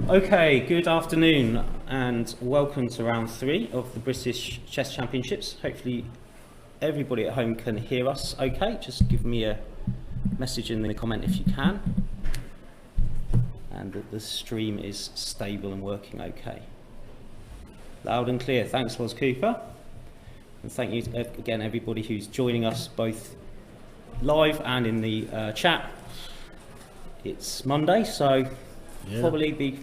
Okay, good afternoon and welcome to round 3 of the British Chess Championships. Hopefully everybody at home can hear us okay. Just give me a message in the comment if you can. And that the stream is stable and working okay. Loud and clear. Thanks, Loz Cooper. And thank you again everybody who's joining us both live and in the chat. It's Monday, so probably be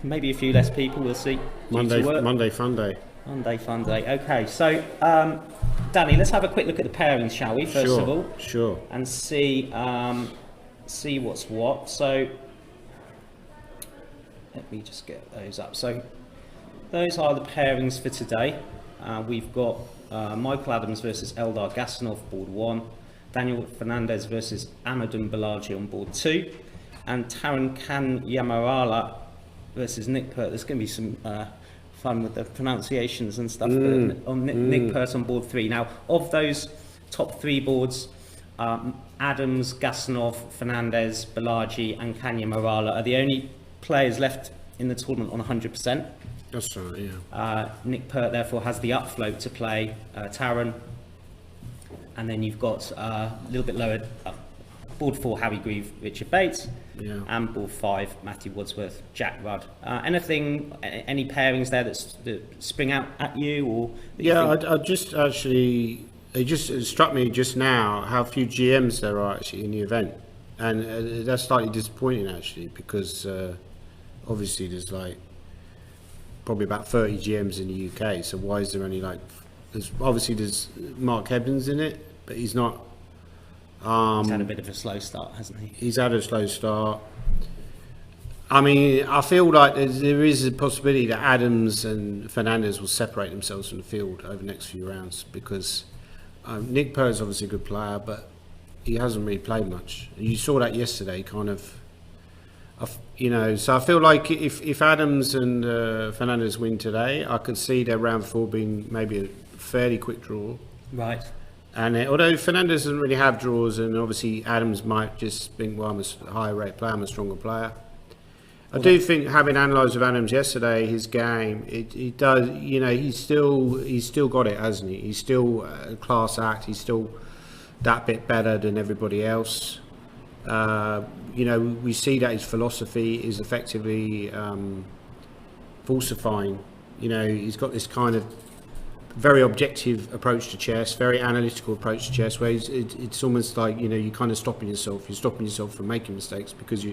maybe a few less people. We'll see. Monday fun day. Monday fun day. Okay, so Danny, let's have a quick look at the pairings, shall we? First of all, sure. And see what's what. So let me just get those up. So those are the pairings for today. We've got Michael Adams versus Eldar Gastonov, board 1. Daniel Fernandez versus Amadou Balaji on board 2. And Taran Kanyamarala versus Nick Pert. There's going to be some fun with the pronunciations and stuff on Nick Pert on board 3. Now, of those top 3 boards, Adams, Gastonov, Fernandez, Balaji and Kanyamarala are the only players left in the tournament on 100%. That's right, yeah. Nick Pert therefore has the upfloat to play Taran. And then you've got a little bit lower, board 4, Harry Grieve, Richard Bates. Yeah. And board 5, Matthew Wadsworth, Jack Rudd. Any pairings there that spring out at you? Or I just actually, it just struck me just now how few GMs there are actually in the event. And that's slightly disappointing actually, because obviously there's like probably about 30 GMs in the UK. So why is there only like, there's Mark Evans in it, but he's not. He's had a bit of a slow start, hasn't he? He's had a slow start. I mean, I feel like there is a possibility that Adams and Fernandez will separate themselves from the field over the next few rounds, because Nick Pert is obviously a good player, but he hasn't really played much. You saw that yesterday, kind of. So I feel like if Adams and Fernandez win today, I could see their round 4 being maybe a fairly quick draw. Right. And although Fernandez doesn't really have draws, and obviously Adams might just think, well, I'm a higher rate player, I'm a stronger player. I do think, having analysed with Adams yesterday, his game, it does, he's still got it, hasn't he? He's still a class act. He's still that bit better than everybody else. We see that his philosophy is effectively falsifying. He's got this kind of very objective approach to chess, very analytical approach to chess, where it's almost like you're kind of stopping yourself. You're stopping yourself from making mistakes because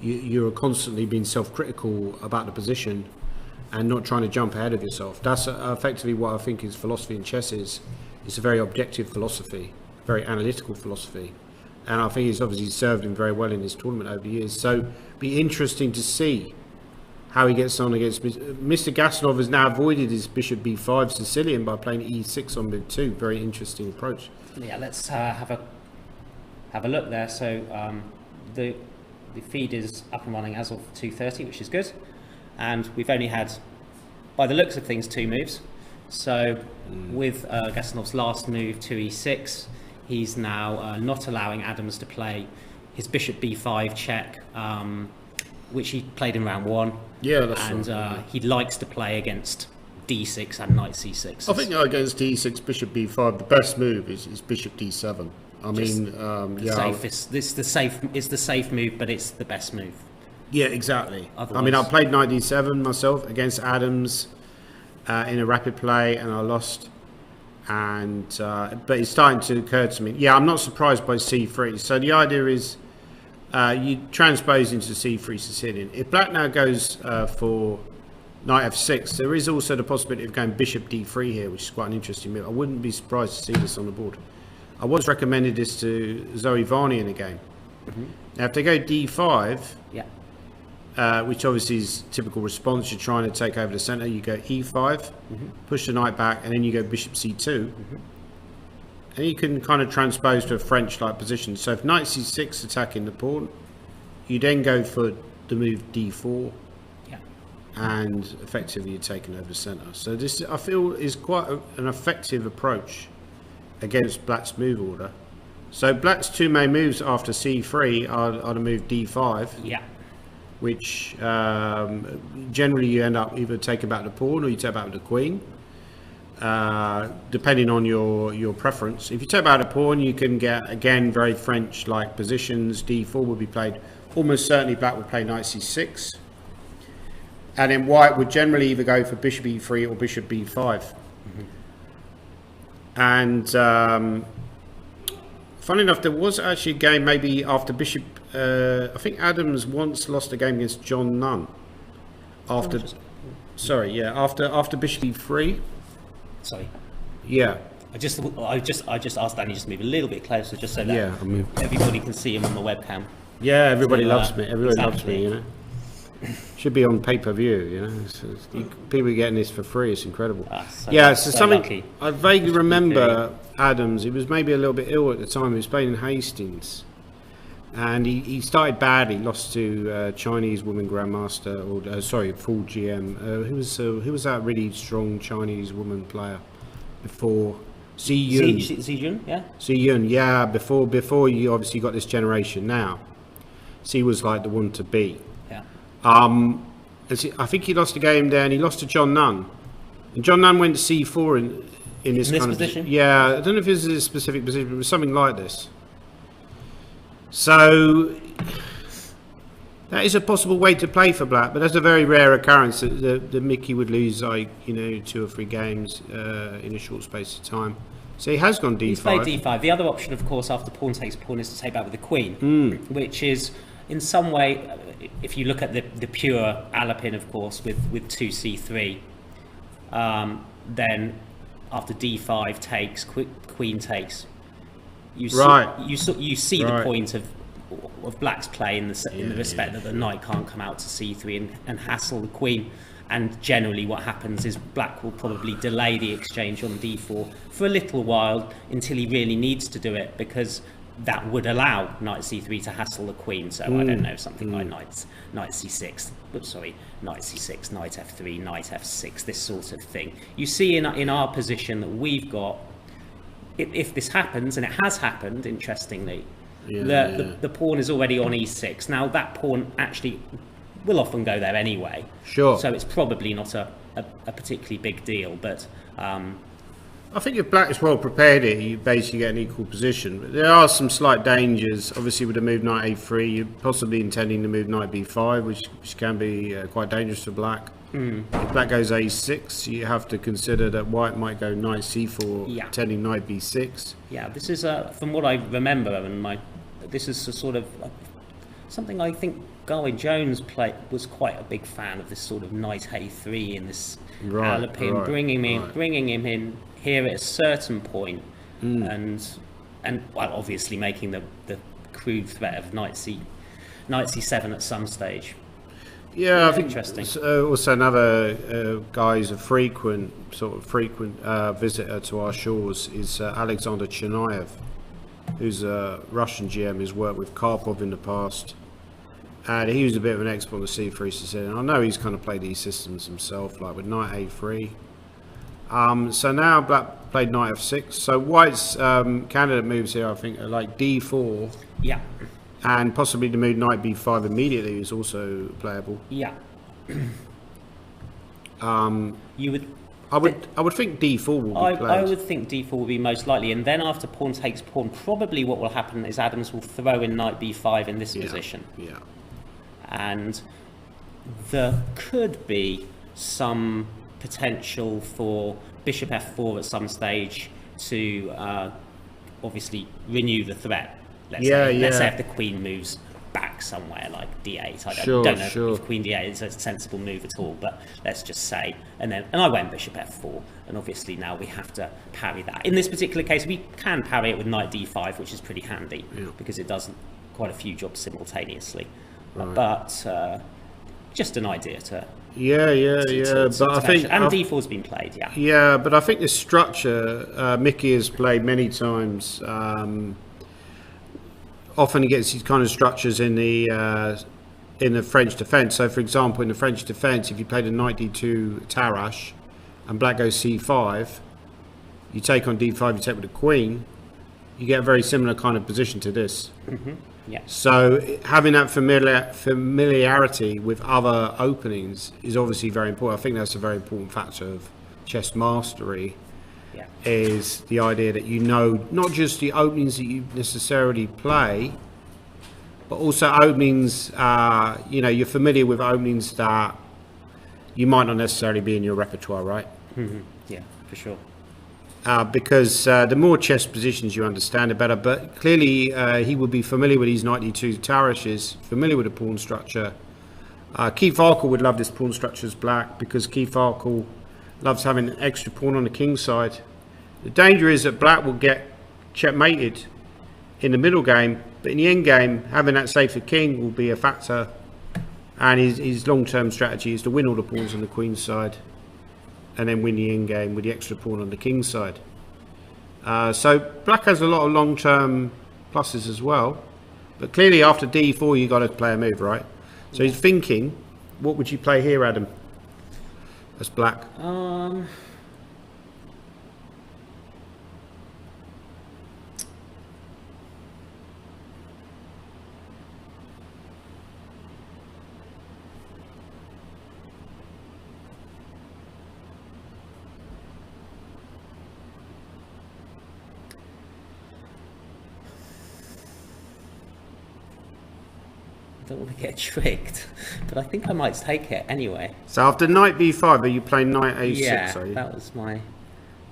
you're constantly being self-critical about the position and not trying to jump ahead of yourself. That's effectively what I think his philosophy in chess is. It's a very objective philosophy, very analytical philosophy, and I think he's obviously served him very well in this tournament over the years. So it'd be interesting to see how he gets on against Mr. Gastonov. Has now avoided his bishop b5 Sicilian by playing e6 on mid 2. Very interesting approach. Yeah, let's have a look there. So the feed is up and running as of 2:30, which is good, and we've only had, by the looks of things, 2 moves. So with Gastonov's last move, 2e6, he's now not allowing Adams to play his bishop b5 check, which he played in round 1. Yeah, that's and right. He likes to play against d6 and knight c6. I think against d6, bishop b5, the best move is bishop d7. It's the safe move, but it's the best move. Yeah, exactly. Otherwise, I mean, I played knight d7 myself against Adams in a rapid play, and I lost. But it's starting to occur to me. Yeah, I'm not surprised by c3. So the idea is, you transpose into c3 Sicilian. If black now goes for knight f6, there is also the possibility of going bishop d3 here, which is quite an interesting move. I wouldn't be surprised to see this on the board. I once recommended this to Zoe Varney in a game. Now, if they go d5, which obviously is typical response, you're trying to take over the centre, you go e5, push the knight back, and then you go bishop c2. And you can kind of transpose to a French-like position. So if knight c6 attacking the pawn, you then go for the move d4, and effectively you're taking over the centre. So this, I feel, is quite an effective approach against black's move order. So black's 2 main moves after c3 are the move d5. which generally you end up either taking back the pawn or you take back the queen, depending on your preference. If you take back the pawn, you can get, again, very French-like positions. d4 would be played. Almost certainly black would play knight c6. And then white would generally either go for bishop e3 or bishop b5. And funny enough, there was actually a game maybe after bishop. I think Adams once lost a game against John Nunn. After, after bishop e3. Sorry. Yeah. I just asked Danny just to move a little bit closer, just so that everybody can see him on the webcam. Yeah, everybody loves me. Everybody loves me. You know. Should be on pay-per-view, you know. People are getting this for free. It's incredible. So something lucky. I vaguely remember Adams. He was maybe a little bit ill at the time. He was playing in Hastings, and he started badly. Lost to Chinese woman grandmaster, or full GM. Who was that really strong Chinese woman player before? Xi Yun, yeah. Xi Yun, yeah. Before you obviously got this generation now. Xi was like the one to beat. I think he lost a game there, and he lost to John Nunn. And John Nunn went to c4 in this kind position? Yeah, I don't know if this is a specific position, but it was something like this. So that is a possible way to play for black, but that's a very rare occurrence that Mickey would lose, like, 2 or 3 games in a short space of time. So he has gone d5. He's played d5. The other option, of course, after pawn takes pawn, is to take back with the queen, which is in some way, if you look at the pure Alapin, of course, with 2c3, then after d5 takes, queen takes, you see the point of black's play in the respect that the knight can't come out to c3 and hassle the queen. And generally what happens is black will probably delay the exchange on d4 for a little while until he really needs to do it, because that would allow knight c3 to hassle the queen. So I don't know, something like knight c6, knight c6, knight f3, knight f6, this sort of thing. You see in our position that we've got, if this happens, and it has happened, interestingly, the pawn is already on e6. Now that pawn actually will often go there anyway. Sure. So it's probably not a particularly big deal, but I think if black is well prepared here, you basically get an equal position. But there are some slight dangers. Obviously, with the move knight a3, you're possibly intending to move knight b5, which can be quite dangerous for black. If black goes a6, you have to consider that white might go knight c4, intending knight b6. Yeah, this is from what I remember, and this is a sort of something I think Garwin Jones was quite a big fan of, this sort of knight a3 in this Alapin, bringing him in here at a certain point, and well, obviously making the crude threat of knight c7 at some stage. Yeah, I think interesting. Also another guy who's a frequent visitor to our shores is Alexander Chernayev, who's a Russian GM who's worked with Karpov in the past. And he was a bit of an expert on the C3 Sicilian. I know he's kind of played these systems himself, like with knight a3. So now black played knight f6. So white's candidate moves here, I think, are like d4. Yeah. And possibly the move knight b5 immediately is also playable. Yeah. You would. I would think d4 will be played. I would think d4 will be most likely, and then after pawn takes pawn, probably what will happen is Adams will throw in knight b5 in this position. Yeah. And there could be some potential for bishop f4 at some stage to obviously renew the threat. Let's say if the queen moves back somewhere like d8. I don't know if queen d8 is a sensible move at all, but let's just say, and I went bishop f4, and obviously now we have to parry that. In this particular case, we can parry it with knight d5, which is pretty handy because it does quite a few jobs simultaneously. But just an idea to but I think d4's been played. Yeah, but I think this structure Mickey has played many times. Often he gets these kind of structures in the French defence. So, for example, in the French defence, if you played a knight d2 Tarrasch and black goes c5, you take on d5, you take with the queen, you get a very similar kind of position to this. Yeah. So having that familiarity with other openings is obviously very important. I think that's a very important factor of chess mastery. Yeah. Is the idea that you know not just the openings that you necessarily play, but also openings, you're familiar with openings that you might not necessarily be in your repertoire, right? Yeah, for sure. Because the more chess positions you understand, the better. But clearly, he would be familiar with these knight d2 Tarashes, familiar with the pawn structure. Keith Arkle would love this pawn structure as black, because Keith Arkle loves having an extra pawn on the king side. The danger is that black will get checkmated in the middle game, but in the end game, having that safer king will be a factor. And his long-term strategy is to win all the pawns on the queen's side, and then win the end game with the extra pawn on the king's side. So black has a lot of long-term pluses as well, but clearly after d4 you got to play a move, right? So he's thinking, what would you play here, Adam? As black. I don't want to get tricked, but I think I might take it anyway. So after knight b5, are you playing knight a6? Yeah, Are you? that was my...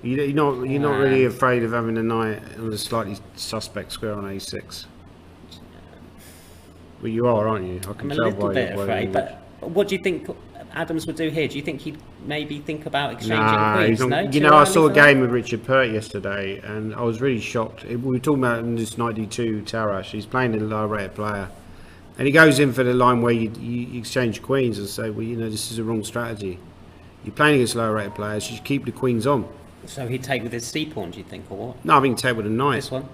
You're not really afraid of having a knight on a slightly suspect square on a6? Well, you are, aren't you? I can I'm a tell little by bit your afraid, but what do you think Adams would do here? Do you think he'd maybe think about exchanging queens? No, No? you know, I saw a game with Richard Pert yesterday, and I was really shocked. We were talking about this knight d2 Tarash. He's playing a lower rated player, and he goes in for the line where you exchange queens and say, well, you know, this is the wrong strategy. You're playing against lower rated players. You should keep the queens on. So he'd take with his c pawn, do you think, or what? No, I think take with a knight. This one?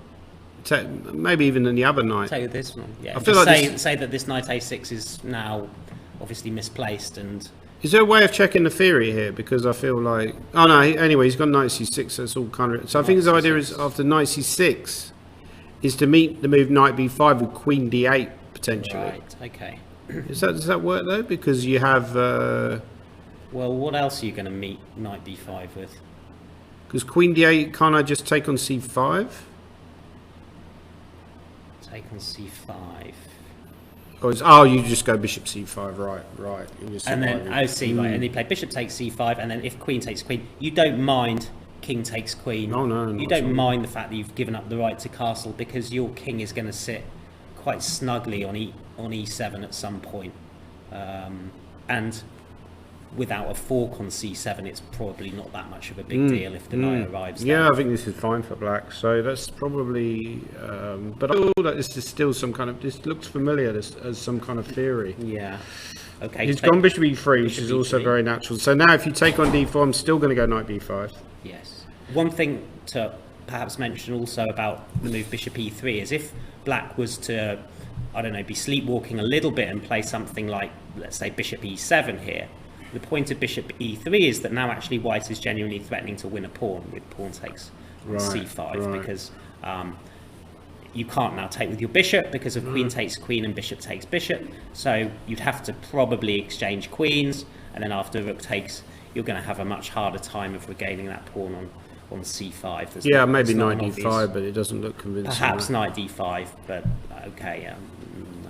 Maybe even in the other knight. Take with this one. Yeah. I feel just like say that this knight a6 is now obviously misplaced, and is there a way of checking the theory here? Because I feel like... Oh, no, anyway, he's got knight c6, so it's all kind of... So I think his idea is, after knight c6, is to meet the move knight b5 with queen d8, potentially. Right, okay. Does that work, though? Because you have... Well, what else are you going to meet knight b5 with? Because queen d8, can't I just take on c5? Take on c5. Or you just go bishop c5, right. And then, right, and he played bishop takes c5, and then if queen takes queen, you don't mind king takes queen. Oh, no, you don't mind the fact that you've given up the right to castle, because your king is going to sit quite snugly on e7 at some point. And without a fork on c7, it's probably not that much of a big deal if the knight arrives there. Yeah, I think this is fine for black. So that's probably... but I feel that this is still some kind of... This looks familiar as some kind of theory. Yeah. Okay. He's gone bishop e3, which is also very natural. So now if you take on d4, I'm still going to go knight b5. Yes. One thing to perhaps mention also about the move bishop e3 is if black was to, I don't know, be sleepwalking a little bit and play something like, let's say, bishop e7 here, the point of bishop e3 is that now actually white is genuinely threatening to win a pawn with pawn takes on c5, because you can't now take with your bishop because of queen takes queen and bishop takes bishop. So you'd have to probably exchange queens, and then after rook takes, you're going to have a much harder time of regaining that pawn on c5. Yeah, maybe knight d5, but it doesn't look convincing. Perhaps knight d5, but okay.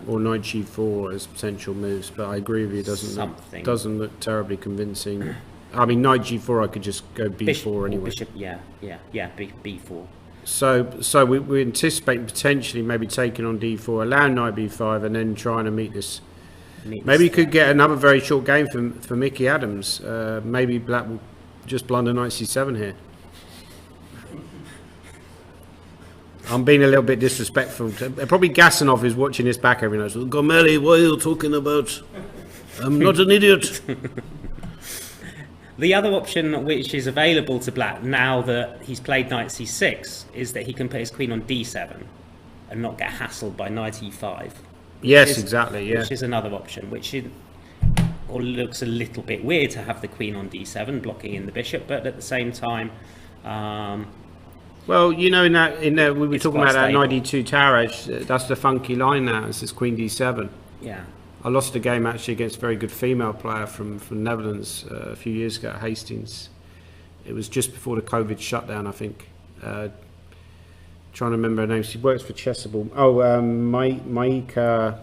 Or knight g4 as potential moves, but I agree with you, it doesn't look terribly convincing. I mean, knight g4, I could just go b4 anyway. Bishop, b4. So we anticipate potentially maybe taking on d4, allowing knight b5, and then trying to meet this. Maybe you could get another very short game for Mickey Adams. Maybe black will just blunder knight c7 here. I'm being a little bit disrespectful. Probably Gasanov is watching this back every night. So, Gomeli, what are you talking about? I'm not an idiot. The other option which is available to black now that he's played knight c6 is that he can put his queen on d7 and not get hassled by knight e5. Yes, exactly. Yeah. Which is another option, or looks a little bit weird to have the queen on d7 blocking in the bishop, but at the same time, Well, you know, in that we were It's talking quite about that stable. 92 Tarash. That's the funky line now. It's this Queen D7. Yeah. I lost a game actually against a very good female player from Netherlands a few years ago at Hastings. It was just before the COVID shutdown, I think. Trying to remember her name. She works for Chessable. Oh, Maika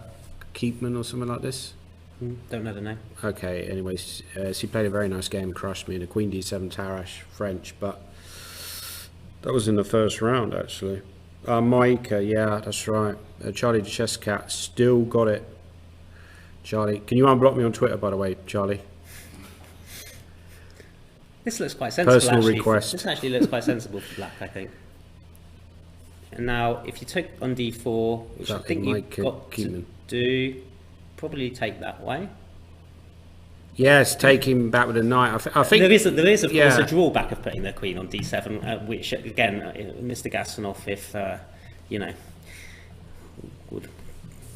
Keepman or something like this. Don't know the name. Okay, anyways, she played a very nice game, crushed me in a Queen D7 Tarash French, but that was in the first round actually. Maika, yeah, that's right. Charlie the Chess Cat still got it. Charlie, can you unblock me on Twitter, by the way, Charlie? This looks quite sensible. Personal actually. request. This actually looks quite sensible for black, I think. And now, if you took on d4, which I Exactly, think you've Mike got Keeman. to do, probably take that way. Yes, take him back with a knight. I think There is, of course, yeah. a drawback of putting the queen on d7, which, again, Mr. Gassanoff, if, you know, would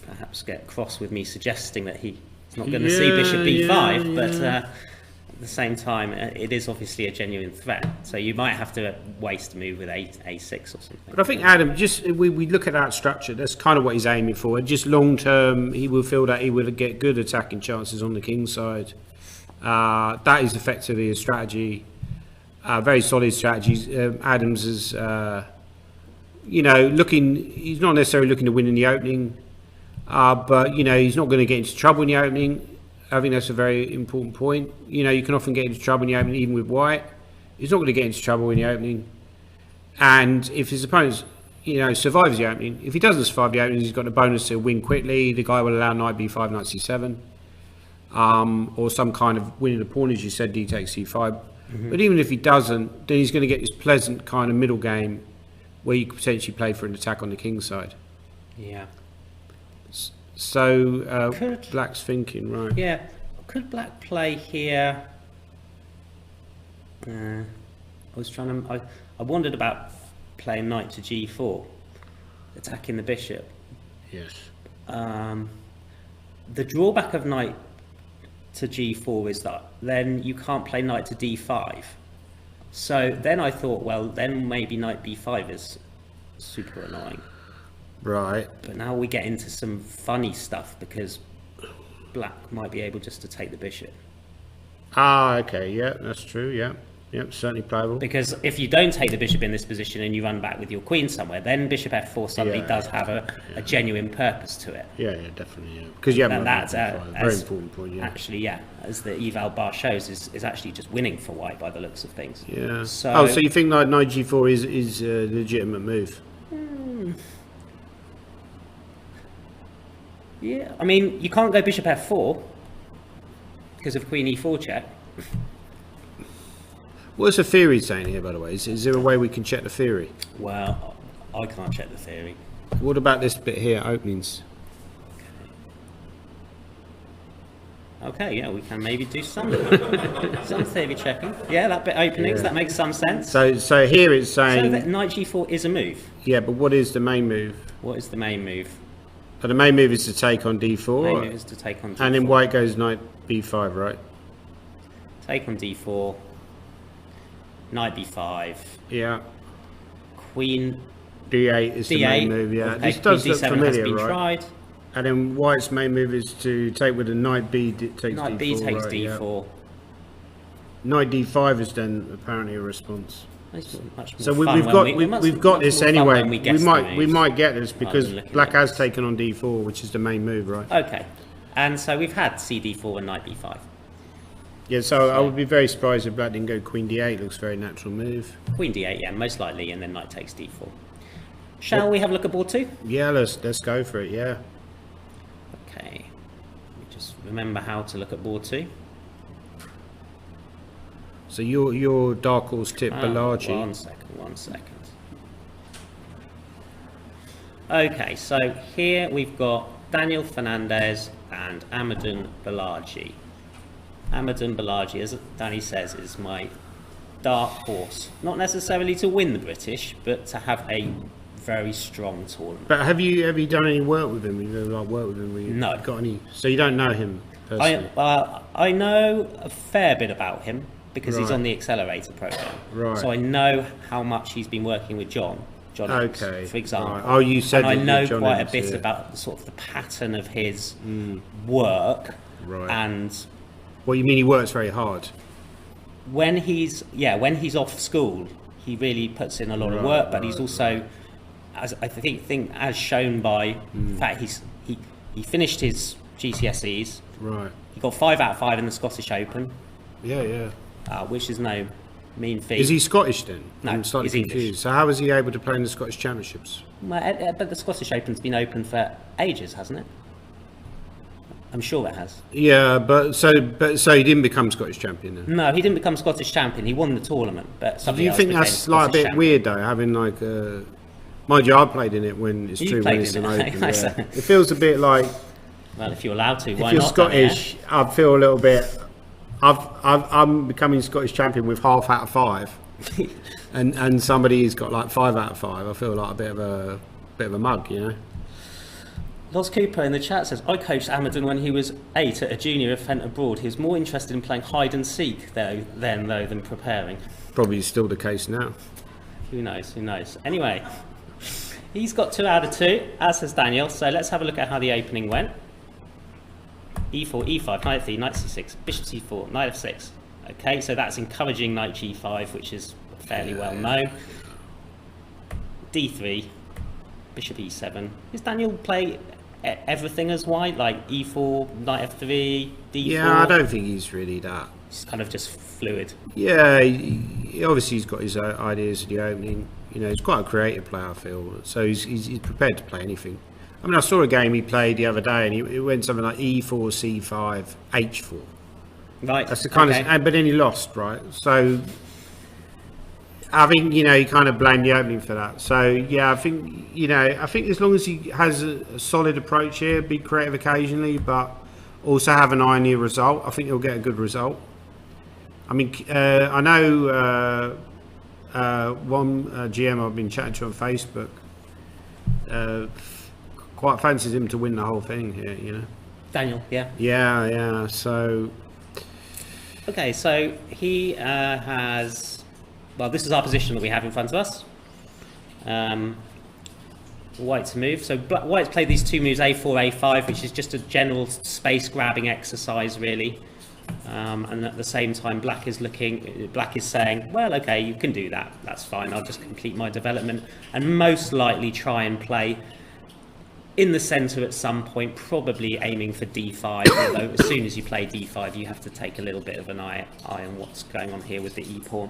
perhaps get cross with me suggesting that he's not going to see bishop b5, but at the same time, it is obviously a genuine threat. So you might have to waste a move with a6 or something. But I think Adam, just we look at that structure. That's kind of what he's aiming for. Just long term, he will feel that he will get good attacking chances on the king side. That is effectively a strategy, very solid strategies. Adams is, you know, looking. He's not necessarily looking to win in the opening, but you know, he's not going to get into trouble in the opening. I think that's a very important point. You know, you can often get into trouble in the opening, even with white. He's not going to get into trouble in the opening. And if his opponent, you know, survives the opening, if he doesn't survive the opening, he's got a bonus to win quickly. The guy will allow knight b5, knight c7, or some kind of winning the pawn, as you said, d takes c5. But even if he doesn't, then he's going to get this pleasant kind of middle game where you could potentially play for an attack on the king side. Yeah. So black's thinking, right? Yeah. Could black play here? I was trying to. I wondered about playing knight to g4, attacking the bishop. Yes. The drawback of knight to g4 is that then you can't play knight to d5. So then I thought, well, then maybe knight b5 is super annoying. Right. But now we get into some funny stuff because black might be able just to take the bishop. Ah, okay, yeah, that's true, yeah. Yep, certainly playable. Because if you don't take the bishop in this position and you run back with your queen somewhere, then bishop f4 suddenly does have a genuine purpose to it. Yeah, definitely, yeah. Because you haven't That's a very important point, yeah. Actually, yeah, as the eval bar shows, is actually just winning for white by the looks of things. Yeah. So, so you think knight g4 is a legitimate move? Yeah, I mean, you can't go bishop f4 because of queen e4 check. What's the theory saying here, by the way? Is there a way we can check the theory? Well, I can't check the theory. What about this bit here, openings? Okay, yeah, we can maybe do some theory checking. Yeah, that bit openings, that makes some sense. So here it's So saying... that knight g4 is a move. Yeah, but what is the main move? What is the main move? So the main move is to take on d4. Main move is to take on d4. And then white goes knight b5, right? Take on d4, knight b5, Yeah. queen d8 is the main move, yeah. Okay, This does queen look d7 familiar, has been right? tried. And then white's main move is to take with a knight b takes Knight d4, b takes right, d4. yeah. Knight d5 is then apparently a response. It's much more So fun we've when got we- we've got much this more fun anyway. when We guess the might moves get this rather because than looking black at has this. taken on d4, which is the main move, right? Okay, and so we've had cd4 and knight b5. Yeah. So I would be very surprised if black didn't go queen d8. Looks a very natural move. Queen d8, yeah, most likely, and then knight takes d4. Shall we have a look at board 2? Yeah. Let's go for it. Yeah. Okay, let me just remember how to look at board 2. So your dark horse tip Balaji. One second. Okay, so here we've got Daniel Fernandez and Amadou Balaji. Amadou Balaji, as Danny says, is my dark horse. Not necessarily to win the British, but to have a very strong tournament. But have you done any work with him? Have you like worked with him? No. Got any? So you don't know him personally? I know a fair bit about him. because he's on the accelerator program. Right. So I know how much he's been working with John Evans, for example. Right. Oh, you said and I know John quite Evans, a bit about the sort of the pattern of his work. Right. And what you mean he works very hard? when he's off school, he really puts in a lot of work, but he's also, as I think as shown by the fact he finished his GCSEs. Right. He got 5 out of 5 in the Scottish Open. Yeah. Which is no mean feat. Is he Scottish then? No, I'm slightly he's confused. English. So how was he able to play in the Scottish Championships? Well, but the Scottish Open's been open for ages, hasn't it? I'm sure it has. Yeah, but so he didn't become Scottish champion then? No, he didn't become Scottish champion. He won the tournament, but Do somebody you else think became that's like a Scottish bit champion. weird though, having like mind you, I played in it when it's You true when played it's in an it, open. nice. Yeah. It feels a bit like Well, if you're allowed to, if why you're not? Scottish, I feel a little bit. I'm becoming Scottish champion with half out of 5, and somebody's got like 5 out of 5. I feel like a bit of a mug, you know. Los Cooper in the chat says, I coached Amadon when he was 8 at a junior event abroad. He was more interested in playing hide and seek than preparing. Probably still the case now. Who knows? Anyway, he's got 2 out of 2, as has Daniel. So let's have a look at how the opening went. E4, E5, knight f3, knight c6, bishop c4, knight f6. Okay, so that's encouraging knight g5, which is fairly well known. D3, bishop e7. Does Daniel play everything as white, like e4, knight f3, d4? Yeah, I don't think he's really that. It's kind of just fluid. Yeah, he obviously he's got his ideas of the opening. You know, he's quite a creative player, I feel. So he's prepared to play anything. I mean, I saw a game he played the other day, and he went something like e4, c5, h4. Right. That's the kind of, but then he lost, right? So I think, you know, he kind of blamed the opening for that. So yeah, I think as long as he has a solid approach here, be creative occasionally, but also have an eye on the result, I think he'll get a good result. I mean, I know one GM I've been chatting to on Facebook quite fancies him to win the whole thing here, you know. Daniel, yeah. Yeah. So. Okay, so he has. Well, this is our position that we have in front of us. White to move. So White's played these 2 moves, a4, a5, which is just a general space grabbing exercise, really. And at the same time, Black is saying, well, okay, you can do that. That's fine. I'll just complete my development and most likely try and play in the centre at some point, probably aiming for d5. Although as soon as you play d5, you have to take a little bit of an eye on what's going on here with the e-pawn.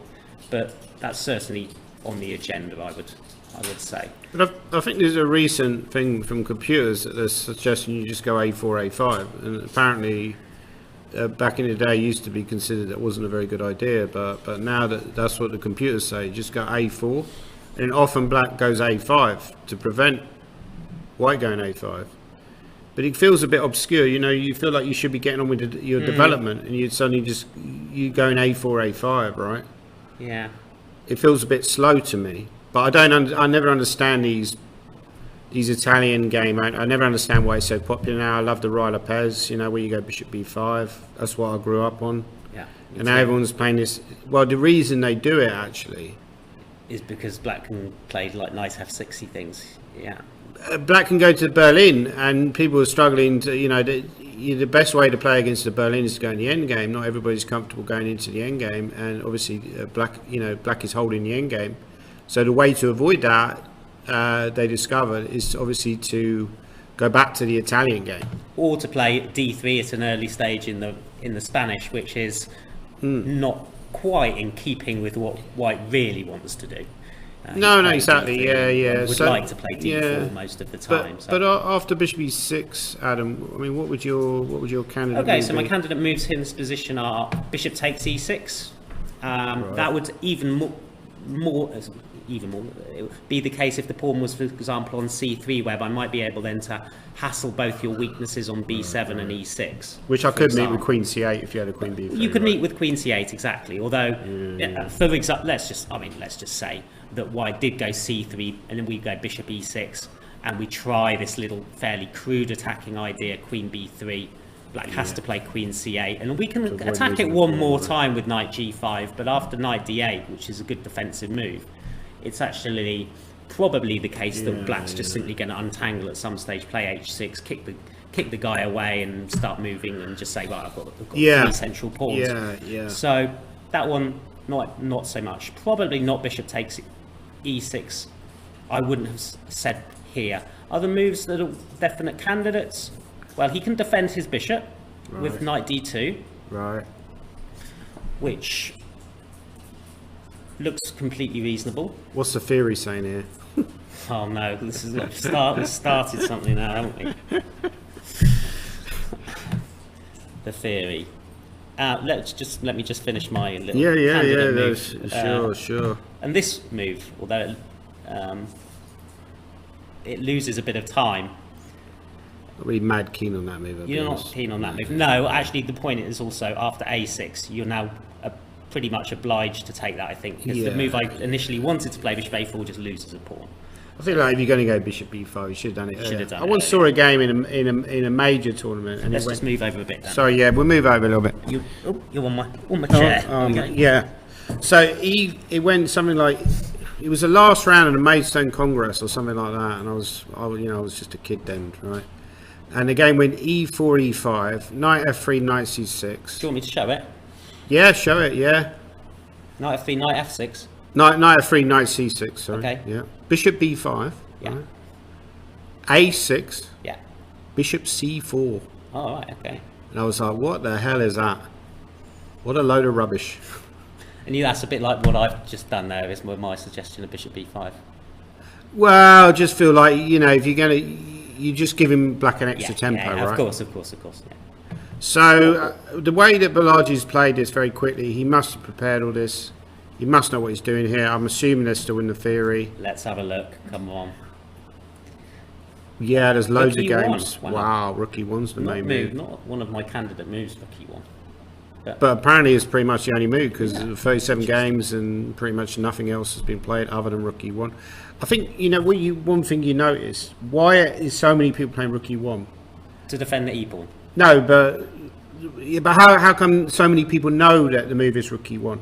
But that's certainly on the agenda, I would say. But I think there's a recent thing from computers that they're suggesting you just go a4, a5, and apparently back in the day used to be considered that wasn't a very good idea, but now that's what the computers say, just go a4, and often Black goes a5 to prevent White going a5. But it feels a bit obscure, you know. You feel like you should be getting on with your development, and you suddenly you go in a4, a5, right? Yeah. It feels a bit slow to me, but I never understand these Italian game. I never understand why it's so popular now. I love the Rai Lopez, you know, where you go bishop b5. That's what I grew up on. Yeah. And now everyone's playing this. Well, the reason they do it actually is because Black can play like knight f6y things. Yeah. Black can go to Berlin, and people are struggling to, you know, the best way to play against the Berlin is to go in the end game. Not everybody's comfortable going into the end game, and obviously Black is holding the end game. So the way to avoid that, they discovered, is obviously to go back to the Italian game, or to play d3 at an early stage in the Spanish, which is not quite in keeping with what White really wants to do. No, exactly. Yeah. Would like to play d4 most of the time. But after bishop e6, Adam, I mean, what would your candidate? Okay, so my candidate moves in this position are bishop takes e6. Right. That would even more it would be the case if the pawn was, for example, on c3, whereby I might be able then to hassle both your weaknesses on b7 and e6. Which I could meet with queen c8 if you had a queen b3. You could meet with queen c8, exactly. Although, for example, let's just say that White did go c3 and then we go bishop e6 and we try this little fairly crude attacking idea, queen b3, black has to play queen c8, and we can avoid attack it losing one the more pawn, time with knight g5, but after knight d8, which is a good defensive move, it's actually probably the case that black's just simply going to untangle at some stage, play h6, kick the guy away and start moving and just say, right, I've got three central pawns. So that one, not so much. Probably not bishop takes e6. I wouldn't have said here. Other moves that are definite candidates. Well, he can defend his bishop with knight d2. Right. Which looks completely reasonable. What's the theory saying here? Oh no, this is we've started something now, haven't we? The theory. Let me just finish my little candidate move. Sure. And this move, although it loses a bit of time. Not really mad keen on that move. You're not keen on that move. No, actually, the point is also after a6, you're now pretty much obliged to take that. I think because the move I initially wanted to play, bishop a4, just loses a pawn. I feel like if you're going to go bishop b5, you should have done it earlier. I once saw a game in a major tournament, and let's just move over a bit. Then. Sorry, we'll move over a little bit. You're on my chair. Yeah. So it went something like, it was the last round of the Maidstone Congress or something like that, and I was just a kid then, right? And the game went e4, e5, knight f3, knight c6. Do you want me to show it? Yeah, show it. Yeah. Knight f3, knight f6. Knight f3, knight c6. Sorry. Okay. Yeah. Bishop b5. Yeah. Right. A6. Yeah. Bishop c4. Oh, right. Okay. And I was like, what the hell is that? What a load of rubbish. And that's a bit like what I've just done there, is my suggestion of bishop b5. Well, I just feel like, if you're going to, you just give him black an extra tempo, right? Of course. Yeah. So the way that Balaji's played this very quickly, he must have prepared all this. He must know what he's doing here. I'm assuming they're still in the theory. Let's have a look. Come on. Yeah, there's loads Rookie of games. Wow, Rookie 1's the main move. Not one of my candidate moves, Rookie 1. But apparently it's pretty much the only move, because 37 games and pretty much nothing else has been played other than Rookie 1. I think, one thing you notice, why is so many people playing Rookie 1? To defend the e-pawn. No, but how come so many people know that the move is Rookie 1?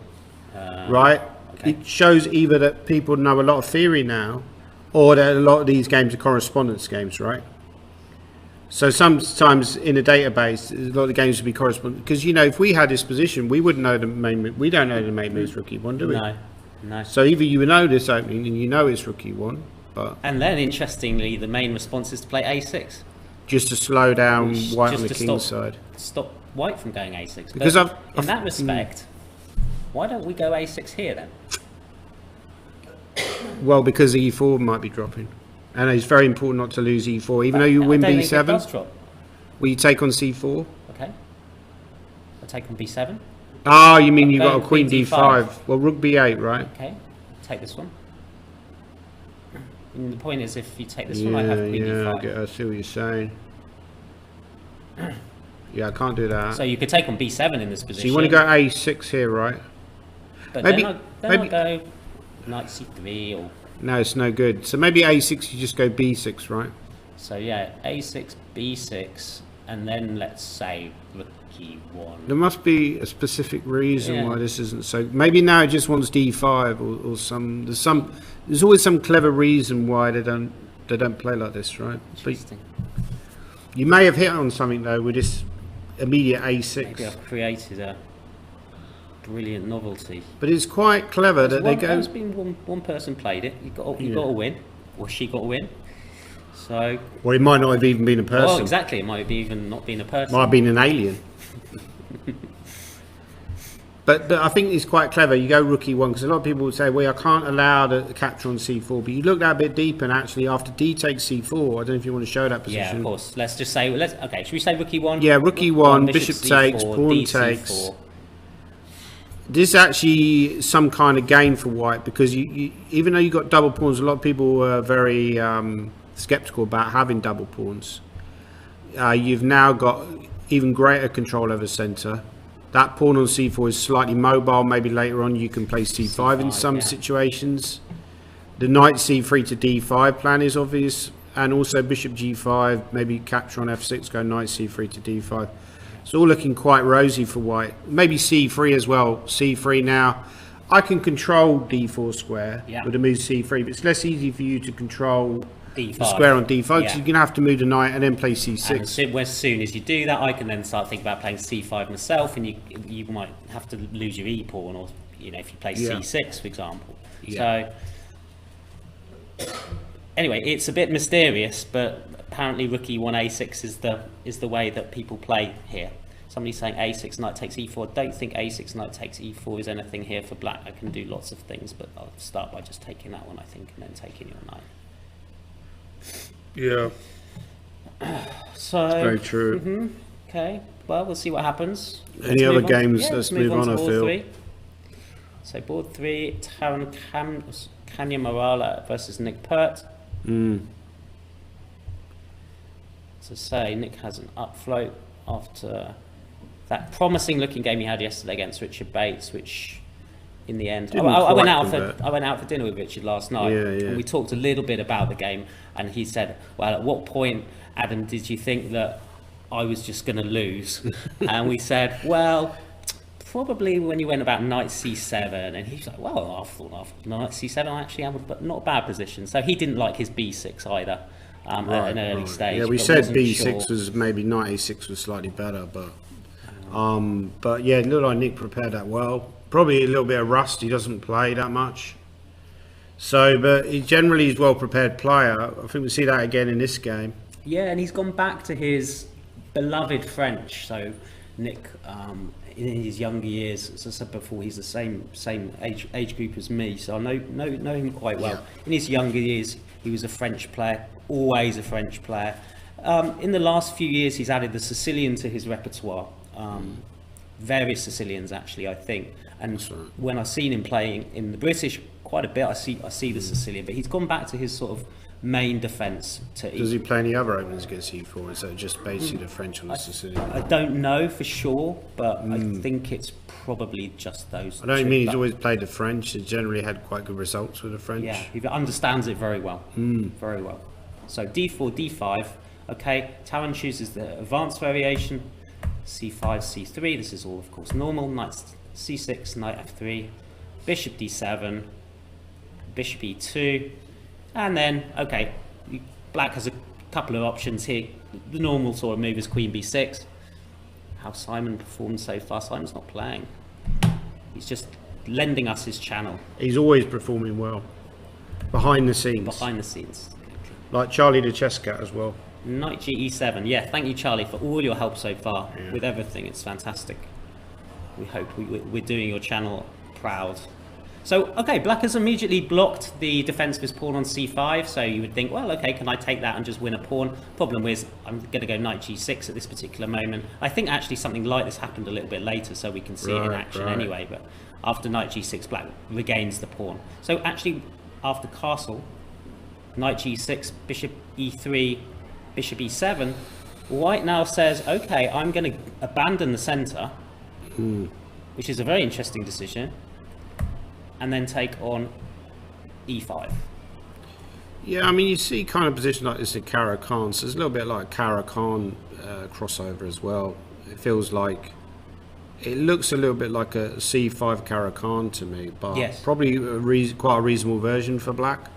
Right? Okay. It shows either that people know a lot of theory now, or that a lot of these games are correspondence games, right? So sometimes in a database, a lot of games would be correspondence. Because, if we had this position, we wouldn't know the main move. We don't know the main move is Rookie 1, do we? No. So either you know this opening and you know it's Rookie 1, but... And then, interestingly, the main response is to play a6. Just to slow down white on the king's side. Stop white from going a6. Because in that respect, why don't we go a6 here then? Well, because e4 might be dropping. And it's very important not to lose e4, even though you win b7. Think it does drop. Will you take on c4? Okay. I'll take on b7. Ah, you mean you've got a queen d5. Well, rook b8, right? Okay. Take this one. And the point is, if you take this one, I have queen d5. Yeah, I see what you're saying. Yeah, I can't do that. So you could take on b7 in this position. So you want to go a6 here, right? But maybe I'll go knight c3 or... No, it's no good. So maybe a6, you just go b6, right? So yeah, a6, b6, and then let's say rook e1. There must be a specific reason why this isn't so... Maybe now it just wants d5 or some... There's always some clever reason why they don't play like this, right? Interesting. But you may have hit on something though with this immediate a6. Maybe I've created a brilliant novelty. But it's quite clever that they go... There's been one person played it. You got to win, or she got to win. So... Well, it might not have even been a person. Well, exactly. It might have even not been a person. Might have been an alien. But I think it's quite clever. You go rook e1, because a lot of people would say, well, I can't allow the capture on c4. But you look that a bit deeper, and actually after d takes c4, I don't know if you want to show that position. Yeah, of course. Let's just say, okay, should we say rook e1? Yeah, rook e1, bishop takes, pawn takes. This is actually some kind of gain for white, because you even though you've got double pawns, a lot of people were very sceptical about having double pawns. You've now got even greater control over centre. That pawn on c4 is slightly mobile. Maybe later on you can play c5 in some situations. The knight c3 to d5 plan is obvious, and also bishop g5, maybe capture on f6, go knight c3 to d5. It's all looking quite rosy for white. Maybe c3 as well. c3 now. I can control d4 square with a move c3, but it's less easy for you to control D5. the square on d5, because you're going to have to move the knight and then play c6. And as soon as you do that, I can then start thinking about playing c5 myself, and you might have to lose your e-pawn, or if you play c6, for example. So anyway, it's a bit mysterious, but apparently rook e1 a6 is the way that people play here. Somebody's saying a6 knight takes e4. I don't think a6 knight takes e4 is anything here for black. I can do lots of things, but I'll start by just taking that one, I think, and then taking your knight. Yeah. So that's very true. Okay. Well, we'll see what happens. Any other games? Let's move on. I feel. 3. So board 3, Taran Kanya Marala versus Nick Pert. To say, Nick has an upfloat after that promising looking game he had yesterday against Richard Bates, which in the end I went out for dinner with Richard last night, and we talked a little bit about the game, and he said, well, at what point, Adam, did you think that I was just going to lose? And we said, well, probably when you went about knight c7, and he was like, well, I thought after knight c7 I actually had not a bad position. So he didn't like his b6 either at an early stage. Yeah, we said b6 was maybe knight a6 was slightly better, but yeah, it looked like Nick prepared that well. Probably a little bit of rust. He doesn't play that much. So, but he generally is well prepared player. I think we see that again in this game. Yeah, and he's gone back to his beloved French. So Nick, in his younger years, as I said before, he's the same age group as me. So I know him quite well. Yeah. In his younger years, he was a French player, always a French player. In the last few years, he's added the Sicilian to his repertoire. Various Sicilians, actually, I think. And when I've seen him playing in the British quite a bit, I see the Sicilian, but he's gone back to his sort of main defence. Does he play any other openings against e4? Is that just basically the French on the Sicilian? I don't know for sure, but I think it's probably just those. I don't mean he's always played the French. He generally had quite good results with the French. Yeah, he understands it very well. Very well. So d4, d5. Okay, Taran chooses the advanced variation. c5, c3. This is all, of course, normal. Knight c6, knight f3, bishop d7, bishop e2, and then, okay, black has a couple of options here. The normal sort of move is queen b6. How Simon performed so far. Simon's not playing. He's just lending us his channel. He's always performing well. Behind the scenes. Behind the scenes. Like Charlie the chess cat as well. Knight ge7. Yeah, thank you, Charlie, for all your help so far with everything. It's fantastic. We hope we're doing your channel proud. So, okay, black has immediately blocked the defense of his pawn on c5. So you would think, well, okay, can I take that and just win a pawn? Problem is, I'm going to go knight g6 at this particular moment. I think actually something like this happened a little bit later, so we can see it in action anyway. But after knight g6, black regains the pawn. So actually, after castle, knight g6, bishop e3, bishop e7, white now says, okay, I'm going to abandon the center, which is a very interesting decision, and then take on e5. Yeah, I mean, you see kind of position like this in Kara-Khan, so it's a little bit like Kara-Khan crossover as well. It feels like, it looks a little bit like a c5 Kara-Khan to me, but probably quite a reasonable version for black.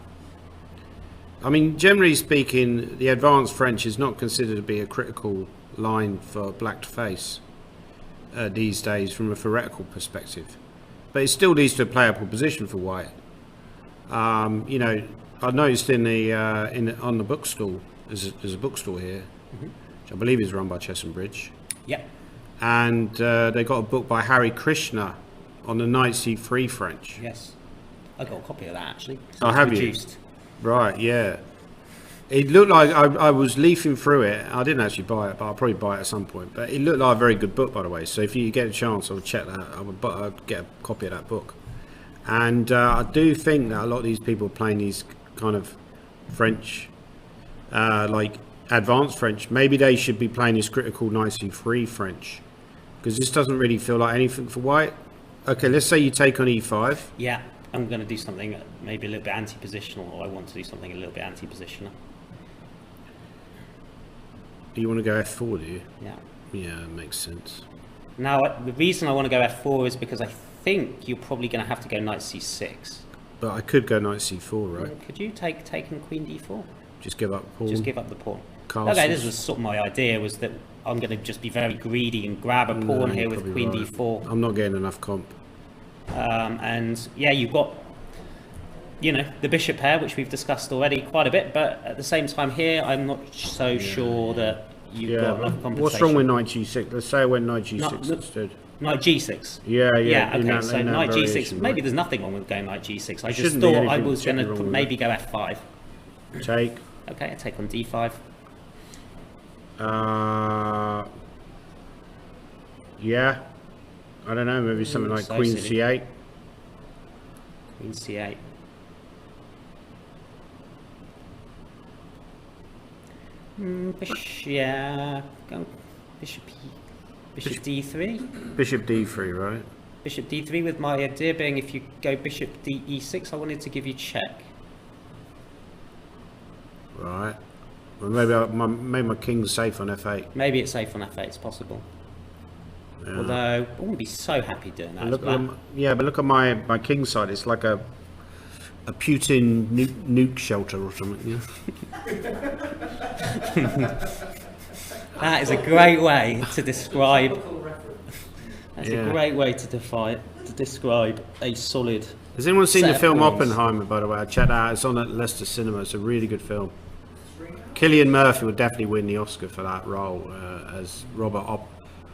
I mean, generally speaking, the advanced French is not considered to be a critical line for black to face these days from a theoretical perspective. But it still leads to a playable position for white. You know, I noticed on the bookstall, there's a bookstore here, which I believe is run by Chess and Bridge. Yep. And they got a book by Harry Krishna on the knight c3 French. Yes. I got a copy of that actually. Oh, have you? Right, yeah. It looked like I was leafing through it. I didn't actually buy it, but I'll probably buy it at some point. But it looked like a very good book, by the way. So if you get a chance, I'll check that. I'd get a copy of that book. And I do think that a lot of these people playing these kind of French, like advanced French, maybe they should be playing this critical knight c3 French, because this doesn't really feel like anything for white. Okay, let's say you take on e5. Yeah, I'm going to do something maybe a little bit anti-positional, or I want to do something a little bit anti-positional. You want to go f4, do you? Yeah. Yeah, it makes sense. Now, the reason I want to go f4 is because I think you're probably going to have to go knight c6. But I could go knight c4, right? Could you take and queen d4? Just give up pawn. Just give up the pawn. Castles. Okay, this was sort of my idea, was that I'm going to just be very greedy and grab a pawn here with queen d4. I'm not getting enough comp. And yeah, you've got, you know, the bishop pair, which we've discussed already quite a bit, but at the same time here, I'm not so sure that you've got enough compensation. What's wrong with knight g6? Let's say I went knight g6 instead. Knight g6? Yeah. Okay, so knight g6, maybe there's nothing wrong with going knight g6. I just thought I was going to maybe go f5. Take. Okay, I take on d5. Yeah. I don't know, maybe something like queen c8. Queen c8. Yeah. Go bishop d3. Bishop d3, right? Bishop d3, with my idea being if you go bishop de6, I wanted to give you check. Right. Well, maybe maybe my king's safe on f8. Maybe it's safe on f8. It's possible. Yeah. Although I wouldn't be so happy doing that. But look at my king's side. It's like a Putin nuke shelter or something. Yeah. That is a great way to describe. That's a great way to describe a solid. Has anyone seen the film Oppenheimer? By the way, I checked out. It's on at Leicester Cinema. It's a really good film. Cillian Murphy would definitely win the Oscar for that role as Robert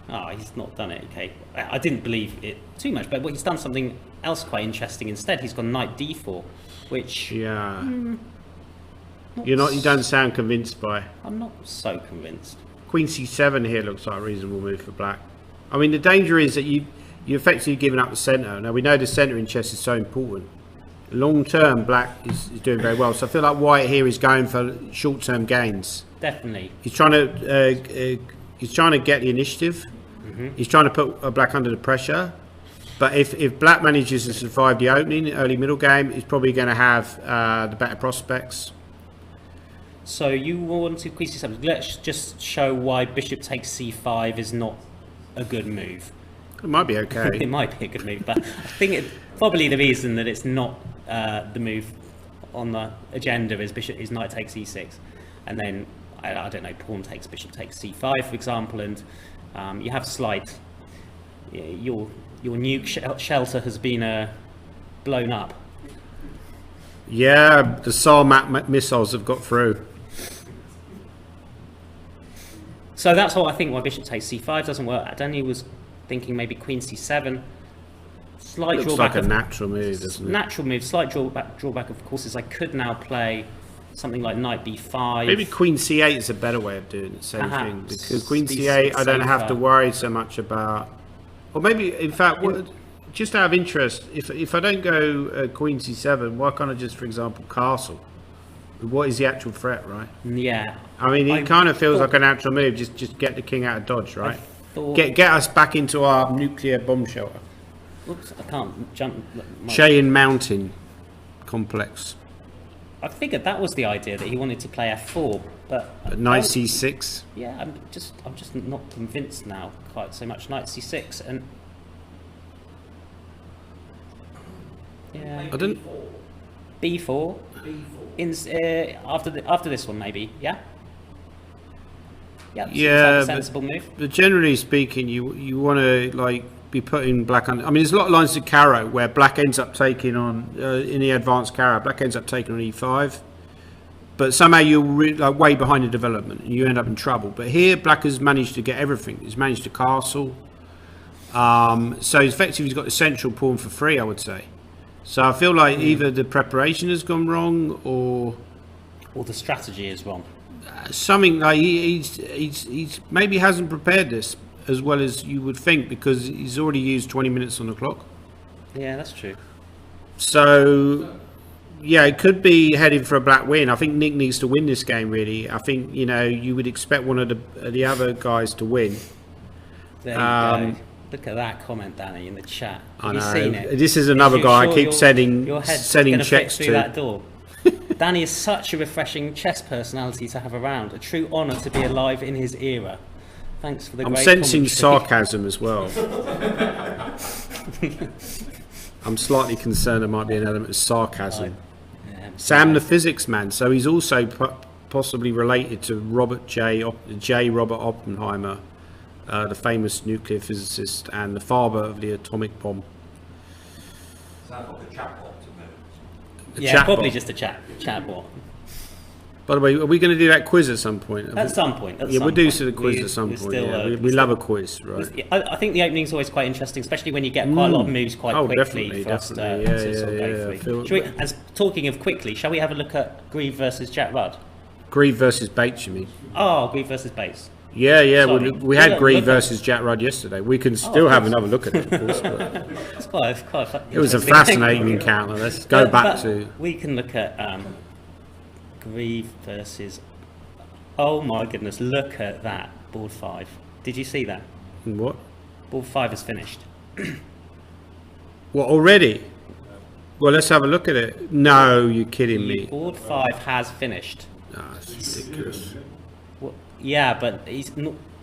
Oh, he's not done it. Okay, I didn't believe it too much, but he's done something else quite interesting instead. He's gone knight d4, which you don't sound convinced by. I'm not so convinced. Queen c7 here looks like a reasonable move for black. I mean, the danger is that you're effectively giving up the centre. Now we know the centre in chess is so important. Long term, black is doing very well. So I feel like white here is going for short term gains. Definitely. He's trying to get the initiative. He's trying to put black under the pressure. But if black manages to survive the opening, early middle game, he's probably going to have the better prospects. So you want to queen c7. Let's just show why bishop takes c5 is not a good move. It might be okay. It might be a good move, but I think probably the reason that it's not the move on the agenda is knight takes e6, and then I don't know, pawn takes bishop takes c5, for example, and you have slight. Your nuke shelter has been blown up. Yeah, the Sarmat missiles have got through. So that's what I think why bishop takes c5 doesn't work. Danny was thinking maybe queen c7. Slight Looks drawback. Like a natural move, doesn't it? Natural move. Slight drawback, of course, is I could now play something like knight b5. Maybe queen c8 is a better way of doing the same thing, because queen b6 c8 I don't have to worry so much about. Or maybe, in fact, just out of interest, if I don't go queen c7, why can't I just, for example, castle? What is the actual threat, right? Yeah. I mean, it kind of feels like a natural move. Just get the king out of dodge, right? Get us back into our nuclear bomb shelter. Oops, I can't jump. Cheyenne Mountain complex. I figured that was the idea, that he wanted to play f4, but knight c6. Yeah, I'm just not convinced now quite so much. Knight c6 and yeah. I don't. b4. After this one, maybe. Yeah. Yeah. Sensible move. But generally speaking, you want to like be putting black on. I mean, there's a lot of lines to Caro where black ends up taking on in the advanced Caro. Black ends up taking on e5, but somehow you're like way behind the development and you end up in trouble. But here, black has managed to get everything. He's managed to castle. So effectively, he's got the central pawn for free, I would say. So I feel like either the preparation has gone wrong or the strategy is wrong. Something like he's maybe hasn't prepared this as well as you would think, because he's already used 20 minutes on the clock. Yeah, that's true. So yeah, it could be heading for a black win. I think Nick needs to win this game, really. I think, you would expect one of the other guys to win. There you go. Look at that comment, Danny, in the chat. Have you seen it? This is another guy I keep sending checks to. That door. Danny is such a refreshing chess personality to have around. A true honour to be alive in his era. Thanks for the I'm great sensing commentary. sarcasm as well. I'm slightly concerned there might be an element of sarcasm. Sam, the physics man, so he's also possibly related to Robert Robert Oppenheimer, the famous nuclear physicist and the father of the atomic bomb. Sounds like a chatbot to me. Yeah, probably just a chatbot. By the way, are we going to do that quiz at some point? At some point. We'll do the quiz at some point. We love a quiz, right? I think the opening's always quite interesting, especially when you get quite a lot of moves quite quickly. Definitely. And talking of quickly, shall we have a look at Grieve versus Jack Rudd? Grieve versus Bates, you mean? Oh, Grieve versus Bates. Yeah. We had Grieve versus Jack Rudd yesterday. We can still have another look at it, of course. It's quite it was a fascinating encounter. Let's go back to... We can look at Grieve versus... Oh my goodness, look at that. Board 5. Did you see that? What? Board 5 is finished. What, already? Well, let's have a look at it. No, you're kidding me. Board 5 has finished. That's ridiculous. Well, yeah, but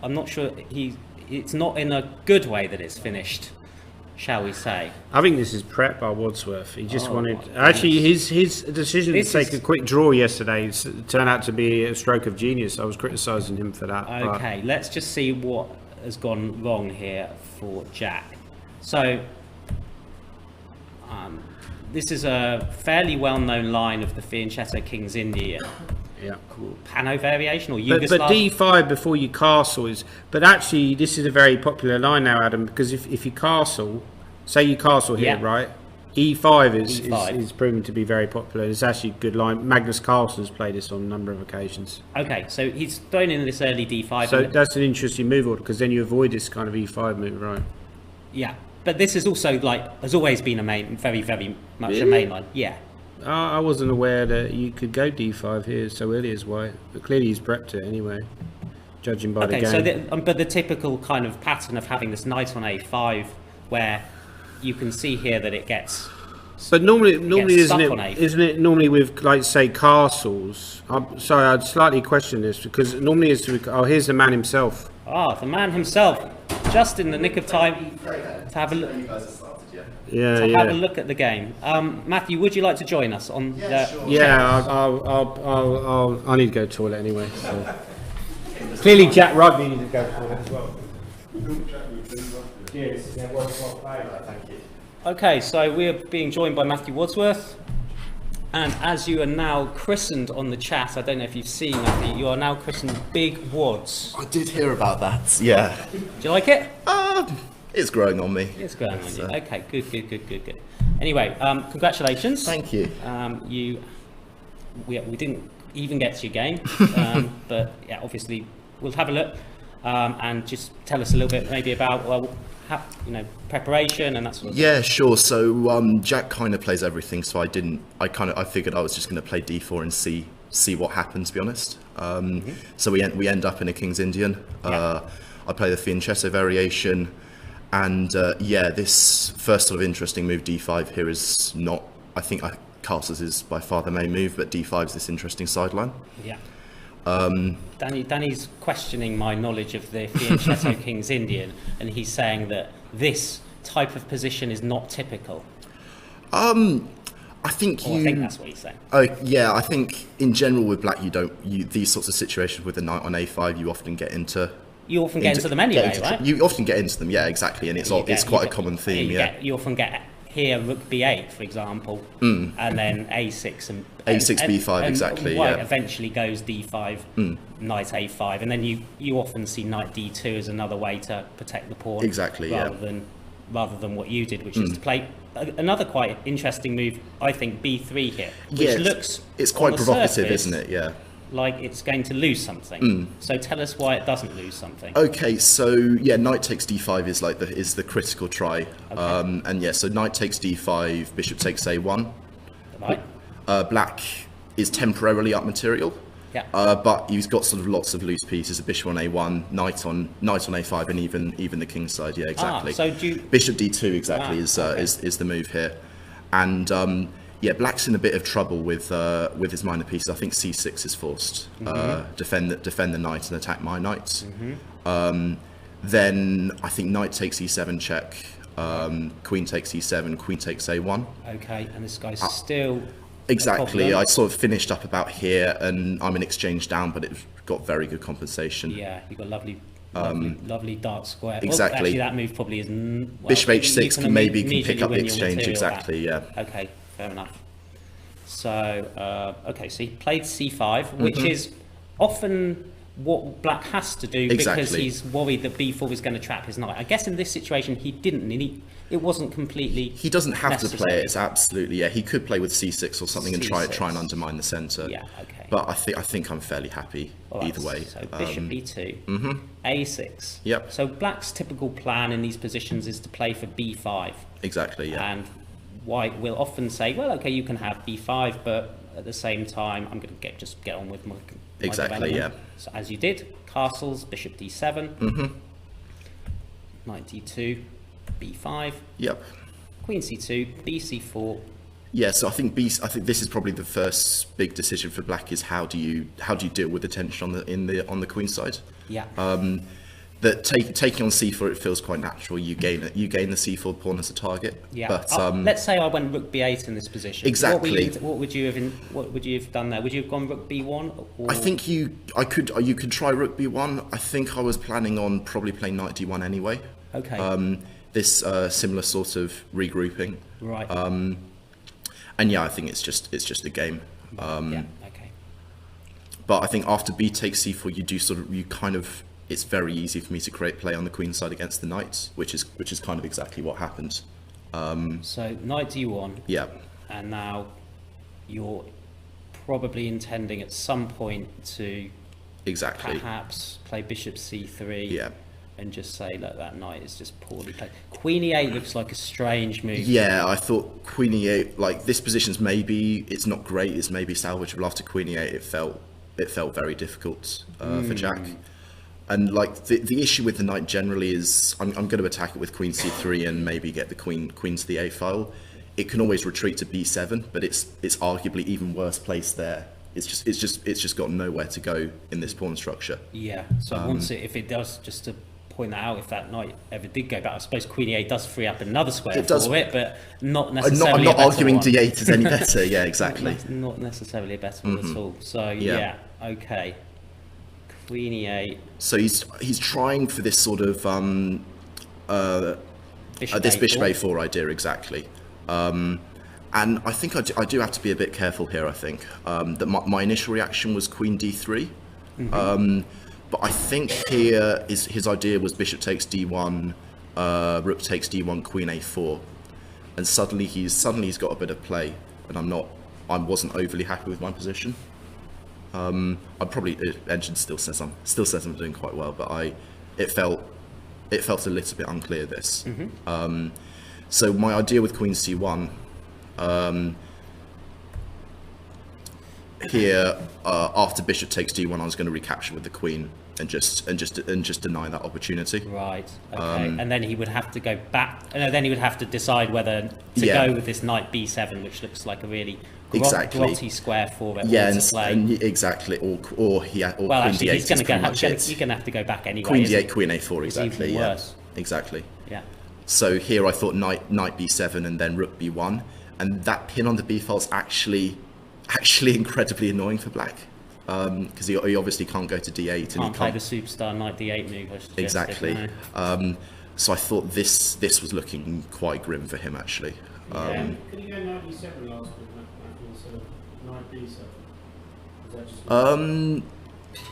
I'm not sure it's not in a good way that it's finished, shall we say. I think this is prep by Wadsworth. He just wanted... Actually, his decision to take a quick draw yesterday turned out to be a stroke of genius. I was criticising him for that. Okay, let's just see what has gone wrong here for Jack. So, this is a fairly well-known line of the Fianchetto King's Indian. Yeah. Pano variation or Yugoslav. But D5 before you castle is... But actually, this is a very popular line now, Adam, because if you castle... Say you castle here, right? E5 is proven to be very popular. It's actually a good line. Magnus Carlsen's played this on a number of occasions. Okay, so he's thrown in this early D5. So that's an interesting move order, because then you avoid this kind of E5 move, right? Yeah, but this is also, has always been very, very much a main line. Yeah. I wasn't aware that you could go D5 here so early as white, but clearly he's prepped it anyway, judging by the game. Okay, so but the typical kind of pattern of having this knight on A5, where you can see here that it gets... But normally isn't it normally with, like, say, castles? Sorry, I'd slightly question this, because normally it's... Oh, here's the man himself. The man himself, just in the nick of time to have a look. Have a look at the game. Matthew, would you like to join us on? I need to go to the toilet anyway. So. Clearly, Jack Rudd needed to go to the toilet as well. Cheers. Thank you. Okay, so we're being joined by Matthew Wadsworth, and as you are now christened on the chat, I don't know if you've seen Matthew, you are now christened Big Wads. I did hear about that. Yeah. Do you like it? It's growing on me. It's growing on you. Okay, good. Anyway, congratulations. Thank you. We didn't even get to your game, but yeah, obviously we'll have a look and just tell us a little bit maybe about preparation and that sort of thing. Yeah, sure. So Jack kind of plays everything, so I figured I was just going to play D4 and see what happened, to be honest. So we end up in a King's Indian. I play the Fianchetto variation. And this first sort of interesting move, D5 here, is not... I think castles is by far the main move, but D5 is this interesting sideline. Yeah. Danny's questioning my knowledge of the Fianchetto King's Indian, and he's saying that this type of position is not typical. I think that's what he's saying. Yeah, I think in general with black, these sorts of situations with the knight on A5, you often get into... You often get into them anyway, right? You often get into them, yeah, exactly, and it's quite a common theme, You often get here Rook B8, for example, and then A6 and A6 B5, exactly. White eventually goes D5, Knight A5, and then you often see Knight D2 as another way to protect the pawn, exactly, rather than what you did, which is to play another quite interesting move. I think B3 here, which it's quite provocative, surface, isn't it? Yeah. Like it's going to lose something. So tell us why it doesn't lose something. Okay, so knight takes d5 is the critical try. Okay. So knight takes d5, bishop takes a1. Right. Black is temporarily up material. Yeah. But he's got sort of lots of loose pieces. A bishop on a1, knight on a5, and even the king's side. Yeah, exactly. So bishop d2 exactly is the move here, and. Black's in a bit of trouble with his minor pieces. I think c6 is forced. Defend the knight and attack my knights. Then I think knight takes e7 check, queen takes e7, queen takes a1. Okay, and this guy's still Exactly. I sort of finished up about here, and I'm in exchange down, but it got very good compensation. Yeah, you got lovely dark square. Exactly. Well, actually, that move probably isn't. Well, Bishop h6 can maybe pick up the win your exchange. material Exactly. back. Yeah. Okay, fair enough. So okay, so he played c5, which is often what black has to do because Exactly. he's worried that b4 is going to trap his knight. I guess in this situation he didn't. It wasn't completely. He doesn't have to necessary. play it. It's absolutely, yeah. He could play with c6 or something and try C6. and undermine the center. Yeah. Okay. But I think I'm fairly happy All right, either way. So bishop e2, a6. Yep. So black's typical plan in these positions is to play for b5. Exactly. Yeah. And white will often say, well, okay, you can have b5, but at the same time, I'm going to just get on with my Exactly, development. yeah. So as you did, castles, bishop d7, knight d2, b5, Yep. queen c2, bc4. Yeah, so I think this is probably the first big decision for black is how do you deal with the tension on the queen side. Yeah. That taking on c4, it feels quite natural. You gain the c4 pawn as a target. Yeah. But Let's say I went rook b8 in this position. Exactly. What would you have done there? Would you have gone rook b1? Or? I think you could try rook b1. I think I was planning on probably playing knight d1 anyway. Okay. This similar sort of regrouping. Right. And yeah, I think it's just a game. Yeah. Okay. But I think after b takes c4, it's very easy for me to create play on the queen side against the knight, which is kind of exactly what happened. So knight d1. Yeah. And now you're probably intending at some point to Exactly. perhaps play bishop c3. Yeah. And just say, look, that knight is just poorly played. Queen e8 looks like a strange move. Yeah, I thought queen e8, like this position's it's not great, it's maybe salvageable. After queen e8 it felt very difficult for Jack. And like the issue with the knight generally is I'm going to attack it with queen c3 and maybe get the queen to the a file. It can always retreat to b7, but it's arguably even worse placed there. It's just got nowhere to go in this pawn structure. Yeah. So if it does, just to point that out, if that knight ever did go back, I suppose queen e8 does free up another square for it, but not necessarily. I'm not a better arguing one. d8 is any better. Yeah, exactly. Not necessarily a better one at all. So yeah, okay. Queen e8. So he's trying for this sort of this bishop a4 idea exactly. And I think I do have to be a bit careful here. I think that my initial reaction was queen d3. But I think here his idea was bishop takes d1, rook takes d1, queen a4, and suddenly he's got a bit of play, and I wasn't overly happy with my position. Engine still says I'm doing quite well, but it felt a little bit unclear this. So my idea with queen c1. Here, after bishop takes d1, I was going to recapture with the queen and just deny that opportunity. Right. Okay. And then he would have to go back. Then he would have to decide whether to Yeah. go with this knight b7, which looks like a really Exactly. grotty square for it. Yeah, to play. exactly. Or Well, queen actually, d8 he's going is pretty much it. to have to go back anyway. Queen isn't d8, queen a4, It's exactly. even Yeah, worse. exactly. Yeah. So here I thought knight b7 and then rook b1, and that pin on the b file is actually incredibly annoying for black, because he obviously can't go to d8 and Can't play the superstar knight d8 move. I suggested, exactly. no. So I thought this was looking quite grim for him actually. Yeah. Could you go knight e7 last week, instead of knight b7? Is that just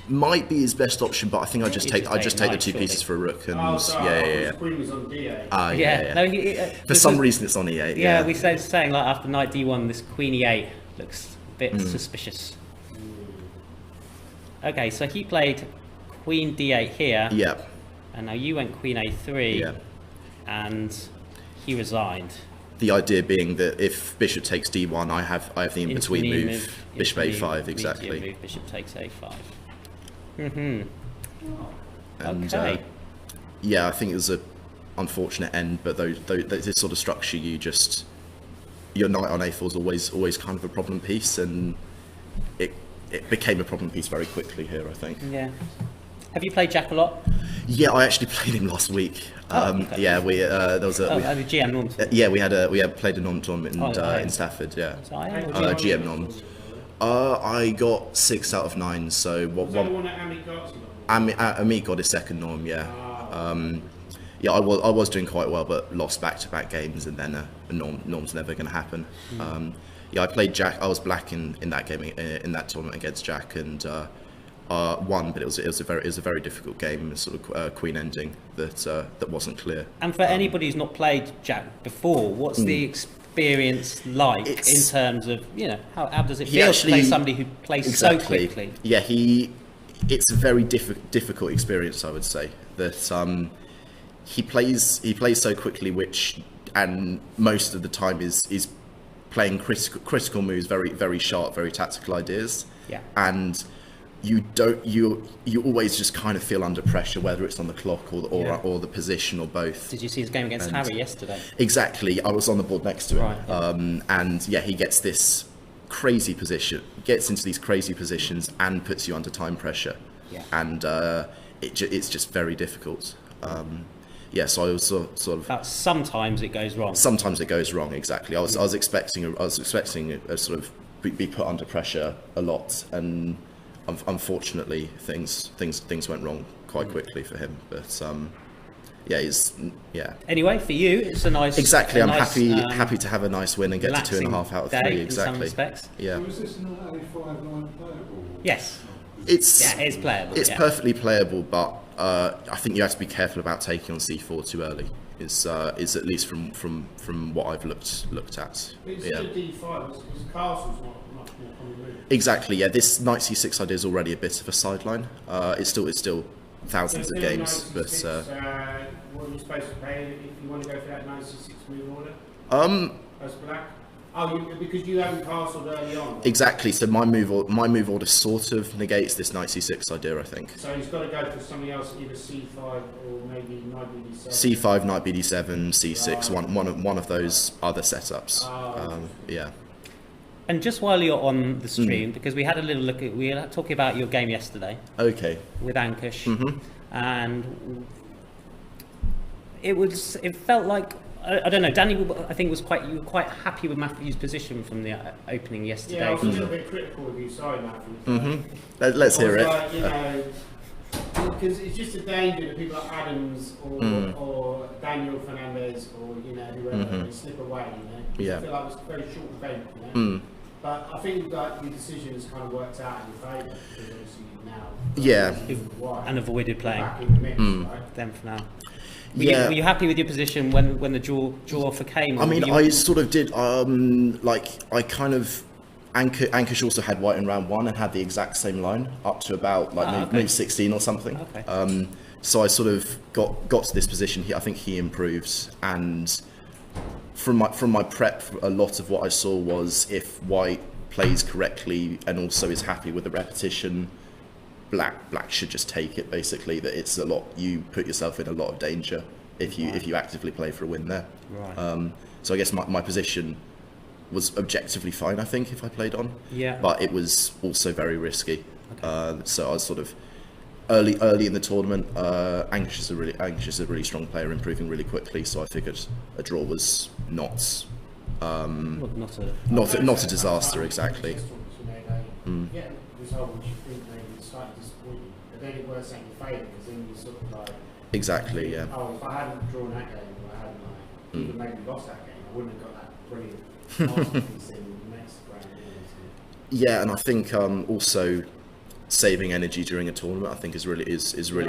Might be his best option, but I think I just take the knight, two surely. pieces for a rook, and Oh, sorry, yeah. his queen was on d8. Yeah. No, For some reason, it's on e8. Yeah, we saying like after knight d1, this queen e8 looks a bit suspicious. Okay, so he played queen d8 here, Yeah, and now you went queen a3, yeah. and he resigned. The idea being that if bishop takes d1, I have the in between Intervening move, bishop a5, exactly. Move, bishop takes a5. And Okay. yeah, I think it was a unfortunate end, but this sort of structure, your knight on a4 is always kind of a problem piece, and it became a problem piece very quickly here, I think. Yeah. Have you played Jack a lot? Yeah, I actually played him last week. Okay. Yeah, there was a The GM norm. yeah, we had played a non tournament yeah. in Stafford. Yeah, So I am, or GM non. I got 6 out of 9. So what? Amit got his second norm. Yeah. Yeah, I was doing quite well, but lost back-to-back games, and then a norm's never going to happen. Yeah, I played Jack. I was black in that game, in that tournament against Jack, and won. But it was a very difficult game, sort of queen ending that wasn't clear. And for anybody who's not played Jack before, what's the experience like in terms of, how does it feel to play somebody who plays so quickly? Yeah, it's a very difficult experience, I would say. That he plays so quickly, and most of the time is playing critical moves, very very sharp, very tactical ideas. Yeah. And you always just kind of feel under pressure, whether it's on the clock or the position or both. Did you see his game against Harry yesterday? Exactly. I was on the board next to him. Right, yeah. And yeah, he gets this crazy position, gets into these crazy positions and puts you under time pressure. Yeah. And it's just very difficult. So I was sort of. Sometimes it goes wrong. Sometimes it goes wrong. Exactly. I was expecting a sort of be put under pressure a lot, and unfortunately things went wrong quite quickly for him. But Anyway, for you, it's a nice. Exactly. I'm nice, happy to have a nice win and get to 2.5 out of 3. Exactly. In some respects. Yeah. So is this not only 5-9 playable? Yes. It's playable. It's perfectly playable, but I think you have to be careful about taking on C4 too early. Is at least from what I've looked at. But instead of D5, his castle's not much more common move. Exactly. Yeah. This knight C6 idea is already a bit of a sideline. It's still thousands of games, but. What are you supposed to play if you want to go for that knight C6 move order? As black. Because you haven't castled early on. Exactly. So my move order sort of negates this knight C6 idea, I think. So he's got to go for something else, either C5 or maybe knight BD7. C5, knight BD7, C6, one of those other setups. Yeah. And just while you're on the stream, because we had a little look we were talking about your game yesterday. Okay. With Ankush, and it felt like. I don't know. Danny, I think you were quite happy with Matthew's position from the opening yesterday. Yeah, I was a little bit critical of you. Sorry, Matthew. Let's hear it. Because it's just a danger that people like Adams or Daniel Fernandez or whoever they slip away. Yeah. I feel like it was a very short event. But I think your decision has kind of worked out in your favour because obviously now and avoided playing back in the mix, right? them for now. Were you happy with your position when the draw offer came? I mean, I sort of did. I kind of. Ankush also had white in round 1 and had the exact same line up to about move 16 or something. Okay. So I sort of got to this position. I think he improved, and from my prep, a lot of what I saw was if white plays correctly and also is happy with the repetition, black should just take it. Basically, that it's a lot. You put yourself in a lot of danger if you actively play for a win there. Right. So I guess my position was objectively fine, I think, if I played on. Yeah. But it was also very risky. Okay. So I was sort of early in the tournament. Ankush is a really strong player, improving really quickly. So I figured a draw was not a disaster exactly. Yeah, result which you think maybe slightly disappointing, but then it works out in your favour because then you sort of like. Exactly. Yeah. Oh, if I hadn't drawn that game, or I hadn't even maybe lost that game, I wouldn't have got that brilliant masterpiece in the next round. Yeah, and I think also saving energy during a tournament, I think is really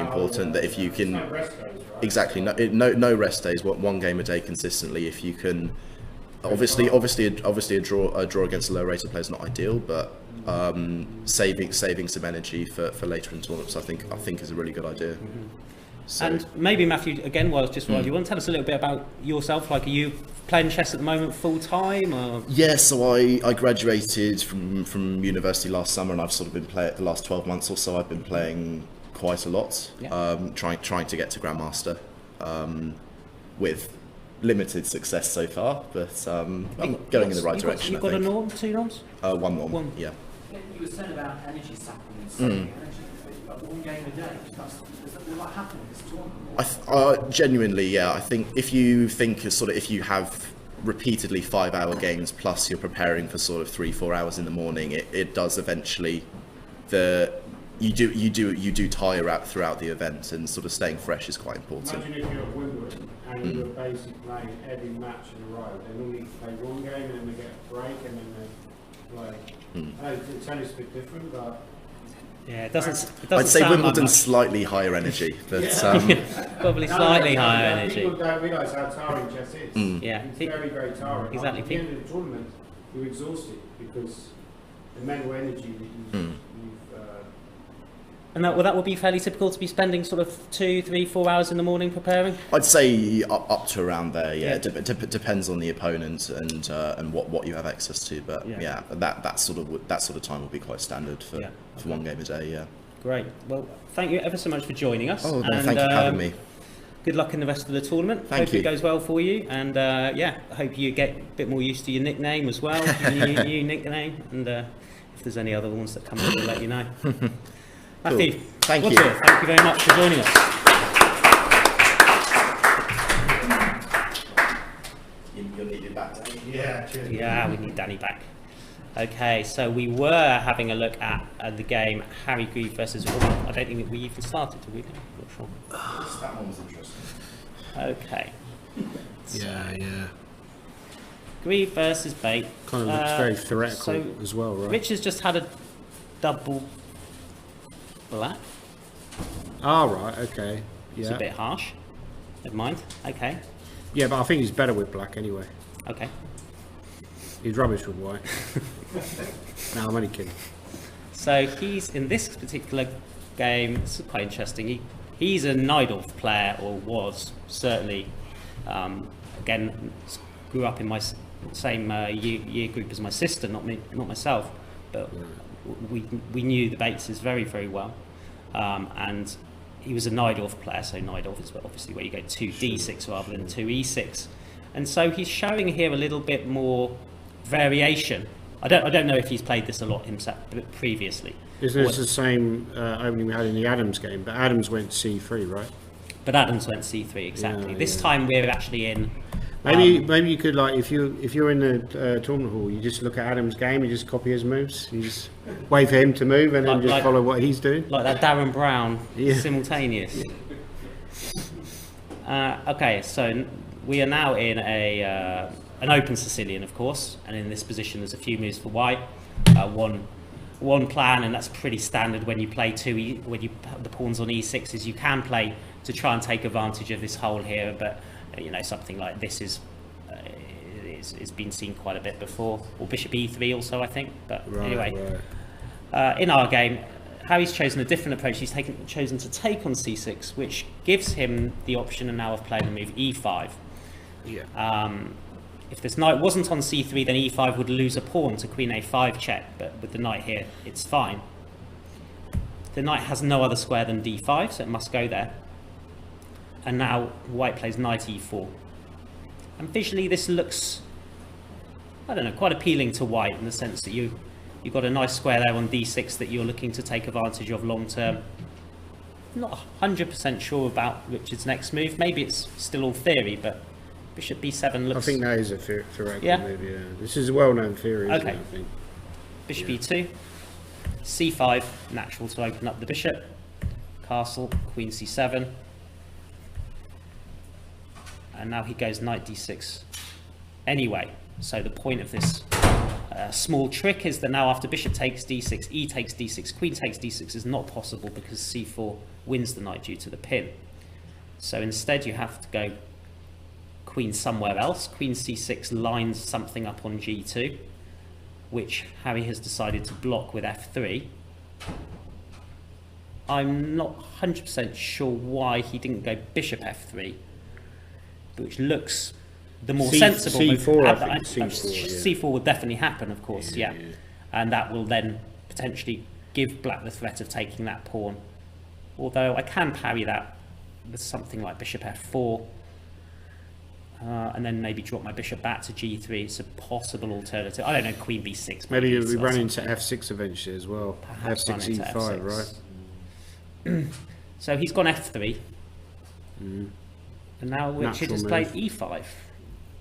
important. That if you can, no rest days, right? Exactly, no rest days. One game a day consistently. If you can, obviously a draw against a low rated player is not ideal, but saving some energy for later in tournaments, I think is a really good idea. So, and maybe Matthew, again, while you want to tell us a little bit about yourself? Like, are you playing chess at the moment full time? Or? Yeah, so I graduated from university last summer, and I've sort of been playing the last 12 months or so. I've been playing quite a lot, trying to get to Grandmaster, with limited success so far, but I'm going in the right direction. You've got a norm, 2 norms? One norm. One. Yeah. You were saying about energy supplements. one game a day? Will that happen in this tournament? Genuinely, yeah. I think if you think if you have repeatedly 5-hour games plus you're preparing for sort of 3-4 hours in the morning, it does eventually you do tire out throughout the event, and sort of staying fresh is quite important. Imagine if you're at Wimbledon and you're basically playing every match in a row. They normally play one game and then they get a break and then they play. Tennis is a bit different, but Yeah, it doesn't I'd say sound Wimbledon's like slightly higher energy, but probably slightly higher energy. People don't realise how tiring chess is. Yeah. It's very, very tiring. Exactly. At the end of the tournament, you're exhausted because the mental energy that you've And that would be fairly typical to be spending sort of 2, 3, 4 hours in the morning preparing? I'd say up to around there. Yeah, it depends on the opponent and what you have access to. But yeah, that sort of time will be quite standard for one game a day. Yeah. Great. Well, thank you ever so much for joining us. Oh, no, thank you for having me. Good luck in the rest of the tournament. Thank hope you. it goes well for you, and I hope you get a bit more used to your nickname as well, your new nickname, and if there's any other ones that come up, we'll let you know. Matthew, Cool. Thank you. Thank you very much for joining us. You'll need it back. Yeah, cheers. Yeah, we need Danny back. Okay, so we were having a look at the game Harry Grieve versus Woman. I don't think we even started, did we? Not sure. That one was interesting. Okay. Yeah. Grieve versus Bate. Kind of looks very theoretical so as well, right? Rich has just had a double black. Right, okay. It's Yeah. a bit harsh. Never mind. Okay. Yeah, but I think he's better with black anyway. Okay. He's rubbish with white. No, I'm only kidding. So he's in this particular game. It's quite interesting. He's a Neidorf player, or was certainly. Again, grew up in my same year group as my sister, not myself, but we knew the Bateses very, very well, and he was a Neidorf player. So Neidorf is obviously where you go 2d6 rather than 2e6, and so he's showing here a little bit more variation. I don't know if he's played this a lot himself previously. Isn't this the same opening we had in the Adams game? But Adams went c3, right? But Adams went c3 exactly. Yeah, this yeah. time we're actually in. Maybe you could, like, if you're in the tournament hall, you just look at Adams' game, you just copy his moves, you just wait for him to move, and then just follow what he's doing. Like that Darren Brown simultaneous. Okay, so we are now in an open Sicilian, of course, and in this position there's a few moves for white. One plan, and that's pretty standard when you play when you put the pawns on e6, is you can play to try and take advantage of this hole here, but something like this is been seen quite a bit before, or bishop e3 also, I think. But anyway, in our game, Harry's chosen a different approach. He's chosen to take on c6, which gives him the option now of playing the move e5. Yeah. If this knight wasn't on c3, then e5 would lose a pawn to queen a5 check, but with the knight here, it's fine. The knight has no other square than d5, so it must go there. And now white plays knight e4. And visually this looks, I don't know, quite appealing to white in the sense that you've got a nice square there on d6 that you're looking to take advantage of long term. Not 100% sure about Richard's next move. Maybe it's still all theory, but bishop b7 looks... I think that is a theoretical Yeah? move, yeah. This is a well-known theory, isn't Okay. it, I think? Bishop e2, c5, natural to open up the bishop, castle, queen c7, and now he goes knight d6 anyway. So the point of this small trick is that now after bishop takes d6, e takes d6, queen takes d6 is not possible because c4 wins the knight due to the pin. So instead you have to go queen somewhere else. Queen c6 lines something up on g2, which Harry has decided to block with f3. I'm not 100% sure why he didn't go bishop f3, which looks the more sensible move. C4, I think. C4 will definitely happen, of course, yeah. And that will then potentially give black the threat of taking that pawn. Although I can parry that with something like bishop f4, and then maybe drop my bishop back to g3. It's a possible alternative. I don't know, queen b6. Maybe we run into f6 eventually as well. Perhaps f6, run into e5, f6. So he's gone f3. And now Richard Natural has move. played e5.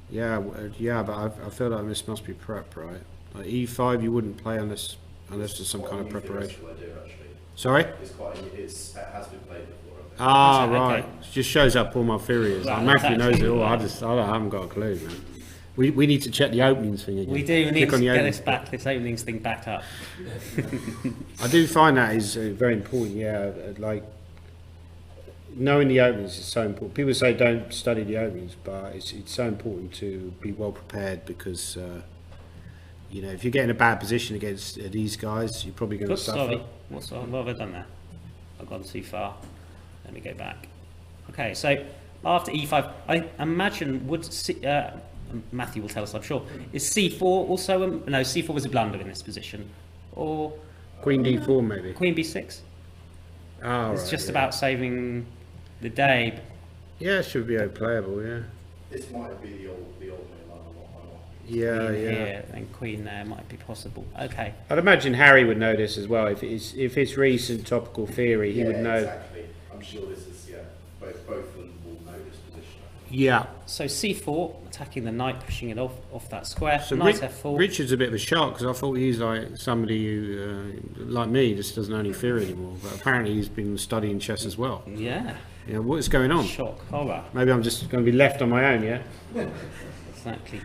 Yeah, yeah, but I feel like this must be prep, right? Like E5, you wouldn't play unless there's some kind of preparation. Sorry? It's quite. It has been played before. Ah, Okay. right. It just shows up all my theory is. Right, Matthew knows it all. exactly. I haven't got a clue, man. We need to check the openings thing again. We do Click need on to the get openings. this openings thing backed up. I do find that is very important. Yeah, like knowing the openings is so important. People say don't study the openings, but it's so important to be well prepared because you know if you get in a bad position against these guys, you're probably going to Oops, suffer. sorry. What have I done there? I've gone too far. Let me go back. Okay, so after e5, I imagine Matthew will tell us, I'm sure. Is c4 also no? C4 was a blunder in this position, or Queen D4 maybe. Queen b6? Oh, It's right, just yeah. about saving the day. Yeah, it should be playable. Yeah. This might be the old main line. I'm not. Yeah, Queen yeah. here and queen there might be possible. Okay. I'd imagine Harry would know this as well. If it's recent topical theory, he would know. Exactly. I'm sure this is both of them will know this position. Yeah. So c4, attacking the knight, pushing it off that square. So Knight f4. Richard's a bit of a shock because I thought he's like somebody who, like me, just doesn't know any theory anymore. But apparently he's been studying chess as well. Yeah. You know, what is going on? Shock, horror. Maybe I'm just going to be left on my own, yeah? Exactly.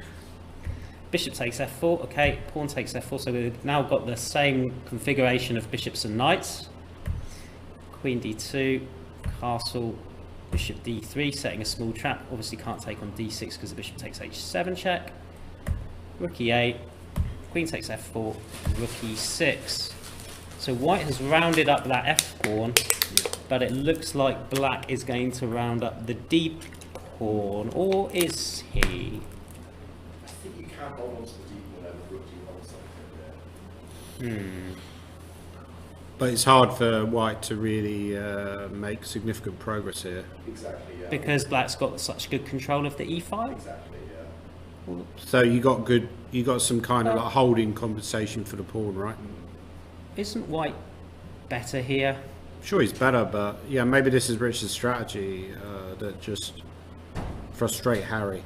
Bishop takes f4. Okay, pawn takes f4. So we've now got the same configuration of bishops and knights. Queen d2, castle, bishop d3, setting a small trap. Obviously can't take on d6 because the bishop takes h7 check. Rook e8, queen takes f4, rook e6. So white has rounded up that f pawn, but it looks like black is going to round up the d pawn, or is he? I think you can hold on to the deep whenever rook holds something there. But it's hard for white to really make significant progress here. Exactly. Yeah. Because black's got such good control of the e5. Exactly. Yeah. So you got some kind of like holding compensation for the pawn, right? Isn't white better here? Sure, he's better, but yeah, maybe this is Richard's strategy that just frustrate Harry.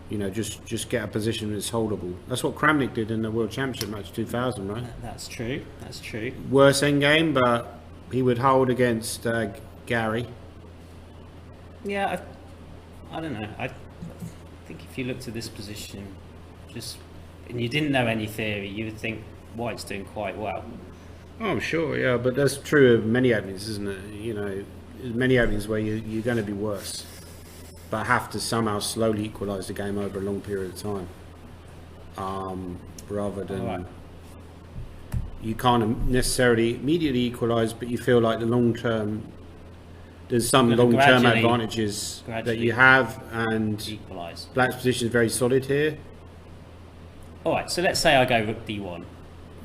You know, just get a position that's holdable. That's what Kramnik did in the World Championship match 2000, right? That's true. That's true. Worse endgame, but he would hold against Gary. Yeah, I don't know. I think if you looked at this position, and you didn't know any theory, you would think white's doing quite well. Oh, I'm sure, yeah, but that's true of many openings, isn't it? You know, there's many openings where you're going to be worse, but have to somehow slowly equalise the game over a long period of time, rather than Alright. you can't necessarily immediately equalise, but you feel like the long term. There's some Gonna long-term gradually- advantages that gradually you have, and Equalise. Black's position is very solid here. All right. So let's say I go rook d1.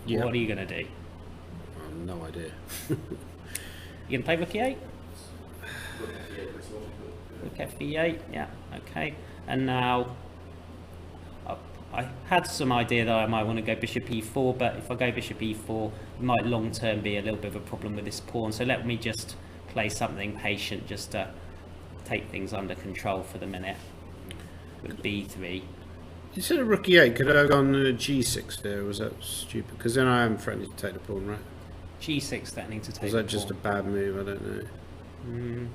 Yeah. What are you going to do? No idea. You going to play rook e8? Rook f8. Yeah. Okay. And now I had some idea that I might want to go bishop e4, but if I go bishop e4, it might long term be a little bit of a problem with this pawn. So let me just play something patient just to take things under control for the minute. With b3. Instead of rook e8, could I have gone g6 there? Was that stupid? Because then I am threatening to take the pawn, right? g6 threatening to take Was that the just a pawn. bad move? I don't know.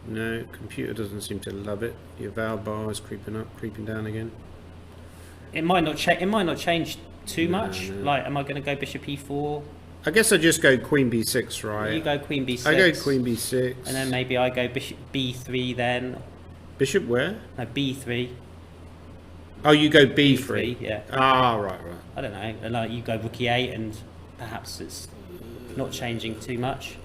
No, computer doesn't seem to love it. Your val bar is creeping up, creeping down again. It might not change. It might not change too No, much. no. Like, am I going to go bishop e4? I guess I just go queen b6, right? You go queen b6. I go queen b6. And then maybe I go bishop b3 then. Bishop where? No, b3. Oh, you go b3. Yeah. Ah, right. I don't know. And like you go rook e8, and perhaps it's not changing too much.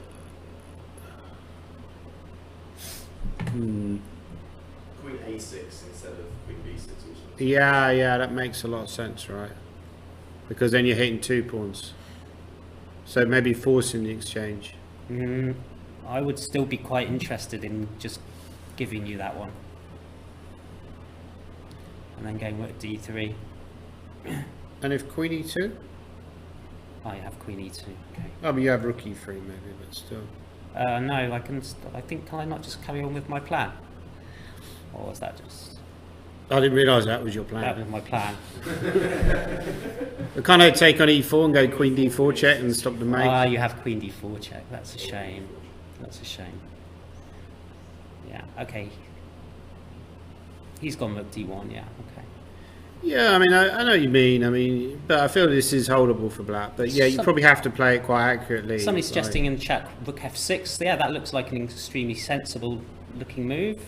Queen a6 instead of queen b6 also. Yeah, that makes a lot of sense, right? Because then you're hitting 2 pawns. So maybe forcing the exchange. I would still be quite interested in just giving you that one. And then going rook d3. And if queen e2? I have queen e2. Okay. Oh, but you have rook e3 maybe, but still. No, I think, can I not just carry on with my plan? Or was that just... I didn't realise that was your That plan. was my plan. We can't I take on e4 and go queen d4 check and stop the mate? Ah, you have queen d4 check. That's a shame. That's a shame. Yeah, okay. He's gone rook d1, yeah, okay. Yeah, I mean, I know what you mean. I mean, but I feel this is holdable for black. But yeah, you probably have to play it quite accurately. Somebody's suggesting in the chat rook f6. Yeah, that looks like an extremely sensible looking move.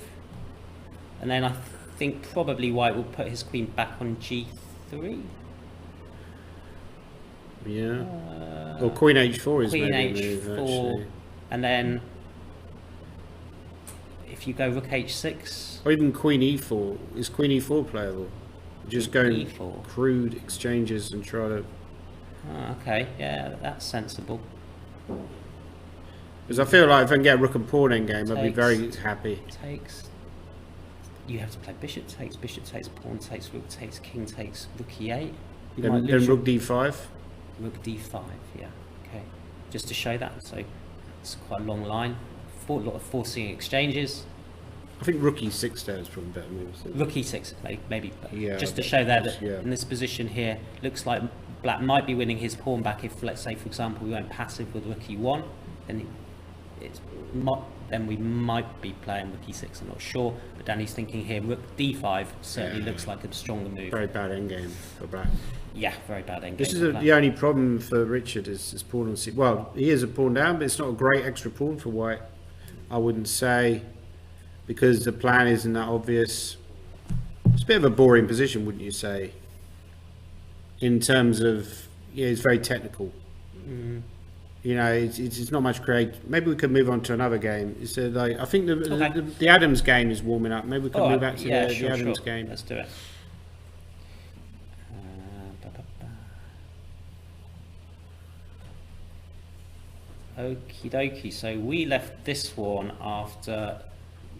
And then I think probably white will put his queen back on g3. Yeah. Or queen h4 is Queen maybe a h4, move, actually. and then if you go rook h6, Or even queen e4. Is queen e4 playable? Just go e4. crude exchanges and try to... Okay, yeah, that's sensible. Because I feel like if I can get rook and pawn endgame, I'd be very happy. Takes. You have to play bishop takes, pawn takes, rook takes, king takes, rook e8. You might Then lose your rook d5. rook d5. Yeah, okay. Just to show that, so it's quite a long line. A lot of forcing exchanges. I think rook e6 there is probably better move. Rook e6, maybe. Yeah, just to show there that yeah. in this position here, looks like black might be winning his pawn back if, let's say, for example, we went passive with rook e1, then then we might be playing rook e6. I'm not sure, but Danny's thinking here rook d5 certainly looks like a stronger move. Very bad endgame for black. Yeah, very bad endgame. This is for black. the only problem for Richard is pawn on c. Well, he is a pawn down, but it's not a great extra pawn for white, I wouldn't say, because the plan isn't that obvious. It's a bit of a boring position, wouldn't you say? In terms of, yeah, it's very technical. You know, it's not much create. Maybe we could move on to another game. It's like I think the Adams game is warming up. Maybe we could move back to the Adams game. Let's do it. Okie dokie. So we left this one after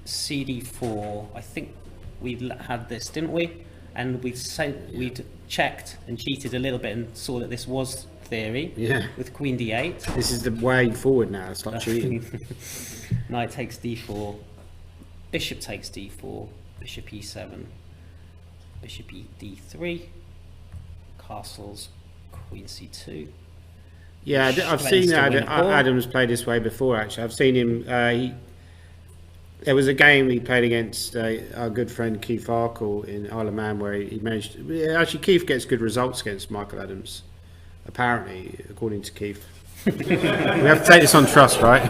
CD4. I think we had this, didn't we? And we'd checked and cheated a little bit and saw that this was theory. Yeah. With Queen D8. This is the way forward now. It's like cheating. Knight takes D4. Bishop takes D4. Bishop E7. Bishop D3. Castles. Queen C2. Yeah, I've seen Adams play this way before. Actually, I've seen him. There was a game he played against our good friend Keith Arkle in Isle of Man, where he managed. Actually, Keith gets good results against Michael Adams. Apparently, according to Keith. We have to take this on trust, right?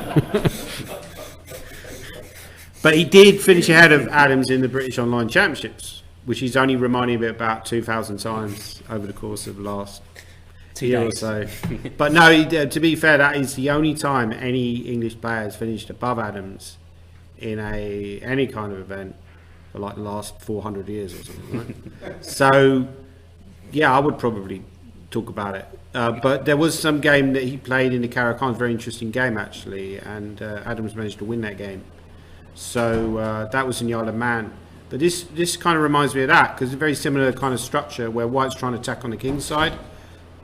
But he did finish ahead of Adams in the British Online Championships, which he's only reminding me about 2,000 times over the course of the last year or so. But no, to be fair, that is the only time any English player has finished above Adams in any kind of event for like the last 400 years or something, right? So, yeah, I would probably talk about it. But there was some game that he played in the Caro-Kann, very interesting game actually, and Adams managed to win that game. So that was in the Isle of Man. But this kind of reminds me of that, because it's a very similar kind of structure where white's trying to attack on the king's side.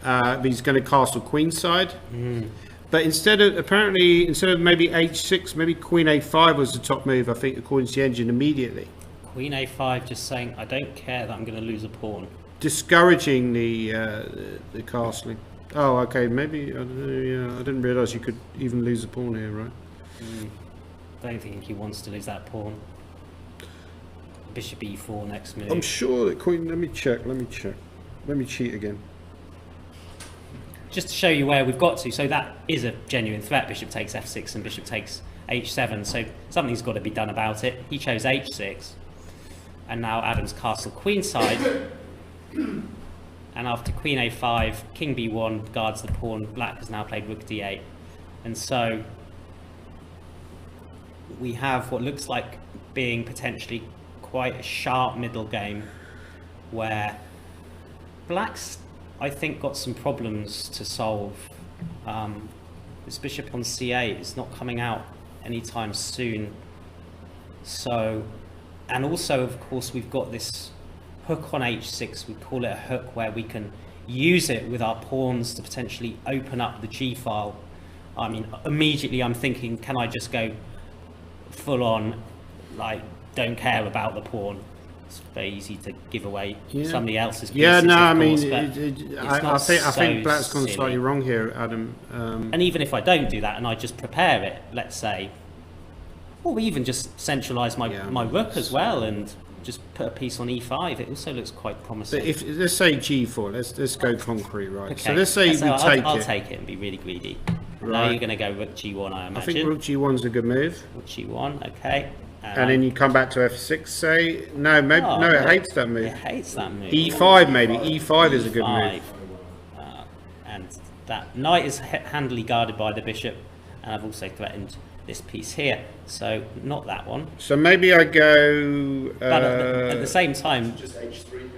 But he's going to castle queen's side. But instead of maybe h6, maybe queen a5 was the top move, I think, according to the engine immediately. Queen a5 just saying, I don't care that I'm going to lose a pawn. Discouraging the castling. Oh, okay, maybe, I don't know, yeah, I didn't realise you could even lose a pawn here, right? Don't think he wants to lose that pawn. Bishop e4 next move. I'm sure that queen, let me cheat again. Just to show you where we've got to, so that is a genuine threat. Bishop takes f6 and bishop takes h7, so something's got to be done about it. He chose h6, and now Adams castle queenside, and after queen a5, king b1 guards the pawn. Black has now played rook d8, and so we have what looks like being potentially quite a sharp middle game, where Black's, I think, got some problems to solve. This bishop on c8 is not coming out anytime soon. So, and also, of course, we've got this hook on h6. We call it a hook where we can use it with our pawns to potentially open up the G file. I mean, immediately I'm thinking, can I just go full on, like, don't care about the pawn? It's very easy to give away somebody else's pieces. Yeah, no, I of mean, course, I think Black's gone silly. slightly wrong here, Adam. And even if I don't do that and I just prepare it, let's say, or even just centralise my rook as well and just put a piece on e5, it also looks quite promising. But if let's say g4, let's go concrete, right? Okay. So let's say I'll take it and be really greedy. Now Right. you're going to go rook g1, I imagine. I think rook g1's a good move. Rook g1, okay. And then you come back to f6, say. No, maybe, no, it hates that move. It hates that move. e5 maybe. e5 is a good move. And that knight is handily guarded by the bishop, and I've also threatened this piece here, so not that one. So maybe I go. But at the same time, Just H3 here.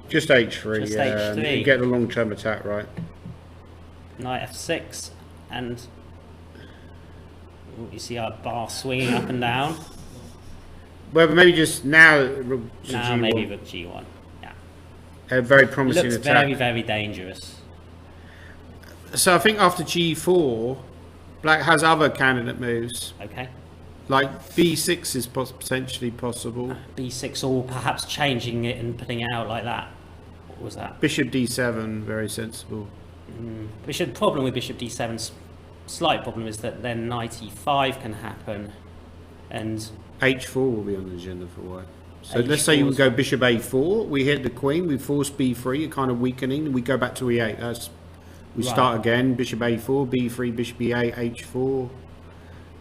Just h3. Just yeah, H3. and you get the long-term attack, right? knight f6, and you see our bar swinging up and down. Well, maybe just now. Rook to Now g1. maybe rook g1. Yeah, A very promising looks attack. very, very dangerous. So I think after g4, Black has other candidate moves. Okay, Like b6 is potentially possible. b6, or perhaps changing it and putting it out like that. What was that? Bishop d7, very sensible. Bishop problem with bishop d7, slight problem is that then knight e5 can happen, and h4 will be on the agenda for white. So H4 let's say you is- go bishop a4, we hit the queen, we force b3, you're kind of weakening, and we go back to e8. We Right. start again, bishop a4, b3, bishop e8, h4,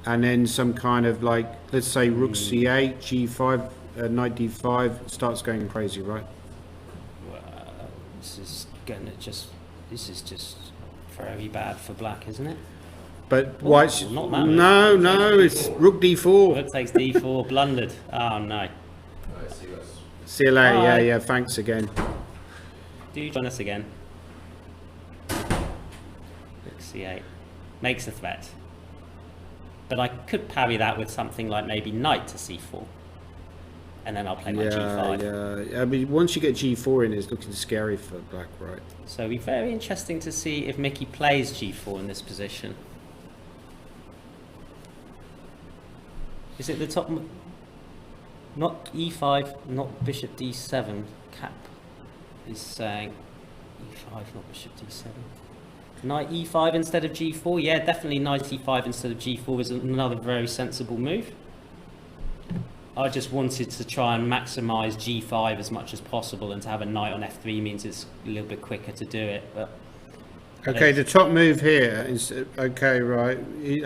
and then some kind of like, let's say rook c8, g5, knight d5, starts going crazy, right? this is just very bad for black, isn't it? But white's not that no, it's rook d4. Rook takes d4, blundered. Oh no. See you later. Bye. Yeah, thanks again. Do join us again. Rook c8 makes a threat, but I could parry that with something like maybe knight to c4, and then I'll play my g5. Yeah. I mean, once you get g4 in, it's looking scary for black, right? So it'll be very interesting to see if Mickey plays g4 in this position. Is it the top? Not e5, not bishop d7. Cap is saying e5, not bishop d7. Knight e5 instead of g4. Yeah, definitely knight e5 instead of g4 is another very sensible move. I just wanted to try and maximise g5 as much as possible, and to have a knight on f3 means it's a little bit quicker to do it. But Okay, the top move here is okay, right?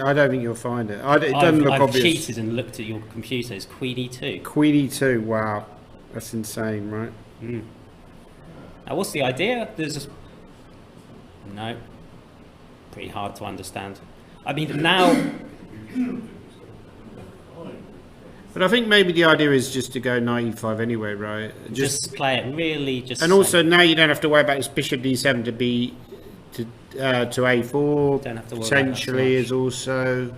I don't think you'll find it. It doesn't look I've obvious. cheated and looked at your computer. It's queen e2. Queen e2, wow, that's insane, right? Now, what's the idea? There's no, pretty hard to understand. I mean, now, But I think maybe the idea is just to go knight e5 anyway, right? just play it really. Just and also now you don't have to worry about this bishop d7 to be to a4. Don't have to worry about that so potentially much. is also.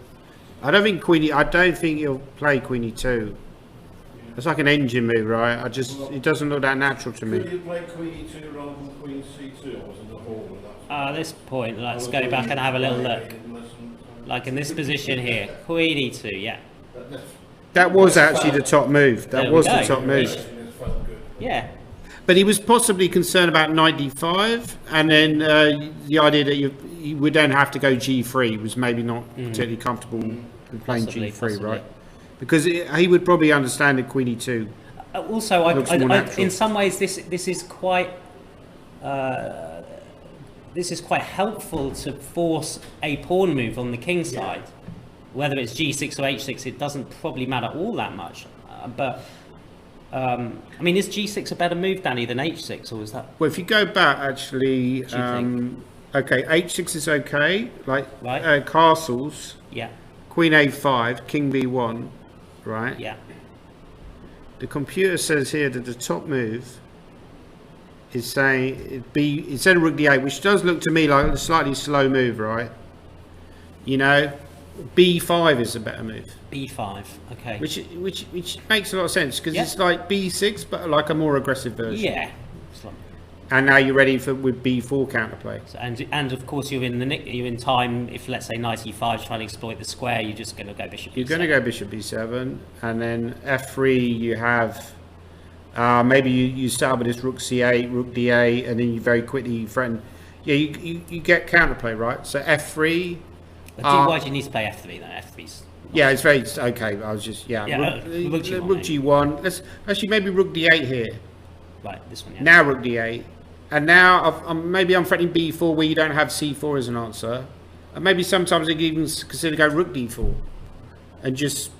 I don't think I don't think you'll play queen e2. It's like an engine move, right? It doesn't look that natural to Could me. you play Queen E2 rather than Queen C2, or was it the whole of that? At this point, let's go back and have a little look. Like in this position here, queen e2. Yeah, That was actually the top move. That There was we the go. top move. It felt good. yeah. But he was possibly concerned about knight d5, and then the idea that you would then have to go g3 was maybe not particularly comfortable with playing Possibly, g3, possibly. right? Because he would probably understand that queen e2. Also, Looks more natural. in some ways, this is quite helpful to force a pawn move on the king side. Whether it's g6 or h6, it doesn't probably matter all that much. I mean, is g6 a better move, Danny, than h6, or is that? Well, if you go back, actually, What do you think? okay, h6 is okay. Like Right. castles, Yeah, queen a5, king b1, right? yeah. The computer says here that the top move is saying instead of rook d8, which does look to me like a slightly slow move, right? You know, b5 is a better move, b5. Okay. which makes a lot of sense because Yeah. it's like b6, but like a more aggressive version. Yeah. It's like And now you're ready for with b4 counterplay. So, and of course you're in time. If let's say knight e5 is trying to exploit the square, you're just going to go bishop. You're going to go bishop b7, and then f3. You have maybe you start with this rook c8, rook d8, and then you very quickly threaten. Yeah, you get counterplay, right? So f3. Why do you need to play f3 then? F3's. Yeah, it's very okay. I was just rook g1. Let's actually maybe rook d8 here. Right, this one. Yeah. Now rook d8. And now maybe I'm threatening b4 where you don't have c4 as an answer. And maybe sometimes I can even consider go rook d4. And just,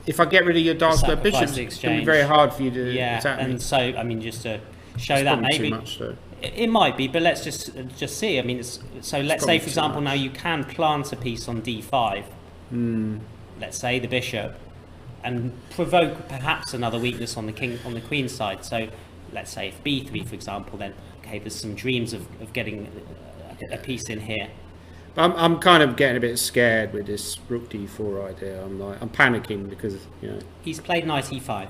if I get rid of your dark square bishops, it's going to be very hard for you to attack me. And so, I mean, just to show it's that maybe. Too much, though. It might be, but let's just see. I mean, so let's say, for example, now you can plant a piece on d5. Let's say the bishop, and provoke perhaps another weakness on the queen side. So let's say if b3, for example, then okay, there's some dreams of getting a piece in here. I'm kind of getting a bit scared with this rook d4 idea. I'm panicking because he's played knight e5.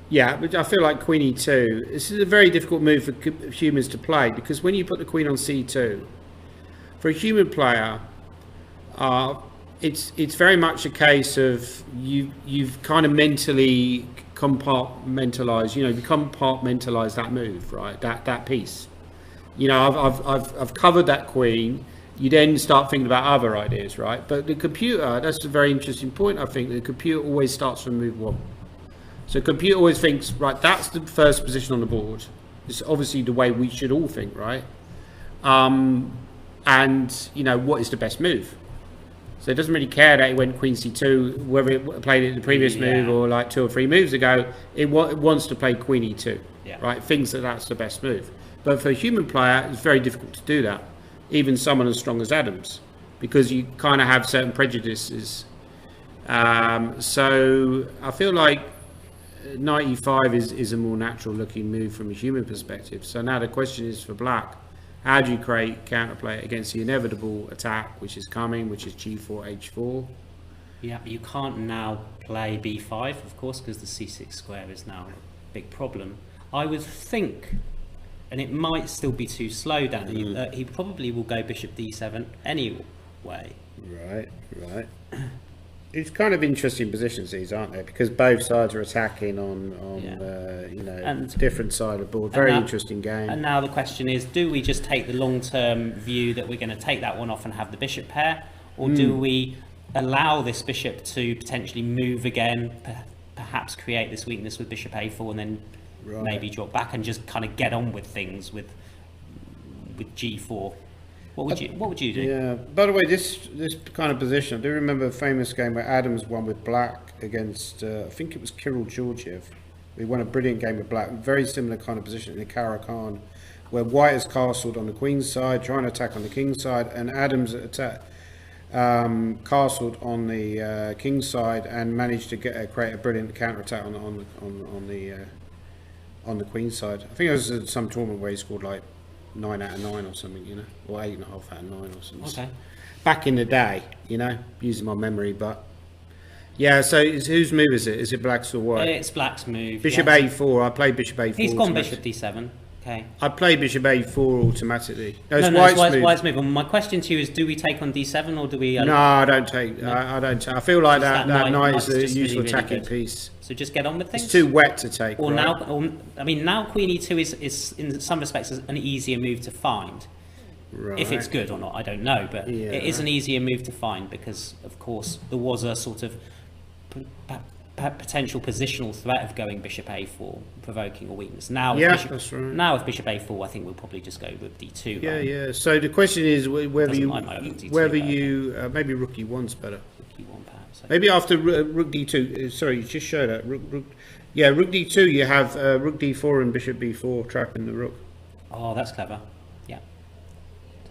Yeah, but I feel like queen e2. This is a very difficult move for humans to play because when you put the queen on c2, for a human player, it's very much a case of you've kind of mentally compartmentalized. You compartmentalize that move, right? That piece. I've covered that queen. You then start thinking about other ideas, right? But the computer, that's a very interesting point. I think the computer always starts from move 1. So computer always thinks, right, that's the first position on the board. It's obviously the way we should all think, right? And what is the best move? So it doesn't really care that it went queen c2, whether it played it in the previous move or like 2 or 3 moves ago. It wants to play queen e2, right? Thinks that that's the best move. But for a human player, it's very difficult to do that. Even someone as strong as Adams, because you kind of have certain prejudices. So I feel like knight e5 is a more natural looking move from a human perspective. So now the question is for black, how do you create counterplay against the inevitable attack which is coming, which is g4, h4? Yeah, but you can't now play b5, of course, because the c6 square is now a big problem. I would think, and it might still be too slow, Danny, he probably will go bishop d7 anyway. Right. It's kind of interesting positions, these, aren't they? Because both sides are attacking on different side of the board. Very interesting game. And now the question is, do we just take the long-term view that we're going to take that one off and have the bishop pair? Or do we allow this bishop to potentially move again, perhaps create this weakness with bishop a4 and then maybe drop back and just kind of get on with things with g4? What would you do? Yeah. By the way, this kind of position, I do remember a famous game where Adams won with black against, I think it was Kirill Georgiev. He won a brilliant game with black. Very similar kind of position in the Karakan, where white is castled on the queen's side, trying to attack on the king's side, and Adams castled on the king's side and managed to create a brilliant counter attack on the queen's side. I think it was some tournament where he scored like 9 out of 9 or something, or 8.5 out of 9 or something. Okay. Back in the day, using my memory, but yeah. So whose move is it? Is it black's or white? It's black's move. Bishop a4. I played bishop a4. He's gone bishop d7. Okay. I played bishop a4 automatically. It's white's move. And my question to you is: do we take on d7 or do we? No, I don't take. No. I don't. I feel like that knight is a useful attacking piece. So just get on with things. It's too wet to take. Or now queen e2 is in some respects an easier move to find. Right. If it's good or not, I don't know, but it is an easier move to find because, of course, there was a sort of potential positional threat of going bishop a4, provoking a weakness. Now, that's right. Now with bishop a4, I think we'll probably just go with d2. Yeah, yeah. So the question is whether you maybe rook e1's better. Rook e1 perhaps. Maybe after rook d2. Sorry, just show that rook d2. You have rook d4 and bishop b4 trapping the rook. Oh, that's clever. Yeah.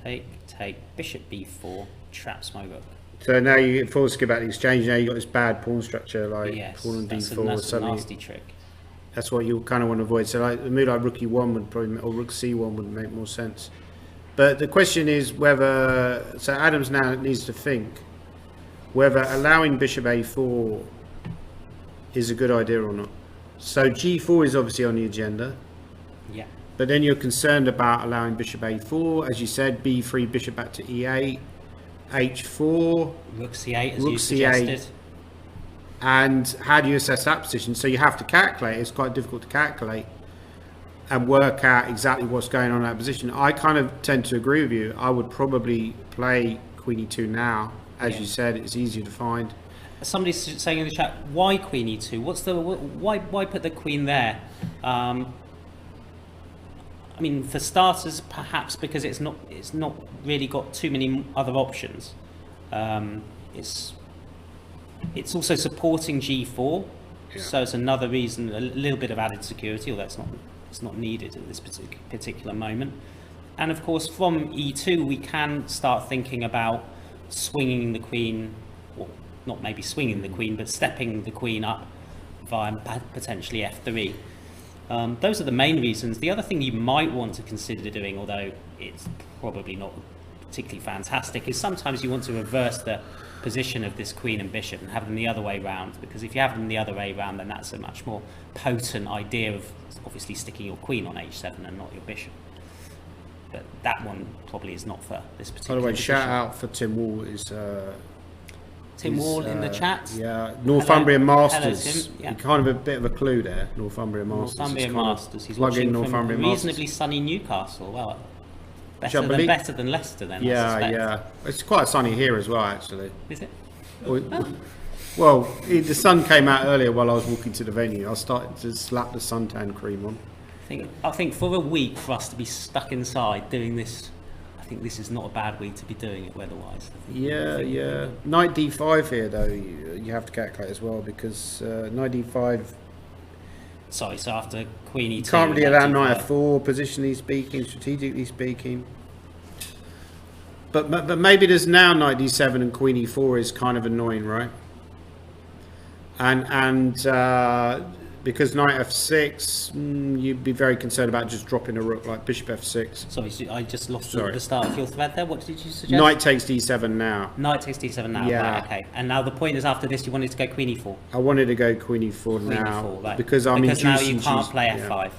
Take bishop b4 traps my rook. So now you get forced to get back to the exchange. Now you got this bad pawn structure like pawn on d4 that's or something. A nasty trick. That's what you kind of want to avoid. So like a move like rook e1 would probably, or rook c1 would make more sense. But the question is whether Adams now needs to think whether allowing bishop a4 is a good idea or not. So g4 is obviously on the agenda. Yeah. but then you're concerned about allowing bishop a4, as you said, b3, bishop back to e8, h4, Rook c8, as rook you c8. suggested. And how do you assess that position? So you have to calculate. It's quite difficult to calculate and work out exactly what's going on in that position. I kind of tend to agree with you. I would probably play queen e2 now. As you said, it's easier to find. Somebody's saying in the chat, why queen e2? Why put the queen there? I mean, for starters, perhaps because it's not really got too many other options. It's also supporting g4, so it's another reason, a little bit of added security, although it's not needed at this particular moment. And of course, from e2, we can start thinking about swinging the queen, or not maybe swinging the queen, but stepping the queen up via potentially f3. Those are the main reasons. The other thing you might want to consider doing, although it's probably not particularly fantastic, is sometimes you want to reverse the position of this queen and bishop and have them the other way round, because if you have them the other way round, then that's a much more potent idea of obviously sticking your queen on h7 and not your bishop. But that one probably is not for this particular By the way, position. shout out for Tim Wall. Tim Wall in the chat. Yeah, Northumbrian Hello, Masters. Tim. Yeah. Kind of a bit of a clue there. Northumbrian Masters. Northumbrian Masters. He's plug in watching from Northumbrian reasonably Masters. sunny Newcastle. Well, Shall I believe- better than Leicester then. I Yeah, suspect. yeah. It's quite sunny here as well, actually. Is it? Well, the sun came out earlier while I was walking to the venue. I started to slap the suntan cream on. I think for a week for us to be stuck inside doing this, I think this is not a bad week to be doing it weather-wise. Yeah. Knight d5 here, though, you have to calculate as well, because knight d5, Sorry, so after queen e2... you can't really allow knight d5. f4, positionally speaking, strategically speaking. But maybe there's now knight d7 and queen e4 is kind of annoying, right? And because knight f6, you'd be very concerned about just dropping a rook, like bishop f6. Sorry, so I just lost Sorry. the start of your thread there. What did you suggest? Knight takes d7 now. Knight takes d7 now, Yeah. right, okay. And now the point is after this you wanted to go queen e4. I wanted to go queen e4 Queen now e4, right. because I'm because now inducing you can't G's- play yeah. f5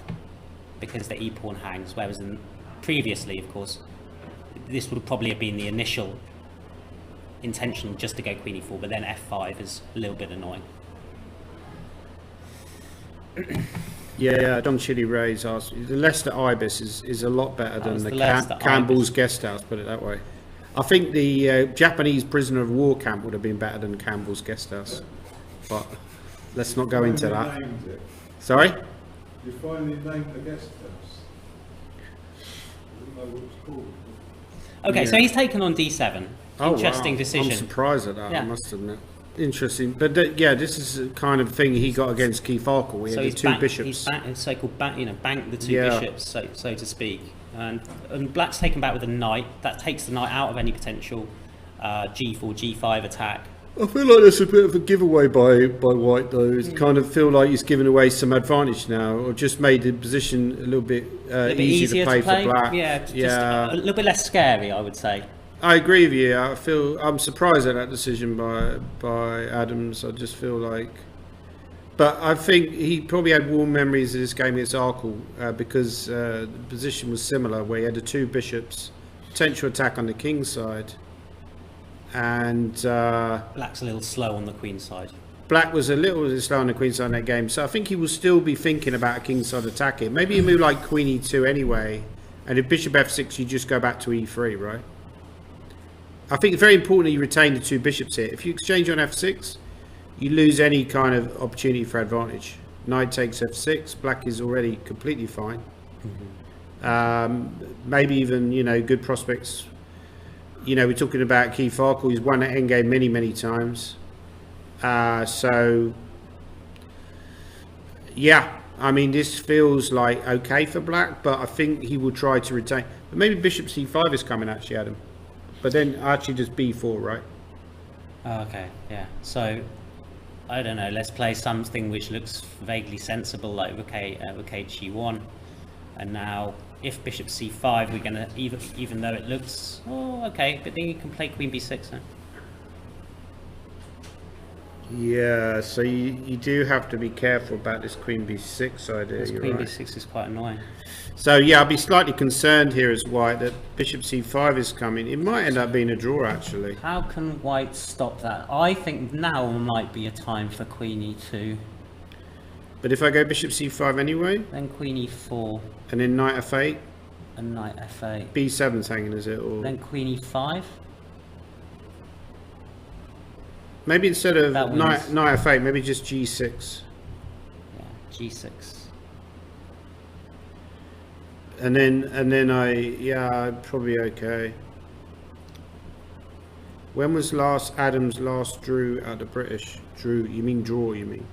because the e-pawn hangs, whereas previously, of course, this would probably have been the initial intention just to go queen e4, but then f5 is a little bit annoying. Yeah, Don Chili Ray's asked. The Leicester Ibis is a lot better than was the the Leicester Campbell's Ibis. Guest House, put it that way. I think the Japanese prisoner of war camp would have been better than Campbell's Guest House. But let's not go into that. Named it. Sorry? You finally named the guest house. I didn't know what it's called. Okay, so Yeah. he's taken on d7. Oh, Interesting wow. decision. I'm surprised at that, I Yeah. must admit. Interesting. But yeah, this is the kind of thing he got against Keith Arkle. He So had he's the two banked, bishops. he's so-called banked the two Yeah. bishops, so to speak. And black's taken back with a knight. That takes the knight out of any potential g4, g5 attack. I feel like there's a bit of a giveaway by White, though. It's kind of feel like he's given away some advantage now, or just made the position a little bit, A bit easier to play for Black. Yeah, just a little bit less scary, I would say. I agree with you. I'm surprised at that decision by Adams. I just feel like, but I think he probably had warm memories of this game against Arkle because the position was similar, where he had the two bishops, potential attack on the king's side, and Black's a little slow on the queen side. Black was a little slow on the queen side in that game. So I think he will still be thinking about a king's side attacking. Maybe you move like queen e2 anyway, and if bishop f6, you just go back to e3, right? I think it's very important that you retain the two bishops here. If you exchange on f6, you lose any kind of opportunity for advantage. Knight takes f6. Black is already completely fine. Maybe even, good prospects. We're talking about Keith Arkle. He's won at endgame many times. So, yeah. I mean, this feels like okay for Black, but I think he will try to retain. But maybe bishop c5 is coming, actually, Adam. But then actually just b4, right? Okay, yeah. So, I don't know, let's play something which looks vaguely sensible, like rook h1. And now, if bishop c5, we're going to, even though it looks, okay, but then you can play queen b6 now. Yeah, so you do have to be careful about this queen b6 idea. This You're queen right. b6 is quite annoying. So yeah, I'll be slightly concerned here as white that bishop c5 is coming. It might end up being a draw actually. How can white stop that? I think now might be a time for queen e2, But if I go bishop c5 anyway, then queen e4, and then knight f8, and knight f8, b7's hanging, is it? Or then queen e5. maybe instead of That knight wins. f8, maybe just g6, Yeah, g6. and then I'm probably okay. When was Adams last drew at the British? Drew? You mean draw? You mean?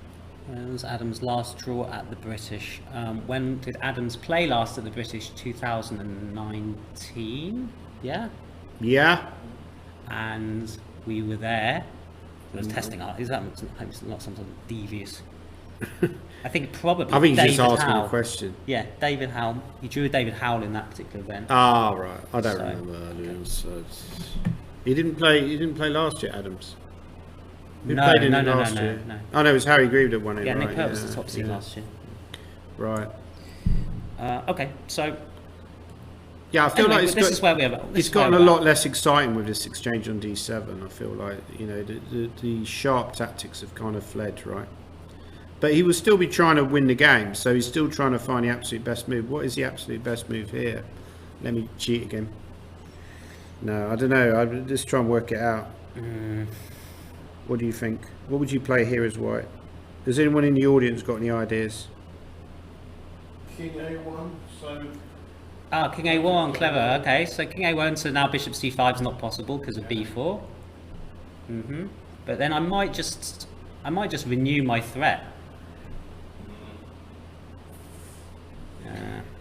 When was Adams' last draw at the British? When did Adams play last at the British? 2019. Yeah, Yeah. and we were there. It was testing art. Is that not some sort of devious? I think probably. I think he's David just asking Howell. a question. Yeah, David Howell. He drew David Howell in that particular event. Ah, right. I don't So, remember. So he didn't play. He didn't play last year, Adams. Who No, played in no, it no, no, last no, year? no. Oh no, it was Harry Grieve that won it. Yeah, right? Nick Hurt was the top seed last year. Right. Okay, so Yeah, I feel anyway, like this is where we are. it's gotten a lot less exciting with this exchange on d7. I feel like the sharp tactics have kind of fled, right? But he will still be trying to win the game, so he's still trying to find the absolute best move. What is the absolute best move here? Let me cheat again. No, I don't know. I'll just try and work it out. What do you think? What would you play here as white? Has anyone in the audience got any ideas? King A1, so Ah, King A1, clever. Okay, so King A1, so now Bishop C5 is not possible because of B4. But then I might just renew my threat.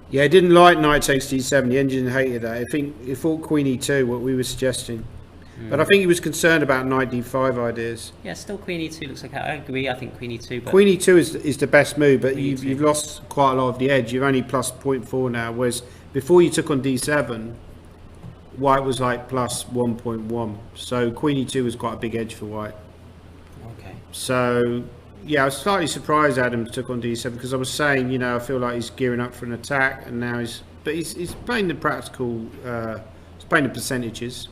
Yeah, I didn't like knight takes d7. The engine hated that. I think he thought queen e2, what we were suggesting. But I think he was concerned about knight d5 ideas. Yeah, still Queen E2 looks like I agree. I think Queen E2. But Queen e2 is the best move, but Queen you've E2. lost quite a lot of the edge. You're only plus 0.4 now, whereas before you took on d7, white was like plus 1.1. So queen e2 was quite a big edge for white. okay. So yeah, I was slightly surprised Adams took on d7 because I was saying, I feel like he's gearing up for an attack, and now he's playing the practical, he's playing the percentages.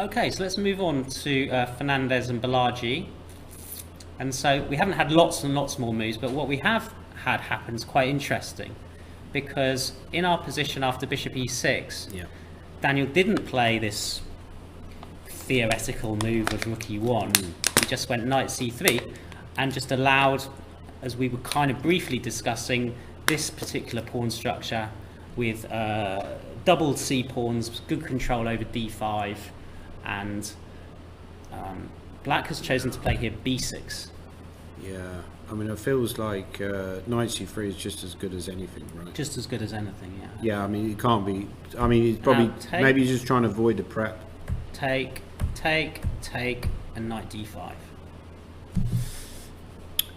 Okay, so let's move on to Fernandez and Balaji. And so we haven't had lots and lots more moves, but what we have had happen is quite interesting, because in our position after Bishop E6, Daniel didn't play this theoretical move of Rook E1. He just went Knight C3 and just allowed, as we were kind of briefly discussing, this particular pawn structure with double C pawns, good control over D5, and Black has chosen to play here B6. Yeah, I mean, it feels like knight c3 is just as good as anything, right? Just as good as anything, yeah. Yeah, I mean, it can't be. I mean, it's probably Now, take- maybe he's just trying to avoid the prep. Take, and Knight D5.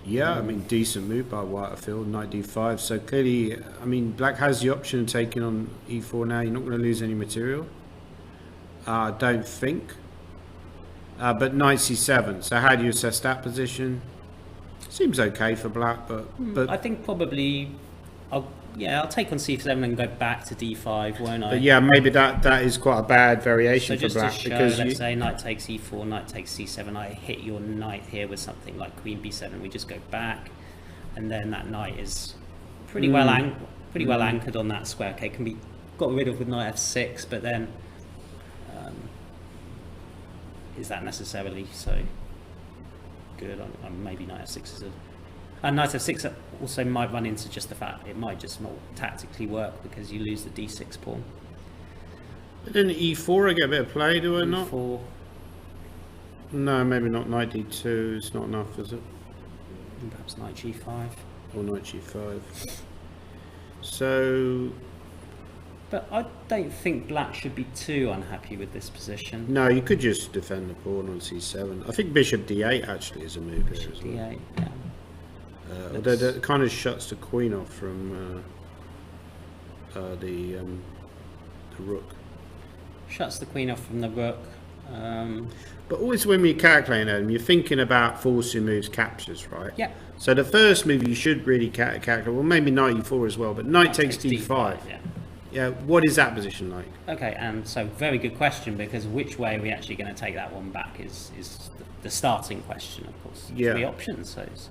Yeah, I mean, decent move by white, I feel, knight d5. So clearly, I mean, black has the option of taking on e4 now. You're not going to lose any material. I don't think. But knight c7. So how do you assess that position? Seems okay for black, but I think probably, I'll take on C7 and go back to D5, won't I? but yeah, maybe that is quite a bad So variation for just to black show, because let's say knight takes E4, knight takes C7, I hit your knight here with something like Queen B7, we just go back, and then that knight is pretty well anchored on that square. Okay, can be got rid of with knight F6, but then is that necessarily so good? Maybe knight F6 is knight F6 also might run into just the fact it might just not tactically work because you lose the D6 pawn. But then e4 I get a bit of play, do I not? E4, No, maybe not. Knight d2 is not enough, is it? and perhaps knight G5. Or knight g5. So But I don't think black should be too unhappy with this position. no, you could just defend the pawn on c7. I think bishop d8 actually is a move here as well. D8, yeah. Although that kind of shuts the queen off from the rook. Shuts the queen off from the rook. But always when you're calculating them, you're thinking about forcing moves, captures, right? Yeah. So the first move you should really calculate, well, maybe knight e4 as well, but knight takes d5. Yeah. Yeah, what is that position like? Okay, and so very good question, because which way are we actually going to take that one back is the starting question, of course. Yeah. 3 options. So it's,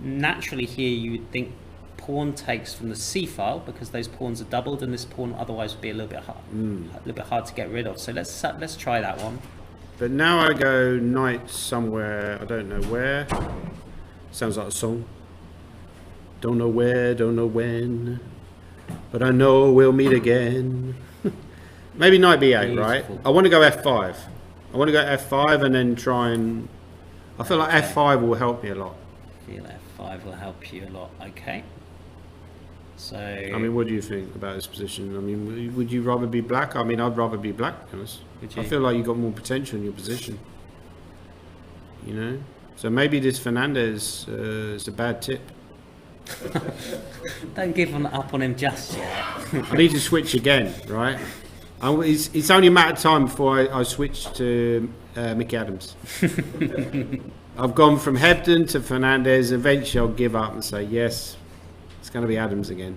naturally here you would think pawn takes from the c file, because those pawns are doubled, and this pawn otherwise would be a little bit hard to get rid of. So let's try that one. But now I go knight somewhere, I don't know where. Sounds like a song. Don't know where, don't know when, but I know we'll meet again. Maybe knight b8, right? I want to go f5. I want to go f5 and then try and... I feel like f5 will help me a lot. I feel f5 will help you a lot. Okay. So... I mean, what do you think about this position? I mean, would you rather be black? I mean, I'd rather be black, to be honest. I feel like you've got more potential in your position. You know? So maybe this Fernandez is a bad tip. Don't give up on him just yet. I need to switch again, right? It's only a matter of time before I switch to Mickey Adams. I've gone from Hebden to Fernandez. Eventually I'll give up and say, yes, it's going to be Adams again.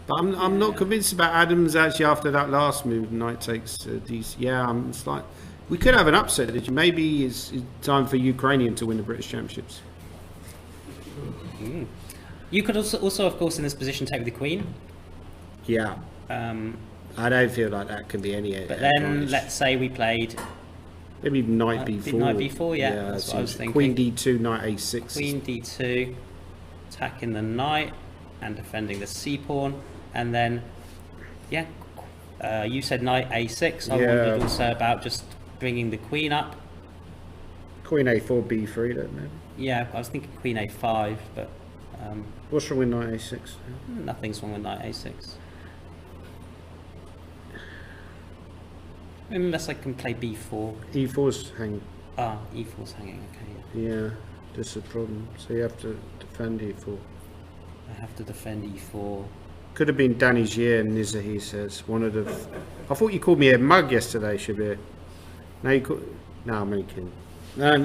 But I'm not convinced about Adams actually after that last move. Knight takes DC. Yeah, it's like, we could have an upset. Maybe it's time for Ukrainian to win the British Championships. You could also, of course, in this position, take with the queen. Yeah. I don't feel like that can be any. But then, let's say we played. Maybe knight b4. Knight b4, yeah. That's what I was thinking. Queen d2, knight a6. Queen d2, attacking the knight and defending the c pawn, and then, yeah. You said knight a6. I wondered also about just bringing the queen up. Queen a4, b3, don't know. Yeah, I was thinking queen a5, but. What's wrong with knight a6? Nothing's wrong with knight a6. Unless I can play b4. e4's hanging. Ah, e4's hanging, okay. Yeah, that's a problem. So you have to defend e4. I have to defend e4. Could have been Danny Gier, Nizza, he says. One of the... I thought you called me a mug yesterday, Shabir. No, you called... No, I'm only kidding. I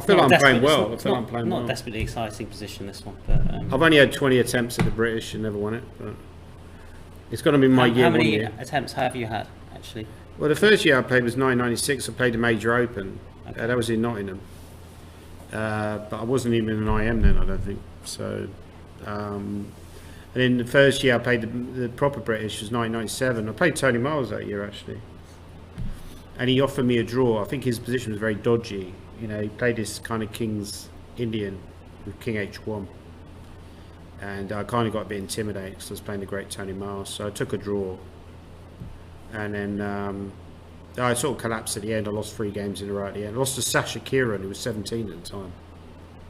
feel like I'm playing well. I feel I'm playing well. Not a desperately exciting position, this one. But, I've only had 20 attempts at the British and never won it. But it's got to be my year. How many attempts have you had, actually? Well, the first year I played was 1996. I played the Major Open. Okay. That was in Nottingham. But I wasn't even an IM then, I don't think. So, and then the first year I played the proper British was 1997. I played Tony Miles that year, actually. And he offered me a draw. I think his position was very dodgy. You know, he played this kind of King's Indian with King H1. And I kind of got a bit intimidated because I was playing the great Tony Miles. So I took a draw. And then I sort of collapsed at the end. I lost 3 games in a row at the end. I lost to Sasha Kieran, who was 17 at the time.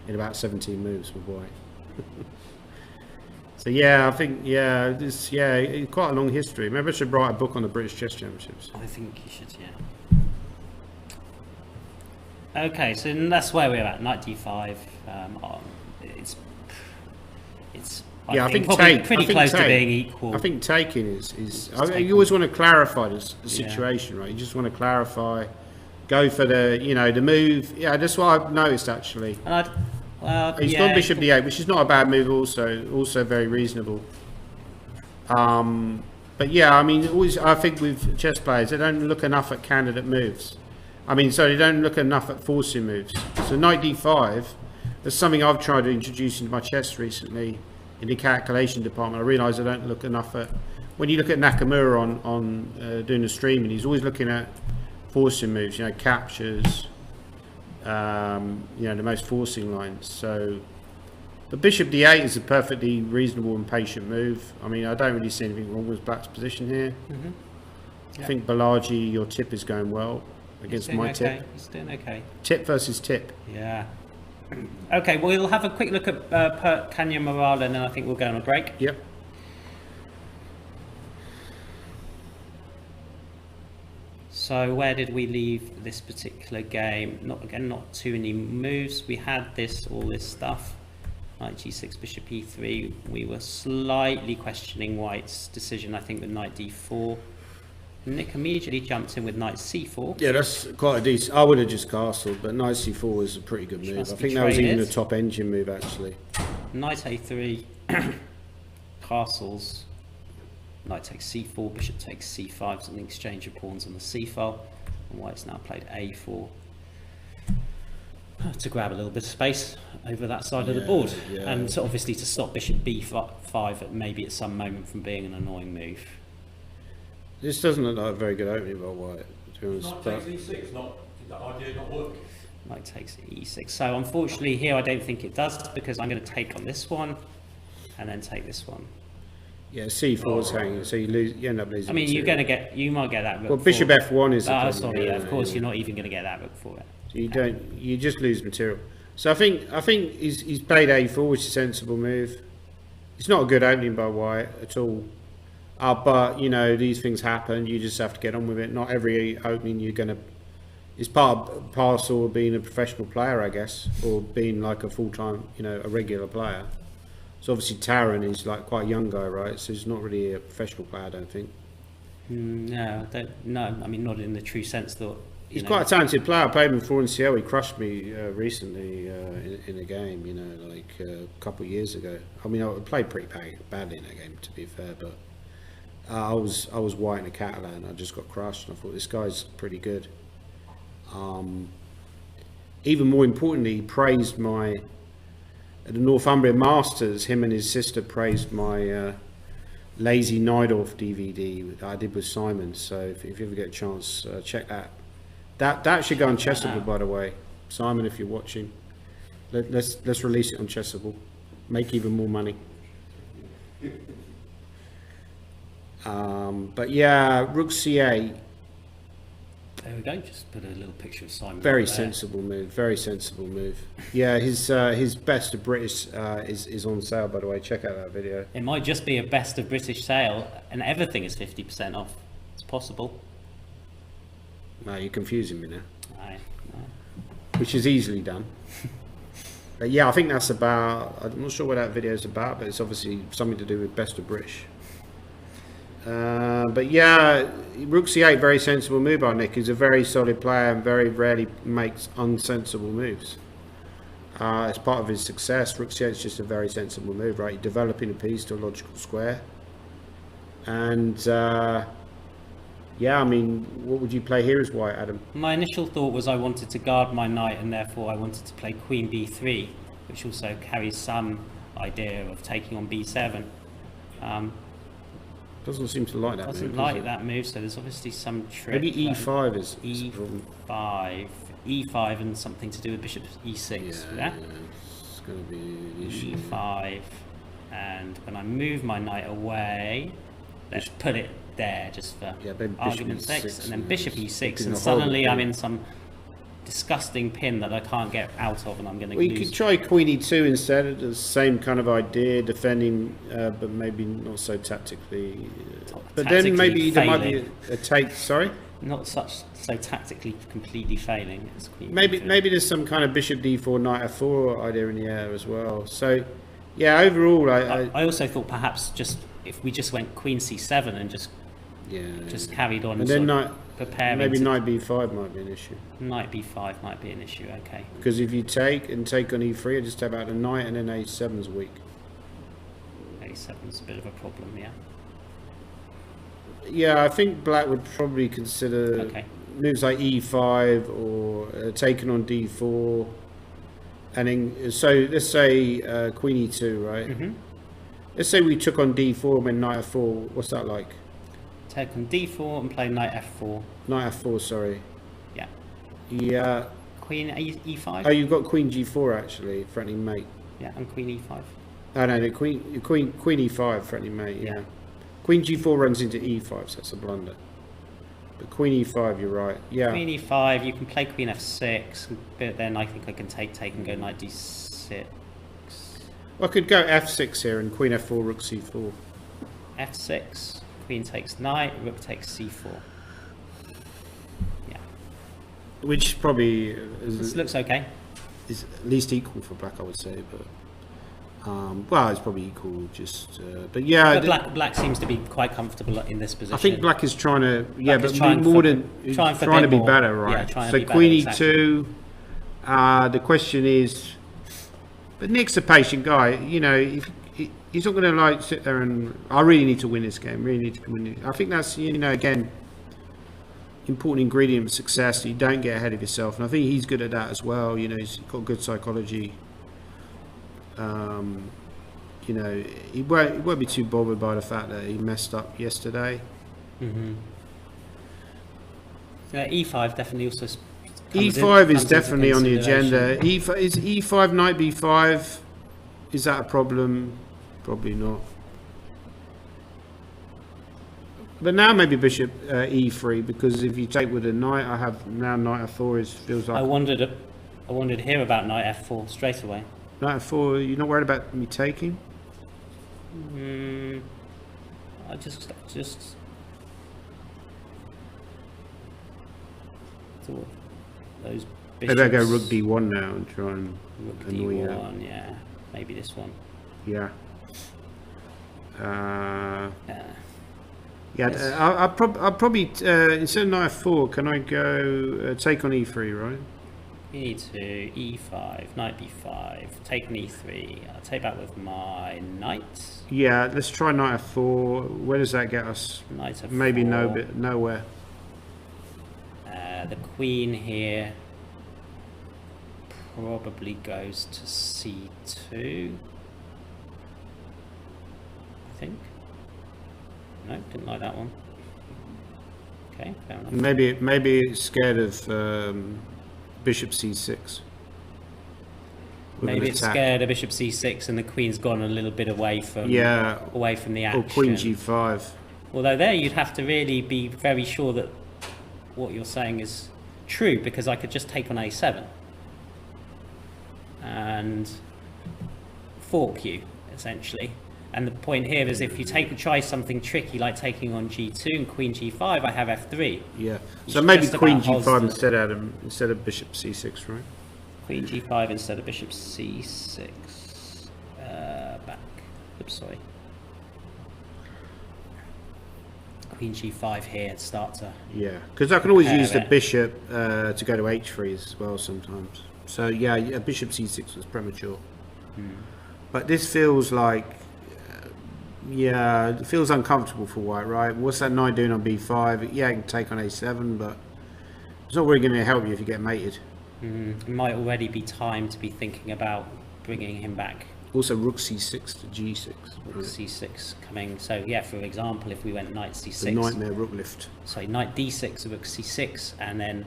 In about 17 moves, my boy. So yeah, I think, it's quite a long history. Maybe I should write a book on the British Chess Championships. I think you should, yeah. Okay, so that's where we're at. Knight d5. I think pretty close to being equal. I think taking is you always want to clarify the situation, right? You just want to clarify, go for the the move. Yeah, that's what I've noticed actually. And he's gone bishop d8, which is not a bad move. Also very reasonable. But yeah, I mean, I think with chess players, they don't look enough at candidate moves. They don't look enough at forcing moves. So knight d5, that's something I've tried to introduce into my chess recently in the calculation department. I realise I don't look enough at... When you look at Nakamura on doing the streaming, he's always looking at forcing moves, captures, the most forcing lines. So the bishop d8 is a perfectly reasonable and patient move. I mean, I don't really see anything wrong with black's position here. Mm-hmm. Yep. I think Balaji, your tip is going well against my tip. He's doing okay. Tip versus tip. Yeah. Okay, well, we'll have a quick look at Kanya Morala, and then I think we'll go on a break. Yep. So where did we leave this particular game? Not too many moves. We had all this stuff. Knight g6, bishop e3. We were slightly questioning White's decision, I think, with knight d4. Nick immediately jumped in with knight c4. Yeah, that's quite a decent. I would have just castled, but knight c4 was a pretty good move. I must be think that was even a traded. top engine move actually. Knight a3, castles. Knight takes c4, bishop takes c5, so an exchange of pawns on the c file. And white's now played a4 to grab a little bit of space over that side of the board, yeah. and so obviously to stop bishop b5 at maybe at some moment from being an annoying move. This doesn't look like a very good opening by white, to be honest. Knight But takes e6, not, did that idea not work? Knight takes e6. So unfortunately here I don't think it does, because I'm going to take on this one and then take this one. yeah, c4 is hanging, so you end up losing. I mean, material. you might get that rook. Well, bishop for- f1 is. The Oh, problem, sorry, yeah, of course yeah. you're not even going to get that rook for it. You just lose material. So I think he's played a4, which is a sensible move. It's not a good opening by white at all. But you know, these things happen. You just have to get on with it. Not every opening you're gonna. It's parcel of being a professional player, I guess, or being like a full-time, you know, a regular player. So obviously Taran is like quite a young guy, right? So he's not really a professional player, I don't think. No, I don't. No, I mean not in the true sense that. He's quite a talented player. I played him before in CL. He crushed me recently in a game, you know, like a couple of years ago. I mean, I played pretty badly in that game, to be fair, but I was white in a Catalan. I just got crushed, and I thought this guy's pretty good. Even more importantly, he praised at the Northumbrian Masters. Him and his sister praised my Lazy Night-Off DVD that I did with Simon. So if you ever get a chance, check that. That should go on Chessable, by the way. Simon, if you're watching, let's release it on Chessable. Make even more money. But yeah, Rook C8. There we go. Just put a little picture of Simon. Very there. sensible move. Very sensible move. Yeah, his best of British is on sale, by the way. Check out that video. It might just be a best of British sale, and everything is 50% off. It's possible. No, you're confusing me now. Aye, no. Which is easily done. But yeah, I think that's about. I'm not sure what that video is about, but it's obviously something to do with best of British. But yeah, Rook C8, very sensible move by Nick. He's a very solid player and very rarely makes unsensible moves. As part of his success, Rook C8 is just a very sensible move, right? You're developing a piece to a logical square. And yeah, I mean, what would you play here as white, Adam? My initial thought was I wanted to guard my knight, and therefore I wanted to play Queen B3, which also carries some idea of taking on B7. Doesn't seem to like that Doesn't move. like does it? that move, so there's obviously some trick. Maybe E5 is E5 and something to do with bishop E6. Yeah. It's going to be an issue. E5, and when I move my knight away, let's put it there just for Yeah, maybe bishop argument's E6, sake, and then yeah, bishop it's E6, looking and a suddenly horrible I'm pin. in some disgusting pin that I can't get out of, and I'm going to Well, you lose. could try Queen E2 instead. It's the same kind of idea, defending, but maybe not so tactically. But Tactically then maybe there might failing. be a take. Sorry, Not so tactically completely failing as Queen maybe B3. maybe there's some kind of Bishop D4, Knight F4 idea in the air as well. So, yeah, overall, I also thought perhaps just if we just went Queen C7 and just carried on and then sort of Knight, preparing maybe to- Knight B5 might be an issue. Knight B5 might be an issue. Okay. Because if you take on E3, I just have out the Knight, and then A7's weak. A7's a bit of a problem, yeah. Yeah, I think Black would probably consider Okay. moves like E5 or taking on D4, and then so let's say Queen E2, right? Mm-hmm. Let's say we took on D4 and then Knight F4. What's that like? Take on D4 and play Knight F4. Knight F4, sorry. Yeah. Yeah. Queen E5. Oh, you've got Queen G4 actually, threatening mate. Yeah, and Queen E5. Oh no, Queen E5, threatening mate. Yeah. Queen G4 runs into E5, so that's a blunder. But Queen E5, you're right. Yeah. Queen E5, you can play Queen F6, but then I think I can take and go Knight D6. I could go F6 here and Queen F4, Rook C4. F6, Queen takes Knight, Rook takes C4. Yeah. Which probably This looks okay. is at least equal for Black, I would say. Well, it's probably equal. Just, but yeah, But black seems to be quite comfortable in this position. I think black is trying to, yeah, Black is but trying more for- than trying for a trying to bit be more. better, Yeah, right? trying to So be better, Queen exactly. E2. The question is, but Nick's a patient guy. You know, if he's not going to like sit there and I really need to win this game. Really need to win it. I think that's, you know, again, important ingredient of success. You don't get ahead of yourself, and I think he's good at that as well. You know, he's got good psychology. You know, he won't be too bothered by the fact that he messed up yesterday. E5 definitely also. E5 is definitely on the agenda. Is E5 knight B5? Is that a problem? Probably not. But now maybe bishop E3, because if you take with a knight, I have now knight F4 feels like I wondered here about knight F4 straight away. knight F4. You're not worried about me taking? I just thought those bishops. Maybe I go rook D1 now and try and Rook annoy you. D1, yeah, maybe this one. Yeah. Yeah. Yeah, Yes. I'll probably instead of knight F4, can I go take on E3, right? You need to E5, knight B5, take an E3. I'll take that with my knight. Yeah, let's try knight F4. Where does that get us? Knight F4. Maybe nowhere. The queen here probably goes to C2. I think. No, didn't like that one. Okay, fair enough. Maybe it's scared of bishop C6. with an Maybe it's attack. scared of bishop c6 and the queen's gone a little bit away from the action. Or queen G5. Although there you'd have to really be very sure that what you're saying is true, because I could just take on a7 and fork you essentially. And the point here is if you try something tricky like taking on g2 and queen g5, I have f3. Yeah. It's So maybe just queen about G5 Hosden. instead of bishop C6, right? Queen g5 instead of bishop c6. Back. Oops, sorry. Queen g5 here to start to. Yeah, because I can always use the it. bishop to go to h3 as well sometimes. So yeah, bishop c6 was premature. But this feels like, it feels uncomfortable for white, right? What's that knight doing on b5? Yeah, it can take on a7, but it's not really going to help you if you get mated. It might already be time to be thinking about bringing him back. Also, rook c6 to g6. Rook Right? c6 coming. So yeah, for example, if we went knight c6. The nightmare rook lift. So knight d6, rook c6, and then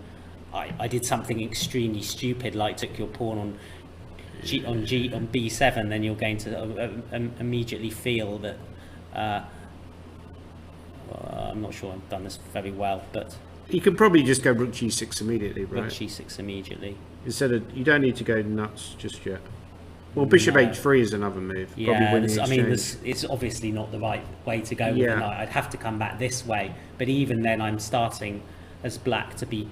I did something extremely stupid, like took your pawn on b7. Then you're going to immediately feel that. I'm not sure I've done this very well, but You can probably just go rook g6 immediately, right? rook g6 immediately. Instead of, you don't need to go nuts just yet. Well, bishop No. h3 is another move. Probably Yeah, win the exchange. it's obviously not the right way to go with Yeah. the knight. I'd have to come back this way, but even then I'm starting as black to be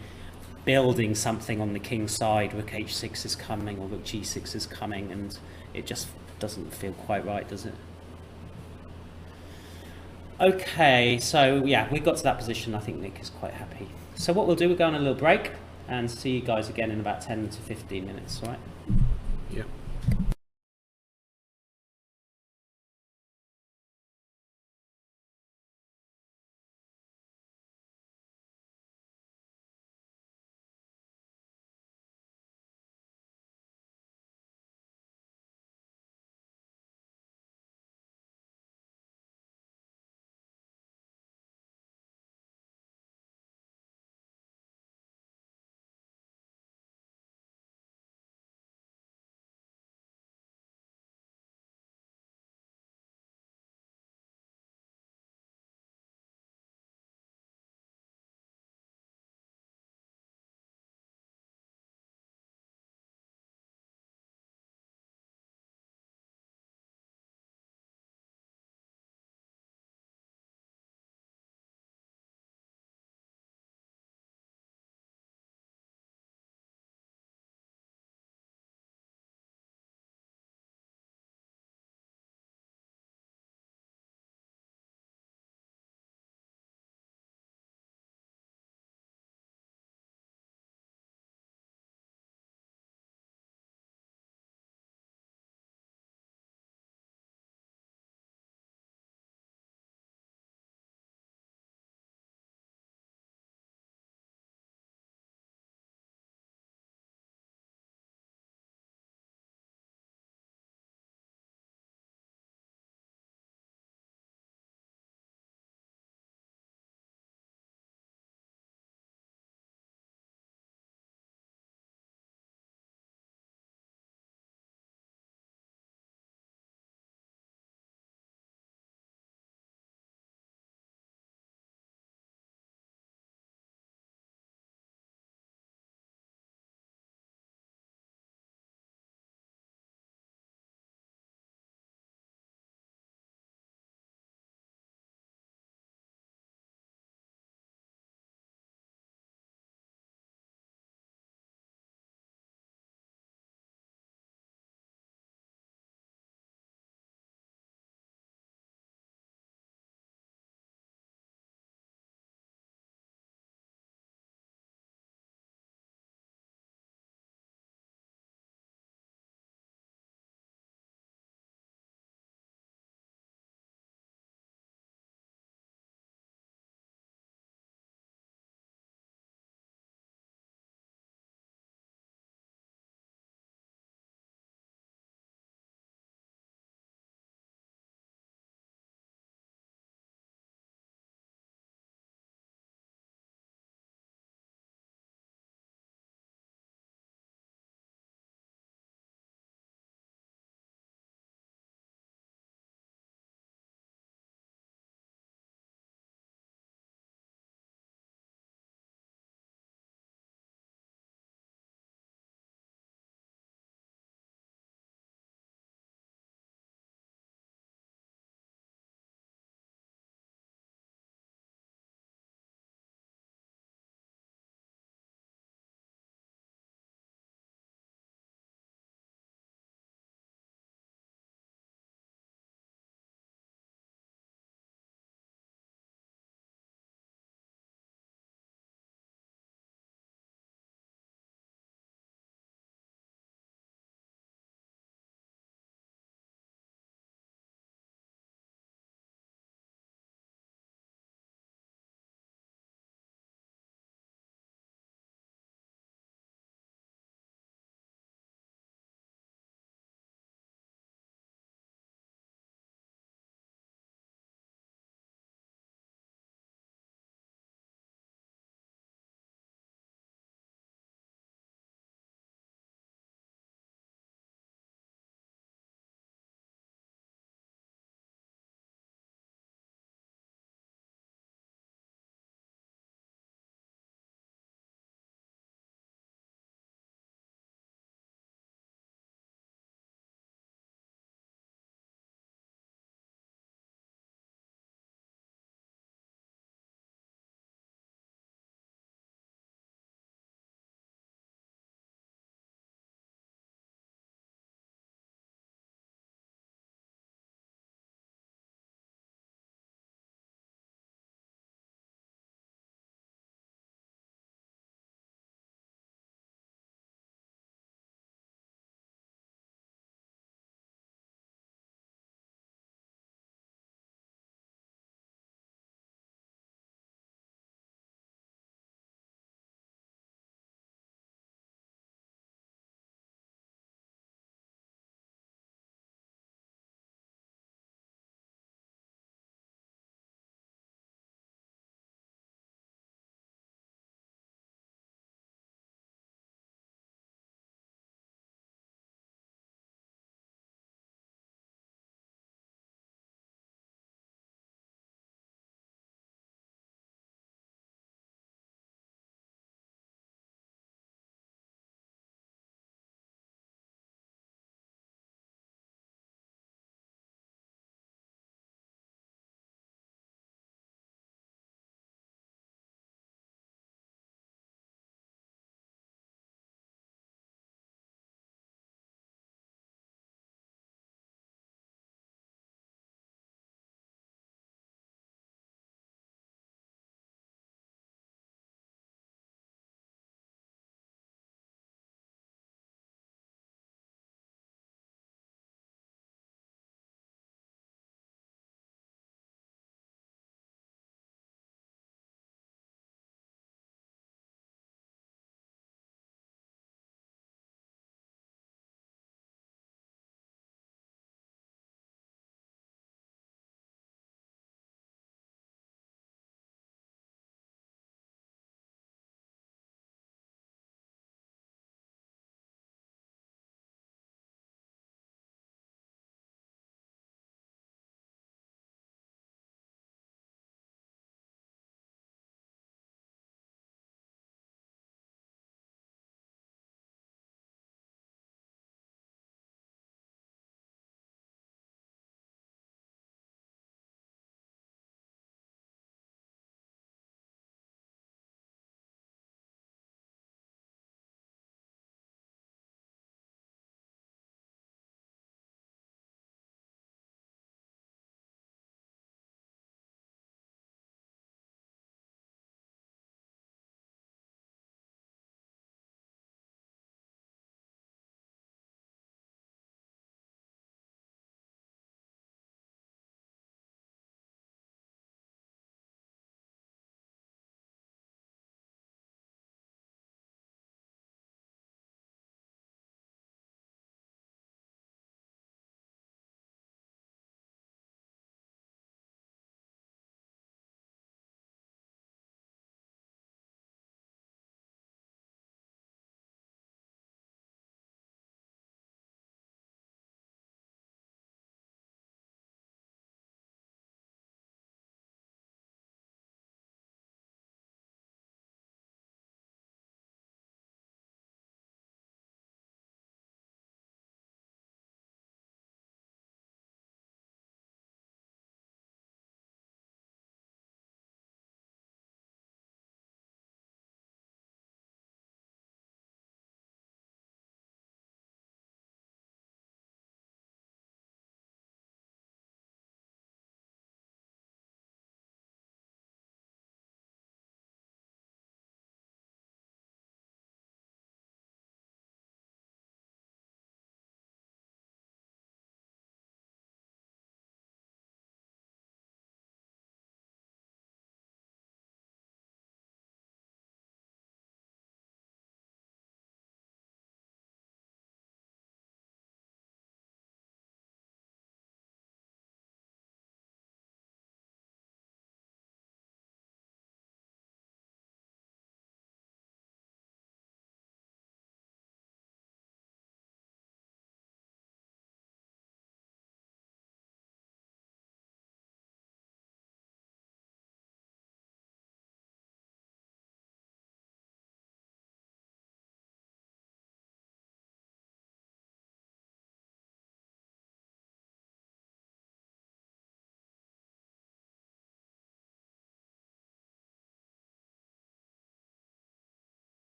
building something on the king's side. Rook h6 is coming, or rook g6 is coming, and it just doesn't feel quite right, does it? Okay, so yeah, we got to that position. I think Nick is quite happy. So what we'll do, we'll go on a little break and see you guys again in about 10 to 15 minutes, all right? Yeah.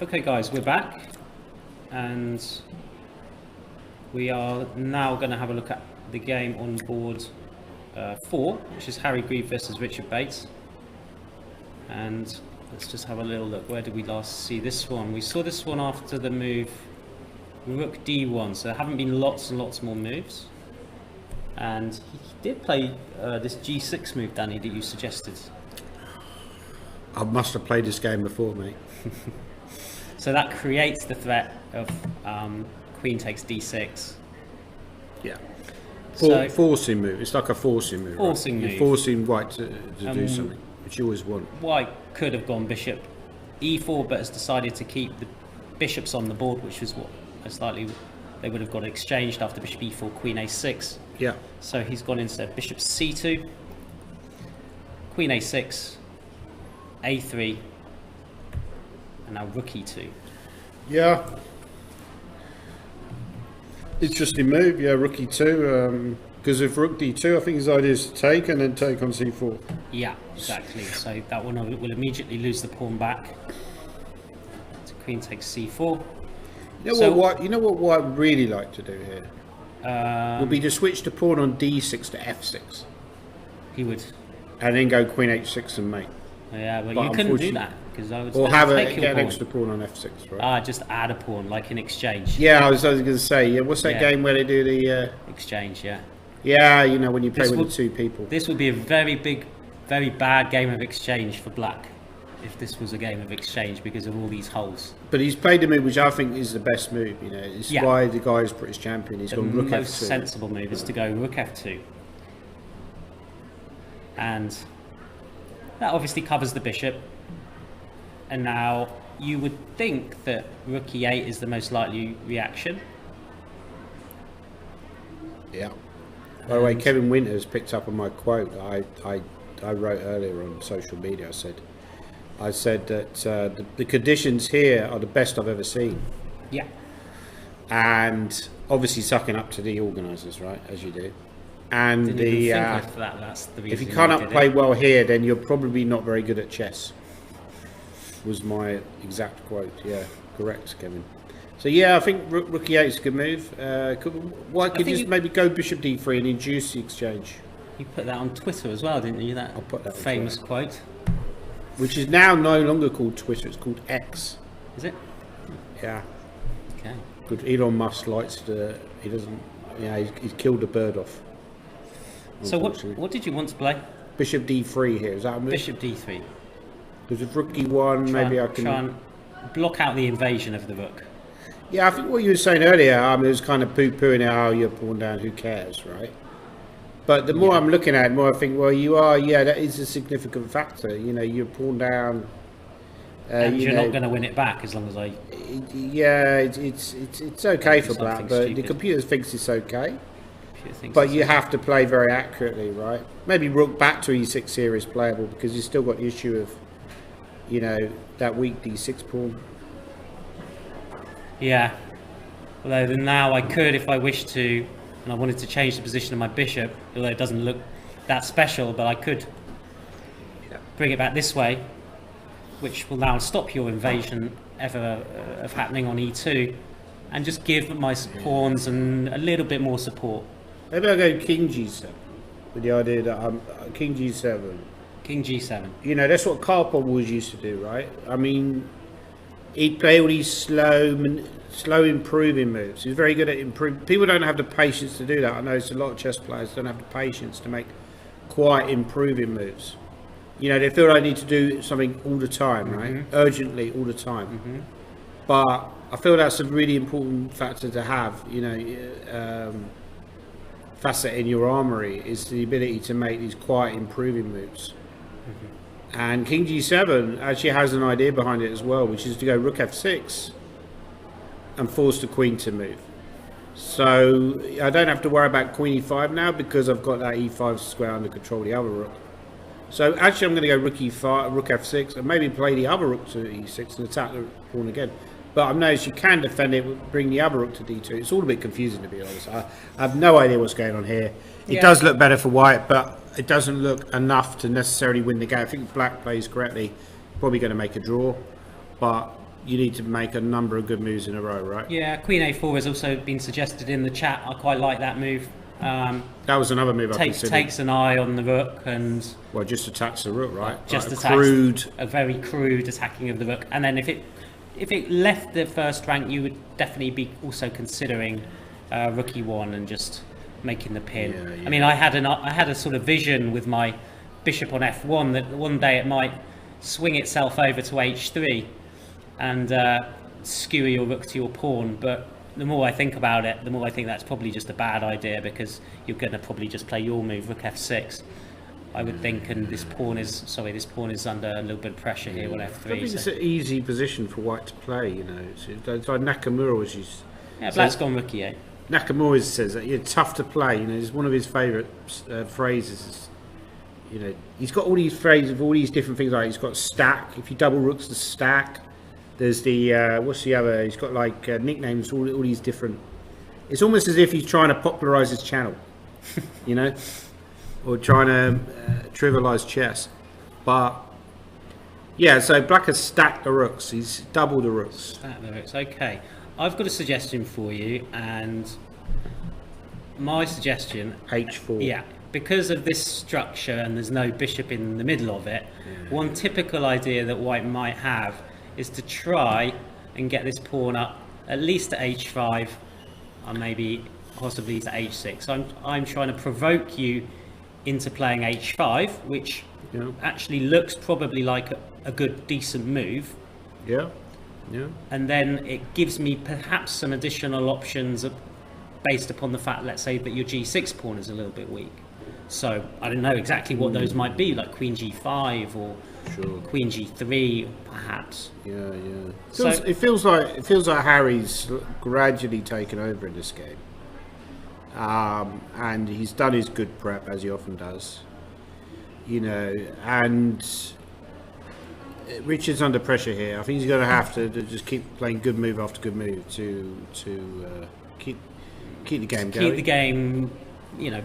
Okay guys, we're back and we are now going to have a look at the game on board 4, which is Harry Grieve versus Richard Bates. And let's just have a little look. Where did we last see this one? We saw this one after the move Rook D1, so there haven't been lots and lots more moves. And he did play this G6 move, Danny, that you suggested. I must have played this game before, mate. So that creates the threat of Queen takes D6. Yeah. So- Forcing move. It's like a forcing move. Forcing right? move. You're forcing white to do something, which you always want. White could have gone bishop E4, but has decided to keep the bishops on the board, which is what most likely they would have got exchanged after bishop E4, Queen A6. Yeah. So he's gone instead bishop C2, Queen A6, A3, and now Rook E2. Yeah. Interesting move, yeah, Rook E2. Because if Rook D2, I think his idea is to take and then take on C4. Yeah, exactly. So that one will immediately lose the pawn back. So Queen takes C4. You know what White would really like to do here? Would be to switch the pawn on D6 to F6. He would. And then go Queen H6 and mate. Yeah, well, But you couldn't do unfortunately- that because I would Or still have take a, your get an pawn. extra pawn on F6, right? Just add a pawn, like in exchange. Yeah, I was going to say, yeah, what's that Yeah. game where they do the... Exchange, yeah. yeah, you know, when you play This with would- the two people. This would be a very big, very bad game of exchange for black if this was a game of exchange because of all these holes. But he's played a move which I think is the best move, you know. It's Yeah. why the guy is British champion. He's The gone Rook most F2. sensible move is to go Rook F2. And that obviously covers the bishop. And now you would think that Rook E8 is the most likely reaction. Yeah. By the way, Kevin Winters picked up on my quote I wrote earlier on social media. I said that the conditions here are the best I've ever seen. Yeah. And obviously sucking up to the organisers, right, as you do. And Didn't even think of that. That's the reason if you he cannot did play it. well here, then you're probably not very good at chess. Was my exact quote. Yeah, correct, Kevin. So yeah, I think Rook E8 is a good move. Why could think you just you- maybe go Bishop D3 and induce the exchange, You put that on Twitter as well, didn't you? That I'll put that on famous quote. which is now no longer called Twitter. It's called X. Is it? Yeah, Okay. good. Elon Musk likes to. He doesn't. Yeah, he's killed a bird off. So unfortunately. what did you want to play? Bishop D3 here. Is that a move? Bishop D3. Because if Rook E1, maybe I can. Try and block out the invasion of the rook. Yeah, I think what you were saying earlier, it was kind of poo-pooing it, oh, you're pawn down, who cares, right? But the more I'm looking at it, the more I think, well, you are, yeah, that is a significant factor. You know, you're pawn down. And you you're know, not going to win it back as long as I... Yeah, it's okay for black, Something but the stupid. computer thinks it's okay. think But so. you have to play very accurately, right? Maybe rook back to E6 here is playable because you've still got the issue of, you know, that weak D6 pawn. Yeah. Although then now I could, if I wished to, and I wanted to change the position of my bishop, although it doesn't look that special, but I could bring it back this way, which will now stop your invasion ever of happening on E2, and just give my pawns and a little bit more support. Maybe I go King G7 with the idea that I'm King G7. King G7. You know, that's what Karpov always used to do, right? I mean, he'd play all these slow improving moves. He's very good at improving. People don't have the patience to do that. I know it's a lot of chess players don't have the patience to make quite improving moves. You know, they feel they need to do something all the time, right? Urgently, all the time. But I feel that's a really important factor to have, you know, facet in your armory is the ability to make these quiet improving moves. And King G7 actually has an idea behind it as well, which is to go Rook F6 and force the Queen to move. So I don't have to worry about Queen E5 now because I've got that E5 square under control of the other rook. So actually I'm going to go Rook E5, Rook F6 and maybe play the other rook to E6 and attack the pawn again. But I've noticed you can defend it, bring the other rook to D2. It's all a bit confusing, to be honest. I have no idea what's going on here. It does look better for white, but it doesn't look enough to necessarily win the game. I think if black plays correctly, probably going to make a draw. But you need to make a number of good moves in a row, right? Yeah, Queen A4 has also been suggested in the chat. I quite like that move. That was another move I considered. Takes an eye on the rook and just attacks the rook, right? just like attacks a very crude attacking of the rook. And then if it left the first rank, you would definitely be also considering rook e1 and just making the pin. Yeah. I mean, I had a sort of vision with my bishop on f1 that one day it might swing itself over to h3 and skewer your rook to your pawn, but the more I think about it, the more I think that's probably just a bad idea, because you're going to probably just play your move, rook f6, I would think, and this pawn is under a little bit of pressure here on f3. I think it's an easy position for white to play, you know. It's like Nakamura, which is... Yeah, black's gone rook e8. Nakamura says that you're tough to play, you know. It's one of his favourite phrases. You know, he's got all these phrases of all these different things. Like he's got stack. If you double rooks, the stack. There's the what's the other? He's got like nicknames. All these different. It's almost as if he's trying to popularise his channel, you know, or trying to trivialise chess. But yeah, so black has stacked the rooks. He's doubled the rooks. Stacked the rooks. Okay, I've got a suggestion for you, and my suggestion. H4. Yeah. Because of this structure and there's no bishop in the middle of it, one typical idea that white might have is to try and get this pawn up at least to h5 and maybe possibly to h6. So I'm trying to provoke you into playing h5, which actually looks probably like a good, decent move. Yeah. And then it gives me perhaps some additional options based upon the fact, let's say, that your g6 pawn is a little bit weak. So I don't know exactly what those might be, like queen g5 or queen g3, perhaps. Yeah. So it feels like Harry's gradually taken over in this game, and he's done his good prep as he often does, you know. And Richard's under pressure here. I think he's going to have to just keep playing good move after good move to keep the game going. Keep the game, you know.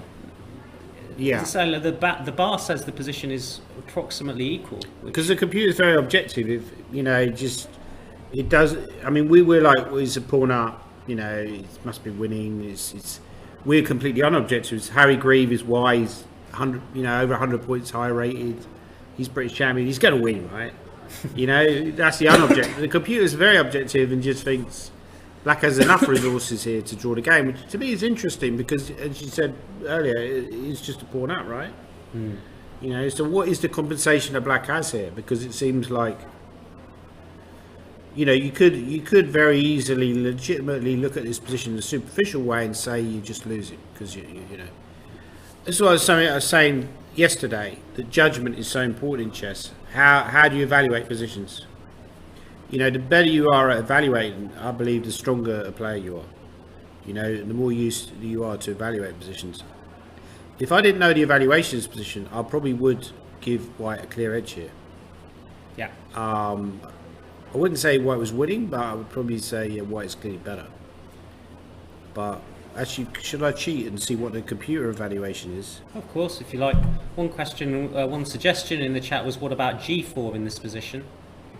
Yeah. So the bar says the position is approximately equal. Because the computer is very objective. If you know, it does. I mean, we were like, well, is a pawn up? You know, it must be winning. We're completely unobjective. Harry Grieve is wise, 100, you know, over 100 points high rated. He's British champion. He's going to win, right? You know, that's the unobjective. The computer is very objective and just thinks black has enough resources here to draw the game, which to me is interesting because, as you said earlier, it's just a pawn up, right? You know, so what is the compensation that black has here? Because it seems like, you know, you could very easily, legitimately look at this position in a superficial way and say you just lose it because you know. This is what I was saying yesterday, that judgment is so important in chess. How do you evaluate positions? You know, the better you are at evaluating, I believe, the stronger a player you are. You know, the more used you are to evaluate positions. If I didn't know the evaluation of this position, I probably would give white a clear edge here. Yeah. I wouldn't say white was winning, but I would probably say white is clearly better. But actually, should I cheat and see what the computer evaluation is? Of course, if you like. One suggestion in the chat was, what about g4 in this position?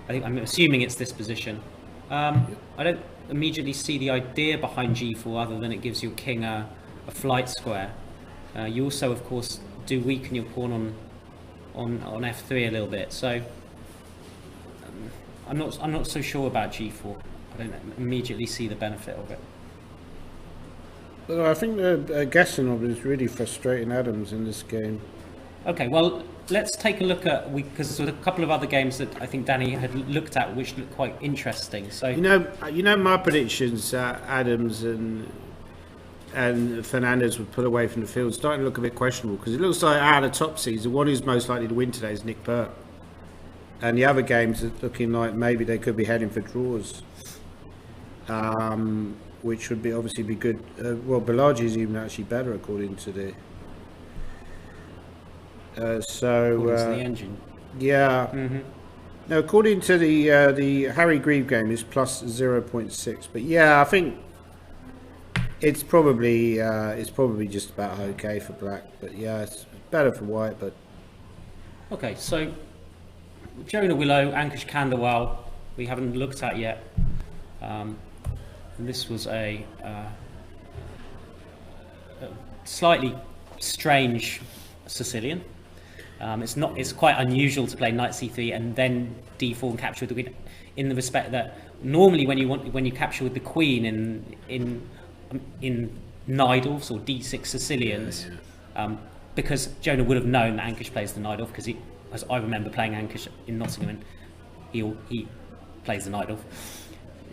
I'm assuming it's this position. I don't immediately see the idea behind g4 other than it gives your king a flight square. You also, of course, do weaken your pawn on f3 a little bit. So I'm not so sure about g4. I don't immediately see the benefit of it. Well, I think Gastonov is really frustrating Adams in this game. Okay, well, let's take a look at, because there's a couple of other games that I think Danny had looked at which looked quite interesting. So you know my predictions, Adams and Fernandez would pull away from the field, starting to look a bit questionable because it looks like out of the top seeds, the one who's most likely to win today is Nick Burt, and the other games are looking like maybe they could be heading for draws, which would obviously be good. Well, Balaji is even actually better according to the. the engine. Yeah. Now, according to the Harry Grieve game is plus 0.6, but yeah, I think it's probably just about okay for black, but yeah, it's better for white. But okay, so Jonah Willow, Ankush Kandawal we haven't looked at yet. And this was a slightly strange Sicilian. It's quite unusual to play knight c3 and then d4 and capture with the queen, in the respect that normally when you capture with the queen in Najdorfs or d6 Sicilians, because Jonah would have known that Ankush plays the Najdorf, because as I remember playing Ankush in Nottingham, and he plays the Najdorf.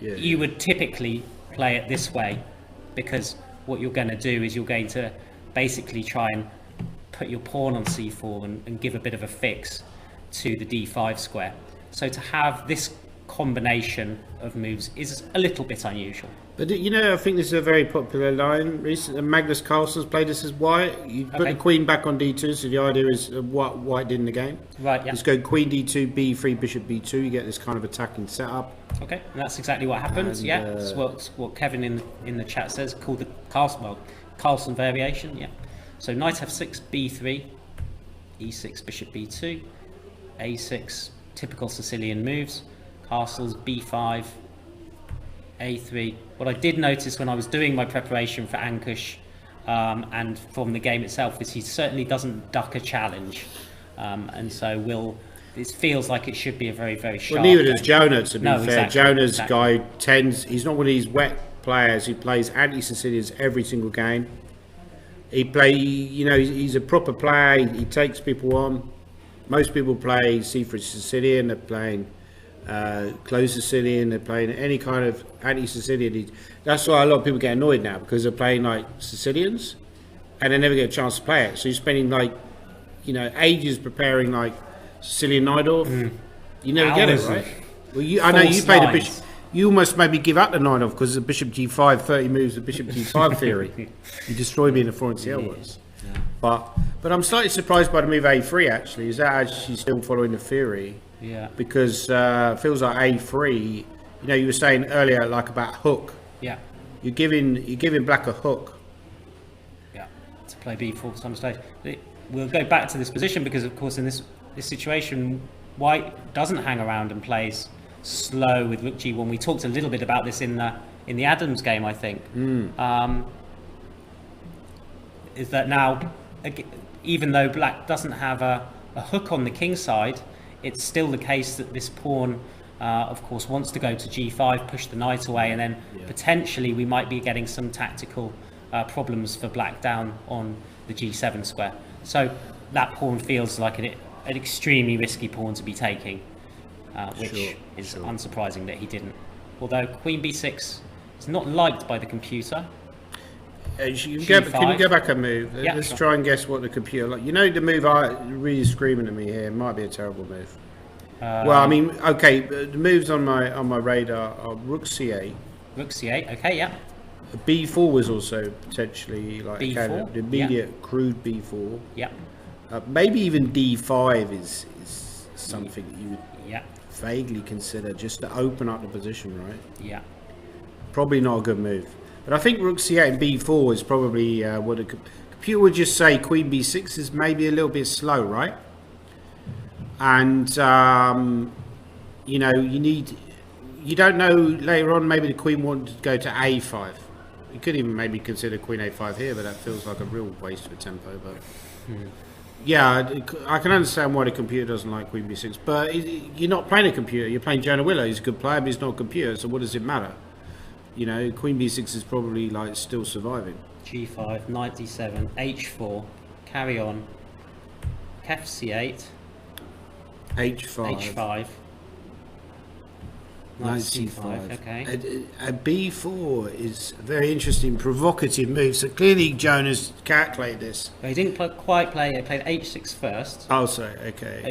You would typically play it this way, because what you're going to do is you're going to basically try and put your pawn on c4 and give a bit of a fix to the d5 square. So to have this combination of moves is a little bit unusual. But I think this is a very popular line recently. Magnus Carlsen's played this as white. You put the queen back on d2, so the idea is what white did in the game. Right, yeah. Just go queen d2, b3, bishop b2. You get this kind of attacking setup. Okay, and that's exactly what happens. And, that's what Kevin in the chat says, called the Carlsen variation. Yeah. So knight f6, b3, e6, bishop b2, a6, typical Sicilian moves, castles, b5, a3. What I did notice when I was doing my preparation for Ankush and from the game itself is he certainly doesn't duck a challenge, and so it feels like it should be a very, very sharp Well, neither game. does Jonah, to be fair. Exactly, Jonah's guy he's not one of these wet players who plays anti-Sicilians every single game. He's a proper player. He takes people on. Most people play C3 Sicilian. They're playing closed Sicilian. They're playing any kind of anti-Sicilian. That's why a lot of people get annoyed now, because they're playing like Sicilians, and they never get a chance to play it. So you're spending ages preparing like Sicilian Najdorf. You never get it, right? Well, I know you played a bishop. You almost made me give up the Najdorf because the bishop g5, 30 moves, the bishop g5 theory. You destroyed me in the 4 and CL once. Yeah. But I'm slightly surprised by the move a3 actually. Is that actually still following the theory? Yeah. Because it feels like a3. You were saying earlier like about hook. Yeah. You're giving black a hook. Yeah. To play b4 at some stage. We'll go back to this position because of course in this situation white doesn't hang around and plays slow with rook g1. We talked a little bit about this in the Adams game, I think. Is that now, even though black doesn't have a hook on the king side, it's still the case that this pawn, of course, wants to go to g5, push the knight away, and then potentially we might be getting some tactical problems for black down on the g7 square. So that pawn feels like an extremely risky pawn to be taking. Which is unsurprising that he didn't. Although queen b6 is not liked by the computer. Can you go back a move? Yeah, Let's sure. try and guess what the computer like. The move really screaming at me here. It might be a terrible move. The moves on my radar are rook c8. Rook c8. Okay, yeah. b4 was also potentially like B4, the immediate crude b4. Yeah. Maybe even d5 is something that you would vaguely consider just to open up the position, right? Yeah. Probably not a good move. But I think rook c8 and b4 is probably what a computer would just say. Queen b6 is maybe a little bit slow, right? And you don't know later on. Maybe the queen wanted to go to a5. You could even maybe consider queen a5 here, but that feels like a real waste of tempo. But yeah, I can understand why the computer doesn't like queen b6. But you're not playing a computer. You're playing Jonah Willow. He's a good player, but he's not a computer. So what does it matter? Queen b6 is probably like still surviving. g5, knight d7, h4, carry on, f8, h5, h5, knight c5. Okay. A b4 is a very interesting, provocative move. So clearly Jonah's calculated this. He didn't quite play. He played h6 first. Oh, sorry. Okay.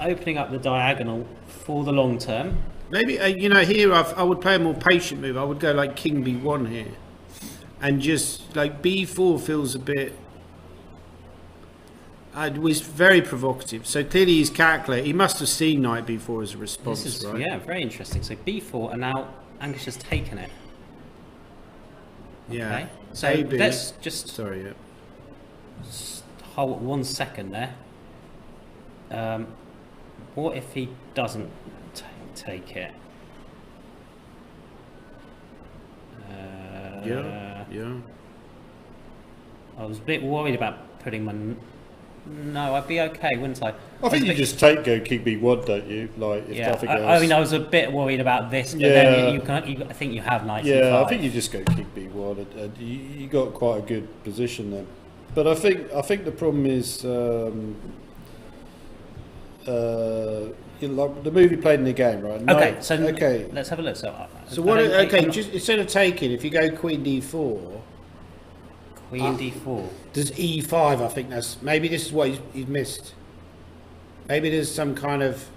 Opening up the diagonal for the long term. Maybe here I would play a more patient move. I would go like king b1 here, and just like b4 feels a bit. It was very provocative. So clearly he's calculated. He must have seen knight b4 as a response, right? Yeah, very interesting. So b4, and now Ankush has taken it. Yeah. Okay. So let's just hold 1 second there. What if he doesn't take it. Yeah. I was a bit worried about putting my... No, I'd be okay, wouldn't I? I think you just go king b1, don't you? Like, if nothing else. I mean, I was a bit worried about this, but Yeah. then I think you have knight Yeah, c5. I think you just go king b1, and you got quite a good position then. But I think the problem is, like the move you played in the game, right? Okay, let's have a look. So what? Okay, just instead of taking, if you go queen d4, queen d4. there's e5. I think maybe this is what he's missed. Maybe there's some kind of.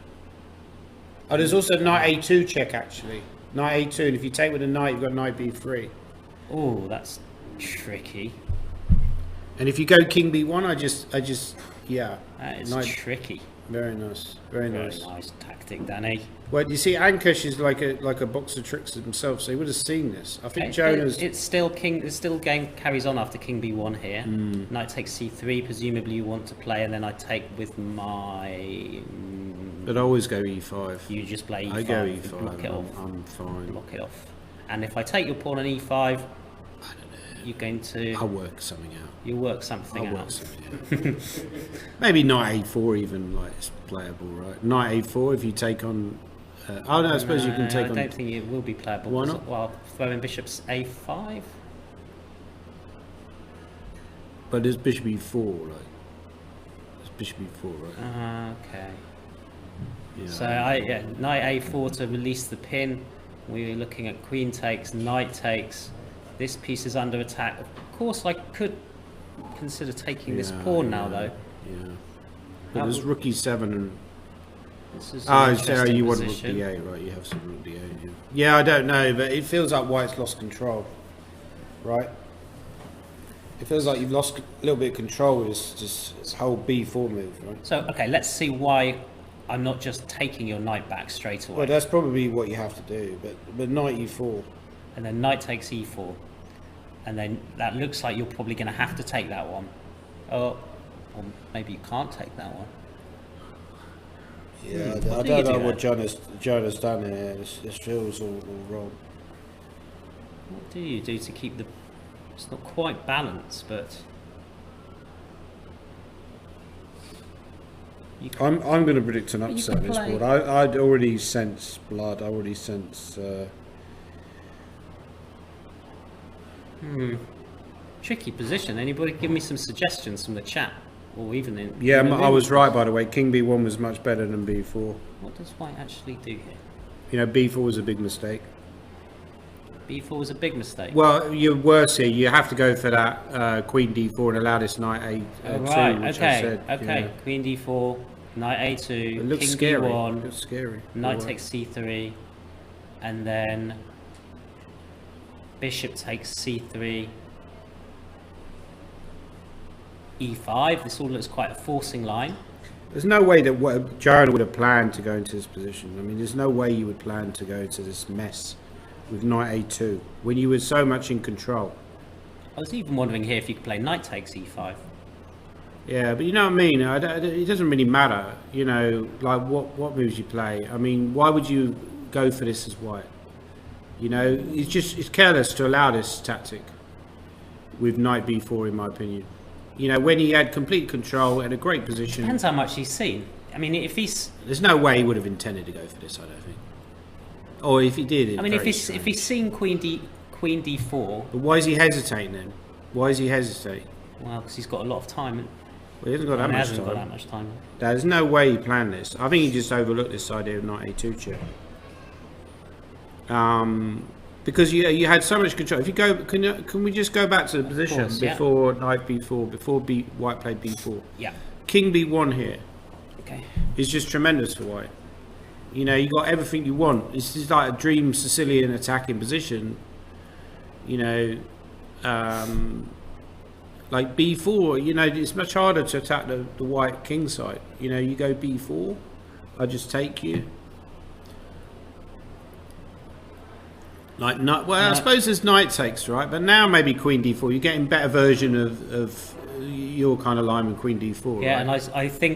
Oh, there's also knight a2 check actually. Knight a2, and if you take with a knight, you've got knight b3. Oh, that's tricky. And if you go king b1, I just yeah. That is knight, tricky. Very nice, very nice. Nice tactic, Danny. Well, you see, Ankush is like a box of tricks himself, so he would have seen this. I think Jonah's. It's still game carries on after king b1 here. Knight takes c3. Presumably you want to play, and then I take with my. But I always go e5. You just play e5. I go e5. Block it off. I'm fine. Block it off. And if I take your pawn on e5, you're going to. I'll work something out. You work something I'll out. work something out. Maybe knight a4 even, like, it's playable, right? Knight a4 if you take on. Oh no, I suppose you can take on. I don't think it will be playable. Why not? Well, throwing bishops a5. But there's bishop e4, like. There's bishop e4, right? Okay. Yeah. So knight a4 to release the pin. We're looking at queen takes, knight takes. This piece is under attack. Of course, I could consider taking this pawn now, though. Yeah. But there's rook e7 and. This is So you want rook d8, right? You have some rook d8. Yeah, I don't know, but it feels like White's lost control, right? It feels like you've lost a little bit of control with this whole b4 move, right? So, okay, let's see why I'm not just taking your knight back straight away. Well, that's probably what you have to do, but knight e4. And then knight takes e4. And then that looks like you're probably going to have to take that one. Or maybe you can't take that one. Yeah, What I do you don't know do what then? Jonah's done here. This feels all wrong. What do you do to keep the... It's not quite balanced, but... I'm going to predict an upset can this play- board. I'd already sense blood. I already sense. Tricky position. Anybody give me some suggestions from the chat? Or even in... Yeah, in the I was room? right, by the way. King b1 was much better than b4. What does white actually do here? You know, b4 was a big mistake. b4 was a big mistake. Well, you're worse here. You have to go for that queen d4 and allow this knight a2, right, which okay, I said. okay. Yeah. Queen d4, knight a2, It looks king scary. It d1, looks scary. knight Alright. takes c3, and then bishop takes c3, e5. This all looks quite a forcing line. There's no way that Jonah would have planned to go into this position. I mean, there's no way you would plan to go into this mess with knight a2 when you were so much in control. I was even wondering here if you could play knight takes e5. Yeah, but you know what I mean? It doesn't really matter, you know, like what moves you play. I mean, why would you go for this as white? You know, it's careless to allow this tactic with knight b4, in my opinion. You know, when he had complete control and a great position. Depends how much he's seen. I mean, if he's... There's no way he would have intended to go for this, I don't think. Or if he did, I mean, if he's seen queen d4... But why is he hesitating then? Why is he hesitating? Well, because he's got a lot of time. Well, he hasn't got that He much hasn't time. got that much time. There's no way he planned this. I think he just overlooked this idea of knight a2 check. Because you had so much control. If you go, can we just go back to the position course, yeah. before knight b4, before white played b4? Yeah. King b1 here Okay. is just tremendous for white. You know, you got everything you want. It's just like a dream Sicilian attacking position. You know, like b4. You know, it's much harder to attack the white king side. You know, you go b4, I just take you. Like well, I suppose there's knight takes, right? But now maybe queen d4. You're getting better version of your kind of line with queen d4. Yeah, right? and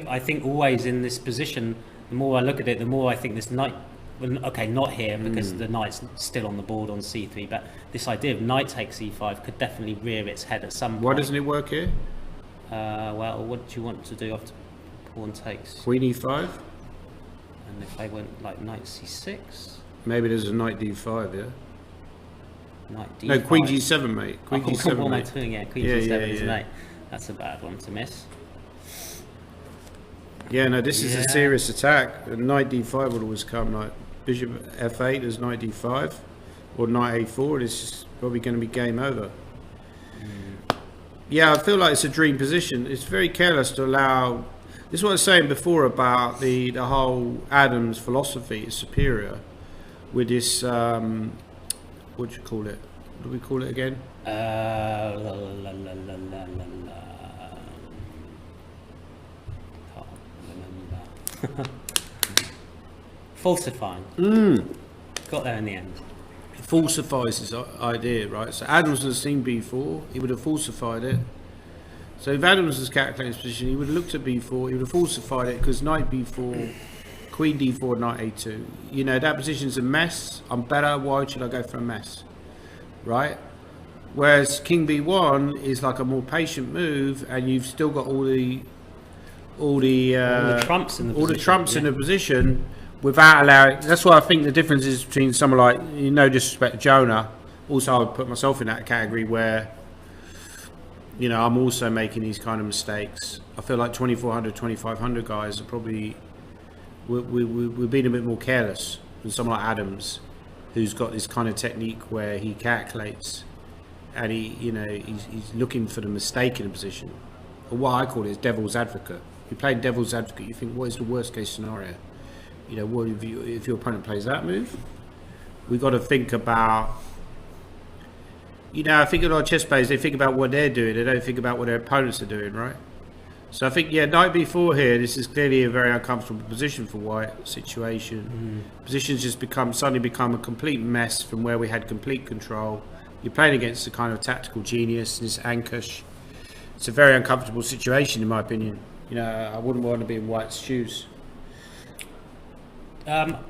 I think always in this position, the more I look at it, the more I think this knight Well, okay, not here because the knight's still on the board on c3, but this idea of knight takes e5 could definitely rear its head at some point. Why doesn't it work here? Well, what do you want to do after pawn takes? Queen e5? And if they went like knight c6, Maybe there's a knight d5, yeah? knight d5. No, queen g7, mate. Queen What g7, am I mate. doing? Yeah, queen Yeah, g7 yeah, is yeah. mate. That's a bad one to miss. Yeah, no, this is a Yeah. serious attack. Knight d5 would always come, like bishop f8 as knight d5, or knight a4, and it's just probably going to be game over. Yeah, I feel like it's a dream position. It's very careless to allow... This is what I was saying before about the whole Adams philosophy is superior with this, what do you call it? What do we call it again? La, la, la, la, la, la, la. Can't remember. Falsifying. Got there in the end. Falsifies his idea, right? So Adams has seen b4, he would have falsified it. So if Adams was calculating his position, he would have looked at b4, he would have falsified it because knight b4, queen d4, knight a2. You know, that position's a mess. I'm better, why should I go for a mess? Right? Whereas king b1 is like a more patient move, and you've still got all the trumps in the all the position, trumps in yeah. the position without allowing. That's what I think the difference is between someone like, no disrespect to Jonah. Also, I would put myself in that category where, you know, I'm also making these kind of mistakes. I feel like 2400, 2500 guys are probably we're being a bit more careless than someone like Adams, who's got this kind of technique where he calculates and he's looking for the mistake in a position. Or what I call it is devil's advocate. If you play devil's advocate, you think, what is the worst case scenario? You know, what if your opponent plays that move? We've got to think about, you know, I think a lot of chess players, they think about what they're doing, they don't think about what their opponents are doing, right? So I think, yeah, knight b4 here, this is clearly a very uncomfortable position for white situation. Positions just suddenly become a complete mess from where we had complete control. You're playing against a kind of tactical genius, this Ankush. It's a very uncomfortable situation, in my opinion. You know, I wouldn't want to be in white's shoes.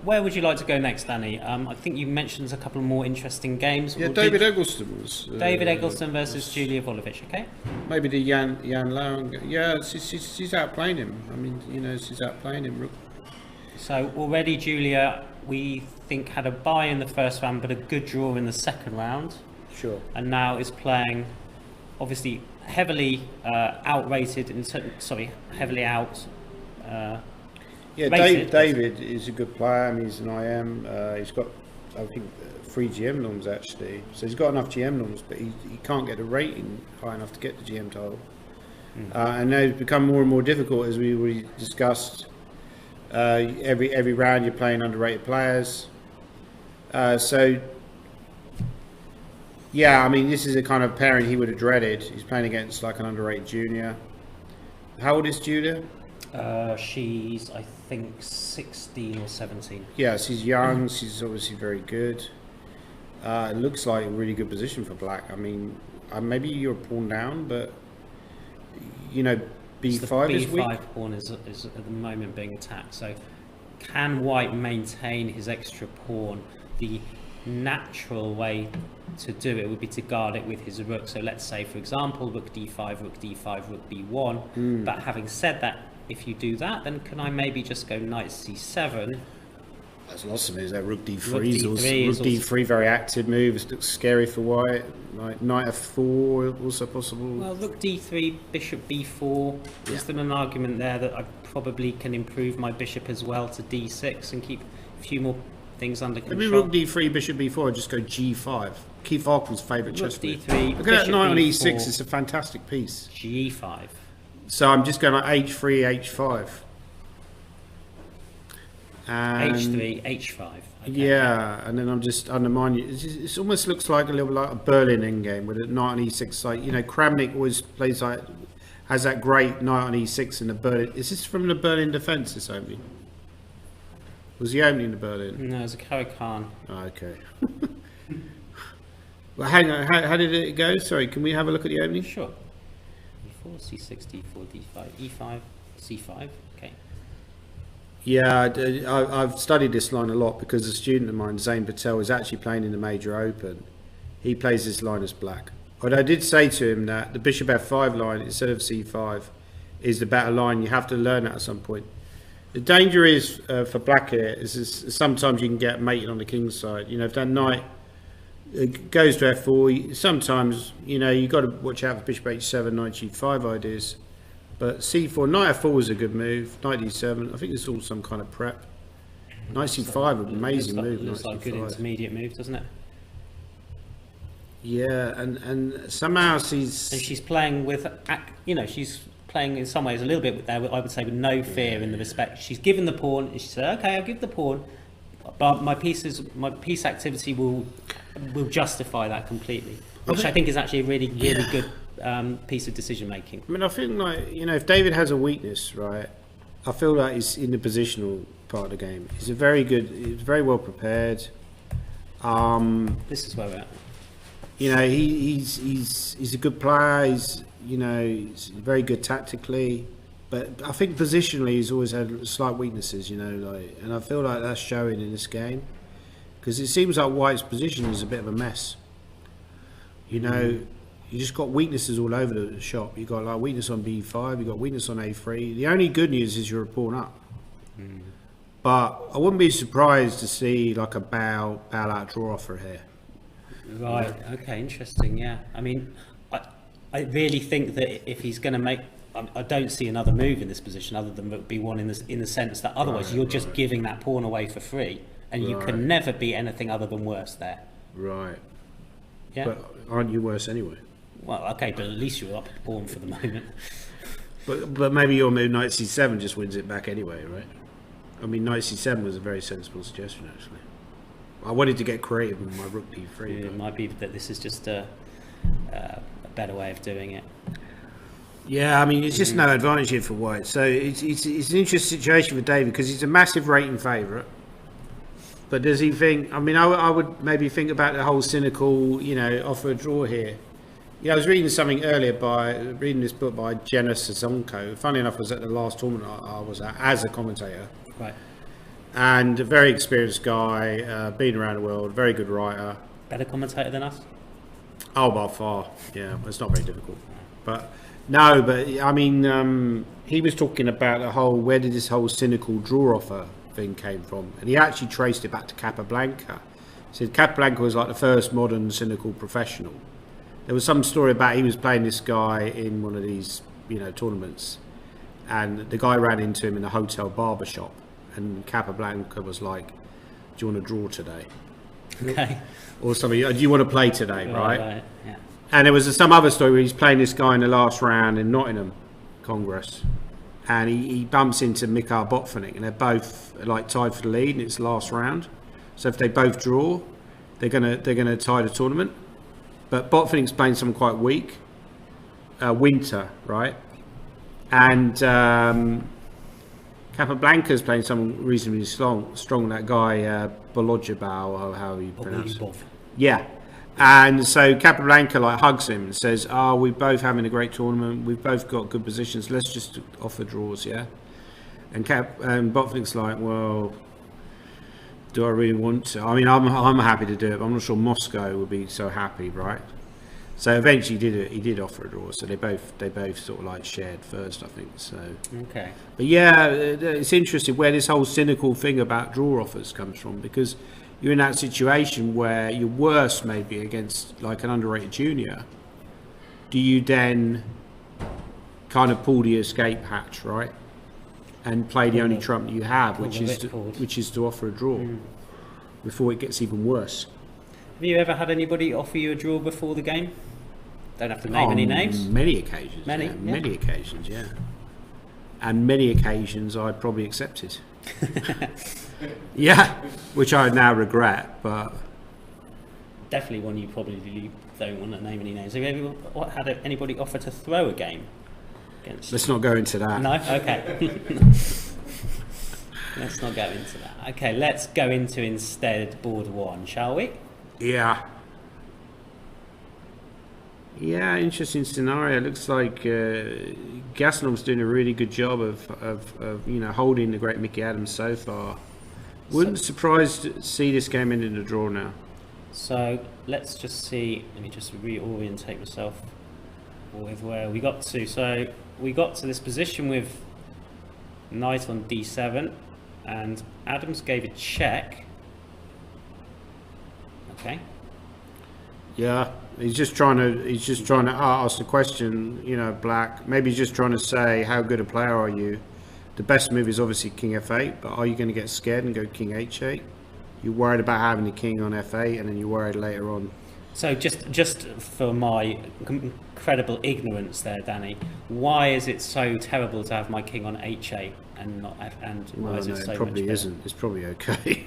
Where would you like to go next, Danny? I think you mentioned a couple of more interesting games. Yeah, Well, David did- Eggleston was... David Eggleston versus Julia Volovich, okay? Maybe the Jan Lauer. Yeah, she's outplaying him. I mean, you know, she's outplaying him. So already Julia, we think, had a bye in the first round, but a good draw in the second round. Sure. And now is playing, obviously, heavily outrated, heavily out... Yeah, rated. David is a good player. I mean, he's an IM. He's got, I think, 3 GM norms actually. So he's got enough GM norms, but he can't get a rating high enough to get the GM title. And now it's become more and more difficult, as we already discussed. Every round you're playing underrated players. So, yeah, I mean, this is a kind of pairing he would have dreaded. He's playing against like an underrated junior. How old is Julia? She's, I think, 16 or 17. Yeah, she's young. She's obviously very good. It looks like a really good position for black. I mean, maybe you're a pawn down, but you know, b5 is weak. B5 pawn is at the moment being attacked. So, can white maintain his extra pawn? The natural way to do it would be to guard it with his rook. So, let's say, for example, rook d5, rook d5, rook b1. But having said that, if you do that, then can I maybe just go knight c7? There's lots of moves. That rook d3 Rook is D3 also, is rook d3 very active move. It looks scary for white. Like knight f4 also possible. Well, rook d3, bishop b4. Is there an argument there that I probably can improve my bishop as well to d6 and keep a few more things under control? Maybe rook d3, bishop b4, and just go g5. Keith Arkell's favourite Rook chess move. d3, Look at that bishop knight on b4, e6. It's a fantastic piece. g5. So I'm just going like h3, h5. And h3, h5. Okay. yeah, and then I'm just undermining it. It almost looks like a little like a Berlin endgame with a knight on e6. Like, you know, Kramnik always plays like, has that great knight on e6 in the Berlin. Is this from the Berlin defence, this opening? Was the opening the Berlin? No, it's a Caro-Kann. Oh, okay. Well, hang on, how did it go? Sorry, can we have a look at the opening? Sure. e4, c6, d4, d5, e5, c5. Okay. Yeah, I've studied this line a lot because a student of mine, Zain Patel, is actually playing in the Major Open. He plays this line as black. But I did say to him that the bishop f5 line instead of c5 is the better line. You have to learn that at some point. The danger is for black here is sometimes you can get mated on the king's side. You know, if that knight goes to f4, sometimes, you know, you've got to watch out for bishop h7, knight g5 ideas. But c4, knight f4 is a good move. Knight d7, I think it's all some kind of prep. Knight c5, an amazing move. Looks like a good intermediate move, doesn't it? Yeah, and somehow she's playing with, you know, she's playing in some ways a little bit with, I would say, with no fear in the respect. She's given the pawn, and she said, okay, I'll give the pawn, but my piece activity will justify that completely, which I think is actually a really good piece of decision making. I mean, I feel like, you know, if David has a weakness, right, I feel like he's in the positional part of the game. He's he's very well prepared. This is where we're at. You know, he's a good player. He's very good tactically, but I think positionally he's always had slight weaknesses. You know, like, and I feel like that's showing in this game because it seems like White's position is a bit of a mess. You know, you just got weaknesses all over the shop. You got like weakness on b5. You got weakness on a3. The only good news is you're a pawn up. But I wouldn't be surprised to see like a bow out draw offer here. Right. Okay. Interesting. Yeah. I mean, I really think that if he's going to make, I don't see another move in this position other than be one in the sense that otherwise you're just giving that pawn away for free, and you can never be anything other than worse there. Right. Yeah. But aren't you worse anyway? Well, okay, but at least you're up the pawn for the moment. But maybe your move knight c7 just wins it back anyway, right? I mean, knight c7 was a very sensible suggestion actually. I wanted to get creative with my rook d3. It might be that this is just a better way of doing it. Yeah, I mean, it's just no advantage here for White. So it's an interesting situation for David because he's a massive rating favourite. But does he think? I mean, I would maybe think about the whole cynical, you know, offer a draw here. You know, I was reading something earlier reading this book by Jenna Sazonko. Funny enough, I was at the last tournament I was at as a commentator. Right. And a very experienced guy, been around the world, very good writer. Better commentator than us? Oh, by far. Yeah, it's not very difficult. But no, but I mean, he was talking about the whole, where did this whole cynical draw offer thing came from? And he actually traced it back to Capablanca. He said Capablanca was like the first modern cynical professional. There was some story about he was playing this guy in one of these, you know, tournaments, and the guy ran into him in a hotel barber shop. And Capablanca was like, do you want to draw today? Okay. Or something, do you want to play today, right? Yeah. And there was some other story where he's playing this guy in the last round in Nottingham Congress. And he bumps into Mikhail Botvinnik, and they're both like tied for the lead, and it's the last round. So if they both draw, they're gonna tie the tournament. But Botvinnik's playing someone quite weak, Winter, right? And Capablanca's playing someone reasonably strong. That guy Bolojabal, or how you pronounce it. Yeah. And so Capablanca like hugs him and says, "Oh, we're both having a great tournament. We've both got good positions. Let's just offer draws, yeah." And Botvinnik's like, "Well, do I really want to? I mean, I'm happy to do it, but I'm not sure Moscow would be so happy, right?" So eventually he did offer a draw. So they both sort of like shared first, I think. So Okay. But yeah, it's interesting where this whole cynical thing about draw offers comes from, because you're in that situation where you're worse maybe against like an underrated junior. Do you then kind of pull the escape hatch, right, and play the only trump you have, which is to offer a draw before it gets even worse? Have you ever had anybody offer you a draw before the game? Don't have to name any names. Many occasions. Many? Yeah. Yeah. Many occasions, yeah. And many occasions I probably accepted. Yeah, which I now regret, but Definitely one you probably don't want to name any names. Have you ever had anybody offer to throw a game against? let's not go into that. No? Okay. Let's not go into that. Okay, let's go into instead board one, shall we? Yeah. Yeah, interesting scenario. Looks like Gastinov's doing a really good job of holding the great Mickey Adams so far. Wouldn't surprised to see this game end in a draw now. So let's just see. Let me just reorientate myself with where we got to. So we got to this position with knight on d7, and Adams gave a check. Okay. Yeah, he's just trying to ask the question. Black. Maybe he's just trying to say, how good a player are you? The best move is obviously King F8, but are you going to get scared and go King H8? You're worried about having the king on F8, and then you're worried later on. So just for my incredible ignorance there, Danny, why is it so terrible to have my king on H8 and not F? And why is it so it probably much better? isn't. It's probably okay.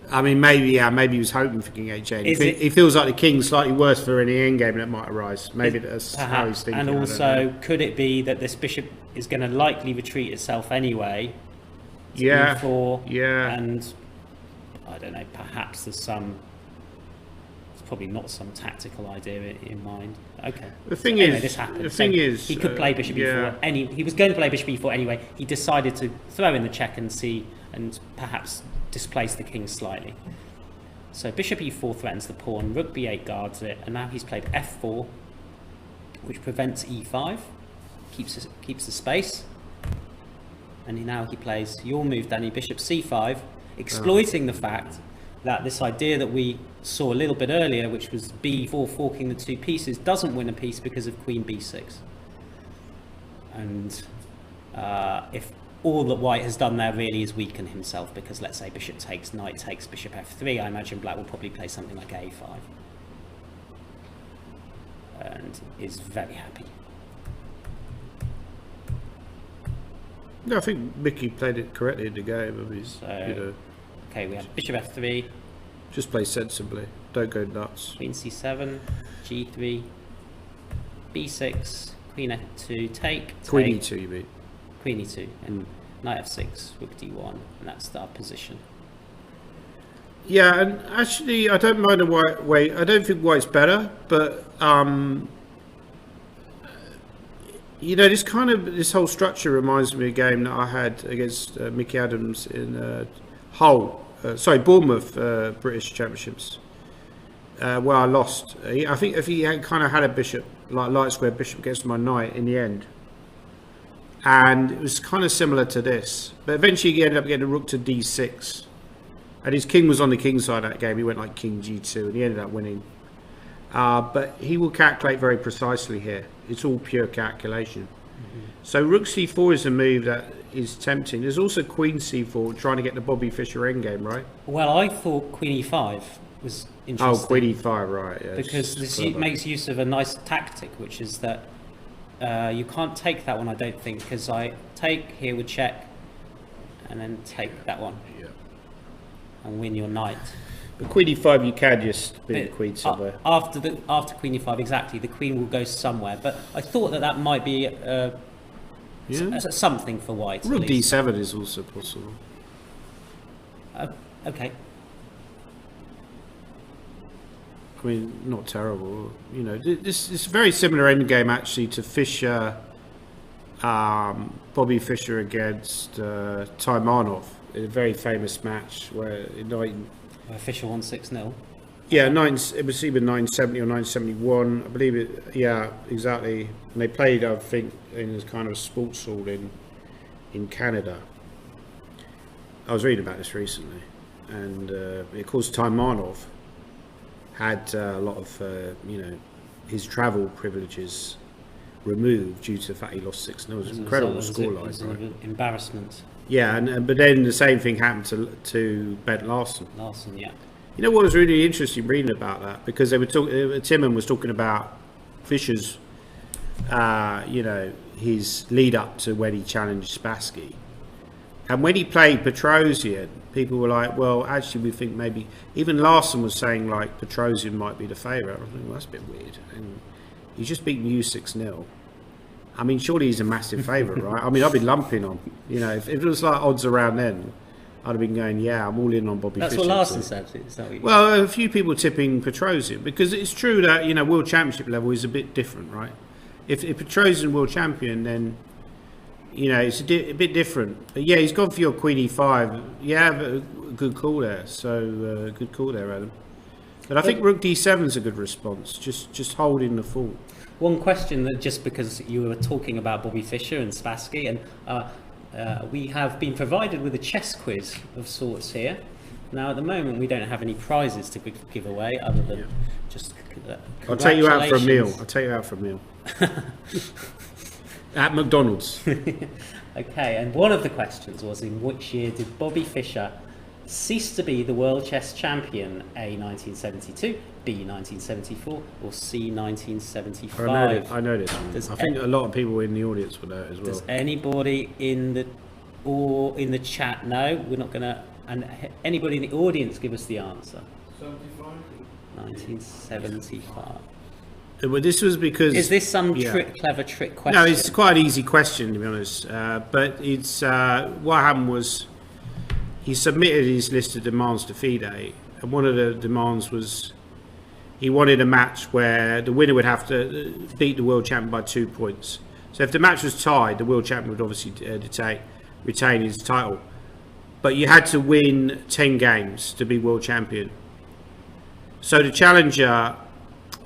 I mean, maybe he was hoping for King H8. He feels like the king's slightly worse for any endgame that might arise. Maybe that's how he's thinking. And also, could it be that this bishop is going to likely retreat itself anyway? Yeah. E4, and I don't know. Perhaps there's probably not some tactical idea in mind. Okay. The thing anyway, is, this happened. the thing is, he could play bishop e4. He was going to play bishop e4 anyway. He decided to throw in the check and perhaps displace the king slightly. So bishop e4 threatens the pawn. Rook b8 guards it, and now he's played f4, which prevents e5, keeps the space. And now he plays your move, Danny, bishop c5, exploiting the fact that this idea that we saw a little bit earlier, which was b4 forking the two pieces, doesn't win a piece because of queen b6. And if all that white has done there really is weaken himself, because let's say bishop takes, knight takes, bishop f3, I imagine black will probably play something like a5. And is very happy. No, I think Mickey played it correctly in the game. Okay, we have bishop f3. Just play sensibly. Don't go nuts. Queen c7, g3, b6, queen f2, take. Queen e2, you mean? Queen e2, and knight f6, rook d1, and that's our position. Yeah, and actually, I don't mind a white way. I don't think white's better, but this whole structure reminds me of a game that I had against Mickey Adams in Hull. Bournemouth British Championships, where I lost. I think if he had kind of had a bishop, like light square bishop against my knight in the end, and it was kind of similar to this, but eventually he ended up getting a rook to d6, and his king was on the king side of that game. He went like king g2, and he ended up winning. But he will calculate very precisely here. It's all pure calculation. Mm-hmm. So rook c4 is a move that is tempting. There's also queen c4, trying to get the Bobby Fischer endgame, right? Well, I thought queen e5 was interesting. Oh, queen e5, right. Yeah, because this makes use of a nice tactic, which is that you can't take that one, I don't think, because I take here with check, and then take that one, and win your knight. But queen e5, you can just pin the queen somewhere. After queen e5, exactly, the queen will go somewhere. But I thought that might be something for white. Rook d7 is also possible. Okay. I mean, not terrible. This is a very similar endgame actually to Fischer, Bobby Fischer against Taimanov in a very famous match where Fischer won 6-0. Yeah, it was either 970 or 971, I believe it. Yeah, exactly. And they played, I think, in this kind of sports hall in Canada. I was reading about this recently, and of course Taimanov had a lot of his travel privileges removed due to the fact he lost 6-0. It was an incredible scoreline, right? An embarrassment. Yeah, but then the same thing happened to Ben Larson. Larson, yeah. You know what was really interesting reading about that, because they were talking. Timon was talking about Fischer's, his lead up to when he challenged Spassky, and when he played Petrosian, people were like, "Well, actually, we think maybe." Even Larson was saying like Petrosian might be the favourite. I think, well, that's a bit weird, and he's just beaten you 6-0. I mean, surely he's a massive favourite, right? I mean, I'd be lumping on. If it was like odds around then, I'd have been going, yeah, I'm all in on Bobby Fischer. That's what Larson said. Is that what well, a few people tipping Petrosian, because it's true that, World Championship level is a bit different, right? If Petrosian world champion, then it's a bit different. But yeah, he's gone for your queen e5. Yeah, but a good call there. So good call there, Adam. But I think rook d7 is a good response. Just holding the fort. One question that just because you were talking about Bobby Fischer and Spassky, and we have been provided with a chess quiz of sorts here. Now, at the moment, we don't have any prizes to give away other than just. I'll take you out for a meal. congratulations. I'll take you out for a meal. At McDonald's. Okay, and one of the questions was, in which year did Bobby Fischer cease to be the world chess champion? A, 1972, B, 1974, or C, 1975? I know this one. I think a lot of people in the audience will know it as well. Does anybody in the chat know? We're not going to. And anybody in the audience give us the answer? 75? 1975. Well, this was because... Is this some clever trick question? No, it's quite an easy question, to be honest. But it's what happened was he submitted his list of demands to FIDE, and one of the demands was he wanted a match where the winner would have to beat the world champion by 2 points. So if the match was tied, the world champion would obviously retain his title. But you had to win 10 games to be world champion. So the challenger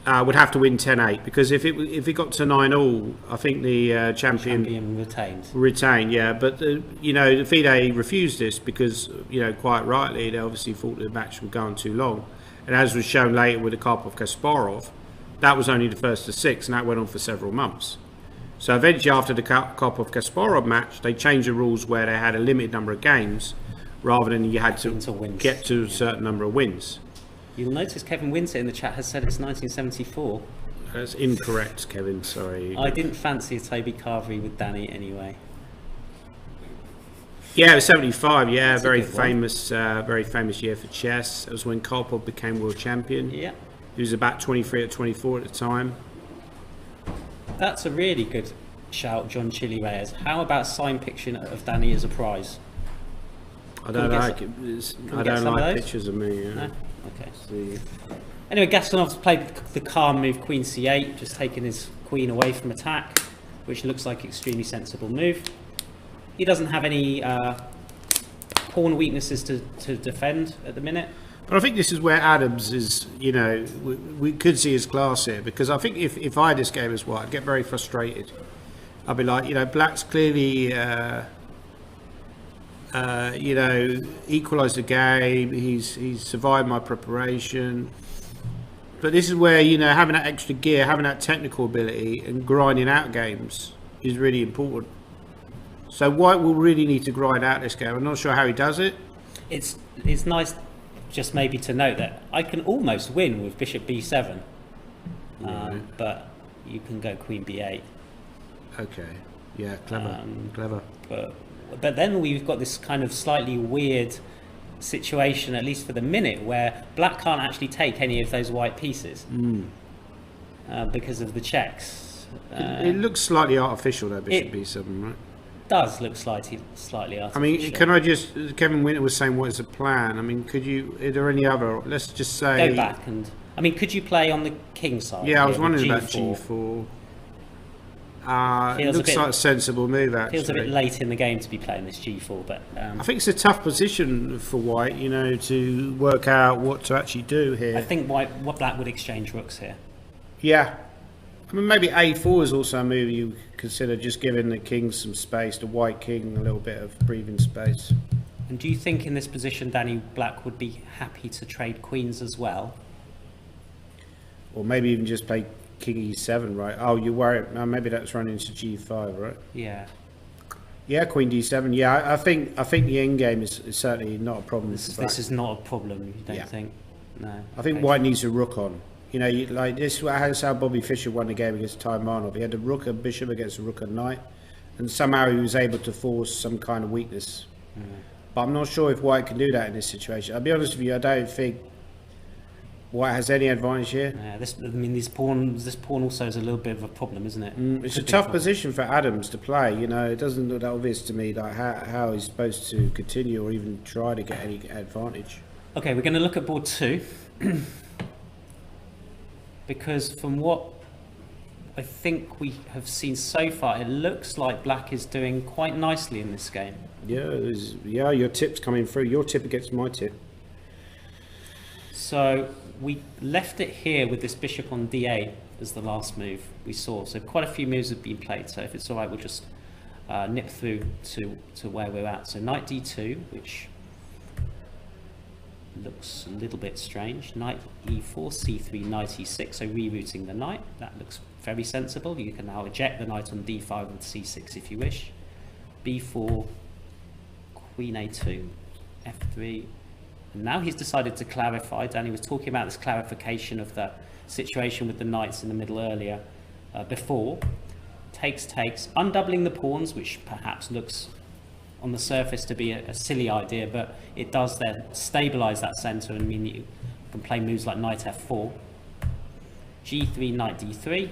would have to win 10-8, because if it got to 9-all, I think the champion retained. Yeah, but the FIDE refused this because quite rightly they obviously thought the match would go on too long, and as was shown later with the Karpov-Kasparov, that was only the first of 6, and that went on for several months. So eventually, after the Karpov-Kasparov match, they changed the rules where they had a limited number of games rather than you had to get to a certain number of wins. You'll notice Kevin Winter in the chat has said it's 1974. That's incorrect, Kevin. Sorry. I didn't fancy a Toby Carvery with Danny anyway. Yeah, it was 75. Yeah, That's very famous year for chess. It was when Karpov became world champion. Yeah. He was about 23 or 24 at the time. That's a really good shout, John Chili Reyes. How about sign picture of Danny as a prize? I don't like it. I don't like pictures of me. Yeah. No? Okay. See. Anyway, Gastinov's played the calm move, Queen C8, just taking his queen away from attack, which looks like an extremely sensible move. He doesn't have any pawn weaknesses to defend at the minute. But I think this is where Adams is, we could see his class here, because I think if I had this game as white, I'd get very frustrated. I'd be like, Black's clearly, equalised the game, he's survived my preparation. But this is where, having that extra gear, having that technical ability and grinding out games is really important. So White will really need to grind out this game. I'm not sure how he does it. It's nice just maybe to note that I can almost win with Bishop B7, but you can go Queen B8. Okay, yeah, clever. But then we've got this kind of slightly weird situation, at least for the minute, where Black can't actually take any of those white pieces because of the checks. It looks slightly artificial though, Bishop B7, right? Does look slightly artificial. I mean, can I just? Kevin Winter was saying, what is the plan? I mean, are there any other? Let's just say. Go back and. I mean, could you play on the king side? Yeah, I was wondering about G4. It looks like a sensible move, actually. Feels a bit late in the game to be playing this G4, but I think it's a tough position for White, to work out what to actually do here. I think Black would exchange rooks here. Yeah. I mean, maybe A4 is also a move you consider, just giving the king some space, the white king a little bit of breathing space. And do you think in this position Danny Black would be happy to trade queens as well? Or maybe even just play king E7, right? Oh, you're worried. Maybe that's running into G5, right? Yeah. Yeah, queen D7. Yeah, I think the end game is certainly not a problem. This is not a problem, you don't think? No. I think White needs a rook on. Like this is how Bobby Fischer won the game against Taimanov. He had a rook and bishop against a rook and knight, and somehow he was able to force some kind of weakness. But I'm not sure if White can do that in this situation. I'll be honest with you, I don't think White has any advantage here. Yeah, this pawn also is a little bit of a problem, isn't it? It's a tough position for Adams to play. It doesn't look that obvious to me like how he's supposed to continue or even try to get any advantage. Okay, we're going to look at board 2. Because from what I think we have seen so far, it looks like black is doing quite nicely in this game. Yeah, your tip's coming through. Your tip against my tip. So we left it here with this bishop on d8 as the last move we saw. So quite a few moves have been played. So if it's all right, we'll just nip through to where we're at. So knight d2, which looks a little bit strange. Knight e4, c3, knight e6. So rerouting the knight. That looks very sensible. You can now eject the knight on d5 and c6 if you wish. b4, queen a2, f3. And now he's decided to clarify. Danny was talking about this clarification of the situation with the knights in the middle earlier. Before. Takes, undoubling the pawns, which perhaps looks on the surface to be a silly idea, but it does then stabilize that center and mean you can play moves like knight f4. g3, knight d3.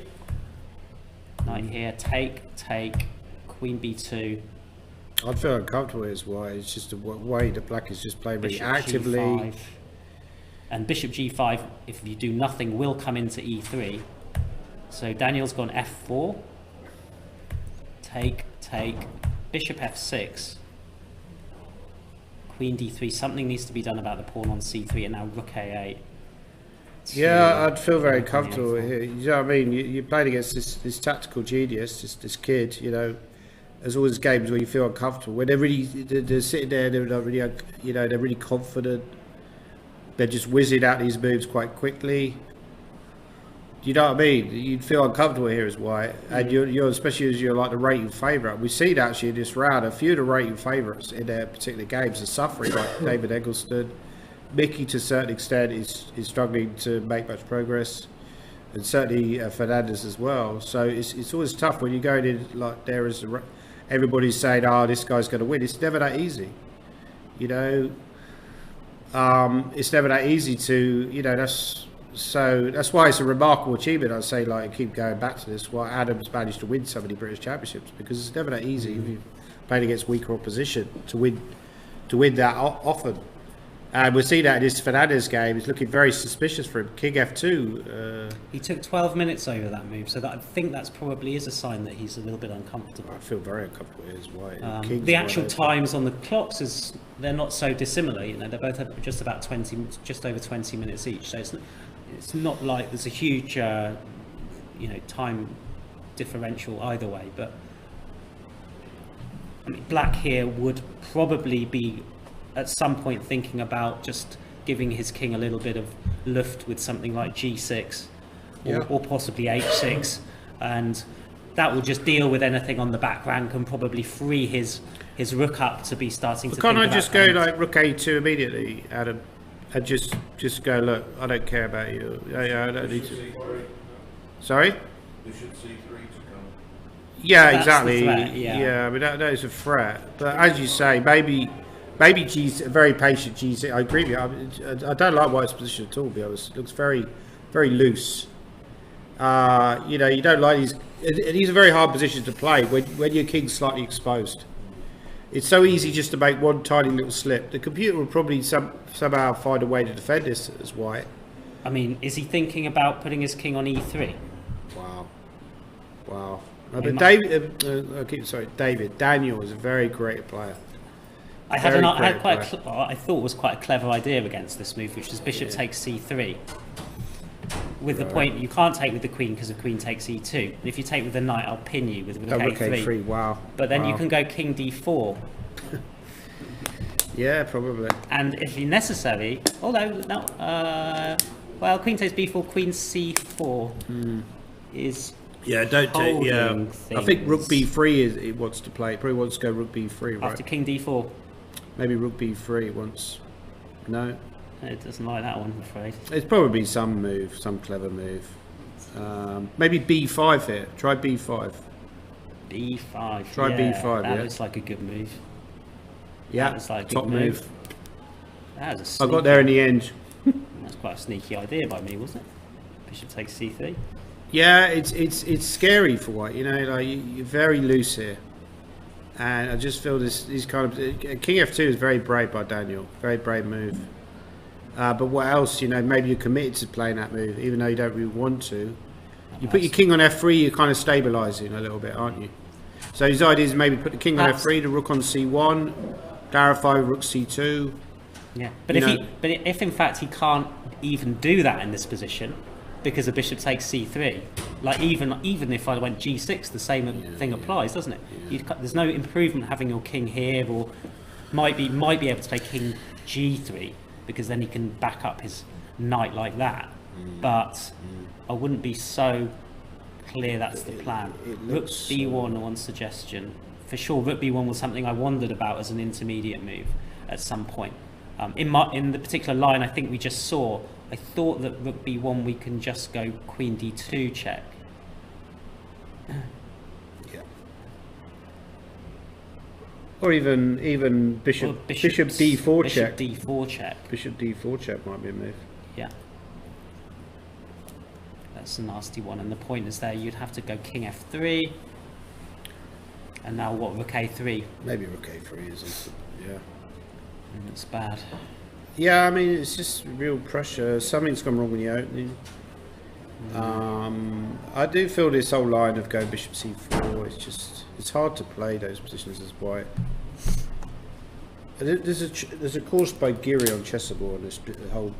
Knight here, take, queen b2. I'd feel uncomfortable as why. It's just a way that black is just playing really Bishop actively. g5. And bishop g5, if you do nothing, will come into e3. So Daniel's gone f4. Take, bishop f6. Queen d3. Something needs to be done about the pawn on c3, and now rook a8. Yeah, I'd feel very comfortable here. You know what I mean? You played against this tactical genius, this kid. You know, there's always games where you feel uncomfortable when they're sitting there, they're not really, you know, they're really confident. They're just whizzing out these moves quite quickly. You know what I mean? You'd feel uncomfortable here as white, and you're especially as you're like the rating favourite. We've seen actually in this round a few of the rating favourites in their particular games are suffering, like David Eggleston. Mickey, to a certain extent, is struggling to make much progress, and certainly Fernandez as well. So it's always tough when you're going in like there is everybody's saying, "Oh, this guy's going to win." It's never that easy, you know. It's never that easy to, you know. That's why it's a remarkable achievement. I say, like, I keep going back to this. Why Adams managed to win so many British Championships, because it's never that easy if you're playing against weaker opposition to win that often. And we'll see that in this Fernandez game. It's looking very suspicious for him. King f2. He took 12 minutes over that move, so that, I think that's probably is a sign that he's a little bit uncomfortable. I feel very uncomfortable here as white. The actual times on the clocks they're not so dissimilar. You know, they're both at just about 20, just over 20 minutes each. So it's not like there's a huge, time differential either way. But I mean, black here would probably be at some point thinking about just giving his king a little bit of luft with something like g6 or possibly h6, and that will just deal with anything on the back rank and probably free his rook up to be starting to Can't think I about just go things. like rook a2 immediately, Adam, and just go, look, I don't care about you. I don't need to. C3. Sorry? Bishop C3 to come. Yeah, That's the exactly. threat, yeah. I mean that is a threat. But as you say, maybe G's a very patient G6. I agree with you. I don't like White's position at all. To be honest, it looks very, very loose. You don't like these. These are very hard positions to play when your king's slightly exposed. It's so easy just to make one tiny little slip. The computer will probably somehow find a way to defend this as White. I mean, is he thinking about putting his king on e3? Wow. But David Daniel is a very creative player. I thought was quite a clever idea against this move, which is bishop takes c3. With the point, you can't take with the queen because the queen takes e2. And if you take with the knight, I'll pin you with rook a3. Wow. But then you can go king d4. Yeah, probably. And if necessary, although no, queen takes b4, queen c4 is. Yeah, don't take. Yeah, things. I think rook b3 is it wants to play. It probably wants to go rook b3 right After king d4. Maybe rook b3 once. No. It doesn't like that one, I'm afraid. It's probably some move, some clever move. Maybe b5 here. Try b5. b5. Try b5. That looks like a good move. Yeah, That like a top good move. That was a I sneaky, got there in the end. That's quite a sneaky idea by me, wasn't it? Bishop takes c3. Yeah, it's scary for White. You know, like you're very loose here, and I just feel these kind of king f2 is very brave by Daniel. Very brave move. But what else? You know, maybe you're committed to playing that move, even though you don't really want to. You put your king on f3, you're kind of stabilising a little bit, aren't you? So his idea is maybe put the king on f3, the rook on c1, clarify rook c2. Yeah, but if in fact he can't even do that in this position, because the bishop takes c3, like even if I went g6, the same thing applies, doesn't it? There's no improvement having your king here, or might be able to play king g3, because then he can back up his knight like that. But I wouldn't be so clear that's the plan. Rook b1, one suggestion. For sure, rook b1 was something I wondered about as an intermediate move at some point. In the particular line I think we just saw, I thought that rook b1 we can just go queen d2 check. Yeah. Or even bishop d4 check. Bishop d4 check. Bishop d4 check might be a move. Yeah. That's a nasty one, and the point is there you'd have to go king f3, and now what, rook a3? Maybe rook a3 is, yeah. It's bad. Yeah, I mean, it's just real pressure. Something's gone wrong in the opening. I do feel this whole line of go bishop c4, it's hard to play those positions as white. There's a course by Giri on Chessable on this whole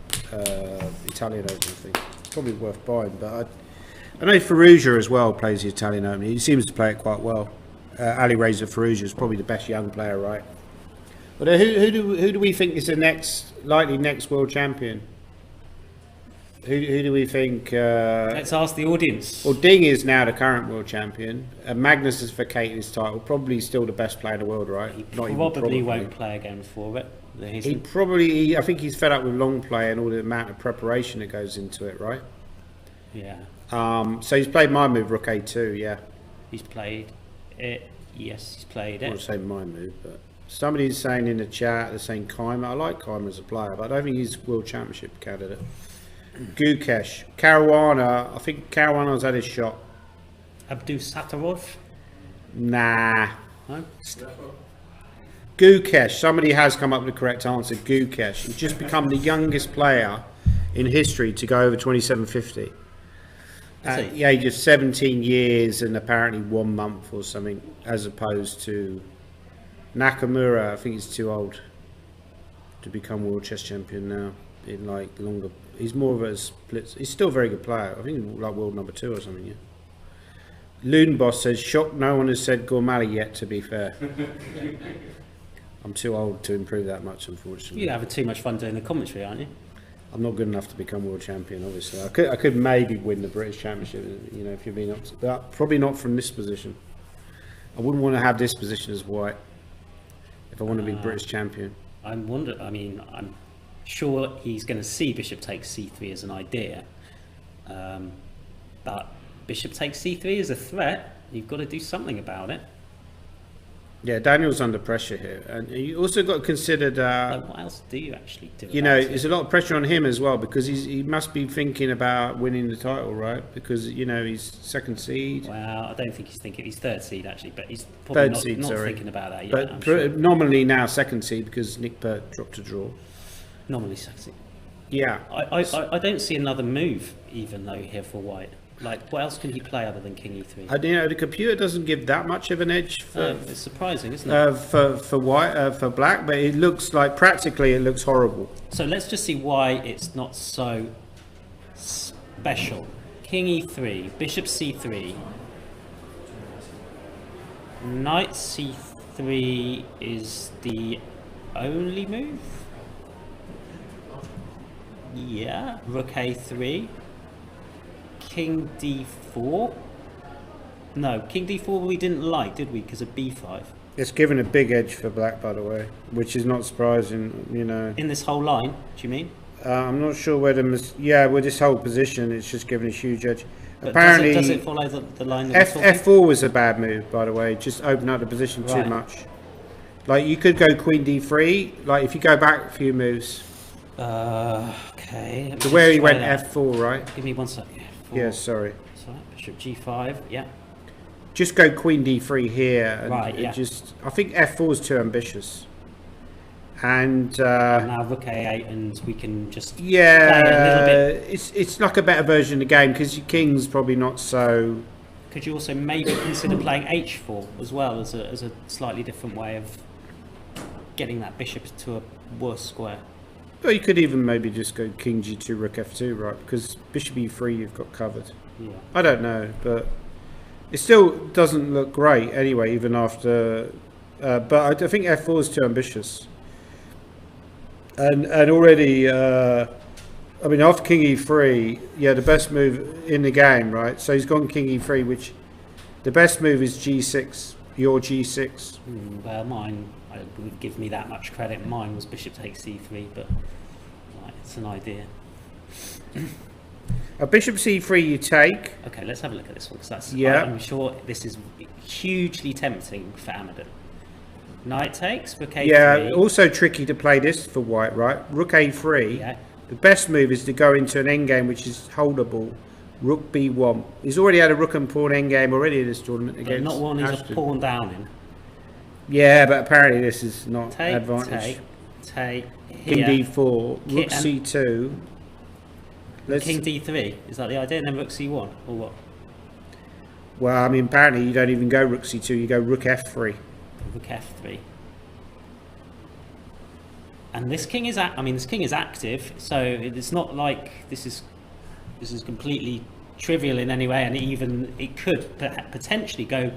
Italian Open thing. It's probably worth buying, but I know Ferrugia as well plays the Italian Open. He seems to play it quite well. Ali Reza Ferrugia is probably the best young player, right? But who do we think is the likely next world champion? Who do we think? Let's ask the audience. Well, Ding is now the current world champion. Magnus has vacated his title. Probably still the best player in the world, right? He probably won't play again for it. I think he's fed up with long play and all the amount of preparation that goes into it, right? Yeah. So he's played my move, rook a2. Yeah. He's played it. Yes, he's played I it. wouldn't say my move, but somebody's saying in the chat, they're saying Keimer. I like Keimer as a player, but I don't think he's world championship candidate. Gukesh, Caruana. I think Caruana's had his shot. Abdusattorov? Nah. No? Gukesh. Somebody has come up with the correct answer. Gukesh. He's just become the youngest player in history to go over 2750. At the age of 17 years and apparently 1 month or something, as opposed to Nakamura. I think he's too old to become world chess champion now. In like longer, he's more of a split. He's still a very good player. I think he's like world number 2 or something. Yeah. Loon Boss says, shocked no one has said Gormali yet. To be fair, I'm too old to improve that much, unfortunately. You're having too much fun doing the commentary, aren't you? I'm not good enough to become world champion. Obviously, I could maybe win the British Championship. You know, if you're being up, but probably not from this position. I wouldn't want to have this position as white if I want to be British champion. I'm sure he's going to see bishop takes c3 as an idea, but bishop takes c3 is a threat. You've got to do something about it. Yeah, Daniel's under pressure here, and you also got to consider that. Like, what else do you actually do? You know, there's a lot of pressure on him as well, because he must be thinking about winning the title, right? Because you know he's second seed. Well, I don't think he's thinking he's third seed actually, but he's probably not thinking about that yet. But sure. Nominally now second seed because Nick Pert dropped a draw. Nominally second seed. Yeah. I don't see another move even though here for white. Like, what else can he play other than king e3? You know, the computer doesn't give that much of an edge for it's surprising, isn't it? For white, for black, but it looks like practically it looks horrible. So let's just see why it's not so special. King e3, bishop c3, knight c3 is the only move. Yeah, rook a3. King d4. No, king d4 we didn't like, did we? Because of b5. It's given a big edge for black, by the way, which is not surprising, you know. In this whole line, do you mean? I'm not sure whether, with this whole position, it's just given a huge edge. But apparently, does it follow the line that F4 was a bad move, by the way. Just open up the position too much. Like, you could go queen d3. Like, if you go back a few moves. Okay. To where he went f4, right? Give me 1 second. Yeah, sorry. Sorry. Bishop g5. Yeah. Just go queen d3 here. And right. Yeah. I think f4 is too ambitious. And now rook a8, and we can just play yeah, a little bit. it's like a better version of the game because your king's probably not so. Could you also maybe consider playing h4 as well as a slightly different way of getting that bishop to a worse square? Well, you could even maybe just go king g2, rook f2, right? Because bishop e3 you've got covered. Yeah. I don't know, but it still doesn't look great anyway, even after. But I think f4 is too ambitious. And already, I mean, after king e3, yeah, the best move in the game, right? So he's gone king e3, which the best move is g6, your g6. Well, mine, I wouldn't give me that much credit. Mine was bishop takes c3, but right, it's an idea. A bishop c3 you take. Okay, let's have a look at this one, because that's, Yeah. I'm sure this is hugely tempting for Amadou. Knight takes, rook a3. Yeah, also tricky to play this for white, right? Rook a3. Yeah. The best move is to go into an endgame which is holdable. Rook b1. He's already had a rook and pawn endgame already in this tournament But against not one he's a Ashton. pawn down in. Yeah, but apparently this is not Take, advantage. take, King here. d4, Ki- rook c2. Let's, King d3, is that the idea? And then rook c1, or what? well, I mean, apparently you don't even go rook c2, you go rook f3. Rook f3. And this king is, this king is active, so it's not like this is completely trivial in any way, and even it could potentially go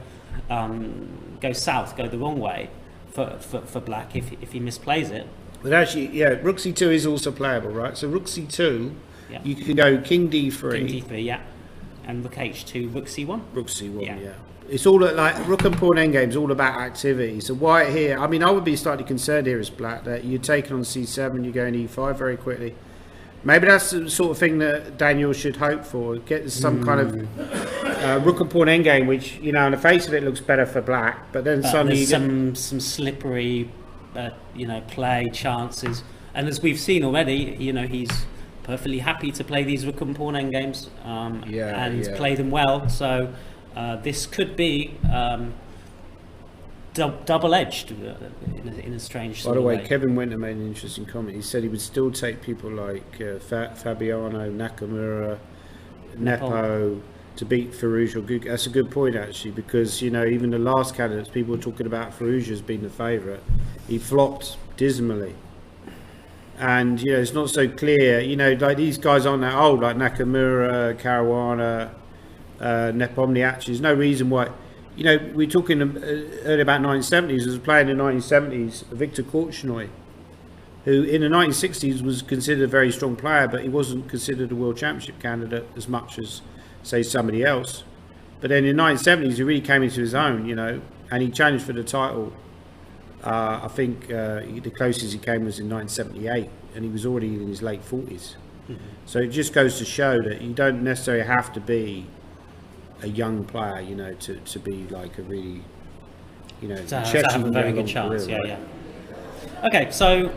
south, go the wrong way for black if he misplays it. But actually, yeah, rook c2 is also playable, right? So rook c2, Yeah. you can go king d3. King d3, yeah, and rook h2, rook c1. Rook c1, Yeah. yeah. It's all like rook and pawn endgame is all about activity. So white here, I mean, I would be slightly concerned here as black that you're taking on c7, you're going e5 very quickly. Maybe that's the sort of thing that Daniel should hope for. Get some kind of rook and pawn endgame, which, you know, on the face of it looks better for black, but then suddenly you there's some slippery, play chances, and as we've seen already, you know, he's perfectly happy to play these rook and pawn endgames, and play them well. So this could be double-edged in a strange By the way, way. Kevin Winter made an interesting comment. He said he would still take people like Fabiano, Nakamura, Nepo to beat Firouzja or Guga. That's a good point, actually, because, you know, even the last candidates, people were talking about Firouzja as being the favourite. He flopped dismally. And, you know, it's not so clear. You know, like these guys aren't that old, like Nakamura, Caruana, Nepomniachtchi. There's no reason why. You know, we're talking earlier about 1970s. There was a player in the 1970s, Victor Korchnoi, who in the 1960s was considered a very strong player, but he wasn't considered a world championship candidate as much as, say, somebody else. But then in the 1970s, he really came into his own, you know, and he challenged for the title. I think the closest he came was in 1978, and he was already in his late 40s. Mm-hmm. So it just goes to show that you don't necessarily have to be a young player, you know, to be like a really, you know, to have a very good chance. Career, Yeah, right? yeah. Okay, so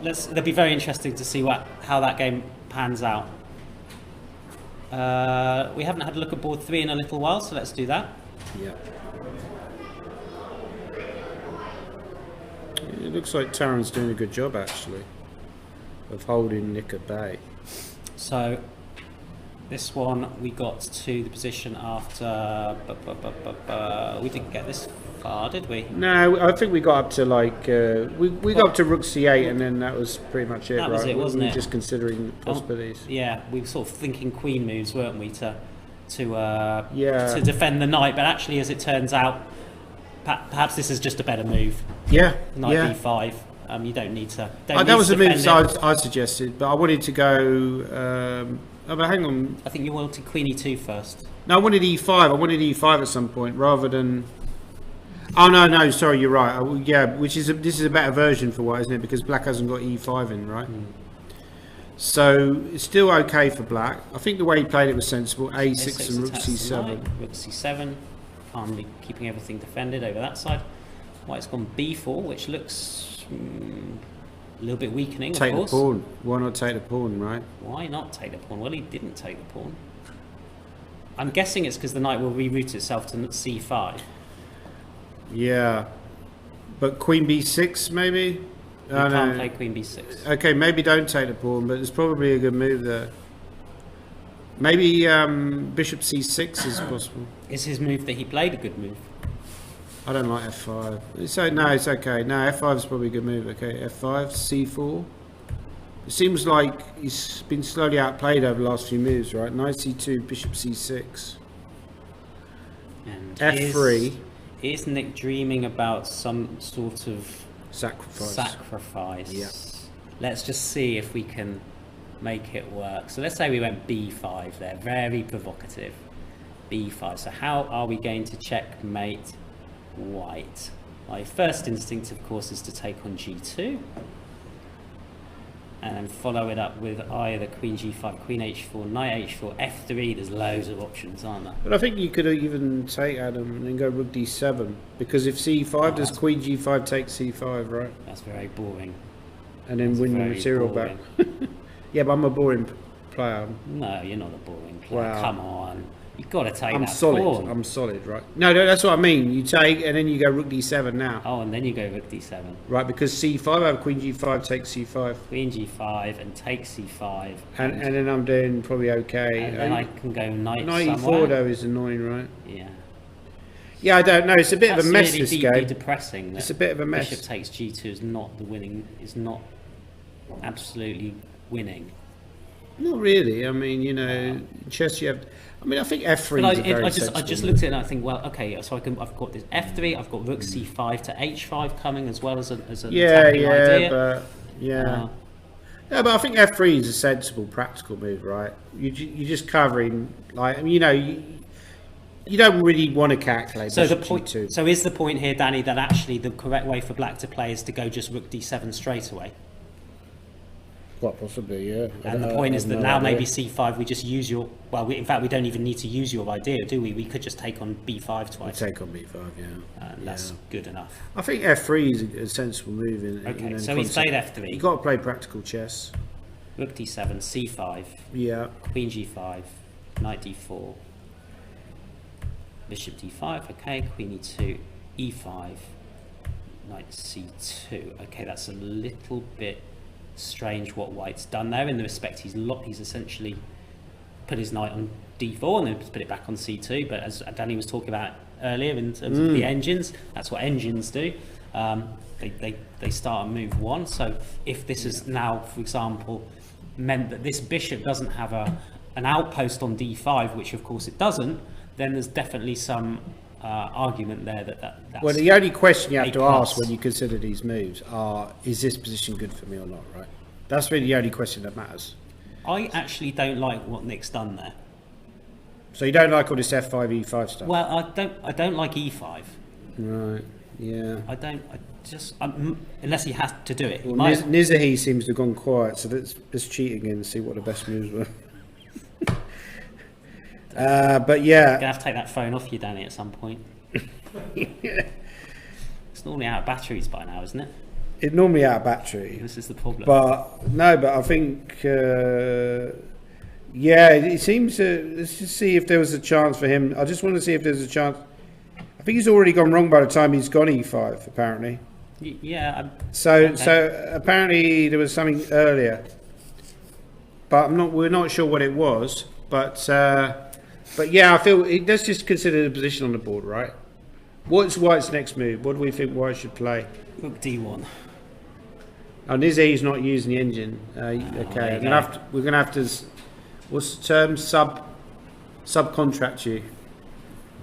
it'll be very interesting to see how that game pans out. We haven't had a look at board 3 in a little while, so let's do that. Yeah. It looks like Taran's doing a good job, actually, of holding Nick at bay. So this one we got to the position after. We didn't get this far, did we? No, I think we got up to like we got up to rook c8, and then that was pretty much it. That was right? it, wasn't we were it? just considering possibilities. Yeah, we were sort of thinking queen moves, weren't we, to Yeah. defend the knight. But actually, as it turns out, perhaps this is just a better move. Yeah, Knight yeah. b5. You don't need to. That was the move I suggested, but I wanted to go. Oh, but hang on. I think you wanted queen e2 first. No, I wanted e5. I wanted e5 at some point rather than. Oh no, sorry, you're right. Yeah, this is a better version for white, isn't it? Because black hasn't got e5 in, right? So it's still okay for black. I think the way he played it was sensible. A6 and rook c7. Rook c7. Calmly keeping everything defended over that side. White's gone b4, which looks a little bit weakening. Take of the course. pawn. Why not take the pawn, right? Why not take the pawn? Well, he didn't take the pawn. I'm guessing it's because the knight will reroute itself to c5. Yeah, but queen b6 maybe. You Oh, can't no. play queen b6. Okay, maybe don't take the pawn, but it's probably a good move there. Maybe bishop c6 is possible. Is his move that he played a good move? I don't like f5. So no, it's okay. No, f5 is probably a good move. Okay, f5, c4. It seems like he's been slowly outplayed over the last few moves, right? Knight c2, bishop c6. And f3. Is Nick dreaming about some sort of Sacrifice. Yeah. Let's just see if we can make it work. So let's say we went b5 there. Very provocative. b5. So how are we going to checkmate white? My first instinct, of course, is to take on g2. And then follow it up with either queen g5, queen h4, knight h4, f3. There's loads of options, aren't there? But I think you could even take Adam and then go rook d7, because if c5 does queen g5 take c5, right? That's very boring. And then That's win the very material boring. back. Yeah, but I'm a boring player. No, you're not a boring player. Wow. Come on. You've got to take I'm that solid. pawn. I'm solid, right? No, that's what I mean. You take and then you go rook d7 now, Oh, and then you go rook d7. right? Because c5 over queen g5 takes c5, Queen g5 and take c5. and then I'm doing probably okay. and then I can go knight Knight e4 somewhere. though is annoying, right? Yeah. Yeah, I don't know. It's a bit That's of a mess really this deeply game. depressing. That It's a bit of a mess. Bishop takes g2 is not the winning. Is not absolutely winning. Not really. I mean, you know, chess you have. I mean, I think f3 But is a very I sensible just move. looked at it and I think, well, okay, so I've got this f3, I've got rook c5 to h5 coming as well as an attacking idea. but yeah. Uh, Yeah, but I think f3 is a sensible, practical move, right? You're just covering, like, I mean, you know, you don't really want to calculate. So the bishop point. g2. So is the point here, Danny, that actually the correct way for black to play is to go just rook d7 straight away? Quite possibly, yeah. And the point is that now maybe c5 we just use your. Well, in fact, we don't even need to use your idea, do we? We could just take on b5 We twice, take on b5, yeah. and that's good enough. I think f3 is a sensible move in. Okay, in so he's concept. played f3, You got to play practical chess. rook d7, c5, Yeah. queen g5, knight d4, bishop d5. Okay, queen e2, e5, knight c2. Okay, that's a little bit strange what white's done there, in the respect he's essentially put his knight on d4 and then put it back on c2, but as Danny was talking about earlier in terms of the engines, that's what engines do. They start on move 1. So if this is now, for example, meant that this bishop doesn't have an outpost on d5, which of course it doesn't, then there's definitely some argument there that's Well, the only question you have A to plus. ask when you consider these moves are, is this position good for me or not, right? That's really the only question that matters. I actually don't like what Nick's done there. So you don't like all this f5, e5 stuff? Well, I don't like e5. Right, yeah. Unless he has to do it. He Well, might- Nizahi seems to have gone quiet, so let's cheat again and see what the best moves were. But yeah, Gonna have to take that phone off you, Danny, at some point. It's normally out of batteries by now, isn't it? it's normally out of battery. This is the problem. But no, but I think, yeah, it seems to. Let's just see if there was a chance for him. I just want to see if there's a chance. I think he's already gone wrong by the time he's gone e5, apparently. Yeah. So apparently there was something earlier, but we're not sure what it was. But yeah, I feel let's just consider the position on the board, right? What's White's next move? What do we think White should play? Rook d1. Oh, Nizzi's not using the engine. there Okay, you we're gonna have to. What's the term? Subcontract you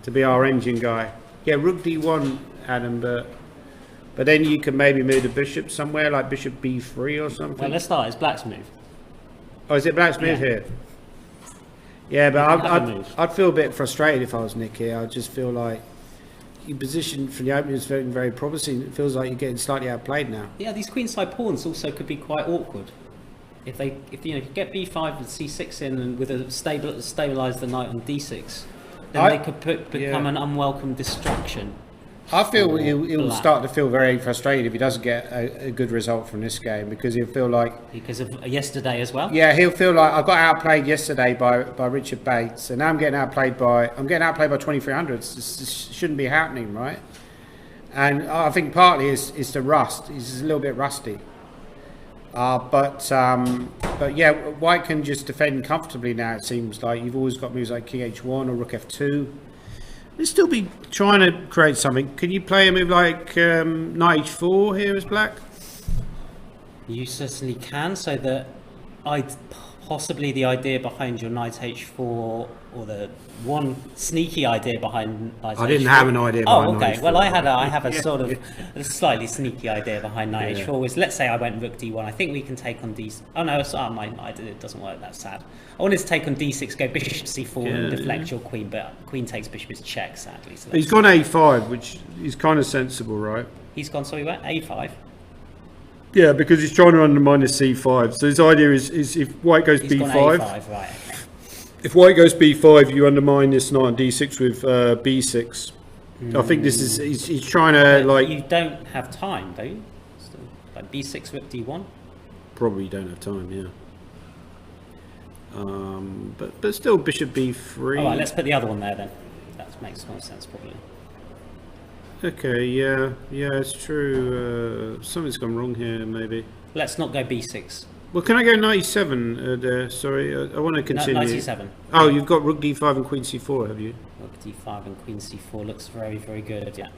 to be our engine guy. Yeah, Rook d1, Adam, but then you can maybe move the bishop somewhere, like Bishop b3 or something. Well, let's start. It's black's move. Oh, is it Black's move Yeah. here? Yeah, but You can have a move. I'd feel a bit frustrated if I was Nick here. I'd just feel like your position from the opening is very, very promising. It feels like you're getting slightly outplayed now. Yeah, these queenside pawns also could be quite awkward. If you get b5 and c6 in and with a stabilize the knight on d6, then they could become an unwelcome distraction. I feel Or he'll black. start to feel very frustrated if he doesn't get a good result from this game, because he'll feel like, Because of yesterday as well. yeah, he'll feel like I got outplayed yesterday by Richard Bates, and now I'm getting outplayed by 2300. This shouldn't be happening, right? And I think partly is the rust. He's a little bit rusty. But yeah, White can just defend comfortably now. It seems like you've always got moves like King H1 or Rook F2. They'll still be trying to create something. Can you play a move like Knight H4 here as black? You certainly can. So that possibly the idea behind your Knight H4, or the one sneaky idea behind Knight H4. I didn't have an idea behind Oh, okay. Knight H4. Well, I have a sort of a slightly sneaky idea behind Knight H4. Was, let's say I went Rook D1. I think we can take on D. Oh no, it doesn't work. That's sad. I wanted to take on D6, go Bishop C4, and deflect your Queen, but Queen takes Bishop is check, sadly. So He's gone A5, which is kind of sensible, right? he's gone. So he went A5. Yeah, because he's trying to undermine the C5. So his idea is if White goes He's B5, gone A5, right? Okay. if White goes B5, you undermine this knight on D6 with B6. I think this is he's trying to But like you don't have time, do you? Still, like B6 Rook D1. probably don't have time, yeah. But still Bishop B3. All right, let's put the other one there then. That makes more sense, probably. Okay, yeah, it's true. Something's gone wrong here, maybe. Let's not go B6. Well, can I go 97 there? Sorry, I want to continue. 97. Oh, you've got Rook D5 and Queen C4, have you? Rook D5 and Queen C4 looks very, very good, yeah.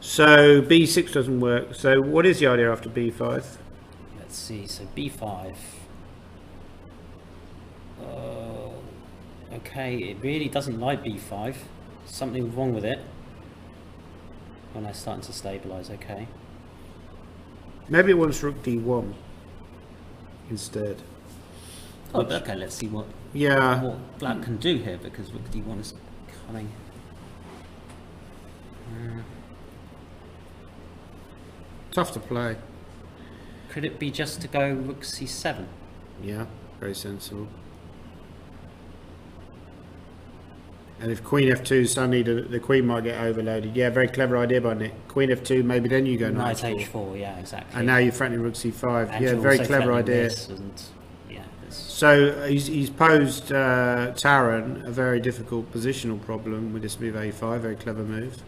So B6 doesn't work. So what is the idea after B5? Let's see, so B5. Okay, it really doesn't like B5. Something wrong with it. When I'm starting to stabilise, okay. Maybe it wants Rook D1 instead. Oh, okay, let's see what Black can do here, because Rook D1 is coming. Tough to play. Could it be just to go Rook C7? Yeah, very sensible. And if Queen F2, suddenly the Queen might get overloaded. Yeah, very clever idea by Nick. Queen F2, maybe then you go Knight Knight H4, yeah, exactly. And now you're threatening Rook C5. And yeah, you're very also clever threatening idea. this and, yeah, So he's posed Taran a very difficult positional problem with this move A5. Very clever move.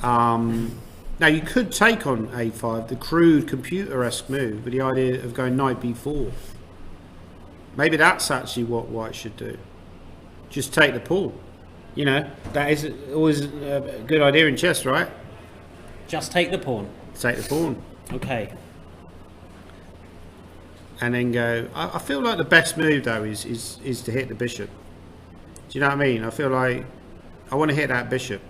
Now you could take on A5, the crude computer-esque move, with the idea of going Knight B4. Maybe that's actually what White should do. Just take the pawn. You know, that is always a good idea in chess, right? just take the pawn. Take the pawn. Okay. And then go. I feel like the best move though is to hit the bishop. Do you know what I mean? I feel like I want to hit that bishop.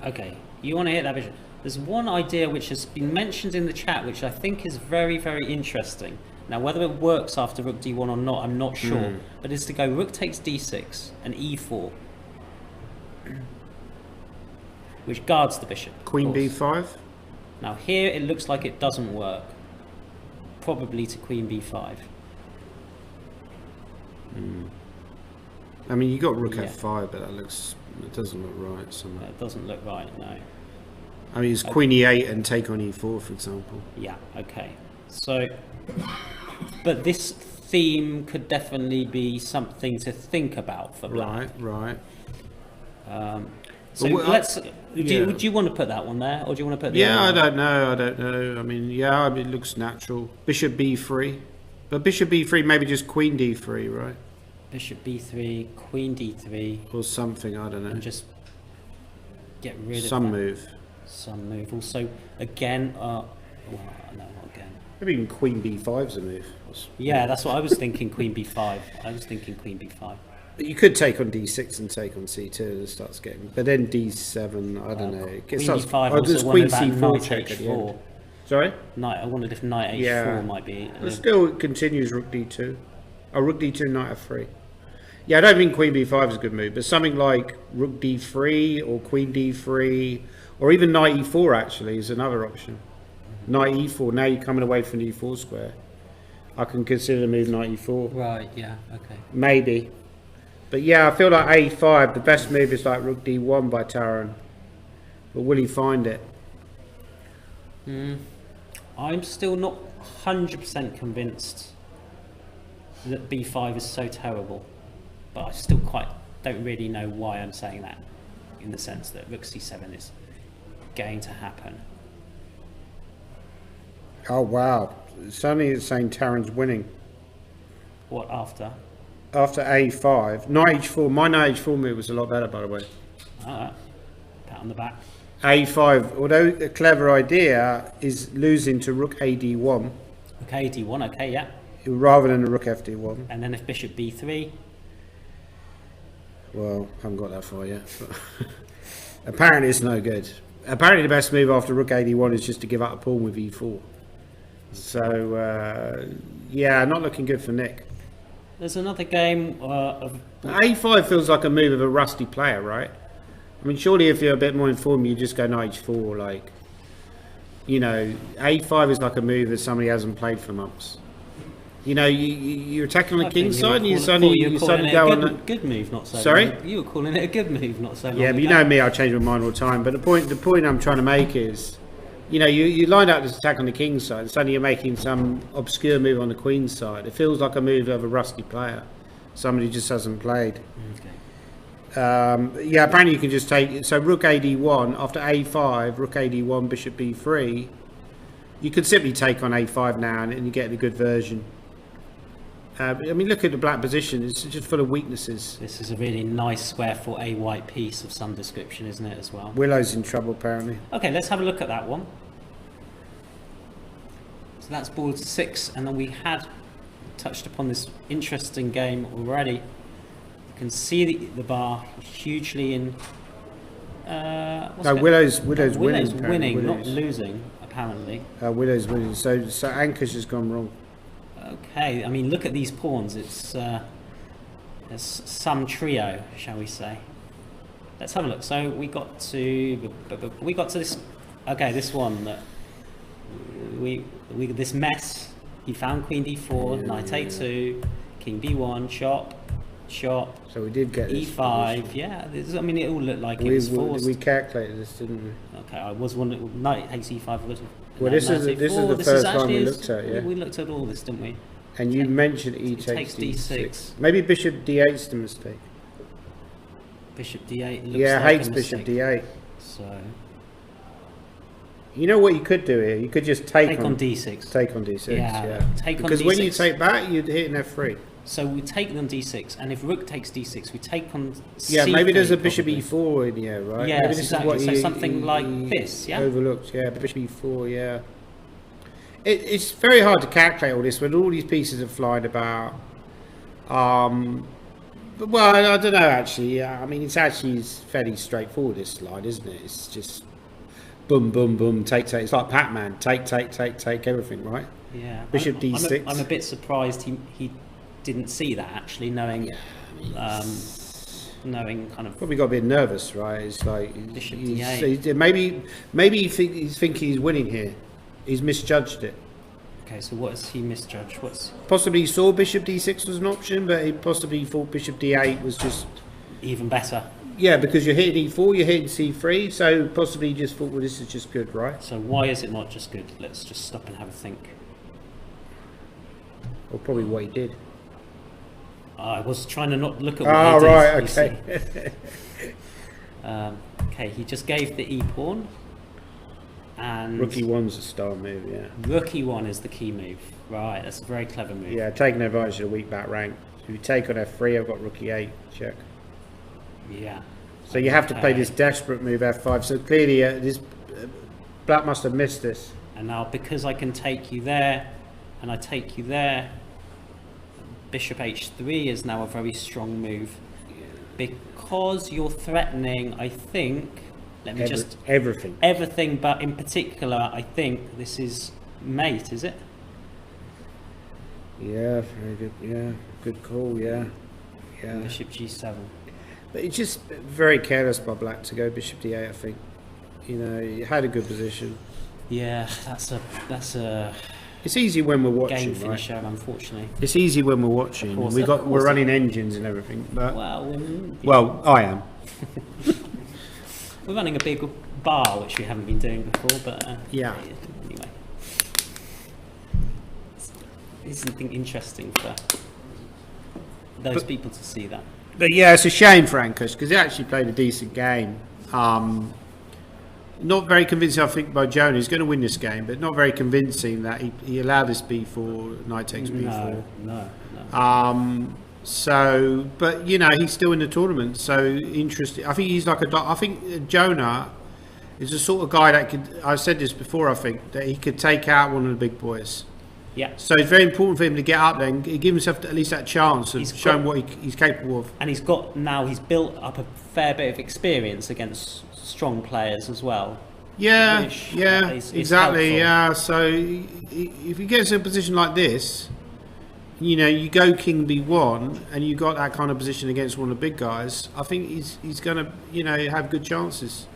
Okay, you want to hit that bishop. There's one idea which has been mentioned in the chat which I think is very, very interesting. Now, whether it works after rook d1 or not, I'm not sure. But it's to go rook takes d6 and e4, which guards the bishop. Queen b5. Now here it looks like it doesn't work. Probably to queen b5. I mean, you got rook f5, but it doesn't look right somehow. It doesn't look right, no. I mean, it's queen e8 and take on e4, for example. Yeah, okay. So, but this theme could definitely be something to think about for black. Right. So let's. Do you want to put that one there, or do you want to put the Yeah, other I one? don't know. I mean, it looks natural. Bishop b3. But bishop b3, maybe just queen d3, right? Bishop b3, queen d3, Or something, I don't know. and just get rid of Some that. move. Some move. Also, again, well, no, not again. Maybe even queen b5's a move. Yeah, that's what I was thinking. Queen b5. I was thinking queen b5. But you could take on d6 and take on c2. It starts getting. But then d7, I don't know. It Queen starts, b5. there's Also queen wondered about c4 knight check at the end. h4. Sorry? Knight. I wondered if knight h4 Yeah. might be. But still, it continues rook d2. Oh, rook d2, knight f3. Yeah, I don't think queen b5 is a good move, but something like rook d3 or queen d3 or even knight e4 actually is another option. Knight e4, now you're coming away from the e4 square. I can consider the move knight e4. Right. Yeah. Okay. Maybe. But yeah, I feel like a5, the best move is like rook d1 by Taran. But will he find it? I'm still not 100% convinced that b5 is so terrible, but I still don't really know why I'm saying that. in the sense that rook c7 is going to happen. Oh wow! Suddenly it's saying Taryn's winning. What after? After a5, knight h4. My knight h4 move was a lot better, by the way. Alright, pat on the back. a5, although a clever idea, is losing to rook ad1 Okay, d1, okay, yeah. rather than a rook fd1. And then if bishop b3, Well, haven't got that far yet. But apparently it's no good. Apparently the best move after rook ad1 is just to give up a pawn with e4. So, yeah, not looking good for Nick. there's another game of... a5 feels like a move of a rusty player, right? I mean, surely if you're a bit more informed, you just go knight h4, like... You know, a5 is like a move that somebody hasn't played for months. You know, you're attacking on the king's side and you suddenly go on... Good move, not so. Sorry? You were calling it a good move, not so. Yeah, but you know me, I change my mind all the time. But the point I'm trying to make is, you know, you lined up this attack on the king's side, and suddenly you're making some obscure move on the queen's side. It feels like a move of a rusty player, somebody who just hasn't played. Okay. Yeah, apparently you can just take... So rook ad1, after a5, rook ad1, bishop b3, you could simply take on a5 now and you get the good version. I mean, look at the black position. It's just full of weaknesses. This is a really nice square for a white piece of some description, isn't it, as well? Willow's in trouble, apparently. Okay, let's have a look at that one. So that's board 6, and then we had touched upon this interesting game already. You can see the bar hugely in... Willow's winning. Winning, not Willow's. losing, apparently. Willow's winning. So Anker's has gone wrong. Okay, I mean, look at these pawns. It's some trio, shall we say? Let's have a look. So we got to this. Okay, this one that we this mess. He found queen d4, knight a2, king b1, chop. So we did get e5. Yeah, I mean, it all looked like it was forced. We calculated this, didn't we? Okay, I was wondering. Knight takes e5. Well, this is the first time we looked at it, yeah. We looked at all this, didn't we? And you mentioned e takes d6. Maybe bishop d8's the mistake. Bishop d8 looks yeah, like hates a bishop mistake. d8. So you know what you could do here? You could just take on d6. Take on d6, yeah. Take on because d6. when you take back, you'd hit an f3. So we take on d6, and if rook takes d6, we take on c3. Yeah, maybe there's a bishop e4 in here, right? Yeah, maybe this exactly. is what so something like this, yeah? Overlooked, yeah, bishop e4, yeah. It's very hard to calculate all this when all these pieces are flying about. But, well, I don't know, actually. I mean, it's fairly straightforward, this slide, isn't it? It's just boom, boom, boom, take. It's like Pac-Man. Take, everything, right? Yeah. Bishop d6. I'm a bit surprised he didn't see that, actually, knowing kind of... Probably got a bit nervous, right? It's like... Bishop d8. Maybe he's thinking he's winning here. He's misjudged it. Okay, so what has he misjudged? Possibly he saw bishop d6 was an option, but he possibly thought bishop d8 was just... Even better. Yeah, because you're hitting e4, you're hitting c3, so possibly he just thought, well, this is just good, right? So why is it not just good? Let's just stop and have a think. Or probably what he did. I was trying to not look at what he did. Right, okay. Okay, he just gave the e-pawn. And Rook e1's a star move, yeah. Rook e1 is the key move. Right, that's a very clever move. Yeah, taking advantage of the weak back rank. So if you take on f3, I've got rook e8, check. Yeah. So you have to play this desperate move f5. So clearly black must have missed this. And now because I can take you there, and I take you there, bishop h3 is now a very strong move. Because you're threatening, I think... Everything, but in particular, I think this is mate, is it? Yeah, very good. Yeah, good call. Yeah. Bishop g7. But it's just very careless by black to go bishop d8. I think. You know, you had a good position. Yeah, that's a. It's easy when we're watching, game finisher, right? Unfortunately. It's easy when we're watching. We're running engines and everything. But well, I am. We're running a big bar, which we haven't been doing before, but yeah. Anyway, it's something interesting for those people to see that. But yeah, it's a shame for Ankush because he actually played a decent game. Not very convincing, I think, by Jonah. He's going to win this game, but not very convincing that he allowed this b4, knight takes b4. No. So, but you know, he's still in the tournament, so interesting. I think he's like I think Jonah is the sort of guy that could. I said this before. I think that he could take out one of the big boys. Yeah. So it's very important for him to get up there and give himself at least that chance of showing what he's capable of. And he's built up a fair bit of experience against strong players as well. Yeah, Which is exactly. helpful. Yeah, so if he gets in a position like this, you know, you go king b1 and you got that kind of position against one of the big guys, I think he's going to, you know, have good chances.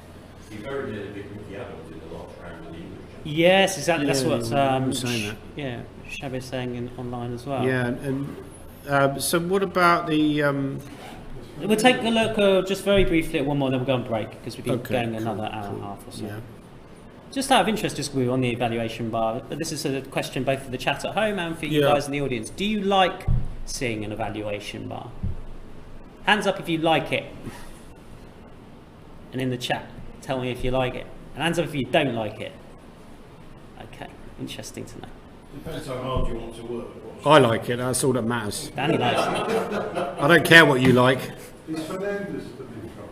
You very nearly beat Mickey Adams in the last round of the English Championship. Yes, exactly. That's Yeah, what I'm saying that. yeah, Shabby's saying online as well. Yeah, and so what about the? We'll take a look just very briefly at one more, then we'll go on break because we've been going cool, another hour and a half or so. Yeah. Just out of interest, just we were on the evaluation bar, but this is a question both for the chat at home and for you Yeah. guys in the audience. Do you like seeing an evaluation bar? Hands up if you like it. And in the chat, tell me if you like it. And hands up if you don't like it. Okay, interesting to know. Depends how hard you want to work. I like it. That's all that matters. Danny likes I don't care what you like. Is Fernandez still in trouble?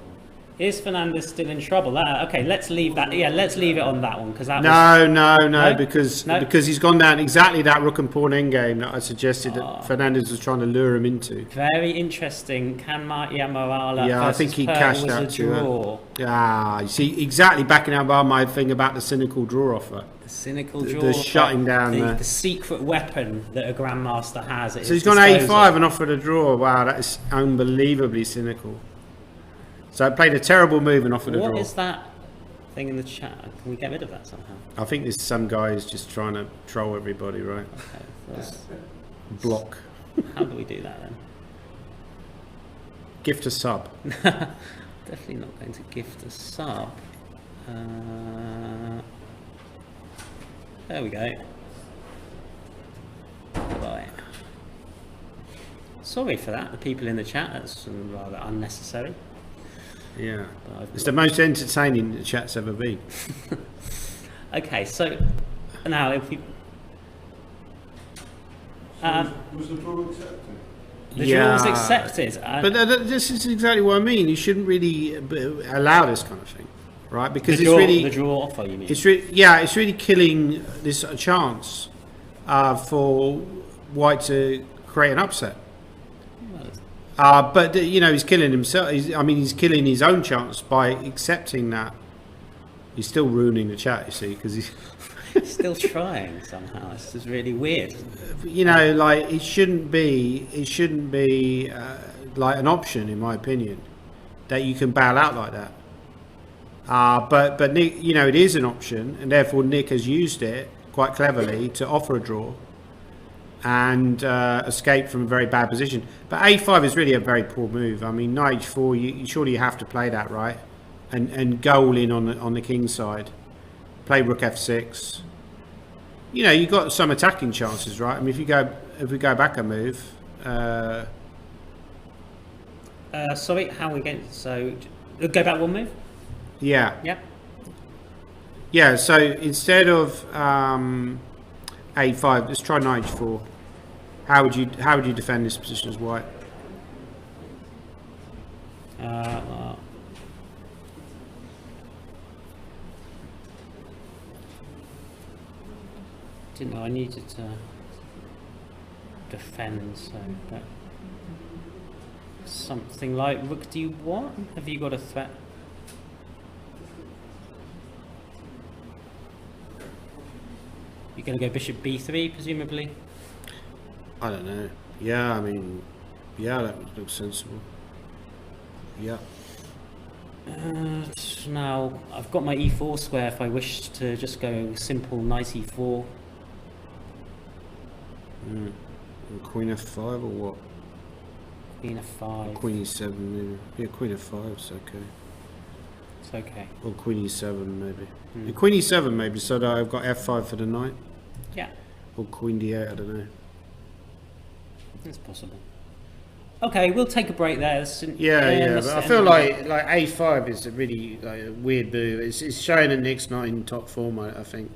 it. Is Fernandez still in trouble? Okay, let's leave that. Yeah, let's leave it on that one because that was... No, No? because No? he's gone down exactly that rook and pawn endgame that I suggested that Fernandez was trying to lure him into. Very interesting. Can Morala Yeah, I versus think he Pert cashed was that a too. draw. You see, exactly backing out by my thing about the cynical draw offer. The cynical The draw. shutting down there. the secret weapon that a grandmaster has. At So his he's gone disposal. a5 and offered a draw. Wow, that is unbelievably cynical. So I played a terrible move and offered a What draw. is that thing in the chat? Can we get rid of that somehow? I think there's some guy who's just trying to troll everybody, right? Okay. That's- Block. how do we do that then? Gift a sub. Definitely not going to gift a sub. There we go. Right. Sorry for that, the people in the chat. That's rather unnecessary. Yeah. But I've It's the most entertaining the chat's ever been. Okay, so now if we Was the draw accepted? the draw was accepted, But this is exactly what I mean. You shouldn't really allow this kind of thing, right? Because the it's draw, really, the draw offer. You mean? it's really killing this chance for White to create an upset. But you know, he's killing himself. He's killing his own chance by accepting that. He's still ruining the chat, you see, because he's. Still trying somehow. This is really weird. You know, like it shouldn't be like an option, in my opinion, that you can bail out like that. But Nick, you know, it is an option, and therefore Nick has used it quite cleverly to offer a draw and escape from a very bad position. But a5 is really a very poor move. I mean, knight h4, surely you have to play that, right? And go all in on the king side. Play rook f6. You know, you've got some attacking chances, right? I mean, if we go back a move. Sorry, how are we going? So go back one move. Yeah. Yep. Yeah. So instead of a5, let's try knight h4. How would you defend this position as white? Well, didn't know I needed to defend, so but something like rook d1. Have you got a threat? You're going to go bishop b3, presumably. I don't know. Yeah, I mean, yeah, that looks sensible. Yeah. Now I've got my e4 square if I wish to just go simple knight e4. And queen f5 or what? Queen f5. Queen e7 maybe. Yeah, queen f5 is okay. It's okay. Or queen e7 maybe. Yeah, queen e7 maybe, so that I've got f5 for the knight. Yeah, Or queen d8, I don't know. it's possible. Okay, we'll take a break there. Yeah. Let's But I end feel it. like A5 is a really a weird move. It's showing that Nick's not in top form. I think.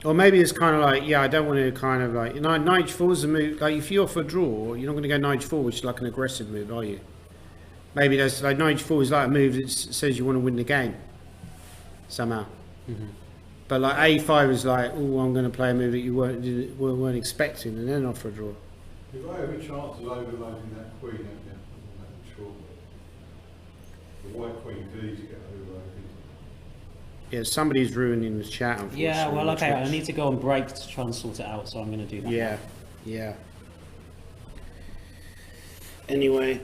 Or maybe it's kind of like, yeah, I don't want to kind of like, knight h4 is a move. Like if you're for draw, you're not going to go knight h4, which is like an aggressive move, are you? Maybe that's like knight h4 is like a move that says you want to win the game somehow. But like A5 is like, oh, I'm going to play a move that you weren't expecting, and then off for a draw. You've got every chance of overloading that queen, haven't you? I'm not sure. The white queen could easily get overloaded. Yeah, somebody's ruining the chat. Unfortunately. Yeah, well, on okay, I Twitch. need to go on break to try and sort it out, so I'm going to do that. Yeah. Anyway.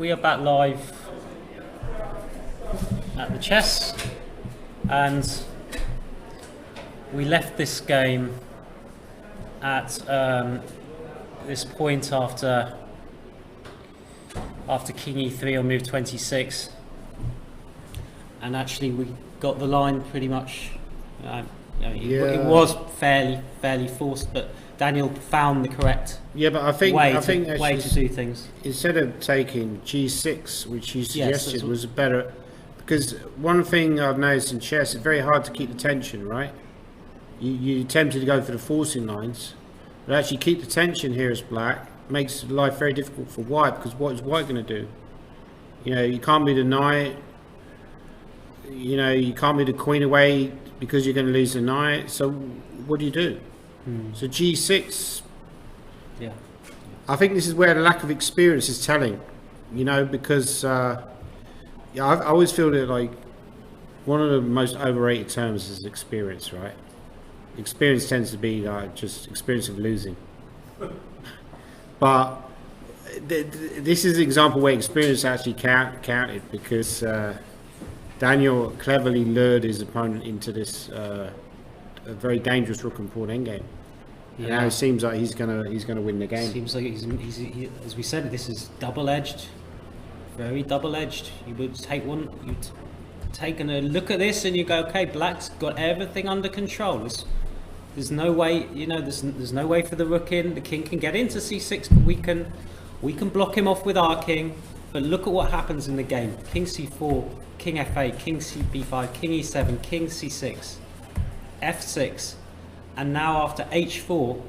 we are back live at the chess, and we left this game at this point after King E3 on move 26, and actually we got the line pretty much. It was fairly forced, but Daniel found the correct But I think way actually to do things. Instead of taking G6, which you suggested, that's what- was better, because one thing I've noticed in chess, it's very hard to keep the tension, right? You tempted to go for the forcing lines, but actually keep the tension here as black makes life very difficult for white, because what is white going to do? You can't be the knight. You can't be the queen away because you're going to lose the knight. So what do you do? So G6. Yeah. I think this is where the lack of experience is telling. Because I always feel that like one of the most overrated terms is experience, right? Experience tends to be like just experience of losing. But this is an example where experience actually counted, because Daniel cleverly lured his opponent into this a very dangerous rook and pawn endgame. And now it seems like he's gonna win the game. Seems like he's as we said, this is double-edged, very double-edged. You would take a look at this and you go, okay, black's got everything under control. There's no way, there's no way for the rook in. The king can get into c6, but we can block him off with our king. But look at what happens in the game: king c4, king f8, king b5, king e7, king c6, f6, and now after h4,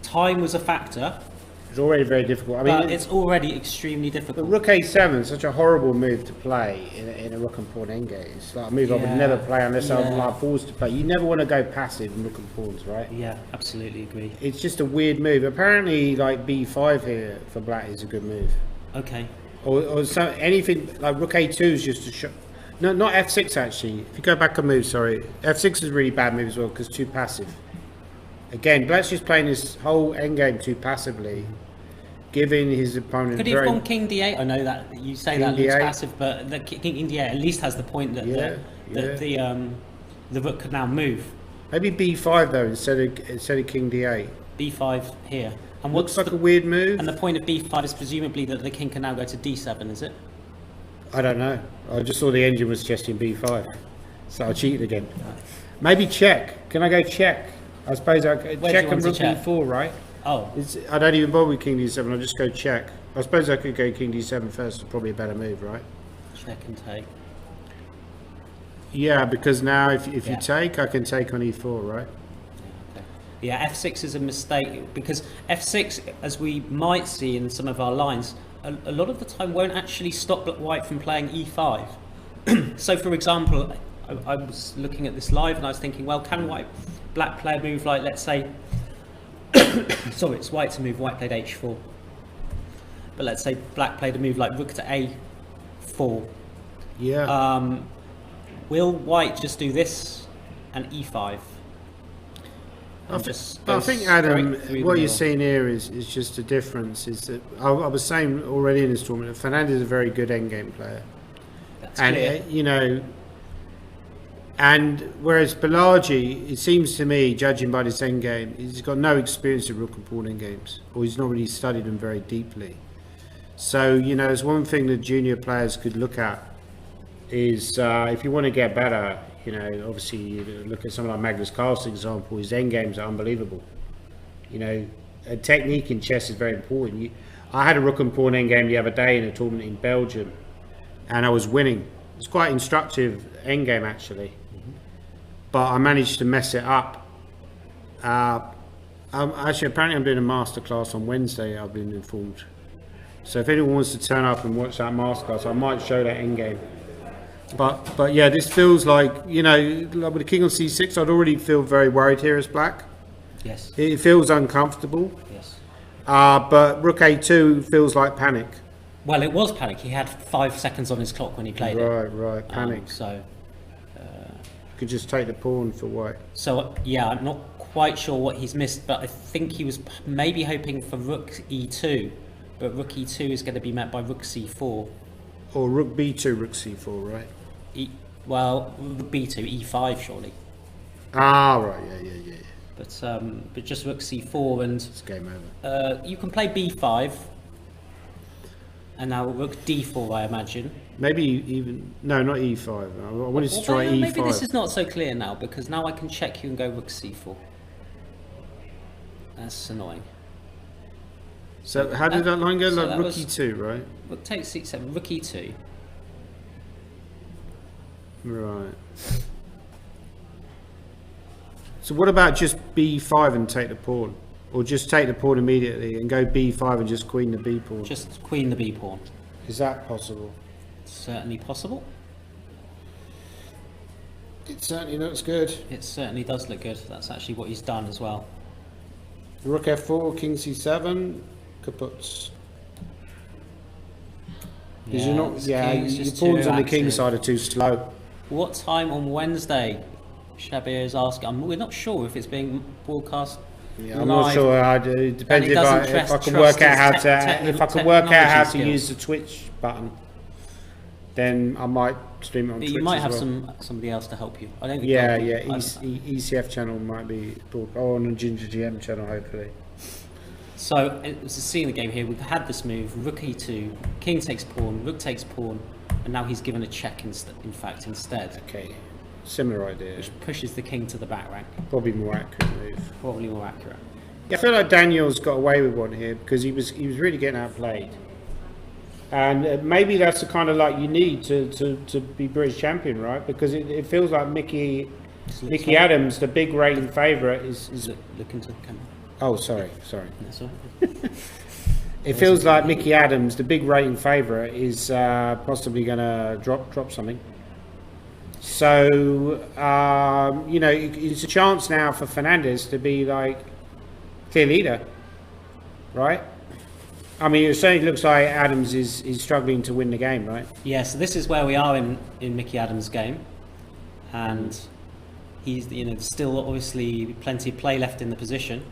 time was a factor. It's already very difficult. But it's already extremely difficult. But rook a7 is such a horrible move to play in a rook and pawn endgame. It's like a move I would never play unless I'm forced to play. You never want to go passive in rook and pawns, right? Yeah, absolutely agree. It's just a weird move. Apparently, like b5 here for black is a good move. Okay. Or so anything like rook a2 is just a shot. No, not f6 actually. If you go back a move, sorry, f6 is a really bad move as well because too passive. Again, black's just playing this whole endgame too passively, giving his opponent. Could he have gone king d8? I know that you say that looks passive, but the king d8 at least has the point that the rook could now move. Maybe b5 though instead of king d8. b5 here. And looks like a weird move. And the point of b5 is presumably that the king can now go to d7, is it? I don't know. I just saw the engine was suggesting b5, so I cheated again. Maybe check. Can I go check? I suppose I could check and rook b4, right? Oh. I don't even bother with king d7. I'll just go check. I suppose I could go king d7 first. It's probably a better move, right? Check and take. Yeah, because now if you take, I can take on e4, right? Yeah, f6 is a mistake because f6, as we might see in some of our lines, a lot of the time won't actually stop white from playing e5. So, for example, I was looking at this live and I was thinking, well, can black play a move like, let's say, sorry, it's white to move, white played h4. But let's say black played a move like rook to a4. Yeah. Will white just do this and e5? I think, Adam, what you're seeing here is just a difference. Is that I was saying already in this tournament, Fernandez is a very good endgame player. That's and clear. And whereas Balaji, it seems to me, judging by this endgame, he's got no experience of rook and pawn endgames, or he's not really studied them very deeply. So there's one thing that junior players could look at is if you want to get better. Obviously, you look at someone like Magnus Carlsen, example. His endgames are unbelievable. A technique in chess is very important. I had a rook and pawn endgame the other day in a tournament in Belgium, and I was winning. It's quite instructive endgame actually, but I managed to mess it up. Apparently, I'm doing a masterclass on Wednesday. I've been informed. So if anyone wants to turn up and watch that masterclass, I might show that endgame. But yeah, this feels like, like with the king on c6, I'd already feel very worried here as black. Yes. It feels uncomfortable. Yes. But rook a2 feels like panic. Well, it was panic. He had 5 seconds on his clock when he played it. Right, panic. You could just take the pawn for white. So, yeah, I'm not quite sure what he's missed, but I think he was maybe hoping for rook e2 but rook e2 is going to be met by rook c4. Or rook b2, rook c4, right? Well, b2, e5 surely. Ah, right, yeah. But just rook c4 and It's game over. you can play b5 and now rook d4, I imagine. Maybe even no, not e5. I wanted to try e5. Maybe this is not so clear now because now I can check you and go rook c4. That's annoying. So how did that line go? so Like that rook was- e2, right? Rook takes c7, rook e2. Right. So what about just b5 and take the pawn? Or just take the pawn immediately and go b5 and just queen the b pawn? Just queen the b pawn. Is that possible? Certainly possible. It certainly looks good. It certainly does look good. That's actually what he's done as well. Rook f4, king c7, kaputs. Because you're not, this yeah, king is your just pawns too on the king active. side are too slow. What time on Wednesday? Shabir is asking. We're not sure if it's being broadcast. Yeah, I'm not live. sure. It depends he if doesn't I trust can work out how his to if I can work out how to technology use skills. the Twitch button. Then I might stream it on But Twitch you might as have well. somebody else to help you. I don't think. Yeah, they'll- yeah. I- ECF channel might be on the GingerGM channel, hopefully. So it was seeing the game here. We've had this move: rook e2, king takes pawn, rook takes pawn, and now he's given a check instead, Okay, similar idea. which pushes the king to the back rank. Probably more accurate move. Probably more accurate. Yeah, I feel like Daniel's got away with one here because he was really getting outplayed, and maybe that's the kind of luck you need to be British champion, right? Because it feels like Mickey Adams, the big rating favourite, is. Look into the camera. Oh, sorry. That's all. It feels like Mickey Adams, the big rating favourite, is possibly going to drop something. So you know, it's a chance now for Fernandez to be like clear leader, right? I mean, it certainly looks like Adams is struggling to win the game, right? Yeah, so this is where we are in Mickey Adams' game, and he's still obviously plenty of play left in the position.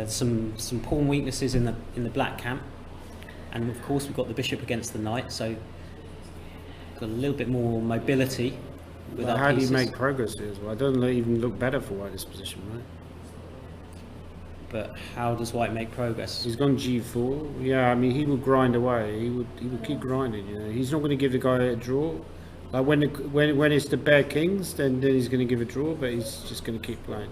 Some pawn weaknesses in the black camp, and of course we've got the bishop against the knight, so got a little bit more mobility with But our how do you pieces. make progress here as well? It doesn't even look better for White's position, right? But how does White make progress? He's gone g4. Yeah, I mean, he would grind away. He would keep grinding. You know, he's not going to give the guy a draw. Like when it's the bare kings, then he's going to give a draw, but he's just going to keep playing.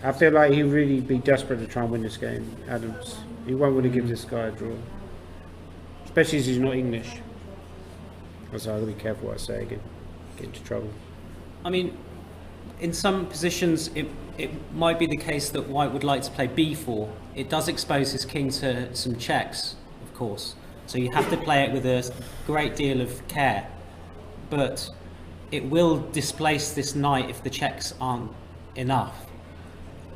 I feel like he'd really be desperate to try and win this game, Adams. He won't want to give this guy a draw, especially as he's not English. So I've got to be careful what I say again. Get into trouble. I mean, in some positions, it might be the case that White would like to play b4. It does expose his king to some checks, of course. So you have to play it with a great deal of care. But it will displace this knight if the checks aren't enough.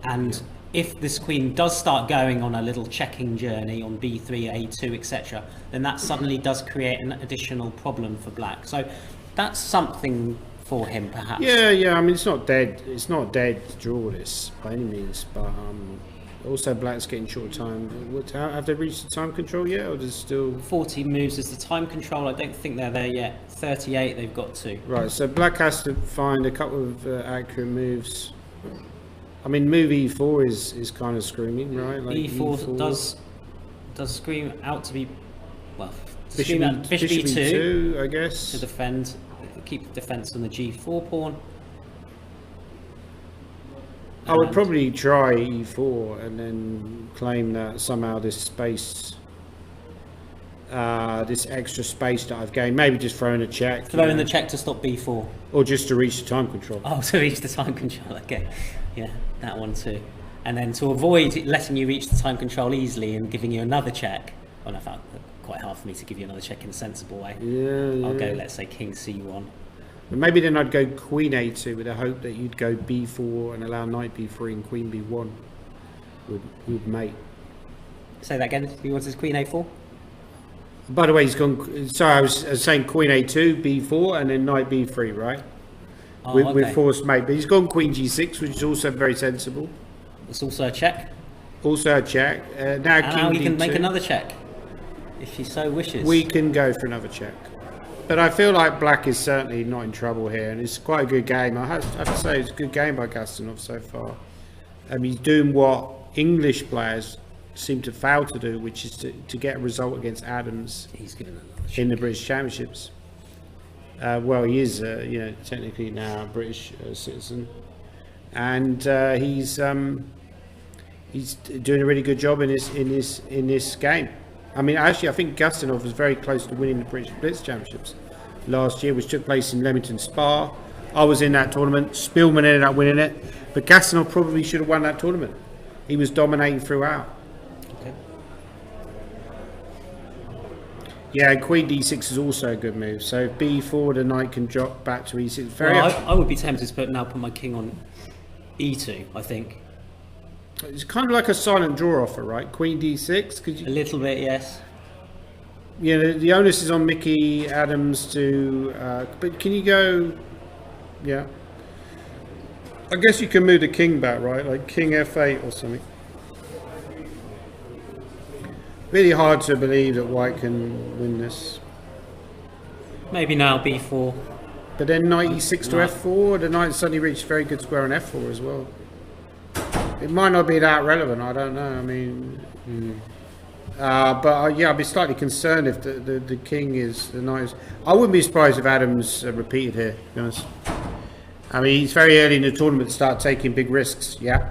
And if this queen does start going on a little checking journey on b3, a2, etc., then that suddenly does create an additional problem for black. So that's something for him, perhaps. Yeah. I mean, it's not dead. It's not dead to draw this by any means. But also, black's getting short time. Have they reached the time control yet, or does it still? 40 moves is the time control. I don't think they're there yet. 38 they've got to. Right. So black has to find a couple of accurate moves. I mean, move e4 is kind of screaming, right? Like e4 does scream out to be, well, to Bishop, scream out bishop e2 I guess. to defend, keep the defense on the g4 pawn. I would And- probably try e4 and then claim that somehow this space, this extra space that I've gained, maybe just throw in a check. Throw in the check to stop b4. Or just to reach the time control. Oh, to reach the time control, okay. Yeah, that one too. And then to avoid it letting you reach the time control easily and giving you another check. Well, I found it quite hard for me to give you another check in a sensible way. Yeah. I'll go, let's say, king c1. But maybe then I'd go queen a2 with the hope that you'd go b4 and allow knight b3 and queen b1 would mate. Say that again. You wanted queen a4? By the way, he's gone. Sorry, I was saying queen a2, b4, and then knight b3, right? Oh, with okay. forced mate. But he's gone queen g6, which is also very sensible. It's also a check. Also a check. Now And now king we can d2. make another check, if she so wishes. We can go for another check. But I feel like black is certainly not in trouble here, and it's quite a good game. I have to say it's a good game by Gastonov so far. He's doing what English players seem to fail to do, which is to get a result against Adams He's given another check. in the British Championships. Well, he is, technically now a British citizen, and he's doing a really good job in this game. I mean, actually, I think Gastonov was very close to winning the British Blitz Championships last year, which took place in Leamington Spa. I was in that tournament. Spielman ended up winning it, but Gastonov probably should have won that tournament. He was dominating throughout. Okay. Yeah, Queen D6 is also a good move. So B4, the knight can drop back to E6. Well, I would be tempted to put my king on E2, I think. It's kind of like a silent draw offer, right? Queen D6. Could A you? little bit, yes. Yeah, the onus is on Mickey Adams to. But can you go? Yeah. I guess you can move the king back, right? Like King F8 or something. Really hard to believe that White can win this. Maybe now B4. But then knight E6 to Knight. F4. The knight suddenly reached very good square on F4 as well. It might not be that relevant. I don't know. I mean. But yeah, I'd be slightly concerned if the king is the knight. I wouldn't be surprised if Adams repeated here, to be honest. I mean, he's very early in the tournament to start taking big risks. Yeah.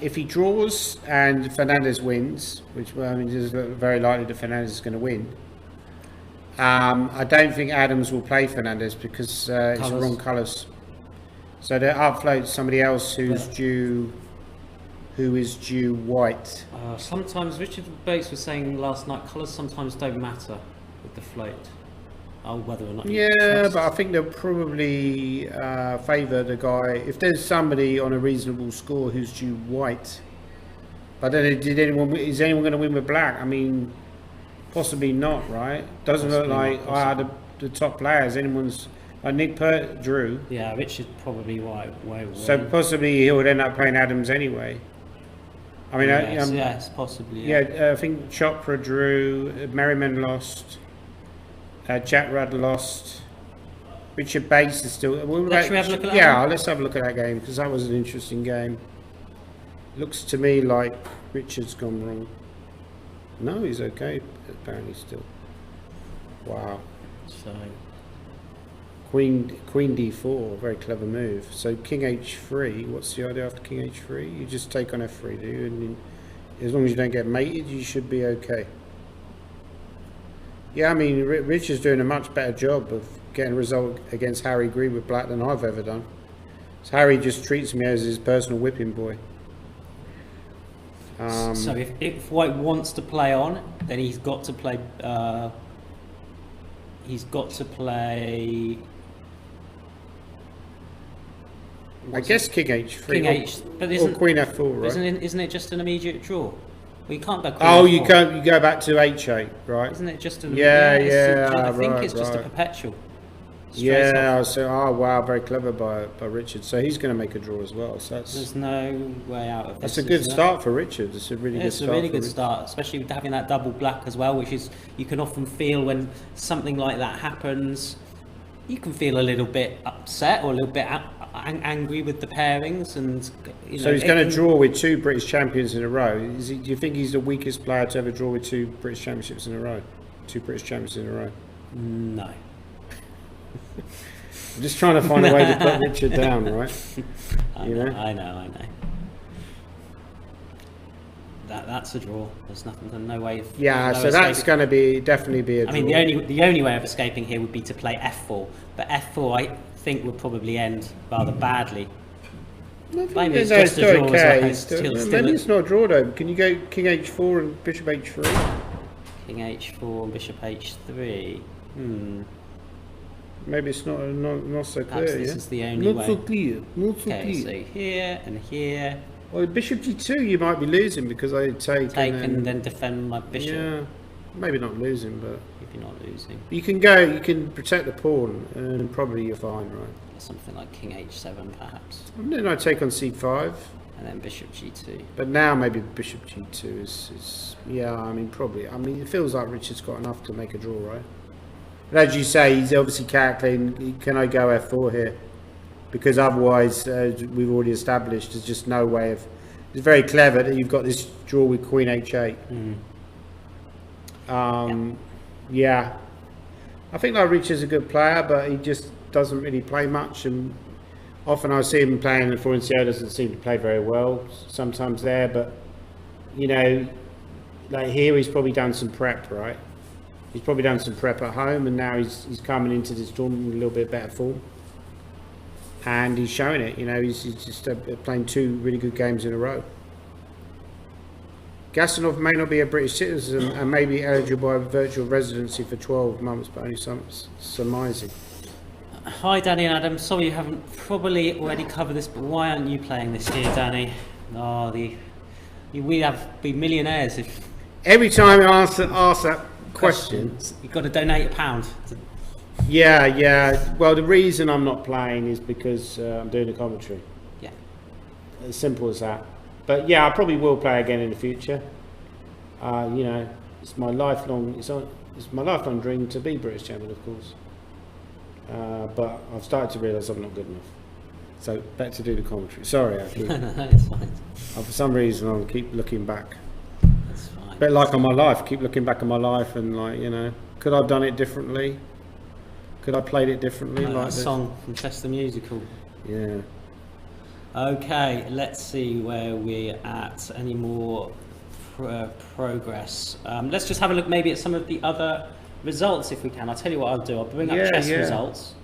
If he draws and Fernandez wins, which I mean is very likely that Fernandez is going to win. I don't think Adams will play Fernandez because it's the wrong colours. So they upload somebody else who's due. Who is due white? Sometimes Richard Bates was saying last night, colours sometimes don't matter with the float. Oh, whether or not. You Yeah, trust. but I think they'll probably favour the guy if there's somebody on a reasonable score who's due white. But then, is anyone going to win with black? I mean, possibly not, right? Doesn't look Possibly like not, the top players. Anyone's like Nick Pert drew, Yeah, Richard probably white. so possibly he would end up playing Adams anyway. I mean, yes, possibly. Yeah. I think Chopra drew, Merriman lost, Jack Rudd lost, Richard Bates is still. Should we have a look at that Yeah, one? let's have a look at that game because that was an interesting game. Looks to me like Richard's gone wrong. No, he's okay apparently still. Wow. So Queen D4, very clever move. So King H3. What's the idea after King H3? You just take on F3, do you? And as long as you don't get mated, you should be okay. Yeah, I mean, Richard's doing a much better job of getting a result against Harry Green with black than I've ever done. So Harry just treats me as his personal whipping boy. so if White wants to play on, then he's got to play. I guess King H3 King H, but or Queen F4, right? isn't it just an immediate draw? Well, you can't go. Queen Oh, F4. you go back to H8, right? Isn't it just an? Yeah, I think right, it's just a right. perpetual. Straight Yeah, off. so wow, very clever by Richard. So he's going to make a draw as well. So There's no way out of this. that's a good is there? start for Richard. It's a really good It's start. a really for good Richard. start, especially with having that double black as well, which is you can often feel when something like that happens. You can feel a little bit upset or a little bit angry with the pairings, and you know, So he's going to draw with two British champions in a row. Do you think he's the weakest player to ever draw with two British championships in a row? Two British champions in a row. No. I'm just trying to find a way to put Richard down, right? I know. That's a draw. There's nothing, no way of. Yeah, no so that's escaping. going to definitely be a draw. I mean, the only way of escaping here would be to play F4, but F4 I think would probably end rather badly. Maybe it's just a draw. okay. It's still Maybe it's not a draw though. Can you go King H4 and Bishop H3? King H4 and Bishop H3. Maybe it's not so Perhaps clear. this Yeah? is the only Not way. so clear. Not so Okay, clear. so here and here, Well, Bishop G2 you might be losing because I take take and and then defend my bishop. yeah. maybe not losing, but if you're not losing. you can go. You can protect the pawn, and probably you're fine, right? Something like king h7 perhaps, And then I take on c5, and then bishop g2. but now maybe bishop g2 is yeah. I mean, probably. I mean, it feels like Richard's got enough to make a draw, right? But as you say, he's obviously calculating. Can I go f4 here? Because otherwise, we've already established there's just no way of. It's very clever that you've got this draw with queen h8. Yeah, I think like Richard's a good player, but he just doesn't really play much, and often I see him playing and Florencio doesn't seem to play very well sometimes there, but you know, like here he's probably done some prep, right? He's probably done some prep at home, and now he's coming into this tournament with a little bit better form, and he's showing it. You know, he's just playing 2 really good games in a row. Gastonov may not be a British citizen and may be eligible by virtual residency for 12 months, but only surmising. Hi Danny and Adam, sorry you haven't probably already covered this, but why aren't you playing this year, Danny? Oh, we'd be millionaires if... Every time I ask that question... You've got to donate £1. Yeah. Well, the reason I'm not playing is because I'm doing the commentary. Yeah. As simple as that. But yeah, I probably will play again in the future. You know, it's my lifelong dream to be British champion, of course. But I've started to realise I'm not good enough. So back to do the commentary. Sorry, I keep, No, it's fine. for some reason I'll keep looking back. That's fine. But like on my life, keep looking back on my life and like, you know, could I have done it differently? Could I have played it differently? Like Like that this? song from Chester Musical. Yeah. Okay, let's see where we're at. Any more progress? Let's just have a look maybe at some of the other results if we can. I'll tell you what I'll do. I'll bring up chess results,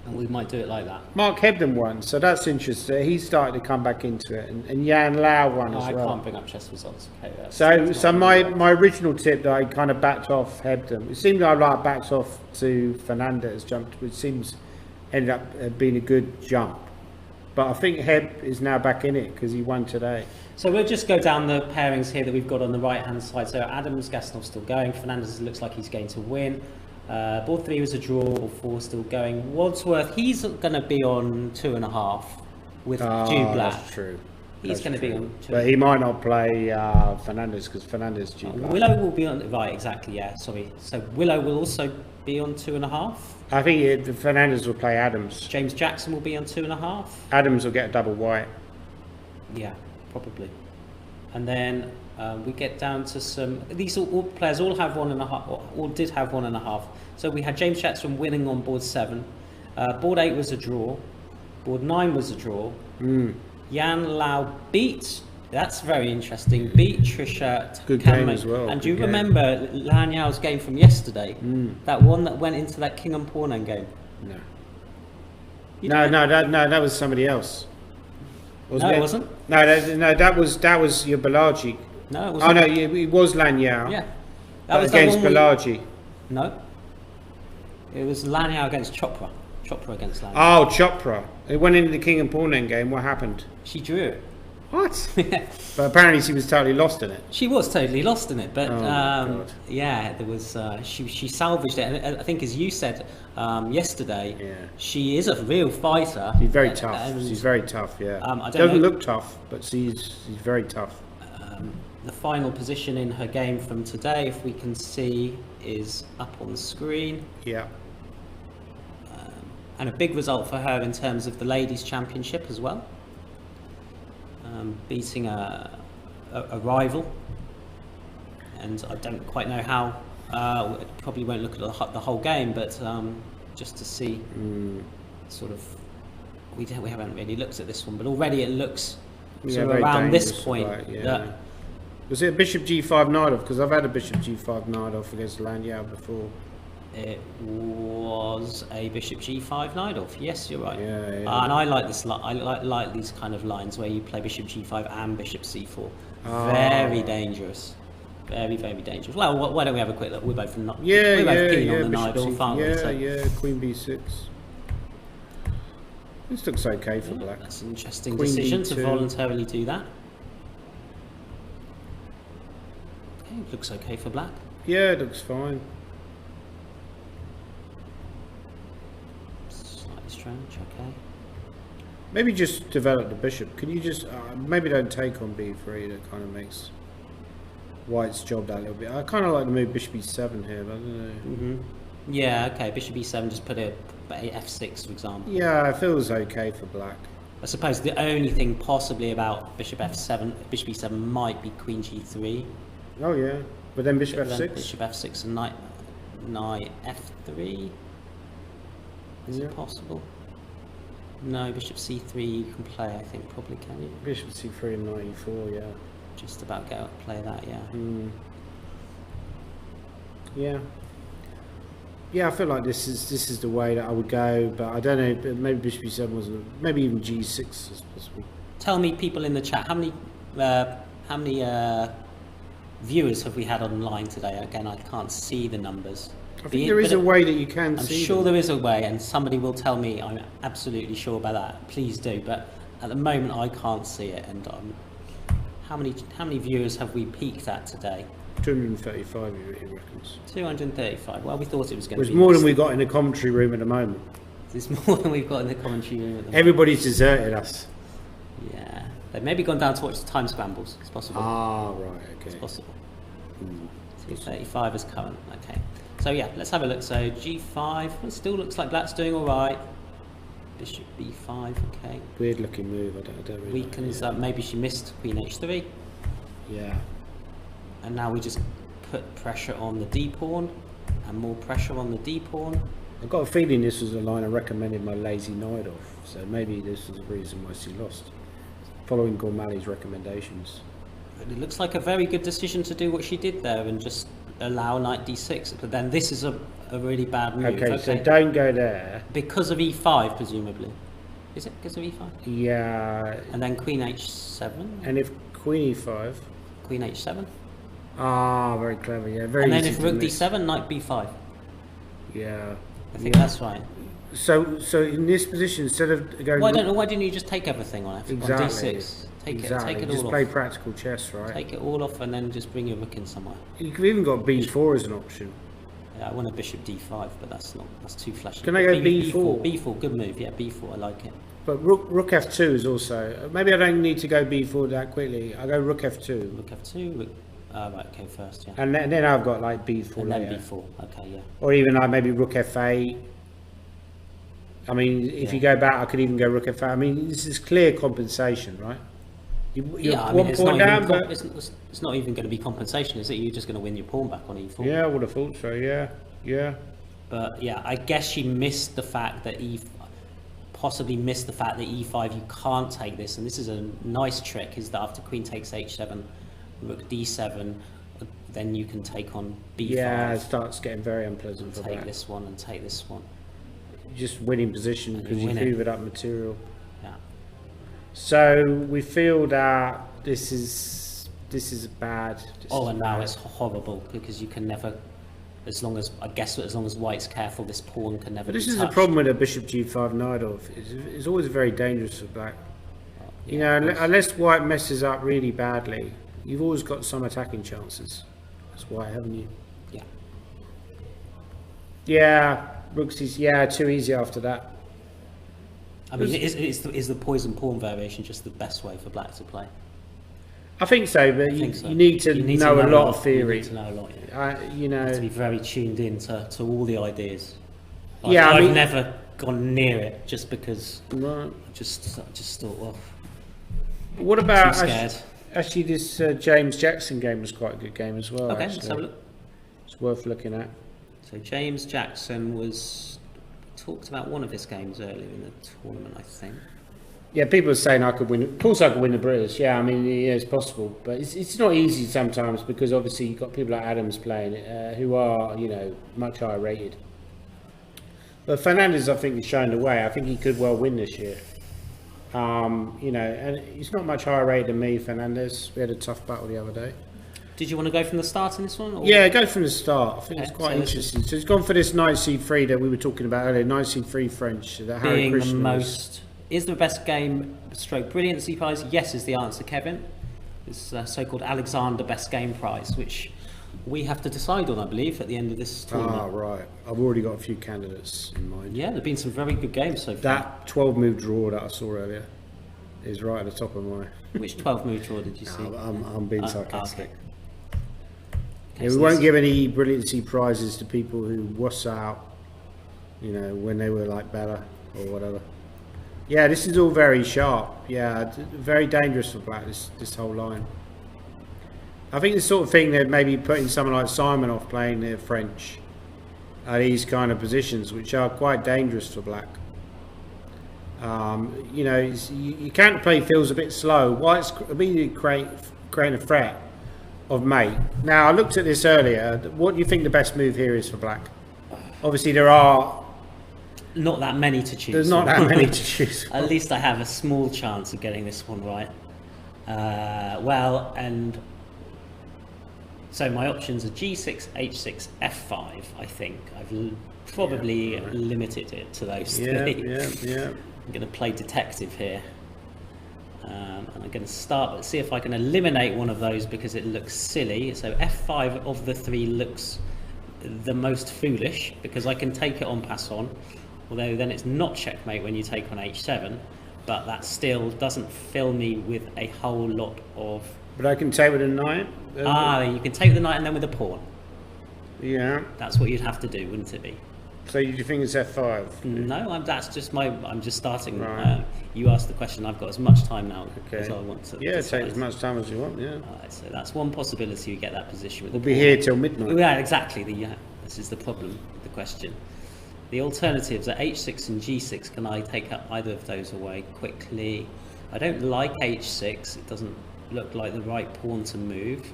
and we might do it like that. Mark Hebden won, so that's interesting. He started to come back into it, and Jan Lau won as I well. can't bring up chess results. Okay, So my original tip that I kind of backed off Hebden. It seemed like I backed off to Fernandez jumped, which seems ended up being a good jump. But I think Heb is now back in it because he won today. So we'll just go down the pairings here that we've got on the right hand side. So Adams, Gastonov still going. Fernandez looks like he's going to win. Board 3 was a draw. Board 4 still going. Wadsworth, he's going to be on 2.5 with Jude Black. That's true. He's going to be on 2. But he might not play Fernandez because Fernandez Jude Black. Willow will be on, right, exactly, yeah, sorry. So Willow will also be on 2.5. I think Fernandez will play Adams. James Jackson will be on 2.5. Adams will get a double white. Yeah, probably. And then we get down to some. These all players all have 1.5, or did have 1.5. So we had James Jackson winning on board 7. Board 8 was a draw. Board 9 was a draw. Jan Lau beat. That's very interesting. Beat Trisha. Good game as well. And do you remember Lan Yao's game from yesterday? That one that went into that king and pawn end game. No, that was somebody else. No, it wasn't. No, that was your Balaji. No, it wasn't. Oh no, it was Lan Yao. Yeah, that was against the one Balaji. No, it was Lan Yao against Chopra. Chopra against Lan Yao. Oh, Chopra. It went into the king and pawn end game. What happened? She drew it. What? But apparently she was totally lost in it. She was totally lost in it, but God. yeah, there was she salvaged it, and I think as you said yesterday, she is a real fighter. She's very tough. She's very tough. Yeah. Doesn't look tough, but she's very tough. The final position in her game from today, if we can see, is up on the screen. Yeah. And a big result for her in terms of the ladies' championship as well. Beating a rival, and I don't quite know how. Probably won't look at the whole game, but just to see, sort of, we haven't really looked at this one, but already it looks sort of around this point. That was it a bishop g5 knight off? Because I've had a bishop g5 knight off against Lan Yao before. It was a bishop g5 knight off. Yes, you're right. Yeah. And I like this. I like these kind of lines where you play bishop g5 and bishop c4. Very dangerous. Very, very dangerous. Well, why don't we have a quick look? We're both not. We're both keen on the knight off, aren't we? So, Queen b6. This looks okay for black. That's an interesting Queen decision d2. to voluntarily do that. Okay, looks okay for black. Yeah, it looks fine. Slightly strange, okay. Maybe just develop the bishop. Can you just maybe don't take on b3? That kind of makes White's job that little bit. I kind of like to move bishop e7 here, but I don't know. Yeah, okay, bishop e7, just put it f6, for example. Yeah, it feels okay for black. I suppose the only thing possibly about bishop f7, bishop e7 might be queen g3. Oh yeah, but then bishop But f6. then bishop f6 and knight f3. Is it possible? No, bishop c3 you can play, I think, probably, can you? Bishop c3 and knight e4, yeah. Just about go play that, yeah. Yeah. Yeah, I feel like this is the way that I would go, but I don't know. But maybe bishop e7 wasn't. Maybe even g6 is possible. Tell me, people in the chat, how many viewers have we had online today? Again, I can't see the numbers. I think there is a way that you can I'm see. sure them. there is a way, and somebody will tell me. I'm absolutely sure about that. Please do. But at the moment, I can't see it. And how many viewers have we peaked at today? 235, he reckons. 235. Well, we thought it was going to It's be more less. than we got in the commentary room at the moment. It's more than we've got in the commentary room at the moment. Everybody's deserted us. Yeah, they've maybe gone down to watch the time scrambles. It's possible. Ah, right, okay. It's possible. 235 is current. Okay. So yeah, let's have a look. So g5. It still looks like black's doing all right. Bishop b5. Okay. Weird looking move. I don't really Weakens. like it. Maybe she missed queen h3. Yeah. And now we just put pressure on the d pawn, and more pressure on the d pawn. I've got a feeling this was a line I recommended my lazy knight off, so maybe this is the reason why she lost. Following Gormali's recommendations. And it looks like a very good decision to do what she did there and just allow knight d6. But then this is a really bad move. Okay, so don't go there. Because of e5, presumably. Is it because of e5? Yeah. And then queen h7. And if queen e5. Queen h7. Ah, very clever. Yeah, very. And then easy if to rook miss. d7, knight b5. Yeah. I think that's right. So in this position, instead of going. Well, I don't know. Why didn't you just take everything on Exactly. on d6? Take Exactly. it Just all play off. practical chess, right? Take it all off and then just bring your rook in somewhere. You could even got b4 as an option. Yeah, I want a bishop d5, but that's too flashy. Can I go B4? b4? B4, good move. Yeah, b4. I like it. But rook f2 is also. Maybe I don't need to go b4 that quickly. I go rook f2. Rook f2. Rook, right, okay, first, yeah. And then I've got like b4 And later. then b4. Okay, yeah. Or even like maybe rook f8. I mean, if you go back, I could even go rook f8. I mean, this is clear compensation, right? You're Yeah, I one mean, point down, but it's not even going to be compensation, is it? You're just going to win your pawn back on e4. yeah, I would have thought so. Yeah, yeah. But yeah, I guess she missed the fact that possibly missed the fact that e5 you can't take this, and this is a nice trick. Is that after queen takes h7, rook d7, then you can take on b5. Yeah, it starts getting very unpleasant for take that. this one and take this one. Just winning position And because you you win it. hoovered up material. Yeah. So we feel that this is bad. And now it's horrible because you can never, as long as White's careful, this pawn can never. But this be is the touched. problem with a bishop g5 knight off. It's always very dangerous for black. You know, unless White messes up really badly, you've always got some attacking chances. That's White, haven't you? Yeah. Yeah, Rooks is too easy after that. I mean, is the poison pawn variation just the best way for black to play? I think so, but I think so. you need to know a lot of You theory. need to know a lot. Yeah. You You have to know, be very tuned in to all the ideas. Yeah, I I've mean- never gone near it just because right. I just thought, well, What too about scared. actually this James Jackson game was quite a good game as well. Okay, let's actually. have a look. It's worth looking at. So James Jackson talked about one of his games earlier in the tournament, I think. Yeah, people are saying I could win. Of course, I could win the British. Yeah, I mean, yeah, it's possible, but it's not easy sometimes because obviously you've got people like Adams playing who are much higher rated. But Fernandez, I think, is showing the way. I think he could well win this year. And he's not much higher rated than me, Fernandez. We had a tough battle the other day. Did you want to go from the start in this one? Or? Yeah, go from the start. I think it's Okay, quite so this interesting. So he's gone for this knight c3 that we were talking about earlier, knight c3 French. That Harry Being the Krishna was- most... Is the best game stroke brilliancy prize? Yes is the answer, Kevin. It's so-called Alexander Best Game Prize, which we have to decide on, I believe, at the end of this tournament. Ah, right. I've already got a few candidates in mind. Yeah, there've been some very good games so far. That 12-move draw that I saw earlier is right at the top of my... Which 12-move draw did you see? No, I'm being sarcastic. Okay. Yeah, we so won't this- give any brilliancy prizes to people who wuss out, you know, when they were like better or whatever. Yeah, this is all very sharp. Yeah, very dangerous for black, this whole line. I think the sort of thing that maybe putting someone like Simon off playing the French at these kind of positions, which are quite dangerous for black. You know, you can't play feels a bit slow. White's immediately creating a threat of mate. Now, I looked at this earlier. What do you think the best move here is for black? Obviously, there are... Not that many to choose. There's not that many to choose from. At least I have a small chance of getting this one right. Well, and so my options are G6, H6, F5. I think I've probably limited it to those Yeah, three. yeah. I'm going to play detective here, and I'm going to start. Let's see if I can eliminate one of those because it looks silly. So F5 of the three looks the most foolish because I can take it on pass-on. Although then it's not checkmate when you take on H7, but that still doesn't fill me with a whole lot of... But I can take with a knight. you can take the knight and then with a pawn. Yeah. That's what you'd have to do, wouldn't it be? So you think it's F5? No, I'm just starting. Right. You asked the question, I've got as much time now Okay. as I want to Yeah, decide. take as much time as you want, yeah. Alright, so that's one possibility you get that position with We'll the be pawn. here till midnight. Yeah, exactly. This is the problem with the question. The alternatives are H6 and G6. Can I take up either of those away quickly? I don't like H6. It doesn't look like the right pawn to move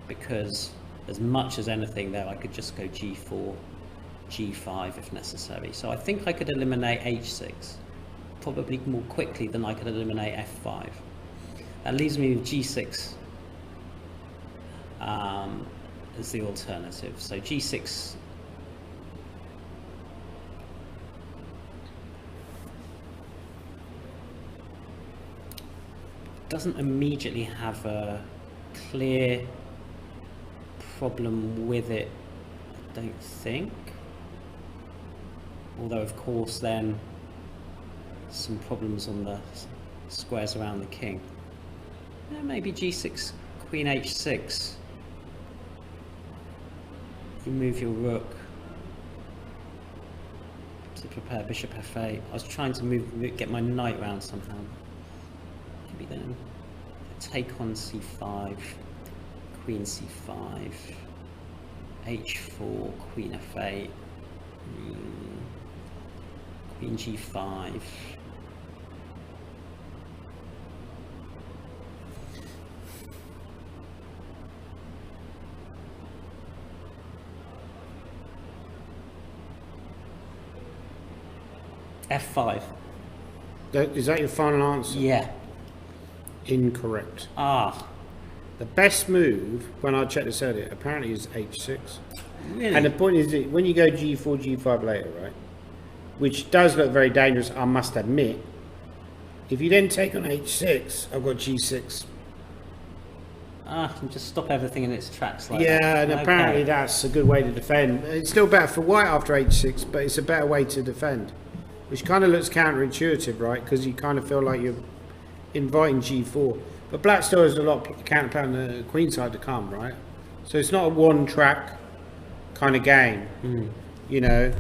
because as much as anything there, I could just go G4, G5 if necessary. So I think I could eliminate H6 probably more quickly than I could eliminate F5. That leaves me with G6 as the alternative. So G6. Doesn't immediately have a clear problem with it, I don't think. Although of course then some problems on the squares around the king. Yeah, maybe G6, Queen H6. You move your rook to prepare Bishop F8. I was trying to get my knight round somehow. Maybe then take on C5, Queen C5, H4, Queen F8, Queen G5. F5. Is that your final answer? Yeah. Incorrect. Ah. The best move, when I checked this earlier, apparently is H6. Really? And the point is that when you go G4, G5 later, right, which does look very dangerous, I must admit, if you then take on H6, I've got G6. And just stop everything in its tracks like Yeah, that. and Okay. apparently that's a good way to defend. It's still better for white after H6, but it's a better way to defend. Which kind of looks counterintuitive, right? Because you kind of feel like you're inviting G4. But black still has a lot of counterplay on the queen side to come, right? So it's not a one-track kind of game, you know?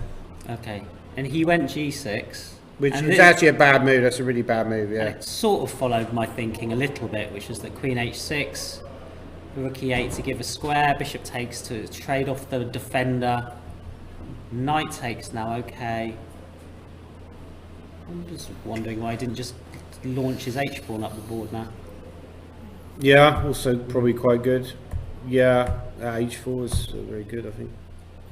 Okay. And he went G6. Which and is this- actually a bad move. That's a really bad move, and yeah. it sort of followed my thinking a little bit, which was that Queen H6, Rook E8 to give a square, Bishop takes to trade off the defender, Knight takes now, okay. I'm just wondering why he didn't just launch his H-pawn up the board now. Yeah, also probably quite good. Yeah, H4 is very good, I think.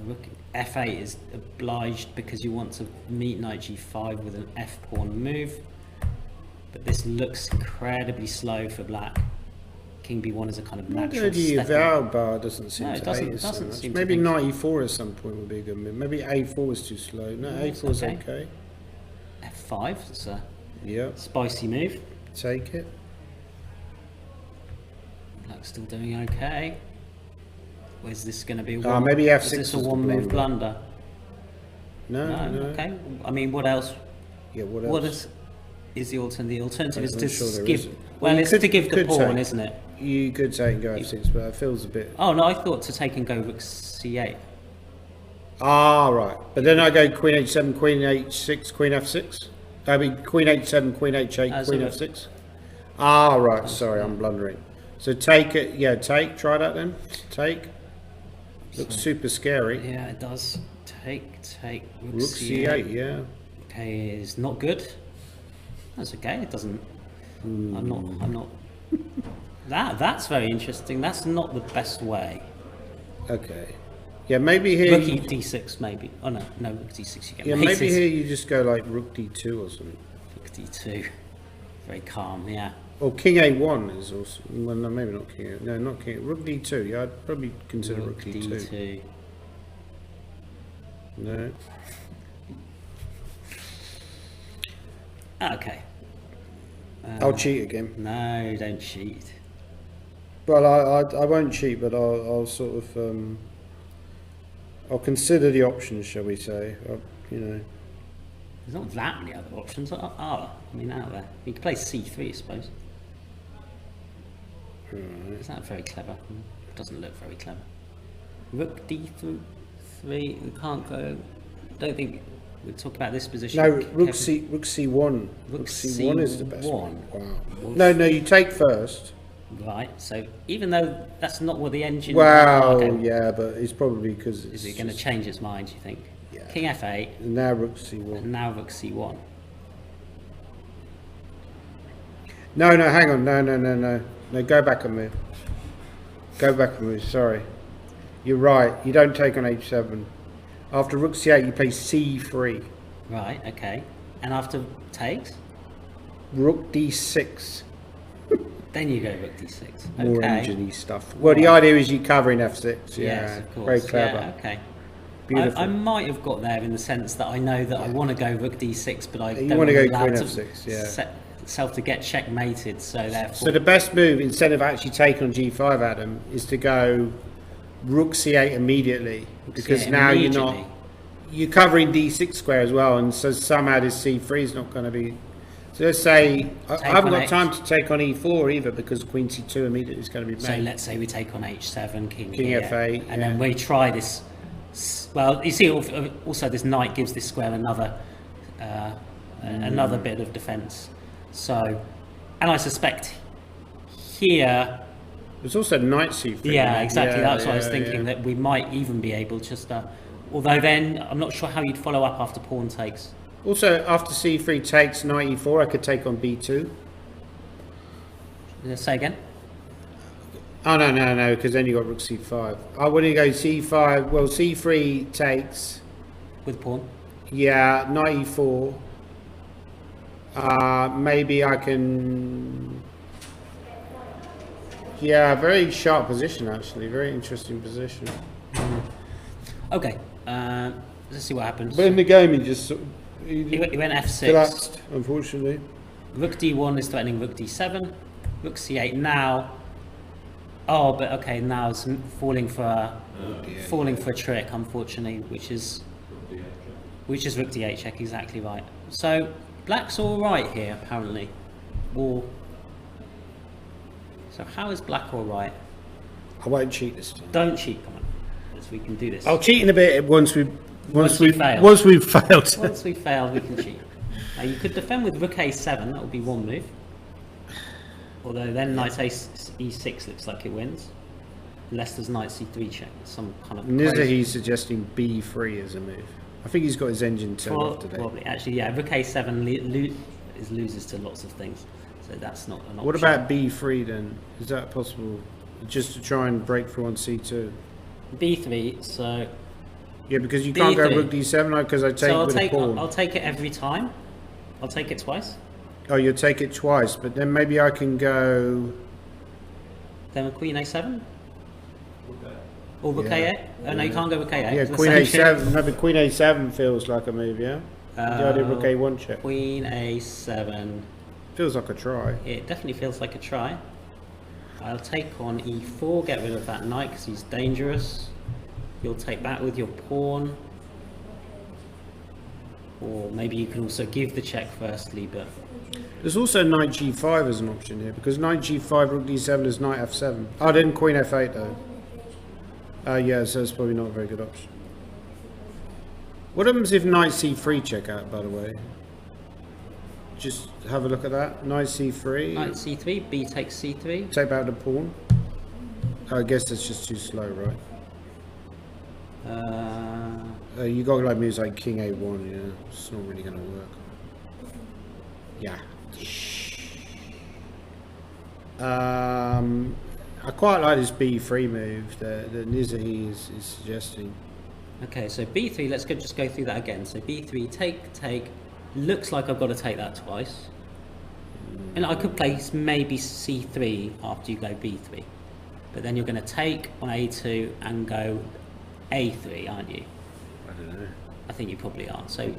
Rook F8 is obliged because you want to meet Knight G5 with an F-pawn move. But this looks incredibly slow for black. King B1 is a kind of natural The step. Val bar doesn't seem No, it to doesn't- hate us so doesn't much. seem to Maybe think so. Knight E4 at some point would be a good move. Maybe A4 is too slow. No, A4 is okay. okay. F5, it's a Yeah, spicy move. take it. Black's still doing okay. Or is this going to be one, maybe F6 is this is a the one-move blunder. blunder? No. Okay. I mean, what else? Yeah, what else? What is the alternative? The alternative is I'm to sure there give. isn't. Well, you it's to give the could pawn, take- isn't it? You could take and go F6, but it feels a bit... Oh no, I thought to take and go rook c8. Ah, right. But then I go Queen H7, Queen H6, Queen F6? I mean, Queen H7, Queen H8, So Queen look- F6? Ah, right. Sorry, I'm blundering. So take it. Yeah, take. Try that then. Take. Looks super scary. Yeah, it does. Take. Rook Rook C8, yeah. Okay, is not good. That's okay. It doesn't. I'm not. That's very interesting. That's not the best way. Okay. Yeah, maybe here. Rook You, d6 maybe. Oh no, rook d6 you get. yeah, maybe here you just go like Rook D2 or something. Rook d2. Very calm. Yeah. Or King A1 is also. Well, no, maybe not King A. No, not King. Rook D2. Yeah, I'd probably consider Rook D2. d2. No. Okay. I'll cheat again. No, don't cheat. Well, I won't cheat, but I'll sort of I'll consider the options, shall we say? There's not that many other options, are there? I mean, out there. You could play c3, I suppose. Is that very clever? It doesn't look very clever. Rook d3. We can't go. Don't think we'll talk about this position. No, Kevin. Rook C1. Rook C1 is the best one. C1. Wow. No, you take first. Right. So even though that's not what the engine. Wow. Okay, Yeah, but it's probably because is it going to change its mind? Do you think? Yeah. King f8 Now Rook C1. and now rook c1. No, hang on. No, go back a move. Go back a move. Sorry. You're right. You don't take on H7. After Rook C8, you play C3. Right. Okay. And after takes, Rook D6. then you go rook d6. More Okay. engine-y stuff. Well, the idea is you cover in F6. Yeah, Yes, of course. very clever. Yeah, okay. Beautiful. I might have got there in the sense that I know that I want to go rook d6, but I You don't wanna go allow queen to f6, yeah. set self to get checkmated. So therefore, So the best move, instead of actually taking on G5, Adam, is to go Rook C8 immediately, because C8 now immediately. you're covering D6 square as well, and so somehow this C3 is not going to be. So let's say I haven't on got time to take on E4 either, because Queen C2 immediately is going to be so made. let's say we take on h7, king King here, F8, and then we try this. Well, you see, also this knight gives this square another bit of defence. So, and I suspect here. There's also Knight C3. Yeah, exactly. That's what I was yeah, thinking, yeah. that we might even be able just. Although then, I'm not sure how you'd follow up after pawn takes. Also, after C3 takes Knight E4, I could take on B2. Say again. Oh, no, because then you got Rook C5. I want to go C5. Well, C3 takes. With pawn. Yeah, Knight E4. Maybe I can. Yeah, very sharp position actually. Very interesting position. Okay. Let's see what happens. But in the game, he just He went f6. collapsed, unfortunately. Rook d1 is threatening rook d7. Rook c8 now. Oh, but okay, now it's falling for a trick, unfortunately, which is rook d8 check. Exactly right. So black's all right here, apparently. So how is black all right? I won't cheat this time. Don't cheat, come on. We can do this. I'll cheat in a bit once we've failed. Once we've failed. Once we failed, we can cheat. Now you could defend with rook a7. That would be one move. Although then knight e6 looks like it wins. Unless there's knight c3 check. Some kind of. He's suggesting b3 as a move. I think he's got his engine turned off today. Probably. Actually, yeah. Rook a7 loses to lots of things. So that's not an option. What about b3 then? Is that possible? Just to try and break through on c2. b3. So. Yeah, because you can't go B3. rook d7 because I take with a pawn. I'll take it every time. I'll take it twice. Oh, you'll take it twice, but then maybe I can go. Then with queen a7. Or rook Yeah. a8. Oh no, you can't go rook a8. Yeah, It's the queen same a7. No, but queen a7 feels like a move. Yeah. The idea of rook a1 check Queen a7. feels like a try. It definitely feels like a try. I'll take on e4, get rid of that knight because he's dangerous. You'll take that with your pawn. Or maybe you can also give the check firstly, but... There's also knight g5 as an option here, because knight g5, rook d7 is knight f7. Oh, then queen f8 though. Yeah, so it's probably not a very good option. What happens if knight c3 check out, by the way? Just have a look at that. Knight c3. Knight c3, b takes c3. Take out the pawn. I guess that's just too slow, right? You got like moves like king a1, yeah. It's not really going to work. Yeah. I quite like this b3 move that Nizahi is suggesting. Okay, so b3, let's just go through that again. So b3, take. Looks like I've got to take that twice. And I could play maybe c3 after you go b3. But then you're going to take on a2 and go a3, aren't you? I don't know. I think you probably are. So.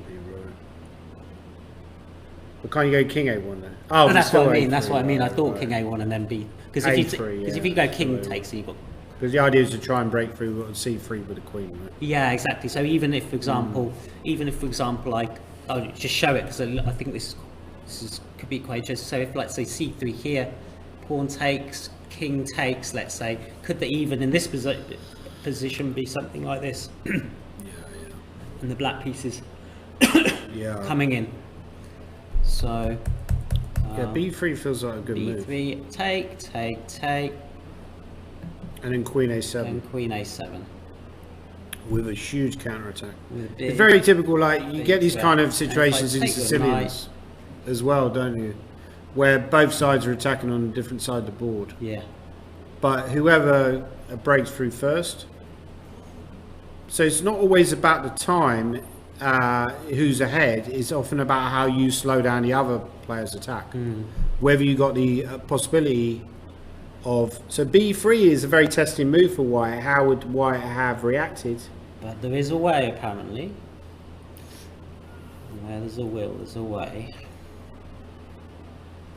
But can't you go king a1 then? Oh, No, that's what I mean. A3, That's what I mean. I right, thought right. king a1 and then b. Because A3, if yeah. you go king So- takes, you've got. Because the idea is to try and break through c3 with the queen, right? Yeah, exactly. So even if, for example, I'll just show it because I think this could be quite interesting. So if, let's say, c3 here, pawn takes, king takes, let's say, could the even in this position be something like this? Yeah. And the black pieces Yeah. coming in. So Yeah, b3 feels like a good move. b3, take, And then queen a7 and queen a7. with a huge counter-attack. With a It's big, very typical, like, you big get these threat. kind of And situations if in I take your Sicilians as well, don't you? Where both sides are attacking on a different side of the board. Yeah. But whoever breaks through first. So it's not always about the time who's ahead. It's often about how you slow down the other player's attack. Whether you got the possibility of... So b3 is a very testing move for White. How would White have reacted? But there is a way, apparently. Where there's a will, there's a way.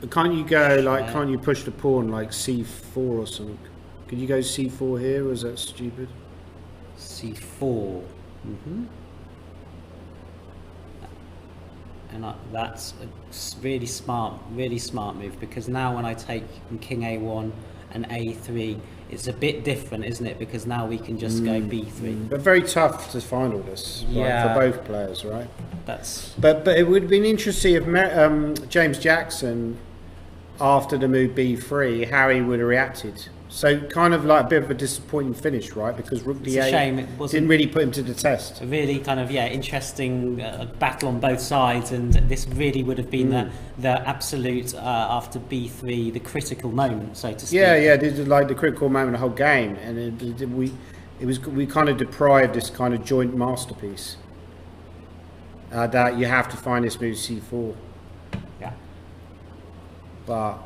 But can't you go, like, can't you push the pawn like c4 or something? Could you go c4 here, or is that stupid? c4. And that's a really smart move, because now when I take king a1 and a3, it's a bit different, isn't it? Because now we can just go b3. But very tough to find all this, right, Yeah. for both players, right? That's But it would have been interesting if James Jackson, after the move b3, how he would have reacted. So kind of like a bit of a disappointing finish, right? Because rook It's a d8 shame it wasn't- didn't really put him to the test. a really kind of interesting battle on both sides, and this really would have been the absolute after b3, the critical moment, so to speak. Yeah, this is like the critical moment of the whole game, and we kind of deprived this kind of joint masterpiece that you have to find this move c4. Yeah. But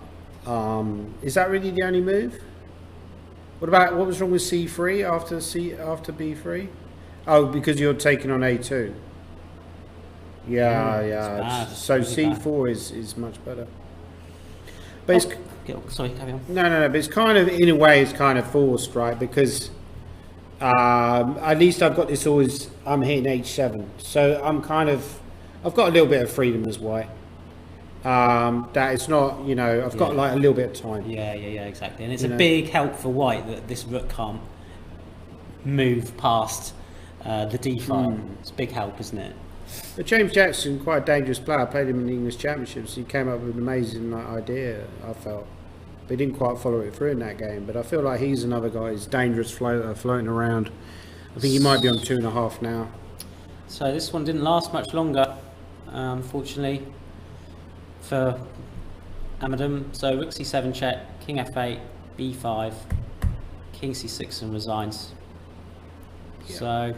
is that really the only move? What was wrong with c3 after b3? Oh, because you're taking on a2. Yeah. bad. So It's really c4 is much better. But it's Sorry, carry on. no. But it's kind of, in a way, it's kind of forced, right? Because at least I've got this always. I'm hitting h7, so I've got a little bit of freedom as White. That it's not, I've got like a little bit of time. Yeah, exactly. And it's a big help for White that this rook can't move past the d file. It's a big help, isn't it? But James Jackson, quite a dangerous player. I played him in the English Championships. He came up with an amazing idea, I felt. But he didn't quite follow it through in that game. But I feel like he's another guy who's dangerous floater, floating around. I think he might be on 2.5 now. So this one didn't last much longer, unfortunately, for Amadum. So rook c7 check, king f8, b5, king c6 and resigns. Yeah. So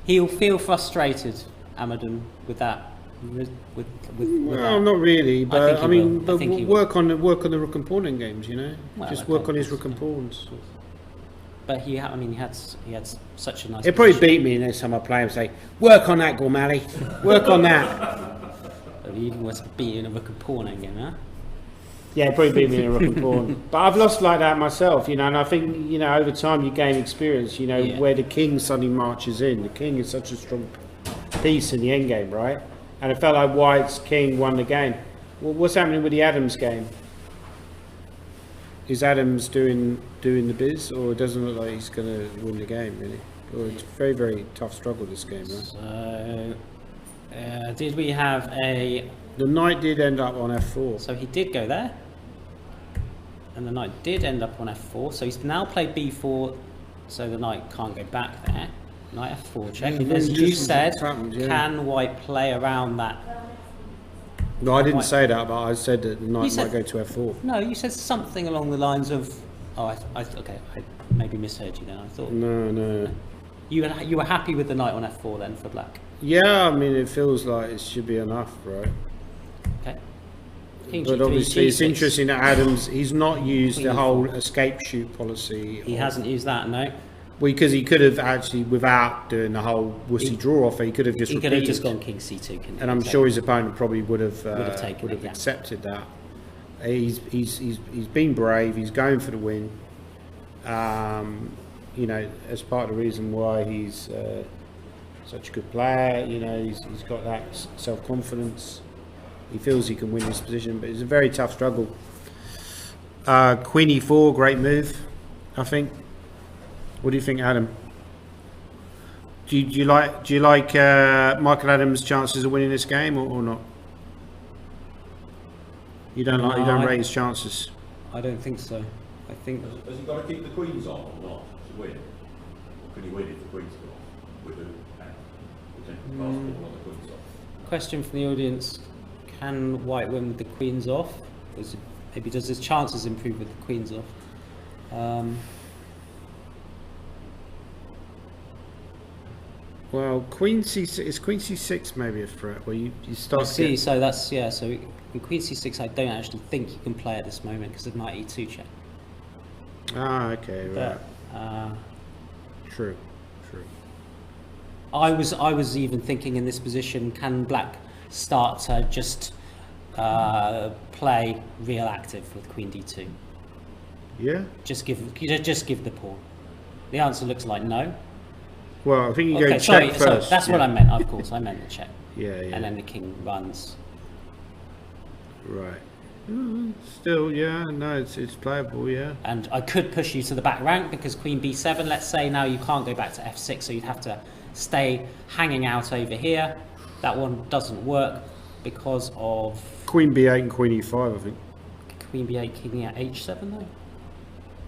he'll feel frustrated, Amadum, with that. With Well, that. not really, but think he will. but I think he work on the rook and pawn in games, Well, just okay. work on his rook and pawns. But he had such a nice. He'll probably position. beat me next time I play him. Say, work on that, Gormally. Work on that. He even was beating a rook and pawn again, huh? Yeah, probably beat me in a rook and pawn. But I've lost like that myself, you know, and I think, you know, over time you gain experience, you know, where the king suddenly marches in. The king is such a strong piece in the endgame, right? And it felt like White's king won the game. Well, what's happening with the Adams game? Is Adams doing the biz, or it doesn't look like he's going to win the game, really? Or it's a very, very tough struggle, this game, right? So, did we have a... The knight did end up on f4. So he did go there. And the knight did end up on f4. So he's now played b4, so the knight can't go back there. Knight f4 check. Yeah, And very as you interesting said, what's happened, yeah. can White play around that? No, I didn't White. say that, but I said that the knight said- might go to f4. No, you said something along the lines of... Oh, okay, I maybe misheard you then. I thought No. you were happy with the knight on f4 then for black. Yeah, I mean, it feels like it should be enough, right? Okay. King But G3, obviously, it's G6. interesting that Adams, he's not used the Queen whole escape shoot policy. He hasn't used that, no. Because he could have actually, without doing the whole wussy draw offer, he could have just He could have repeated. just gone king c2. couldn't And he? I'm So- sure his opponent probably would have taken it, yeah. accepted that. He's been brave. He's going for the win. You know, as part of the reason why he's such a good player. You know, he's got that self-confidence. He feels he can win this position, but it's a very tough struggle. Queen e4, great move, I think. What do you think, Adam? Do you like Michael Adams' chances of winning this game or not? You don't rate his chances. I don't think so. I think Has he got to keep the queens on or not to win? Or can he win if the queens go off? With who? Pass ball on the queens off. question from the audience: can White win with the queens off? Maybe does his chances improve with the queens off? Well, Queen C6 is Queen C6 maybe a threat where you start. I see. So that's So in Queen C6, I don't actually think you can play at this moment because of Knight E2 check. Ah, okay, right. But, True. I was even thinking in this position, can Black start to just play real active with Queen D2? Yeah. Just give the pawn. The answer looks like no. Well, I think you go Okay, check sorry, first. that's what I meant. Of course, I meant the check. Yeah. And then the king runs. Right. Still, yeah. No, it's playable. Yeah. And I could push you to the back rank because Queen B7. Let's say now you can't go back to F6, so you'd have to stay hanging out over here. That one doesn't work because of Queen B8 and Queen E5, I think. Queen B8, King at H7 though.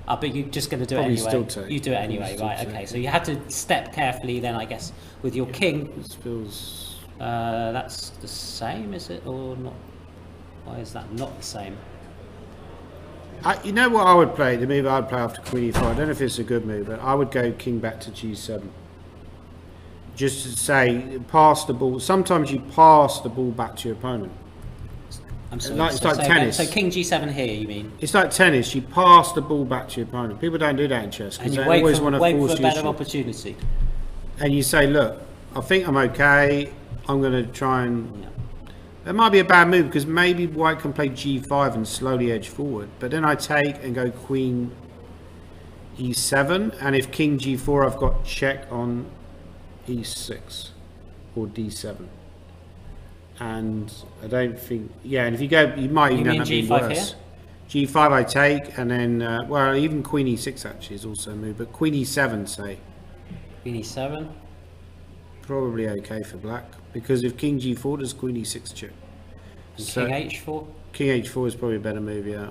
But you're just going to do Probably it anyway. still take. You do it Probably anyway, still right? take. Okay, so you have to step carefully then, I guess, with your king. This feels. That's the same, is it, or not? Why is that not the same? You know what I would play? The move I'd play after Queen E5. I don't know if it's a good move, but I would go King back to G7. Just to say, pass the ball. Sometimes you pass the ball back to your opponent. I'm sorry. It's like say tennis. again. So King G7 here, you mean? It's like tennis. You pass the ball back to your opponent. People don't do that in chess And because you they wait always for, want to wait force for a you. better to- opportunity. And you say, look, I think I'm okay. I'm going to try and. Yeah. That might be a bad move because maybe White can play G5 and slowly edge forward. But then I take and go Queen E7, and if King G4, I've got check on E6 or D7. And I don't think, and if you go, you might even You end mean up being G5 worse. G5 I take, and then well, even Queen E6 actually is also a move, but Queen E7 say Queen E7. probably okay for Black because if King G4 does Queen E6 check. King H4. King H4 is probably a better move, yeah.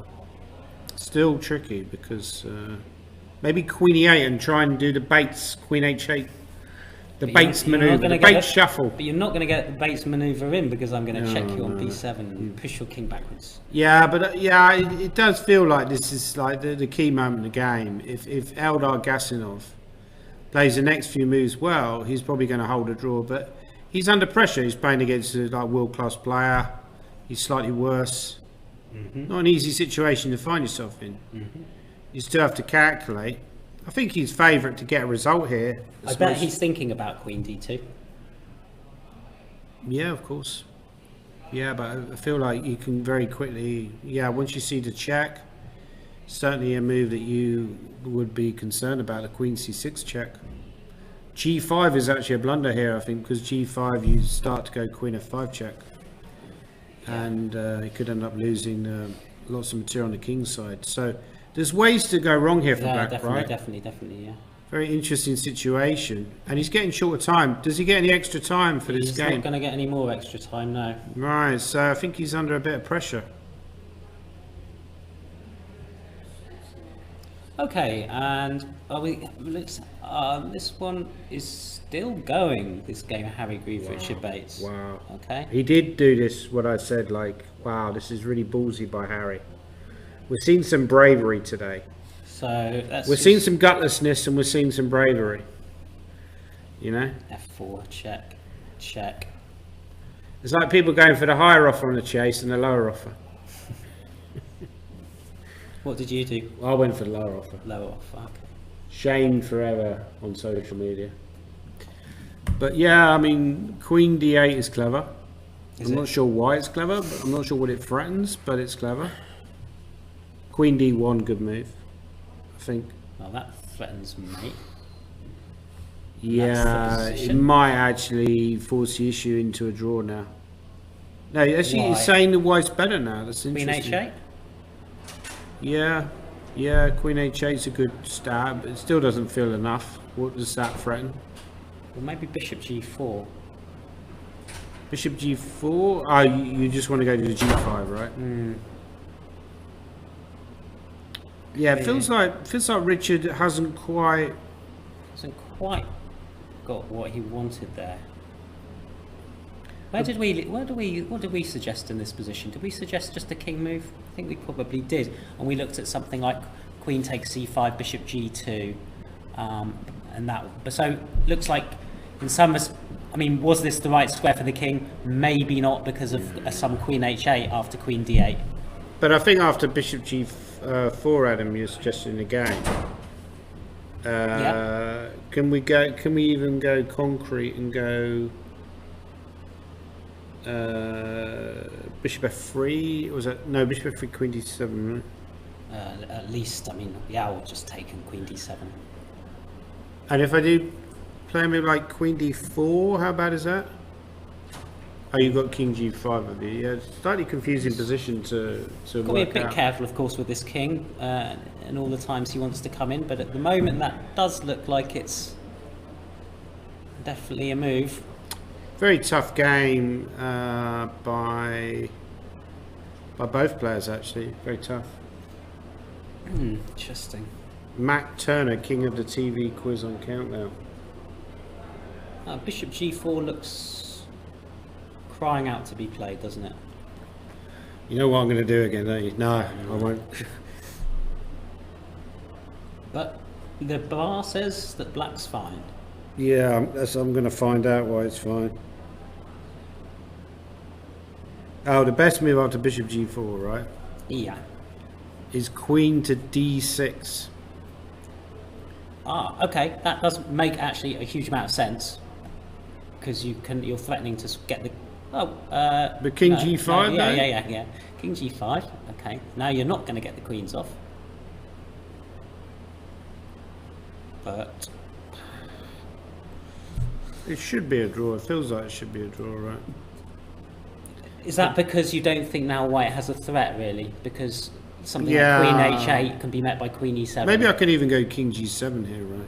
Still tricky because maybe Queen E8 and try and do the baits. Queen H8, the baits maneuver, the bait shuffle. But you're not going to get the baits maneuver in because I'm going to check you on B7 and push your king backwards. Yeah, but it does feel like this is like the key moment of the game. If Eldar Gasinov plays the next few moves well, he's probably going to hold a draw. But he's under pressure. He's playing against a world-class player. He's slightly worse. Not an easy situation to find yourself in. You still have to calculate. I think he's favourite to get a result here. I bet he's thinking about Queen D2. Yeah, of course. Yeah, but I feel like you can very quickly, once you see the check, certainly a move that you would be concerned about, the queen c6 check. G5 is actually a blunder here, I think, because G5 you start to go queen f5 check. And you could end up losing lots of material on the king's side. So there's ways to go wrong here for black, right? Definitely, yeah. Very interesting situation. And he's getting shorter time. Does he get any extra time for this game? He's not going to get any more extra time, no. Right, so I think he's under a bit of pressure. Okay, and this one is still going, this game of Harry Grieve, Richard Bates. Wow. Okay. He did do this, what I said, like, wow, this is really ballsy by Harry. We're seeing some bravery today. So that's We're seeing some gutlessness and we're seeing some bravery. You know? F4, check, check. It's like people going for the higher offer on the chase and the lower offer. What did you do? I went for the lower offer. Lower offer, okay. Shamed forever on social media. But yeah, I mean, Queen D8 is clever. I'm not sure why it's clever, but I'm not sure what it threatens, but it's clever. Queen D1, good move, I think. Well, that threatens mate. Yeah, it might actually force the issue into a draw now. No, actually, Why? it's saying the white's better now. That's Queen interesting. H8? Yeah, Queen H8 is a good stab, but it still doesn't feel enough. What does that threaten? Or maybe Bishop G4. Bishop G4? Oh, you just want to go to the G5, right? Yeah, it feels like Richard hasn't quite got what he wanted there. What did we suggest in this position? Did we suggest just a king move? I think we probably did, and we looked at something like queen takes c5, bishop g2, and that. But so looks like in some, I mean, was this the right square for the king? Maybe not, because of some queen h8 after queen d8. But I think after bishop g4, Adam, you're suggesting a game. Can we even go concrete and go bishop f3? Was that no bishop f3, queen d7, right? At least, I mean, yeah, I'll just take queen d7. And if I do play a move like queen d4, how bad is that? Oh, you've got king g5 of you. Yeah, it's a slightly confusing position to Got to be a work bit out. careful, of course, with this king and all the times he wants to come in. But at the moment, that does look like it's definitely a move. Very tough game by both players, actually. Very tough. Interesting. Matt Turner, king of the TV quiz on Countdown. Bishop g4 looks crying out to be played, doesn't it? You know what I'm going to do again, don't you? No, I won't. But the bar says that black's fine. Yeah, I'm going to find out why it's fine. Oh, the best move after bishop g4, right? Yeah. Is queen to d6. Okay, that does make actually a huge amount of sense, because you're threatening to get the But king g5, no, though? yeah. King g5. Okay, now you're not going to get the queens off. But It should be a draw. It feels like it should be a draw, right? is that because you don't think now white has a threat, really? Because something Yeah. like queen h8 can be met by queen e7. Maybe I could even go king g7 here, right?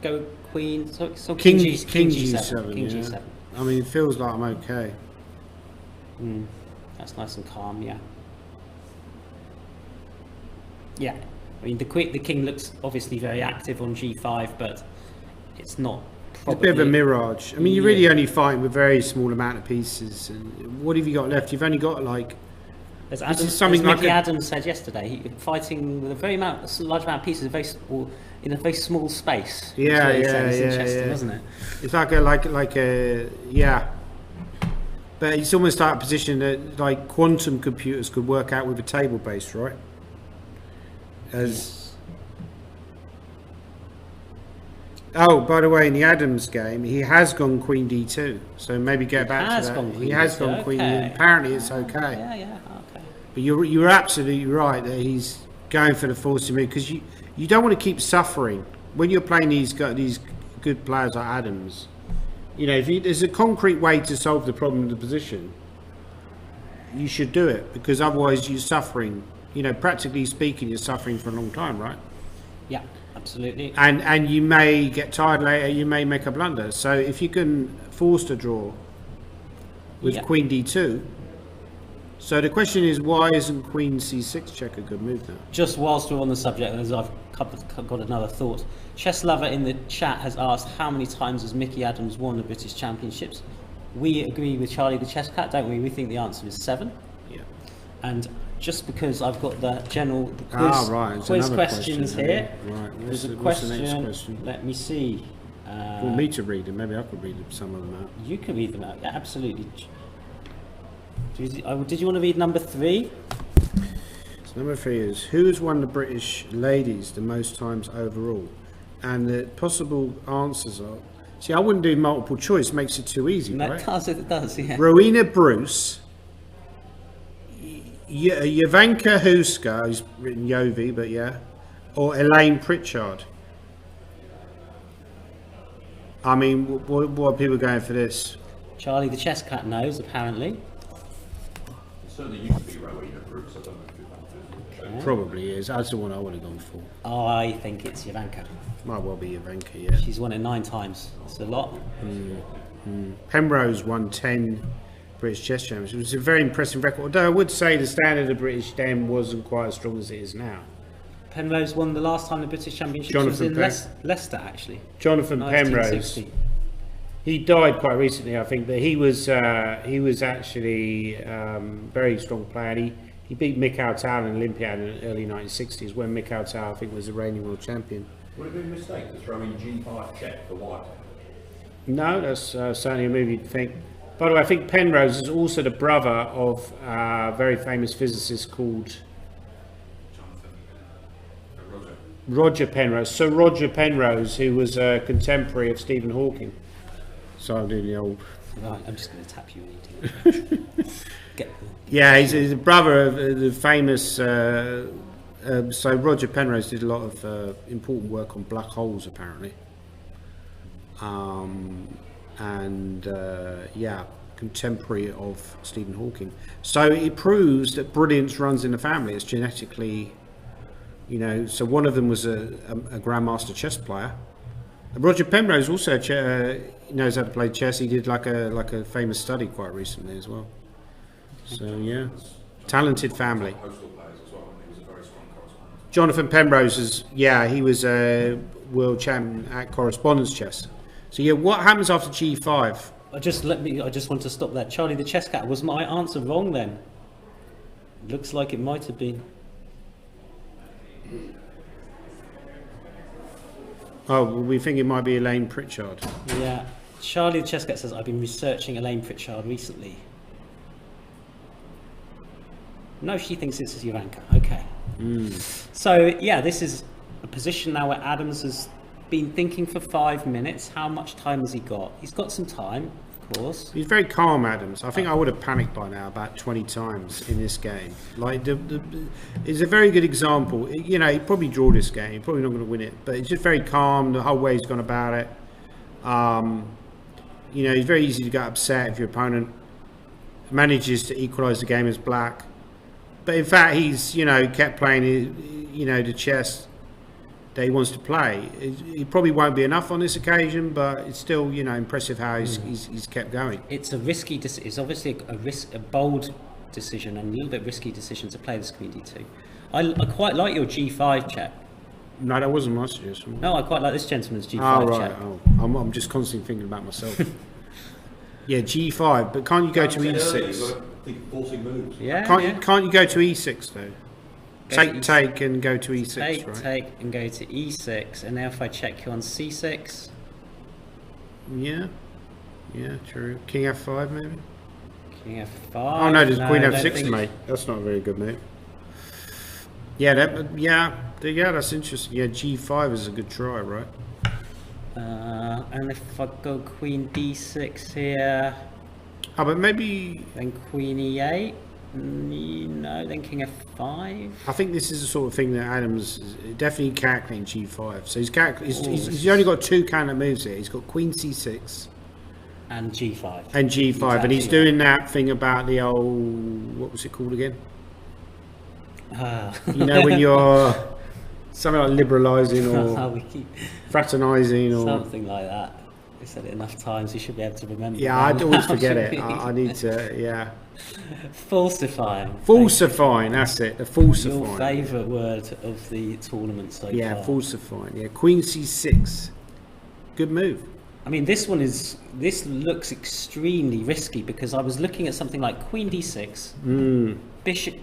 Go queen. So King king g7. King Yeah. g7. I mean, it feels like I'm okay. That's nice and calm. Yeah. Yeah. I mean, the king looks obviously very active on g5, but it's not. It's a bit of a mirage. I mean, you're really only fighting with a very small amount of pieces. And what have you got left? You've only got like. As something like Mickey Adams said yesterday, fighting with a large amount of pieces, in a very small space. Yeah, It's interesting, isn't it? It's like a yeah. But it's almost like a position that like quantum computers could work out with a table base, right? Oh, by the way, in the Adams game, he has gone Queen D2. So maybe get back to that. He has gone Queen. Okay. Apparently, it's okay. Yeah, okay. But you're absolutely right that he's going for the forcing move because you don't want to keep suffering when you're playing these good players like Adams. You know, if there's a concrete way to solve the problem of the position, you should do it because otherwise you're suffering. You know, practically speaking, you're suffering for a long time, right? Yeah, absolutely. And you may get tired later. You may make a blunder. So if you can force the draw with Queen D2. So the question is, why isn't Queen C6 check a good move now? Just whilst we're on the subject, as I've got another thought. Chess Lover in the chat has asked, how many times has Mickey Adams won the British Championships? We agree with Charlie the Chess Cat, don't we? We think the answer is 7. Yeah. And just because I've got the quiz questions here, right. there's a what's the question. next question? Let me see. You want me to read them? Maybe I could read some of them out. You can read them out. Yeah, absolutely. Did you want to read number 3? So number 3 is, who has won the British ladies the most times overall? And the possible answers are, see, I wouldn't do multiple choice, makes it too easy, right? It does, yeah. Rowena Bruce, Jovanka Huska, who's written Jovi, but yeah, or Elaine Pritchard. I mean, what are people going for this? Charlie the Chess Cat knows, apparently. It certainly used to be Rowena Brooks. I don't know if that Probably is. That's the one I would have gone for. I think it's Jovanka. Might well be Jovanka, yeah. She's won it 9 times. It's a lot. Penrose won 10 British Chess Championships. It was a very impressive record, although I would say the standard of British then wasn't quite as strong as it is now. Penrose won the last time the British Championships was in Leicester, actually. Jonathan Penrose. 1960. He died quite recently, I think, but he was actually very strong player. He beat Mikhail Tal in Olympiad in the early 1960s when Mikhail Tal, I think, was the reigning world champion. Would it be a mistake to throw in G5 check for white? No, that's certainly a move you'd think. By the way, I think Penrose is also the brother of a very famous physicist called Roger Penrose. So Roger Penrose, who was a contemporary of Stephen Hawking. So I'm doing the old... Right, I'm just going to tap you when you do. Yeah, he's a brother of the famous... so Roger Penrose did a lot of important work on black holes, apparently. Contemporary of Stephen Hawking. So it proves that brilliance runs in the family. It's genetically, you know. So one of them was a grandmaster chess player. Roger Penrose also knows how to play chess. He did like a famous study quite recently as well. So yeah, talented family. Postal players as well, and he was a very strong correspondent. Jonathan Penrose he was a world champion at correspondence chess. So yeah, what happens after G5? I just want to stop that. Charlie the Chess Cat, was my answer wrong then? Looks like it might have been. Oh, we think it might be Elaine Pritchard. Yeah. Charlie the Chess Cat says, I've been researching Elaine Pritchard recently. No, she thinks it's Jovanka. Okay. So, yeah, this is a position now where Adams has been thinking for 5 minutes. How much time has he got? He's got some time, of course. He's very calm, Adams. I think I would have panicked by now about 20 times in this game. Like, it's a very good example. You know, he'd probably draw this game. He's probably not going to win it. But it's just very calm, the whole way he's gone about it. You know, it's very easy to get upset if your opponent manages to equalise the game as black. But in fact, he's, you know, kept playing, you know, the chess that he wants to play. It probably won't be enough on this occasion, but it's still, you know, impressive how he's kept going. It's a risky it's obviously a bold decision and a little bit risky decision to play this Queen D2. I quite like your G5 check. No, that wasn't my suggestion. No, I quite like this gentleman's G5 Oh, right. check. Oh, I'm just constantly thinking about myself. Yeah, G5, but can't you go to E6? Forcing moves. Yeah, Can't you go to E6 though? Go Take and go to E6, right? Take and go to E6, and now if I check you on C6. Yeah, true. King F5 maybe? King F5. Oh no, there's Queen I don't F6 think- mate. That's not a very good move. Yeah, that's interesting. Yeah, G5 is a good try, right? And if I go queen d6 here, Oh, but maybe then queen e8. No, then king f5. I think this is the sort of thing that Adams is definitely calculating g5. So he's Ooh. only got 2 counter moves here. He's got queen c6 And g5. and g5, and he's Exactly. doing that thing about the old, what was it called again? You know, when you're something like liberalising or we keep fraternising or something like that. We said it enough times. You should be able to remember. yeah, that I'd always now, forget shouldn't it. you? I need to, yeah. Falsifying. Falsifying, that's it. The Your falsifying. favourite word of the tournament so Yeah, far. falsifying. Yeah, queen c6. Good move. I mean, this looks extremely risky because I was looking at something like queen d6, bishop.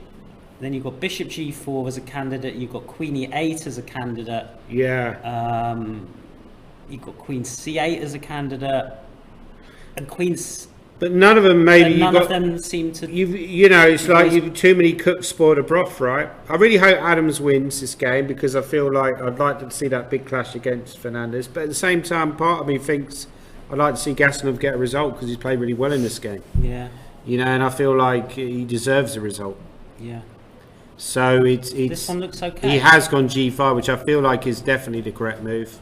Then you've got bishop g4 as a candidate. You've got queen e8 as a candidate. Yeah. You've got queen c8 as a candidate, and queens. But none of them maybe None you of got. them seem to. You know, it's like you too many cooks spoil the broth, right? I really hope Adams wins this game because I feel like I'd like to see that big clash against Fernandez. But at the same time, part of me thinks I'd like to see Gasanov get a result because he's played really well in this game. Yeah, You know, and I feel like he deserves a result. yeah. So it's This one looks okay. he has gone g5, which I feel like is definitely the correct move.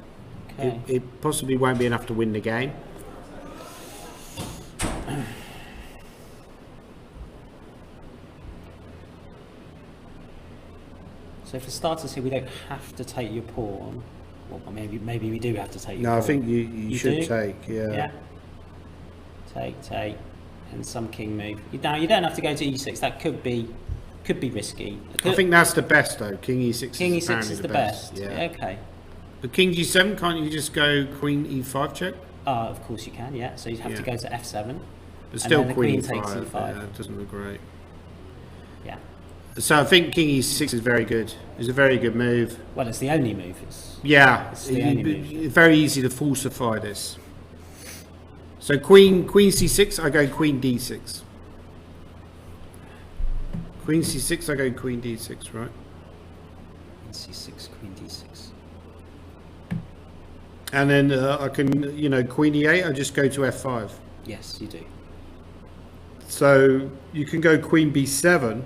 Okay. It possibly won't be enough to win the game. So for starters here, we don't have to take your pawn. Well, maybe we do have to take your No, pawn. I think you should do? take. Yeah. Take, and some king move. You don't have to go to e6. That could be risky. I think that's the best though. King e6. king is e6 apparently is the best. Yeah. Okay. But king g7, can't you just go queen e5 check? Of course you can. Yeah. So you have to Yeah. go to f7. But still then the queen queen takes e5. e5. Yeah, it doesn't look great. Yeah. So I think king e6 is very good. It's a very good move. Well, it's the only move. Yeah, It's the only move. very easy to falsify this. So queen c6, I go queen d6. Queen c6, I go queen d6, right? c6, queen d6. And then I can, queen e8, I just go to f5. Yes, you do. So you can go queen b7,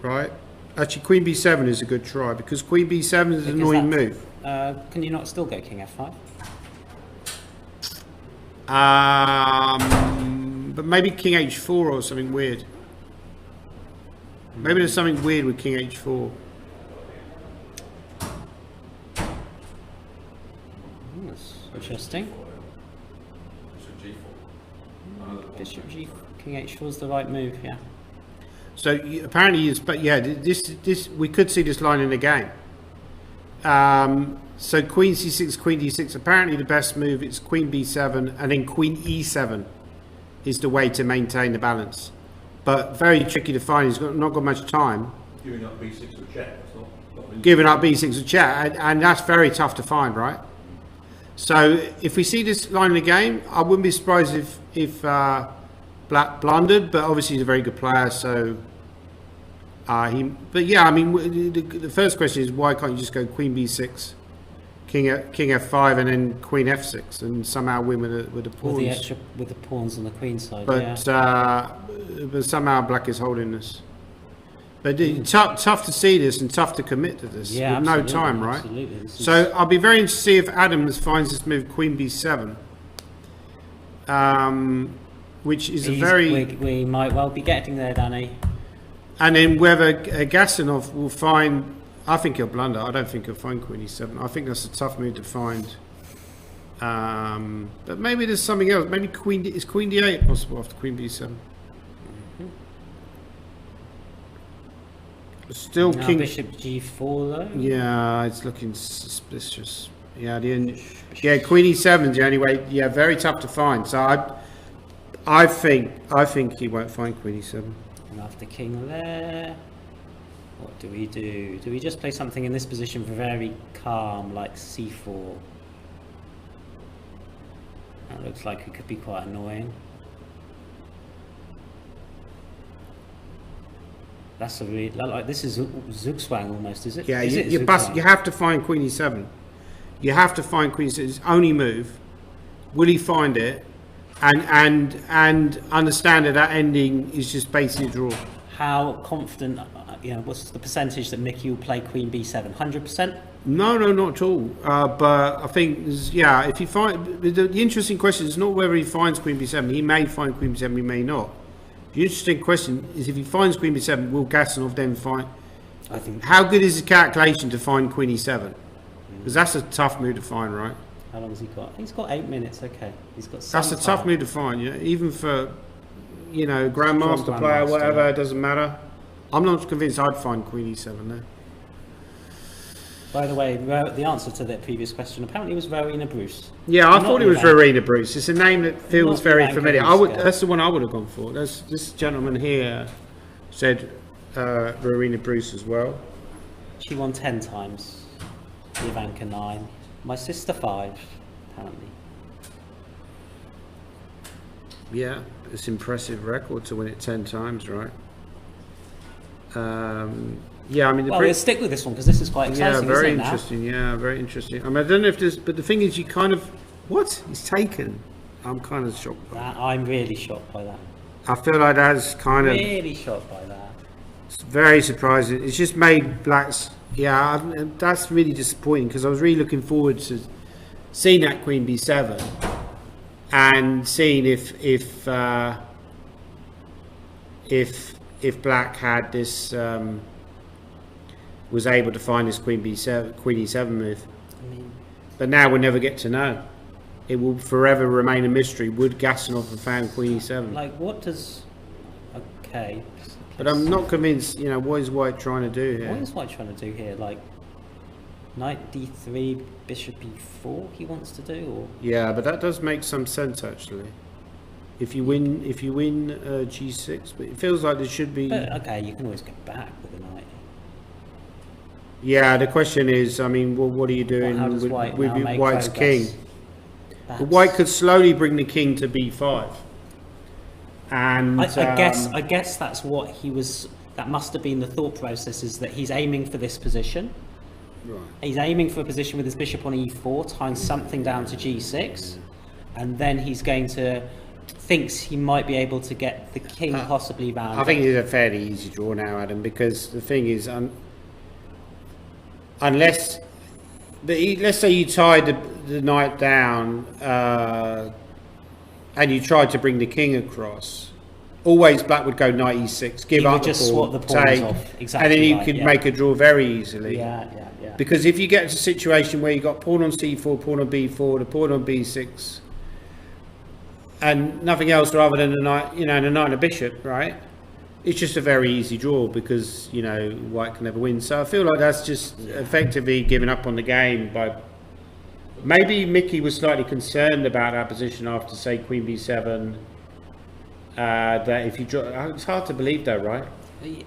right? Actually, queen b7 is a good try because queen b7 is an Because annoying that- move. Can you not still go king f5? But maybe king h4 or something weird. Maybe there's something weird with king h4. That's interesting. Bishop G4. Bishop g, king h4 is the right move. Yeah. So apparently, but yeah, this we could see this line in the game. So queen c6, queen d6. Apparently, the best move is queen b7, and then queen e7 is the way to maintain the balance. But very tricky to find. He's not got much time. Giving up B6 with check, that's not really Giving up b6 a check, and that's very tough to find, right? So if we see this line in the game, I wouldn't be surprised if Black blundered, but obviously he's a very good player, so But yeah, I mean, the first question is why can't you just go queen b6, king f5, and then queen f6, and somehow win with the With pawns? with the pawns on the queen side. But yeah. but somehow Black is holding this. But tough to see this and tough to commit to this Yeah, with no absolutely, time, right? absolutely. This is- So I'll be very interested to see if Adams finds this move queen b7, which is a very, we might well be getting there, Danny. and then whether Gasanov will find. I think he'll blunder. I don't think he'll find queen e7. I think that's a tough move to find. But maybe there's something else. Maybe is queen d8 possible after queen b7? Still Now king. bishop g4 though. Yeah, it's looking suspicious. Yeah, yeah, queen e7 is the only way. Yeah, very tough to find. So I think he won't find queen e7. And after king there, what do we do? Do we just play something in this position very calm, like c4? That looks like it could be quite annoying. That's a really like this is Zugzwang almost, is it? Yeah, Is it you Zugzwang? have to find queen e7. You have to find queen c7. It's his only move. Will he find it? And understand that ending is just basically a draw. How confident, what's the percentage that Mickey will play Queen B7? 100%? No, not at all. But I think, if you find the interesting question is not whether he finds Queen B7. He may find Queen B7. He may not. The interesting question is if he finds Queen B7, will Gasanov then find? I think. How good is his calculation to find Queen E7? Because that's a tough move to find, right? How long has he got? He's got 8 minutes. Okay, he's got. That's a tough move to find. Even for grandmaster player, whatever. It doesn't matter. I'm not convinced I'd find Queen E7 there. By the way, the answer to that previous question apparently was Rowena Bruce. Yeah, I thought it was Rowena Bruce. It's a name that feels very familiar. That's the one I would have gone for. This gentleman here said Rowena Bruce as well. She won 10 times. Ivanka 9. My sister 5, apparently. Yeah, it's an impressive record to win it 10 times, right? We'll stick with this one because this is quite exciting. Yeah, very interesting. Yeah, very interesting. I mean, I don't know if there's, but the thing is, what? He's taken. I'm kind of shocked by that. I'm really shocked by that. I feel like that's kind of really shocked by that. It's very surprising. It's just made blacks. Yeah, that's really disappointing because I was really looking forward to seeing that Queen B7 and seeing if black had this was able to find this Queen E7 move. But now we'll never get to know. It will forever remain a mystery. Would Gasanov have found Queen E7? Like, what does? Okay. But I'm not convinced. What is White trying to do here? What is White trying to do here? Like, Knight D3, Bishop E4. He wants to do, or? Yeah, but that does make some sense actually. If you win G6, but it feels like there should be. But, okay, you can always get back with a knight. Yeah, the question is, I mean, what are you doing with White's king? But White could slowly bring the king to B5. And I guess that's what he was. That must have been the thought process, is that he's aiming for this position. Right. He's aiming for a position with his bishop on E4, tying something down to G6, and then he's going to thinks he might be able to get the king possibly round. I think it's a fairly easy draw now, Adam, because the thing is, let's say you tied the knight down and you tried to bring the king across. Always black would go knight E6, give up the swap the pawns off. Exactly, and then you could make a draw very easily. Yeah. Because if you get to a situation where you got pawn on C4, pawn on B4, the pawn on B6, and nothing else rather than the knight, the knight and a bishop, right? It's just a very easy draw because White can never win. So I feel like that's just effectively giving up on the game. By maybe Mickey was slightly concerned about our position after, say, Queen B7. That if you draw, it's hard to believe, though, right?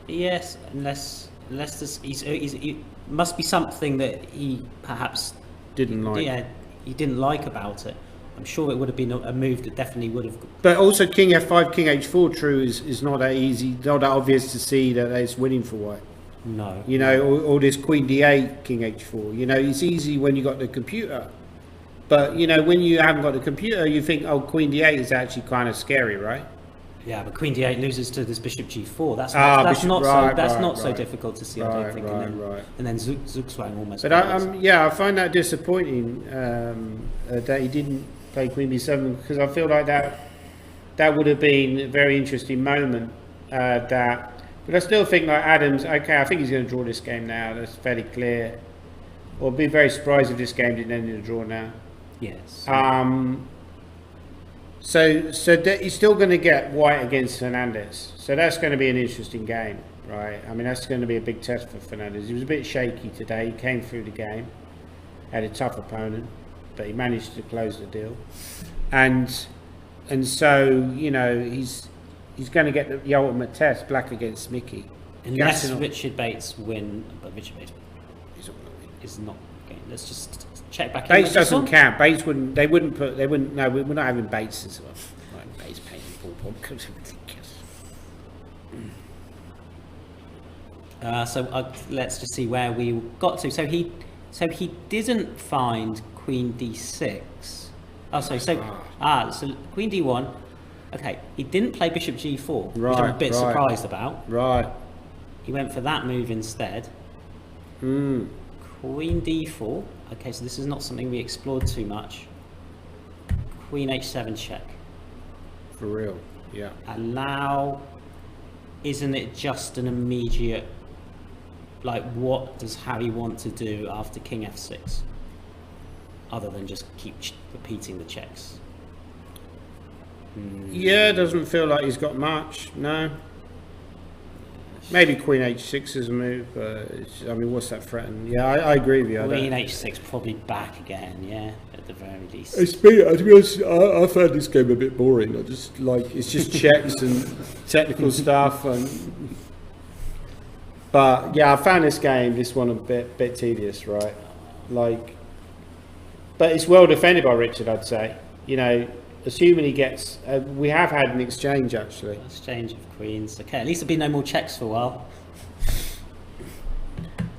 Yes, unless it must be something that he perhaps didn't like. Yeah, he didn't like about it. I'm sure it would have been a move that definitely would have. But also, King F5, King H4 true is not that easy, not that obvious to see that it's winning for White. No. Or this Queen D8, King H4. It's easy when you got the computer, but when you haven't got the computer, you think, oh, Queen D8 is actually kind of scary, right? Yeah, but Queen D8 loses to this Bishop G4. That's not so difficult to see. I don't think. And then Zugzwang almost. But I find that disappointing that he didn't play Queen B7 because I feel like that would have been a very interesting moment. But I still think like Adams. Okay, I think he's going to draw this game now. That's fairly clear. Or be very surprised if this game didn't end in a draw now. Yes. So he's still going to get White against Fernandez. So that's going to be an interesting game, right? I mean, that's going to be a big test for Fernandez. He was a bit shaky today. He came through the game, had a tough opponent, but he managed to close the deal. And so he's going to get the ultimate test, black against Mickey. Unless Richard Bates win, but Richard Bates is not going. Let's just check back. Bates doesn't count. Bates wouldn't. They wouldn't. No, we're not having Bates as well. Like Bates paying full because it's ridiculous. So let's just see where we got to. So he So he didn't find Queen D6. Oh, sorry. So Queen D1. Okay, he didn't play Bishop G4, which I'm a bit surprised about. Right. He went for that move instead. Queen D4. Okay, so this is not something we explored too much. Queen H7 check. For real. Yeah. Allow. Isn't it just an immediate? Like, what does Harry want to do after King F6? Other than just keep repeating the checks. Yeah, doesn't feel like he's got much. No. Maybe Queen H6 is a move, but I mean, what's that threaten? Yeah, I agree with you. Queen H6 probably back again, yeah, at the very least. To be honest, I found this game a bit boring. I just like it's just checks and technical stuff, but yeah, I found this one a bit tedious, right? Like, but it's well defended by Richard, I'd say. You know, assuming he gets, we have had an exchange actually. Exchange of queens. Okay, at least there'll be no more checks for a while.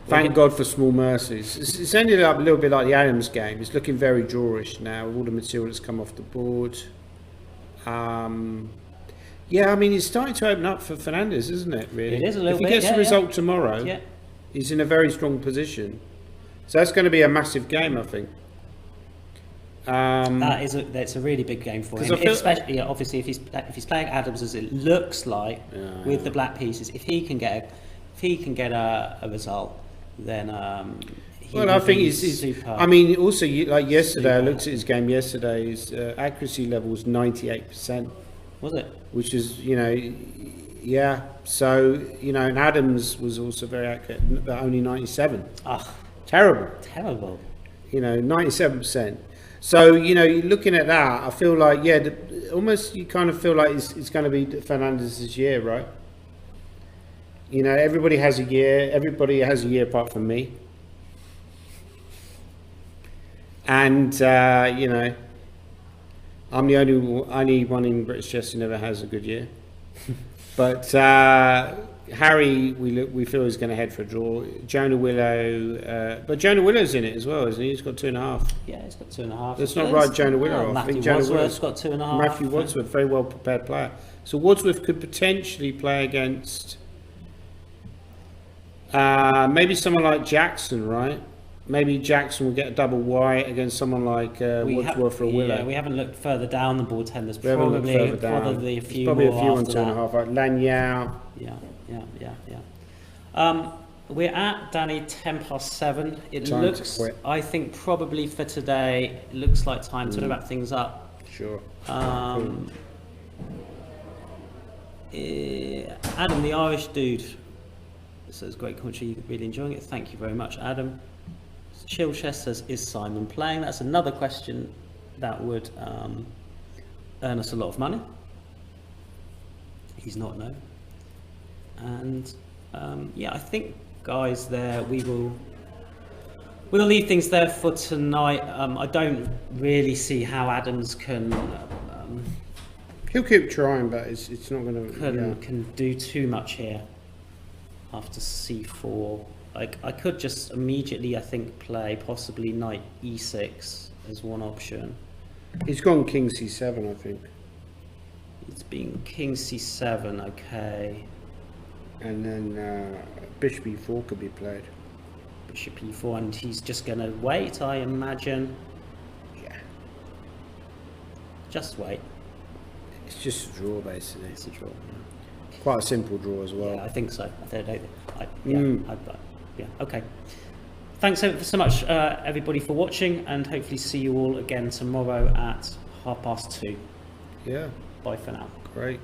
Thank God for small mercies. It's ended up a little bit like the Adams game. It's looking very drawish now with all the material that's come off the board. Yeah, I mean, it's starting to open up for Fernandez, isn't it, really? It is a little bit, If he gets the result tomorrow, he's in a very strong position. So that's going to be a massive game, I think. That's a really big game for him. Especially, obviously, if he's playing Adams as it looks like with the black pieces, if he can get a result, then I think he's super. I mean, also like yesterday, I looked at his game yesterday. His accuracy level was 98%. Was it? Which is, you know, yeah. So, you know, and Adams was also very accurate, but only 97. Ah, terrible. You know, 97%. So, you know, looking at that, I feel like, yeah, almost you kind of feel like it's going to be Fernandez's year, right? You know, everybody has a year. Everybody has a year apart from me. And, you know, I'm the only one in British chess who never has a good year. But Harry, we feel is going to head for a draw. Jonah Willow, but Jonah Willow's in it as well, isn't he? He's got 2.5. Yeah, he's got 2.5. Let's not write Jonah Willow off. Matthew Wadsworth's got 2.5. Matthew Wadsworth, very well prepared player. So Wadsworth could potentially play against maybe someone like Jackson, right? Maybe Jackson will get a double white against someone like Wadsworth or Willow. Yeah, we haven't looked further down the board 10. There's probably a few on on 2.5. Right? Lanyao. Yeah. We're at Danny 7:10. It Time looks, I think, probably for today, it looks like time to wrap things up. Sure. Adam, the Irish dude, says great commentary, really enjoying it. Thank you very much, Adam. Chill Chess says, is Simon playing? That's another question that would earn us a lot of money. He's not, no. And yeah, I think, guys, we'll leave things there for tonight. I don't really see how Adams can. He'll keep trying, but it's not going to. Can do too much here after c4. Like, I could just immediately, I think, play possibly knight e6 as one option. He's gone king c7, I think. It's been king c7, okay. And then bishop e4 could be played. Bishop e4, and he's just going to wait, I imagine. Yeah. Just wait. It's just a draw, basically. It's a draw. Yeah. Quite a simple draw as well. Yeah, I think so. Yeah, okay. Thanks so much, everybody, for watching, and hopefully see you all again tomorrow at 2:30. Yeah. Bye for now. Great.